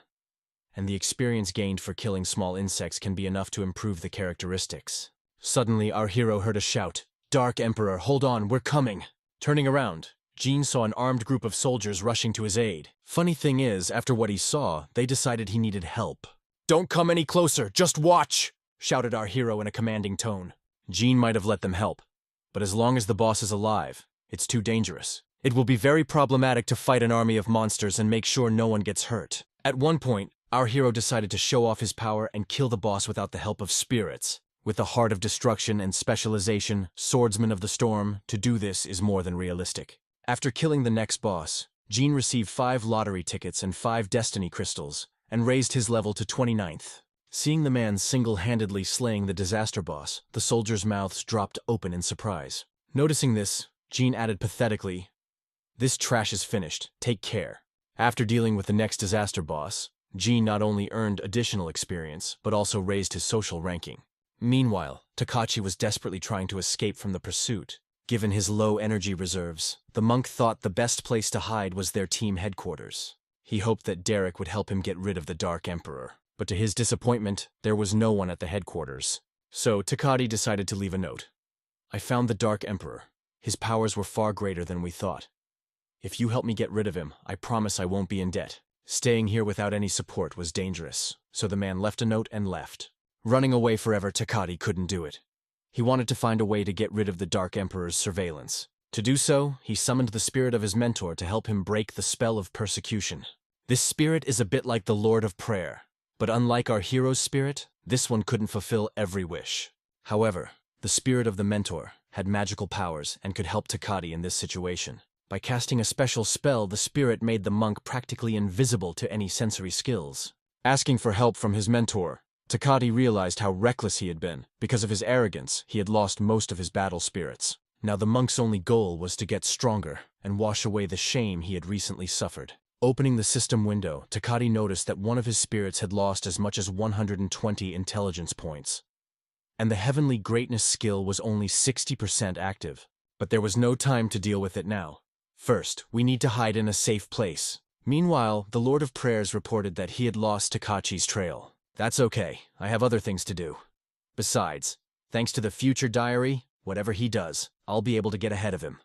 And the experience gained for killing small insects can be enough to improve the characteristics. Suddenly, our hero heard a shout. "Dark Emperor, hold on, we're coming!" Turning around, Jean saw an armed group of soldiers rushing to his aid. Funny thing is, after what he saw, they decided he needed help. "Don't come any closer, just watch!" shouted our hero in a commanding tone. Jean might have let them help, but as long as the boss is alive, it's too dangerous. It will be very problematic to fight an army of monsters and make sure no one gets hurt. At one point, our hero decided to show off his power and kill the boss without the help of spirits. With the heart of destruction and specialization, Swordsman of the Storm, to do this is more than realistic. After killing the next boss, Jean received 5 lottery tickets and 5 destiny crystals, and raised his level to 29th. Seeing the man single-handedly slaying the disaster boss, the soldiers' mouths dropped open in surprise. Noticing this, Jean added pathetically, "This trash is finished, take care." After dealing with the next disaster boss, Jean not only earned additional experience, but also raised his social ranking. Meanwhile, Takachi was desperately trying to escape from the pursuit. Given his low energy reserves, the monk thought the best place to hide was their team headquarters. He hoped that Derek would help him get rid of the Dark Emperor, but to his disappointment, there was no one at the headquarters. So Takachi decided to leave a note. "I found the Dark Emperor. His powers were far greater than we thought. If you help me get rid of him, I promise I won't be in debt." Staying here without any support was dangerous, so the man left a note and left. Running away forever, Takachi couldn't do it. He wanted to find a way to get rid of the Dark Emperor's surveillance. To do so, he summoned the spirit of his mentor to help him break the spell of persecution. This spirit is a bit like the Lord of Prayer, but unlike our hero's spirit, this one couldn't fulfill every wish. However, the spirit of the mentor had magical powers and could help Takachi in this situation. By casting a special spell, the spirit made the monk practically invisible to any sensory skills. Asking for help from his mentor, Takachi realized how reckless he had been. Because of his arrogance, he had lost most of his battle spirits. Now the monk's only goal was to get stronger and wash away the shame he had recently suffered. Opening the system window, Takachi noticed that one of his spirits had lost as much as 120 intelligence points. And the Heavenly Greatness skill was only 60% active. But there was no time to deal with it now. First, we need to hide in a safe place. Meanwhile, the Lord of Prayers reported that he had lost Takachi's trail. That's okay, I have other things to do. Besides, thanks to the future diary, whatever he does, I'll be able to get ahead of him.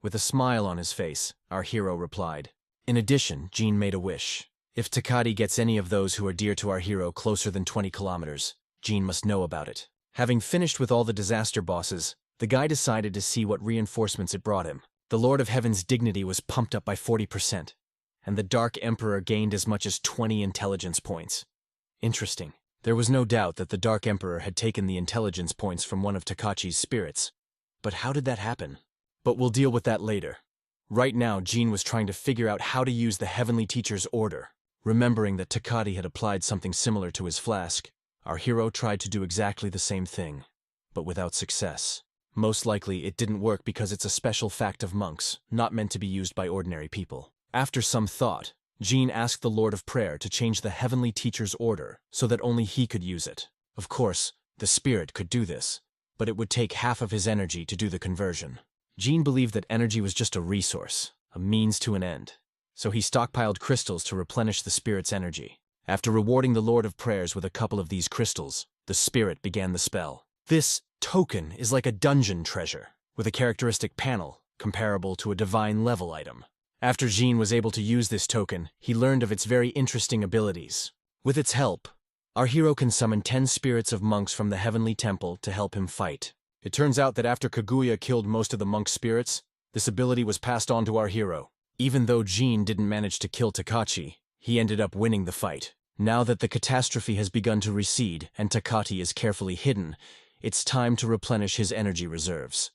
With a smile on his face, our hero replied. In addition, Jean made a wish. If Takachi gets any of those who are dear to our hero closer than 20 kilometers, Jean must know about it. Having finished with all the disaster bosses, the guy decided to see what reinforcements it brought him. The Lord of Heaven's dignity was pumped up by 40%, and the Dark Emperor gained as much as 20 intelligence points. Interesting. There was no doubt that the Dark Emperor had taken the intelligence points from one of Takachi's spirits. But how did that happen? But we'll deal with that later. Right now, Jean was trying to figure out how to use the Heavenly Teacher's order. Remembering that Takachi had applied something similar to his flask, our hero tried to do exactly the same thing, but without success. Most likely, it didn't work because it's a special fact of monks, not meant to be used by ordinary people. After some thought, Jean asked the Lord of Prayer to change the Heavenly Teacher's order so that only he could use it. Of course, the spirit could do this, but it would take half of his energy to do the conversion. Jean believed that energy was just a resource, a means to an end, so he stockpiled crystals to replenish the spirit's energy. After rewarding the Lord of Prayers with a couple of these crystals, the spirit began the spell. This token is like a dungeon treasure, with a characteristic panel comparable to a divine level item. After Jean was able to use this token, he learned of its very interesting abilities. With its help, our hero can summon 10 spirits of monks from the Heavenly Temple to help him fight. It turns out that after Kaguya killed most of the monk spirits, this ability was passed on to our hero. Even though Jean didn't manage to kill Takachi, he ended up winning the fight. Now that the catastrophe has begun to recede and Takachi is carefully hidden, it's time to replenish his energy reserves.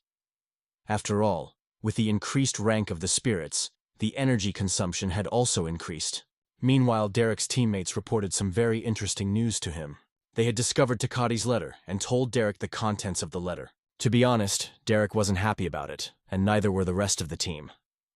After all, with the increased rank of the spirits, the energy consumption had also increased. Meanwhile, Derek's teammates reported some very interesting news to him. They had discovered Takachi's letter and told Derek the contents of the letter. To be honest, Derek wasn't happy about it, and neither were the rest of the team.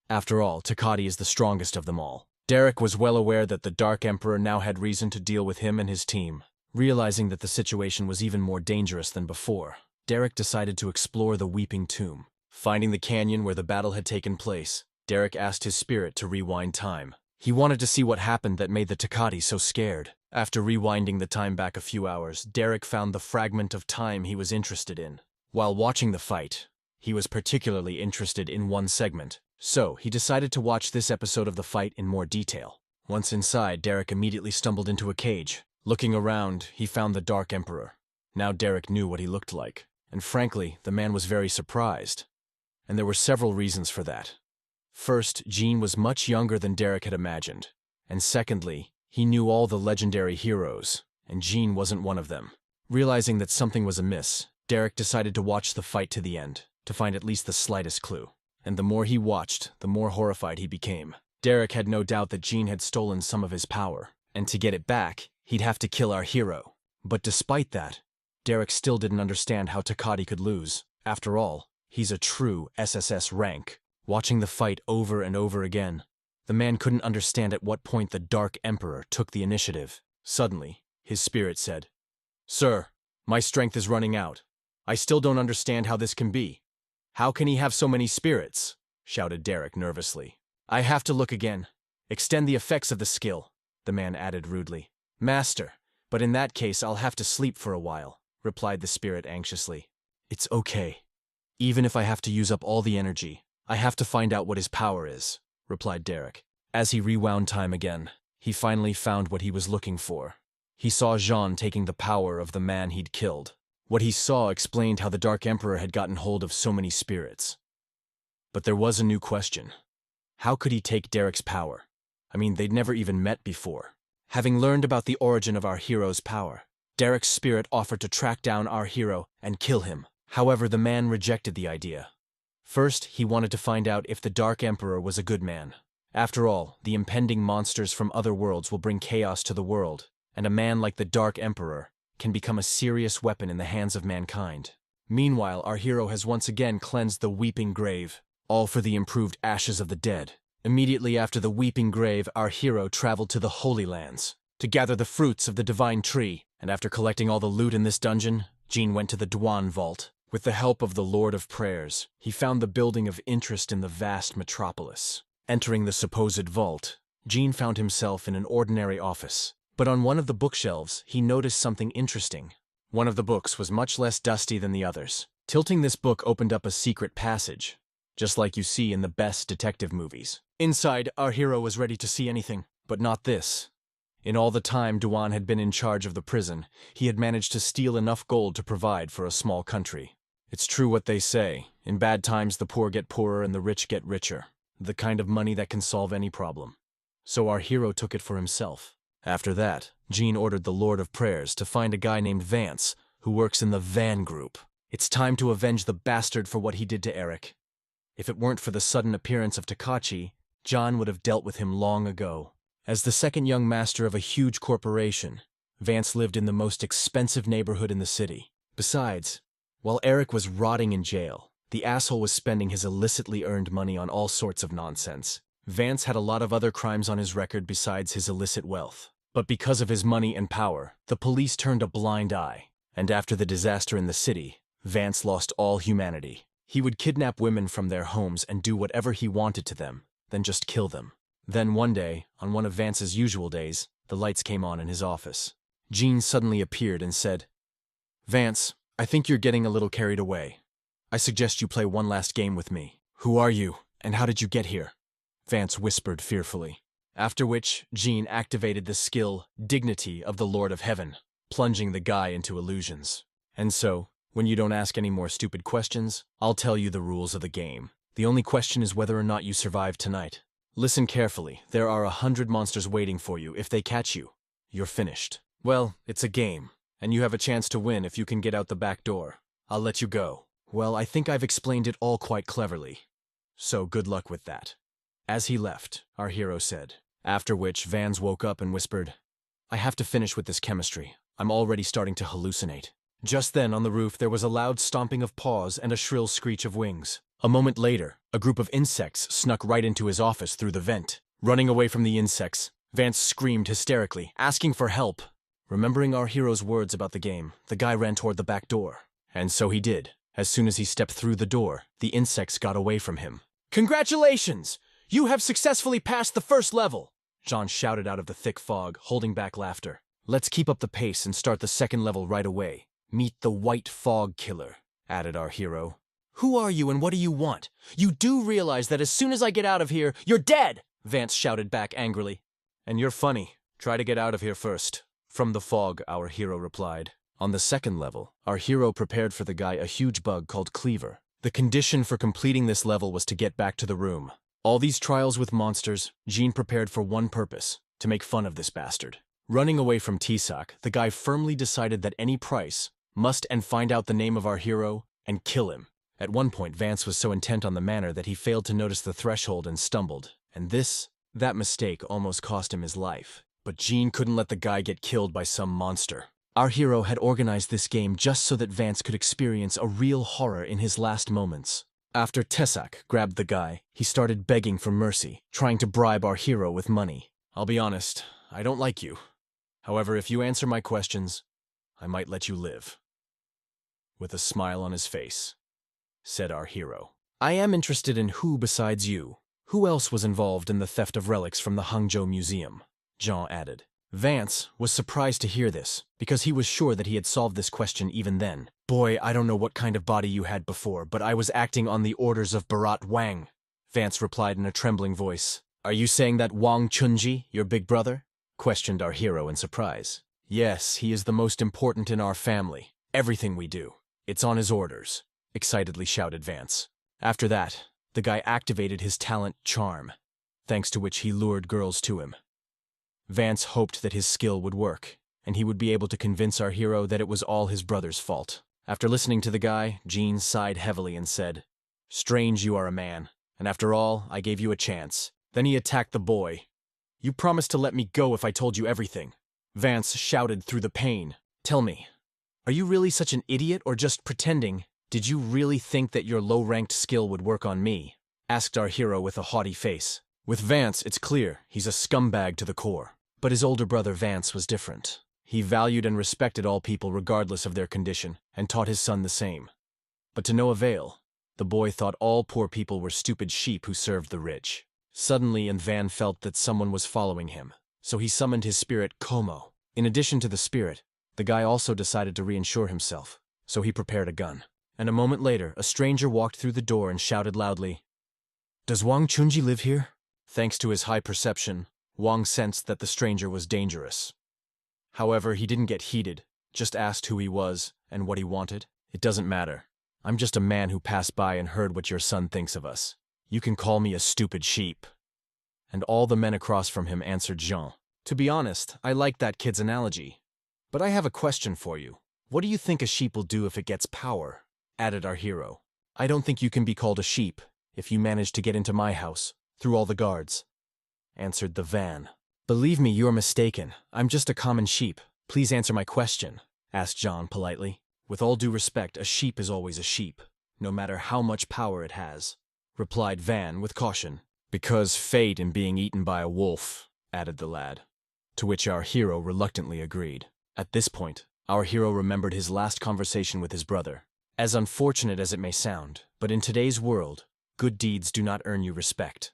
After all, Takati is the strongest of them all. Derek was well aware that the Dark Emperor now had reason to deal with him and his team. Realizing that the situation was even more dangerous than before, Derek decided to explore the Weeping Tomb. Finding the canyon where the battle had taken place, Derek asked his spirit to rewind time. He wanted to see what happened that made the Takati so scared. After rewinding the time back a few hours, Derek found the fragment of time he was interested in. While watching the fight, he was particularly interested in one segment, so he decided to watch this episode of the fight in more detail. Once inside, Derek immediately stumbled into a cage. Looking around, he found the Dark Emperor. Now Derek knew what he looked like, and frankly, the man was very surprised. And there were several reasons for that. First, Jean was much younger than Derek had imagined, and secondly, he knew all the legendary heroes, and Jean wasn't one of them. Realizing that something was amiss, Derek decided to watch the fight to the end, to find at least the slightest clue. And the more he watched, the more horrified he became. Derek had no doubt that Jean had stolen some of his power, and to get it back, he'd have to kill our hero. But despite that, Derek still didn't understand how Takati could lose. After all, he's a true SSS rank. Watching the fight over and over again, the man couldn't understand at what point the Dark Emperor took the initiative. Suddenly, his spirit said, "Sir, my strength is running out. I still don't understand how this can be. How can he have so many spirits?" shouted Derek nervously. "I have to look again. Extend the effects of the skill," the man added rudely. "Master, but in that case I'll have to sleep for a while," replied the spirit anxiously. "It's okay. Even if I have to use up all the energy, I have to find out what his power is," replied Derek. As he rewound time again, he finally found what he was looking for. He saw Jean taking the power of the man he'd killed. What he saw explained how the Dark Emperor had gotten hold of so many spirits. But there was a new question. How could he take Derek's power? I mean, they'd never even met before. Having learned about the origin of our hero's power, Derek's spirit offered to track down our hero and kill him. However, the man rejected the idea. First, he wanted to find out if the Dark Emperor was a good man. After all, the impending monsters from other worlds will bring chaos to the world, and a man like the Dark Emperor can become a serious weapon in the hands of mankind. Meanwhile, our hero has once again cleansed the Weeping Grave, all for the improved ashes of the dead. Immediately after the Weeping Grave, our hero traveled to the Holy Lands to gather the fruits of the Divine Tree, and after collecting all the loot in this dungeon, Jean went to the Duan Vault. With the help of the Lord of Prayers, he found the building of interest in the vast metropolis. Entering the supposed vault, Jean found himself in an ordinary office. But on one of the bookshelves, he noticed something interesting. One of the books was much less dusty than the others. Tilting this book opened up a secret passage, just like you see in the best detective movies. Inside, our hero was ready to see anything, but not this. In all the time Duan had been in charge of the prison, he had managed to steal enough gold to provide for a small country. It's true what they say, in bad times the poor get poorer and the rich get richer, the kind of money that can solve any problem. So our hero took it for himself. After that, Jean ordered the Lord of Prayers to find a guy named Vance, who works in the Van Group. It's time to avenge the bastard for what he did to Eric. If it weren't for the sudden appearance of Takachi, John would have dealt with him long ago. As the second young master of a huge corporation, Vance lived in the most expensive neighborhood in the city. Besides, while Eric was rotting in jail, the asshole was spending his illicitly earned money on all sorts of nonsense. Vance had a lot of other crimes on his record besides his illicit wealth. But because of his money and power, the police turned a blind eye. And after the disaster in the city, Vance lost all humanity. He would kidnap women from their homes and do whatever he wanted to them, then just kill them. Then one day, on one of Vance's usual days, the lights came on in his office. Jean suddenly appeared and said, "Vance, I think you're getting a little carried away. I suggest you play one last game with me. Who are you, and how did you get here?" Vance whispered fearfully. After which, Jean activated the skill, Dignity of the Lord of Heaven, plunging the guy into illusions. And so, when you don't ask any more stupid questions, I'll tell you the rules of the game. The only question is whether or not you survive tonight. Listen carefully, there are 100 monsters waiting for you. If they catch you, you're finished. Well, it's a game, and you have a chance to win if you can get out the back door. I'll let you go. Well, I think I've explained it all quite cleverly. So good luck with that. As he left, our hero said. After which, Vance woke up and whispered, "I have to finish with this chemistry. I'm already starting to hallucinate." Just then, on the roof, there was a loud stomping of paws and a shrill screech of wings. A moment later, a group of insects snuck right into his office through the vent. Running away from the insects, Vance screamed hysterically, asking for help. Remembering our hero's words about the game, the guy ran toward the back door. And so he did. As soon as he stepped through the door, the insects got away from him. Congratulations! You have successfully passed the first level! John shouted out of the thick fog, holding back laughter. Let's keep up the pace and start the second level right away. Meet the White Fog Killer, added our hero. Who are you and what do you want? You do realize that as soon as I get out of here, you're dead! Vance shouted back angrily. And you're funny. Try to get out of here first. From the fog, our hero replied. On the second level, our hero prepared for the guy a huge bug called Cleaver. The condition for completing this level was to get back to the room. All these trials with monsters, Jean prepared for one purpose, to make fun of this bastard. Running away from Tisak, the guy firmly decided that any price must and find out the name of our hero and kill him. At one point, Vance was so intent on the manner that he failed to notice the threshold and stumbled. And that mistake almost cost him his life. But Jean couldn't let the guy get killed by some monster. Our hero had organized this game just so that Vance could experience a real horror in his last moments. After Tisak grabbed the guy, he started begging for mercy, trying to bribe our hero with money. I'll be honest, I don't like you. However, if you answer my questions, I might let you live. With a smile on his face, said our hero. I am interested in who besides you. Who else was involved in the theft of relics from the Hangzhou Museum? Jean added. Vance was surprised to hear this, because he was sure that he had solved this question even then. Boy, I don't know what kind of body you had before, but I was acting on the orders of Bharat Wang, Vance replied in a trembling voice. Are you saying that Wang Chunji, your big brother? Questioned our hero in surprise. Yes, he is the most important in our family. Everything we do. It's on his orders, excitedly shouted Vance. After that, the guy activated his talent Charm, thanks to which he lured girls to him. Vance hoped that his skill would work, and he would be able to convince our hero that it was all his brother's fault. After listening to the guy, Jean sighed heavily and said, Strange you are a man, and after all, I gave you a chance. Then he attacked the boy. You promised to let me go if I told you everything. Vance shouted through the pain. Tell me, are you really such an idiot or just pretending? Did you really think that your low-ranked skill would work on me? Asked our hero with a haughty face. With Vance, it's clear he's a scumbag to the core. But his older brother Vance was different. He valued and respected all people regardless of their condition, and taught his son the same. But to no avail. The boy thought all poor people were stupid sheep who served the rich. Suddenly, Van felt that someone was following him, so he summoned his spirit Como. In addition to the spirit, the guy also decided to reinsure himself, so he prepared a gun. And a moment later, a stranger walked through the door and shouted loudly, Does Wang Chunji live here? Thanks to his high perception, Wang sensed that the stranger was dangerous. However, he didn't get heated, just asked who he was and what he wanted. It doesn't matter. I'm just a man who passed by and heard what your son thinks of us. You can call me a stupid sheep. And all the men across from him answered Jean. To be honest, I like that kid's analogy. But I have a question for you. What do you think a sheep will do if it gets power? Added our hero. I don't think you can be called a sheep if you manage to get into my house, through all the guards. Answered the van. Believe me, you're mistaken. I'm just a common sheep. Please answer my question, asked Jean politely. With all due respect, a sheep is always a sheep, no matter how much power it has, replied Van with caution. Because fate in being eaten by a wolf, added the lad. To which our hero reluctantly agreed. At this point, our hero remembered his last conversation with his brother. As unfortunate as it may sound, but in today's world, good deeds do not earn you respect.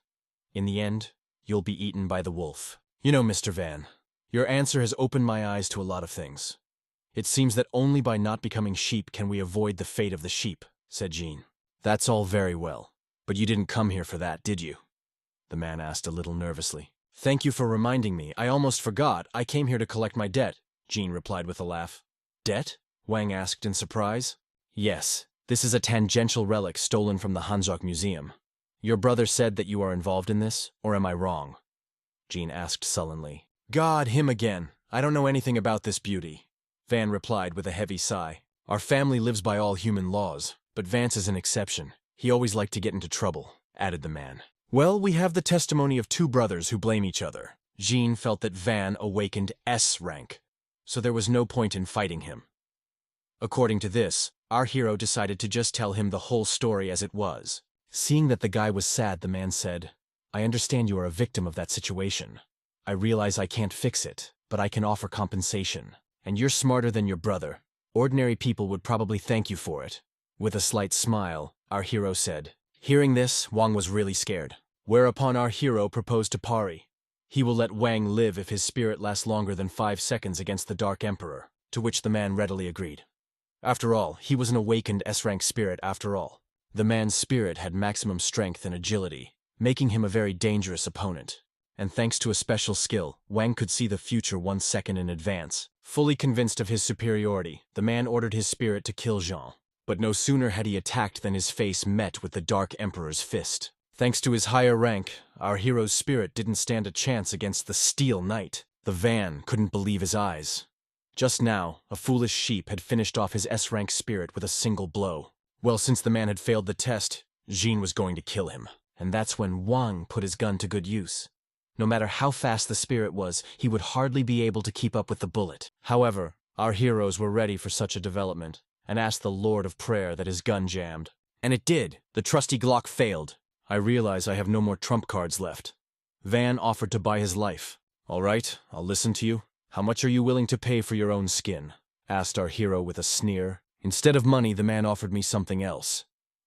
In the end, you'll be eaten by the wolf. You know, Mr. Van, your answer has opened my eyes to a lot of things. It seems that only by not becoming sheep can we avoid the fate of the sheep, said Jean. That's all very well, but you didn't come here for that, did you? The man asked a little nervously. Thank you for reminding me. I almost forgot. I came here to collect my debt, Jean replied with a laugh. Debt? Wang asked in surprise. Yes, this is a tangential relic stolen from the Hangzhou Museum. Your brother said that you are involved in this, or am I wrong? Jean asked sullenly. God, him again. I don't know anything about this beauty. Van replied with a heavy sigh. Our family lives by all human laws, but Vance is an exception. He always liked to get into trouble, added the man. Well, we have the testimony of two brothers who blame each other. Jean felt that Van awakened S rank, so there was no point in fighting him. According to this, our hero decided to just tell him the whole story as it was. Seeing that the guy was sad, the man said, "I understand you are a victim of that situation. I realize I can't fix it, but I can offer compensation. And you're smarter than your brother. Ordinary people would probably thank you for it." With a slight smile, our hero said. Hearing this, Wang was really scared. Whereupon our hero proposed to Pari. He will let Wang live if his spirit lasts longer than 5 seconds against the Dark Emperor, to which the man readily agreed. After all, he was an awakened S-rank spirit after all. The man's spirit had maximum strength and agility, making him a very dangerous opponent. And thanks to a special skill, Wang could see the future 1 second in advance. Fully convinced of his superiority, the man ordered his spirit to kill Jean. But no sooner had he attacked than his face met with the Dark Emperor's fist. Thanks to his higher rank, our hero's spirit didn't stand a chance against the Steel Knight. The Van couldn't believe his eyes. Just now, a foolish sheep had finished off his S-rank spirit with a single blow. Well, since the man had failed the test, Jean was going to kill him. And that's when Wang put his gun to good use. No matter how fast the spirit was, he would hardly be able to keep up with the bullet. However, our heroes were ready for such a development, and asked the Lord of Prayer that his gun jammed. And it did. The trusty Glock failed. I realize I have no more trump cards left. Van offered to buy his life. All right, I'll listen to you. How much are you willing to pay for your own skin? Asked our hero with a sneer. Instead of money, the man offered me something else.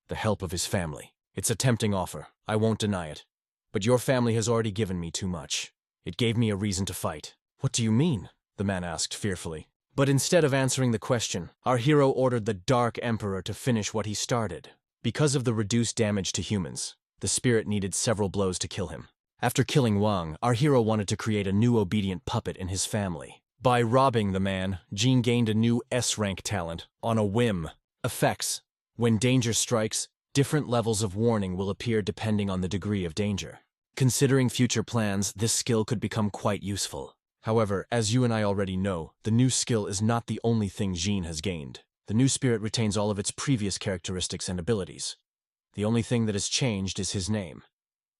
The help of his family. It's a tempting offer. I won't deny it. But your family has already given me too much. It gave me a reason to fight. What do you mean? The man asked fearfully. But instead of answering the question, our hero ordered the Dark Emperor to finish what he started. Because of the reduced damage to humans, the spirit needed several blows to kill him. After killing Wang, our hero wanted to create a new obedient puppet in his family. By robbing the man, Jean gained a new S-rank talent, on a whim. Effects. When danger strikes, different levels of warning will appear depending on the degree of danger. Considering future plans, this skill could become quite useful. However, as you and I already know, the new skill is not the only thing Jean has gained. The new spirit retains all of its previous characteristics and abilities. The only thing that has changed is his name.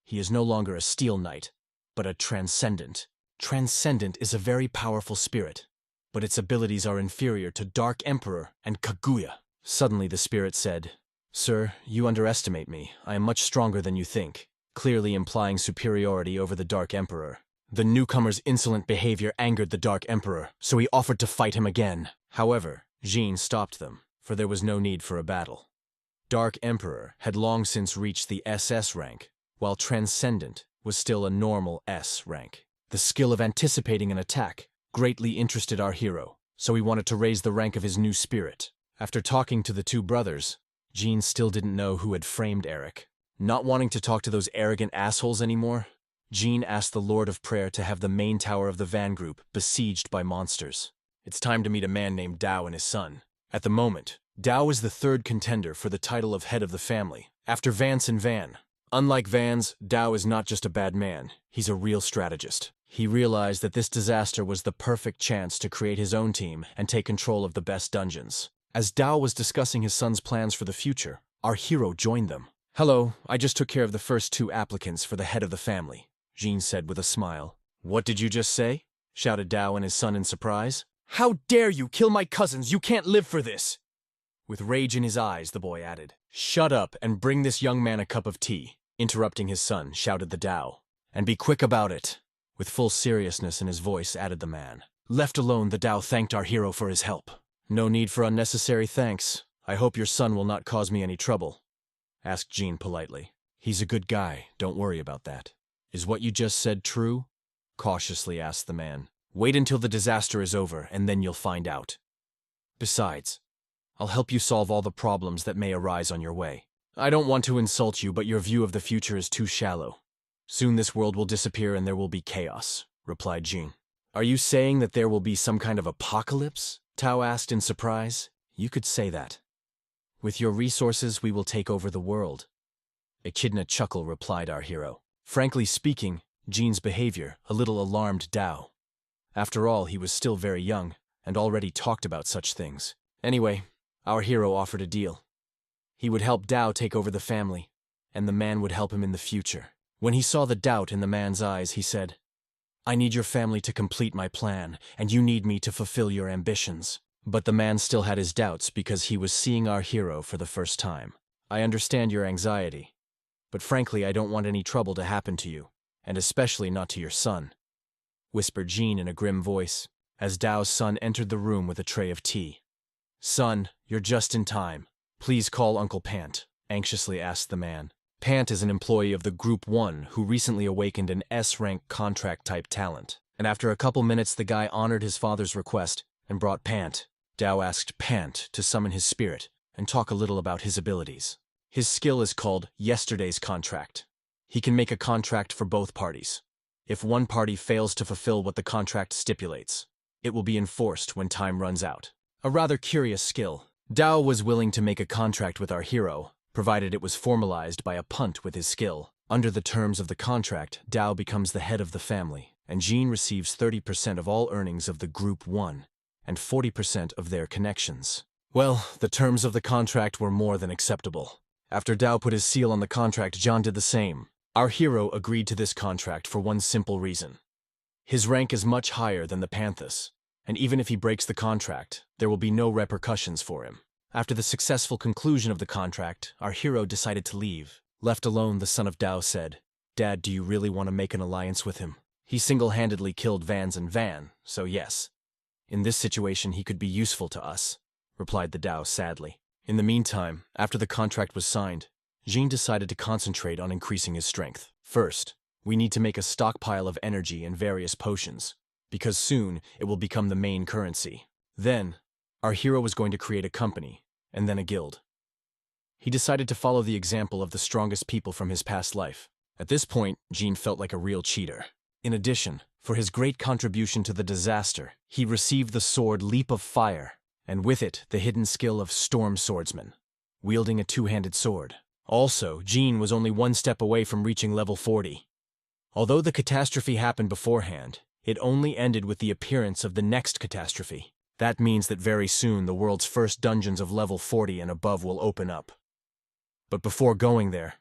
He is no longer a Steel Knight, but a Transcendent. Transcendent is a very powerful spirit, but its abilities are inferior to Dark Emperor and Kaguya. Suddenly the spirit said, "Sir, you underestimate me. I am much stronger than you think," clearly implying superiority over the Dark Emperor. The newcomer's insolent behavior angered the Dark Emperor, so he offered to fight him again. However, Jean stopped them, for there was no need for a battle. Dark Emperor had long since reached the SS rank, while Transcendent was still a normal S rank. The skill of anticipating an attack greatly interested our hero, so he wanted to raise the rank of his new spirit. After talking to the two brothers, Jean still didn't know who had framed Eric. Not wanting to talk to those arrogant assholes anymore, Jean asked the Lord of Prayer to have the main tower of the Van group besieged by monsters. It's time to meet a man named Dao and his son. At the moment, Dao is the third contender for the title of head of the family, after Vance and Van. Unlike Vance, Dao is not just a bad man, he's a real strategist. He realized that this disaster was the perfect chance to create his own team and take control of the best dungeons. As Dao was discussing his son's plans for the future, our hero joined them. "Hello, I just took care of the first 2 applicants for the head of the family," Jean said with a smile. "What did you just say?" shouted Dao and his son in surprise. "How dare you kill my cousins? You can't live for this!" With rage in his eyes, the boy added. "Shut up and bring this young man a cup of tea," interrupting his son, shouted the Dao. "And be quick about it." With full seriousness in his voice, added the man. Left alone, the Dao thanked our hero for his help. "No need for unnecessary thanks. I hope your son will not cause me any trouble," asked Jean politely. "He's a good guy, don't worry about that." "Is what you just said true?" cautiously asked the man. "Wait until the disaster is over, and then you'll find out. Besides, I'll help you solve all the problems that may arise on your way. I don't want to insult you, but your view of the future is too shallow. Soon this world will disappear and there will be chaos," replied Jean. "Are you saying that there will be some kind of apocalypse?" Tao asked in surprise. "You could say that. With your resources, we will take over the world." Echidna chuckle replied our hero. Frankly speaking, Jean's behavior a little alarmed Dao. After all, he was still very young, and already talked about such things. Anyway, our hero offered a deal. He would help Dao take over the family, and the man would help him in the future. When he saw the doubt in the man's eyes, he said, "I need your family to complete my plan, and you need me to fulfill your ambitions. But the man still had his doubts because he was seeing our hero for the first time. I understand your anxiety, but frankly I don't want any trouble to happen to you, and especially not to your son, whispered Jean in a grim voice, as Dao's son entered the room with a tray of tea. Son, you're just in time. Please call Uncle Pant, anxiously asked the man. Pant is an employee of the Group 1 who recently awakened an S-rank contract-type talent. And after a couple minutes the guy honored his father's request and brought Pant. Dao asked Pant to summon his spirit and talk a little about his abilities. His skill is called Yesterday's Contract. He can make a contract for both parties. If one party fails to fulfill what the contract stipulates, it will be enforced when time runs out. A rather curious skill. Dao was willing to make a contract with our hero, provided it was formalized by a punt with his skill. Under the terms of the contract, Dao becomes the head of the family, and Jean receives 30% of all earnings of the Group 1 and 40% of their connections. Well, the terms of the contract were more than acceptable. After Dao put his seal on the contract, John did the same. Our hero agreed to this contract for one simple reason. His rank is much higher than the Panthus, and even if he breaks the contract, there will be no repercussions for him. After the successful conclusion of the contract, our hero decided to leave. Left alone, the son of Dao said, "Dad, do you really want to make an alliance with him? He single-handedly killed Vans and Van, so yes. In this situation, he could be useful to us," replied the Dao sadly. In the meantime, after the contract was signed, Jean decided to concentrate on increasing his strength. First, we need to make a stockpile of energy and various potions, because soon it will become the main currency. Then, our hero was going to create a company, and then a guild. He decided to follow the example of the strongest people from his past life. At this point, Jean felt like a real cheater. In addition, for his great contribution to the disaster, he received the sword Leap of Fire, and with it, the hidden skill of Storm Swordsman, wielding a two-handed sword. Also, Jean was only one step away from reaching level 40. Although the catastrophe happened beforehand, it only ended with the appearance of the next catastrophe. That means that very soon the world's first dungeons of level 40 and above will open up. But before going there,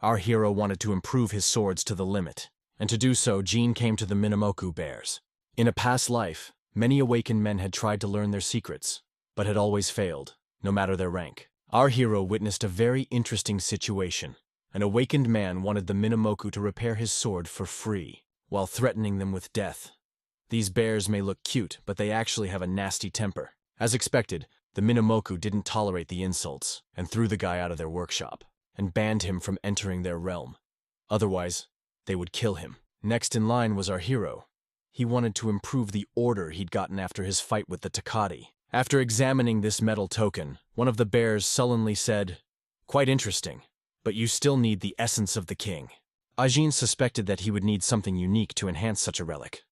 our hero wanted to improve his swords to the limit. And to do so, Jean came to the Minamoku Bears. In a past life, many awakened men had tried to learn their secrets, but had always failed, no matter their rank. Our hero witnessed a very interesting situation. An awakened man wanted the Minamoku to repair his sword for free, while threatening them with death. These bears may look cute, but they actually have a nasty temper. As expected, the Minamoku didn't tolerate the insults, and threw the guy out of their workshop, and banned him from entering their realm. Otherwise, they would kill him. Next in line was our hero. He wanted to improve the order he'd gotten after his fight with the Takati. After examining this metal token, one of the bears sullenly said, "Quite interesting, but you still need the essence of the king." Ajin suspected that he would need something unique to enhance such a relic.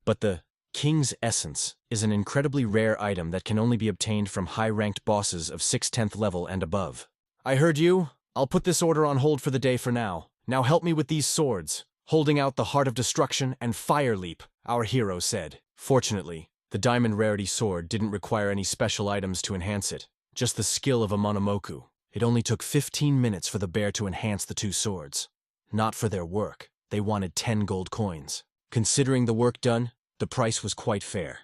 But the king's essence is an incredibly rare item that can only be obtained from high-ranked bosses of 6th level and above. "I heard you. I'll put this order on hold for the day for now. Now help me with these swords," holding out the Heart of Destruction and Fire Leap, our hero said. Fortunately, the Diamond Rarity sword didn't require any special items to enhance it, just the skill of a Monomoku. It only took 15 minutes for the bear to enhance the two swords. Not for their work, they wanted 10 gold coins. Considering the work done, the price was quite fair.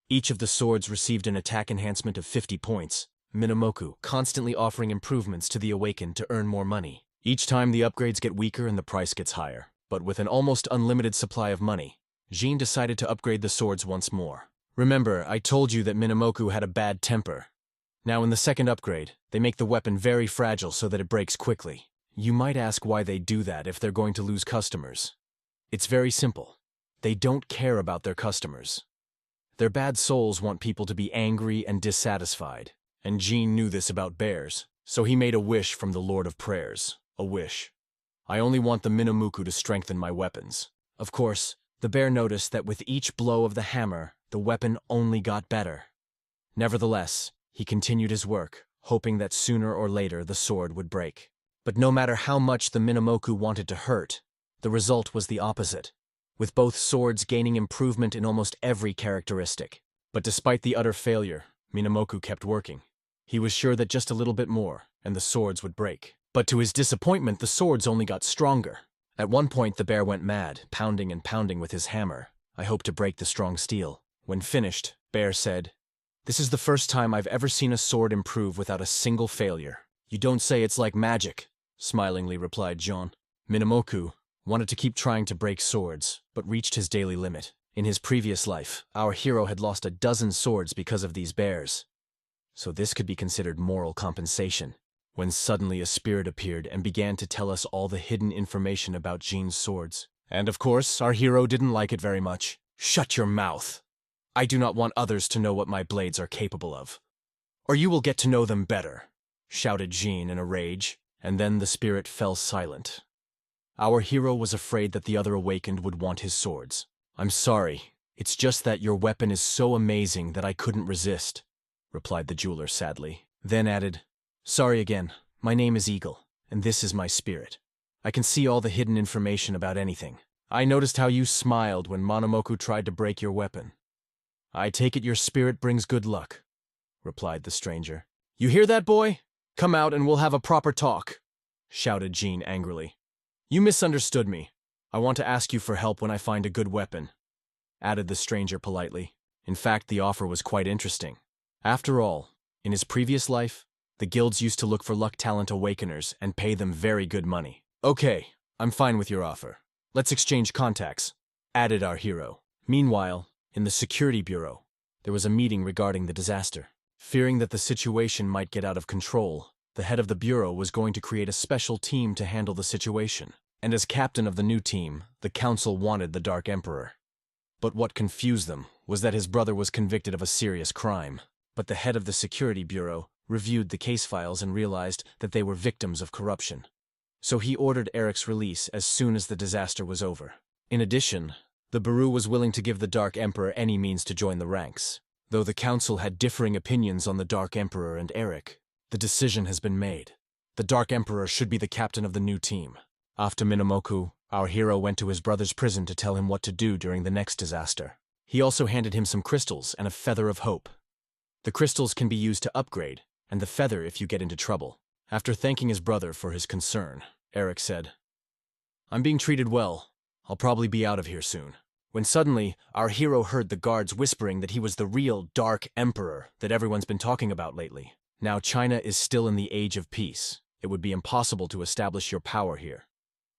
Each of the swords received an attack enhancement of 50 points, Minamoku constantly offering improvements to the awakened to earn more money. Each time the upgrades get weaker and the price gets higher. But with an almost unlimited supply of money, Jean decided to upgrade the swords once more. Remember, I told you that Minamoku had a bad temper. Now in the second upgrade, they make the weapon very fragile so that it breaks quickly. You might ask why they do that if they're going to lose customers. It's very simple. They don't care about their customers. Their bad souls want people to be angry and dissatisfied. And Jean knew this about bears, so he made a wish from the Lord of Prayers. A wish. "I only want the Minamoku to strengthen my weapons." Of course, the bear noticed that with each blow of the hammer, the weapon only got better. Nevertheless, he continued his work, hoping that sooner or later the sword would break. But no matter how much the Minamoku wanted to hurt, the result was the opposite, with both swords gaining improvement in almost every characteristic. But despite the utter failure, Minamoku kept working. He was sure that just a little bit more, and the swords would break. But to his disappointment, the swords only got stronger. At one point, the bear went mad, pounding and pounding with his hammer. "I hope to break the strong steel." When finished, Bear said, This is the first time I've ever seen a sword improve without a single failure. You don't say it's like magic, smilingly replied Jean. Minamoku wanted to keep trying to break swords, but reached his daily limit. In his previous life, our hero had lost a dozen swords because of these bears. So this could be considered moral compensation. When suddenly a spirit appeared and began to tell us all the hidden information about Jean's swords. And of course, our hero didn't like it very much. Shut your mouth. I do not want others to know what my blades are capable of. Or you will get to know them better, shouted Jean in a rage, and then the spirit fell silent. Our hero was afraid that the other awakened would want his swords. I'm sorry, it's just that your weapon is so amazing that I couldn't resist, replied the jeweler sadly, then added, sorry again, my name is Eagle, and this is my spirit. I can see all the hidden information about anything. I noticed how you smiled when Monomoku tried to break your weapon. I take it your spirit brings good luck, replied the stranger. You hear that, boy? Come out and we'll have a proper talk, shouted Jean angrily. You misunderstood me. I want to ask you for help when I find a good weapon, added the stranger politely. In fact, the offer was quite interesting. After all, in his previous life, the guilds used to look for luck talent awakeners and pay them very good money. Okay, I'm fine with your offer. Let's exchange contacts, added our hero. Meanwhile, in the security bureau, there was a meeting regarding the disaster. Fearing that the situation might get out of control, the head of the bureau was going to create a special team to handle the situation. And as captain of the new team, the council wanted the Dark Emperor. But what confused them was that his brother was convicted of a serious crime. But the head of the security bureau reviewed the case files and realized that they were victims of corruption. So he ordered Eric's release as soon as the disaster was over. In addition, the bureau was willing to give the Dark Emperor any means to join the ranks. Though the council had differing opinions on the Dark Emperor and Eric, the decision has been made. The Dark Emperor should be the captain of the new team. After Minamoku, our hero went to his brother's prison to tell him what to do during the next disaster. He also handed him some crystals and a feather of hope. The crystals can be used to upgrade, and the feather if you get into trouble. After thanking his brother for his concern, Eric said, I'm being treated well. I'll probably be out of here soon. When suddenly, our hero heard the guards whispering that he was the real Dark Emperor that everyone's been talking about lately. Now China is still in the age of peace. It would be impossible to establish your power here.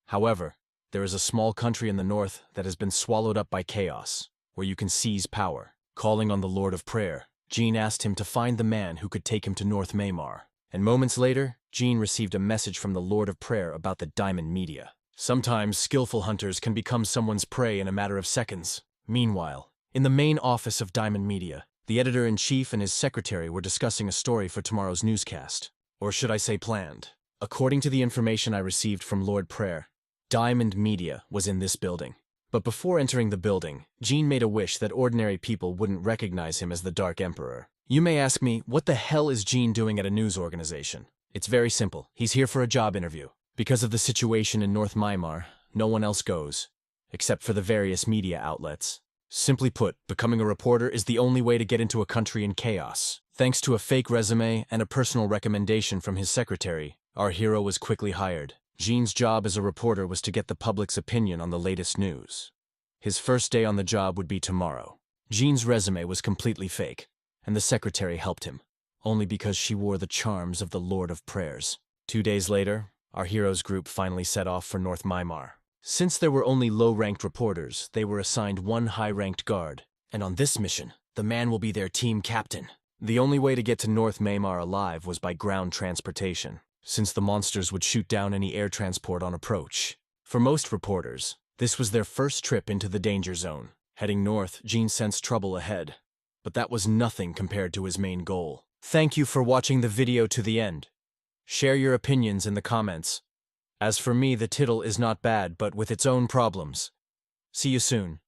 However, there is a small country in the north that has been swallowed up by chaos, where you can seize power. Calling on the Lord of Prayer, Jean asked him to find the man who could take him to North Maymar. And moments later, Jean received a message from the Lord of Prayer about the diamond media. Sometimes skillful hunters can become someone's prey in a matter of seconds. Meanwhile, in the main office of Diamond Media, the editor-in-chief and his secretary were discussing a story for tomorrow's newscast. Or should I say planned. According to the information I received from Lord Prayer, Diamond Media was in this building. But before entering the building, Jean made a wish that ordinary people wouldn't recognize him as the Dark Emperor. You may ask me, what the hell is Jean doing at a news organization? It's very simple. He's here for a job interview. Because of the situation in North Myanmar, no one else goes, except for the various media outlets. Simply put, becoming a reporter is the only way to get into a country in chaos. Thanks to a fake resume and a personal recommendation from his secretary, our hero was quickly hired. Jean's job as a reporter was to get the public's opinion on the latest news. His first day on the job would be tomorrow. Jean's resume was completely fake, and the secretary helped him, only because she wore the charms of the Lord of Prayers. 2 days later, our hero's group finally set off for North Myanmar. Since there were only low-ranked reporters, they were assigned one high-ranked guard, and on this mission, the man will be their team captain. The only way to get to North Myanmar alive was by ground transportation, since the monsters would shoot down any air transport on approach. For most reporters, this was their first trip into the danger zone. Heading north, Jean sensed trouble ahead, but that was nothing compared to his main goal. Thank you for watching the video to the end. Share your opinions in the comments. As for me, the title is not bad, but with its own problems. See you soon.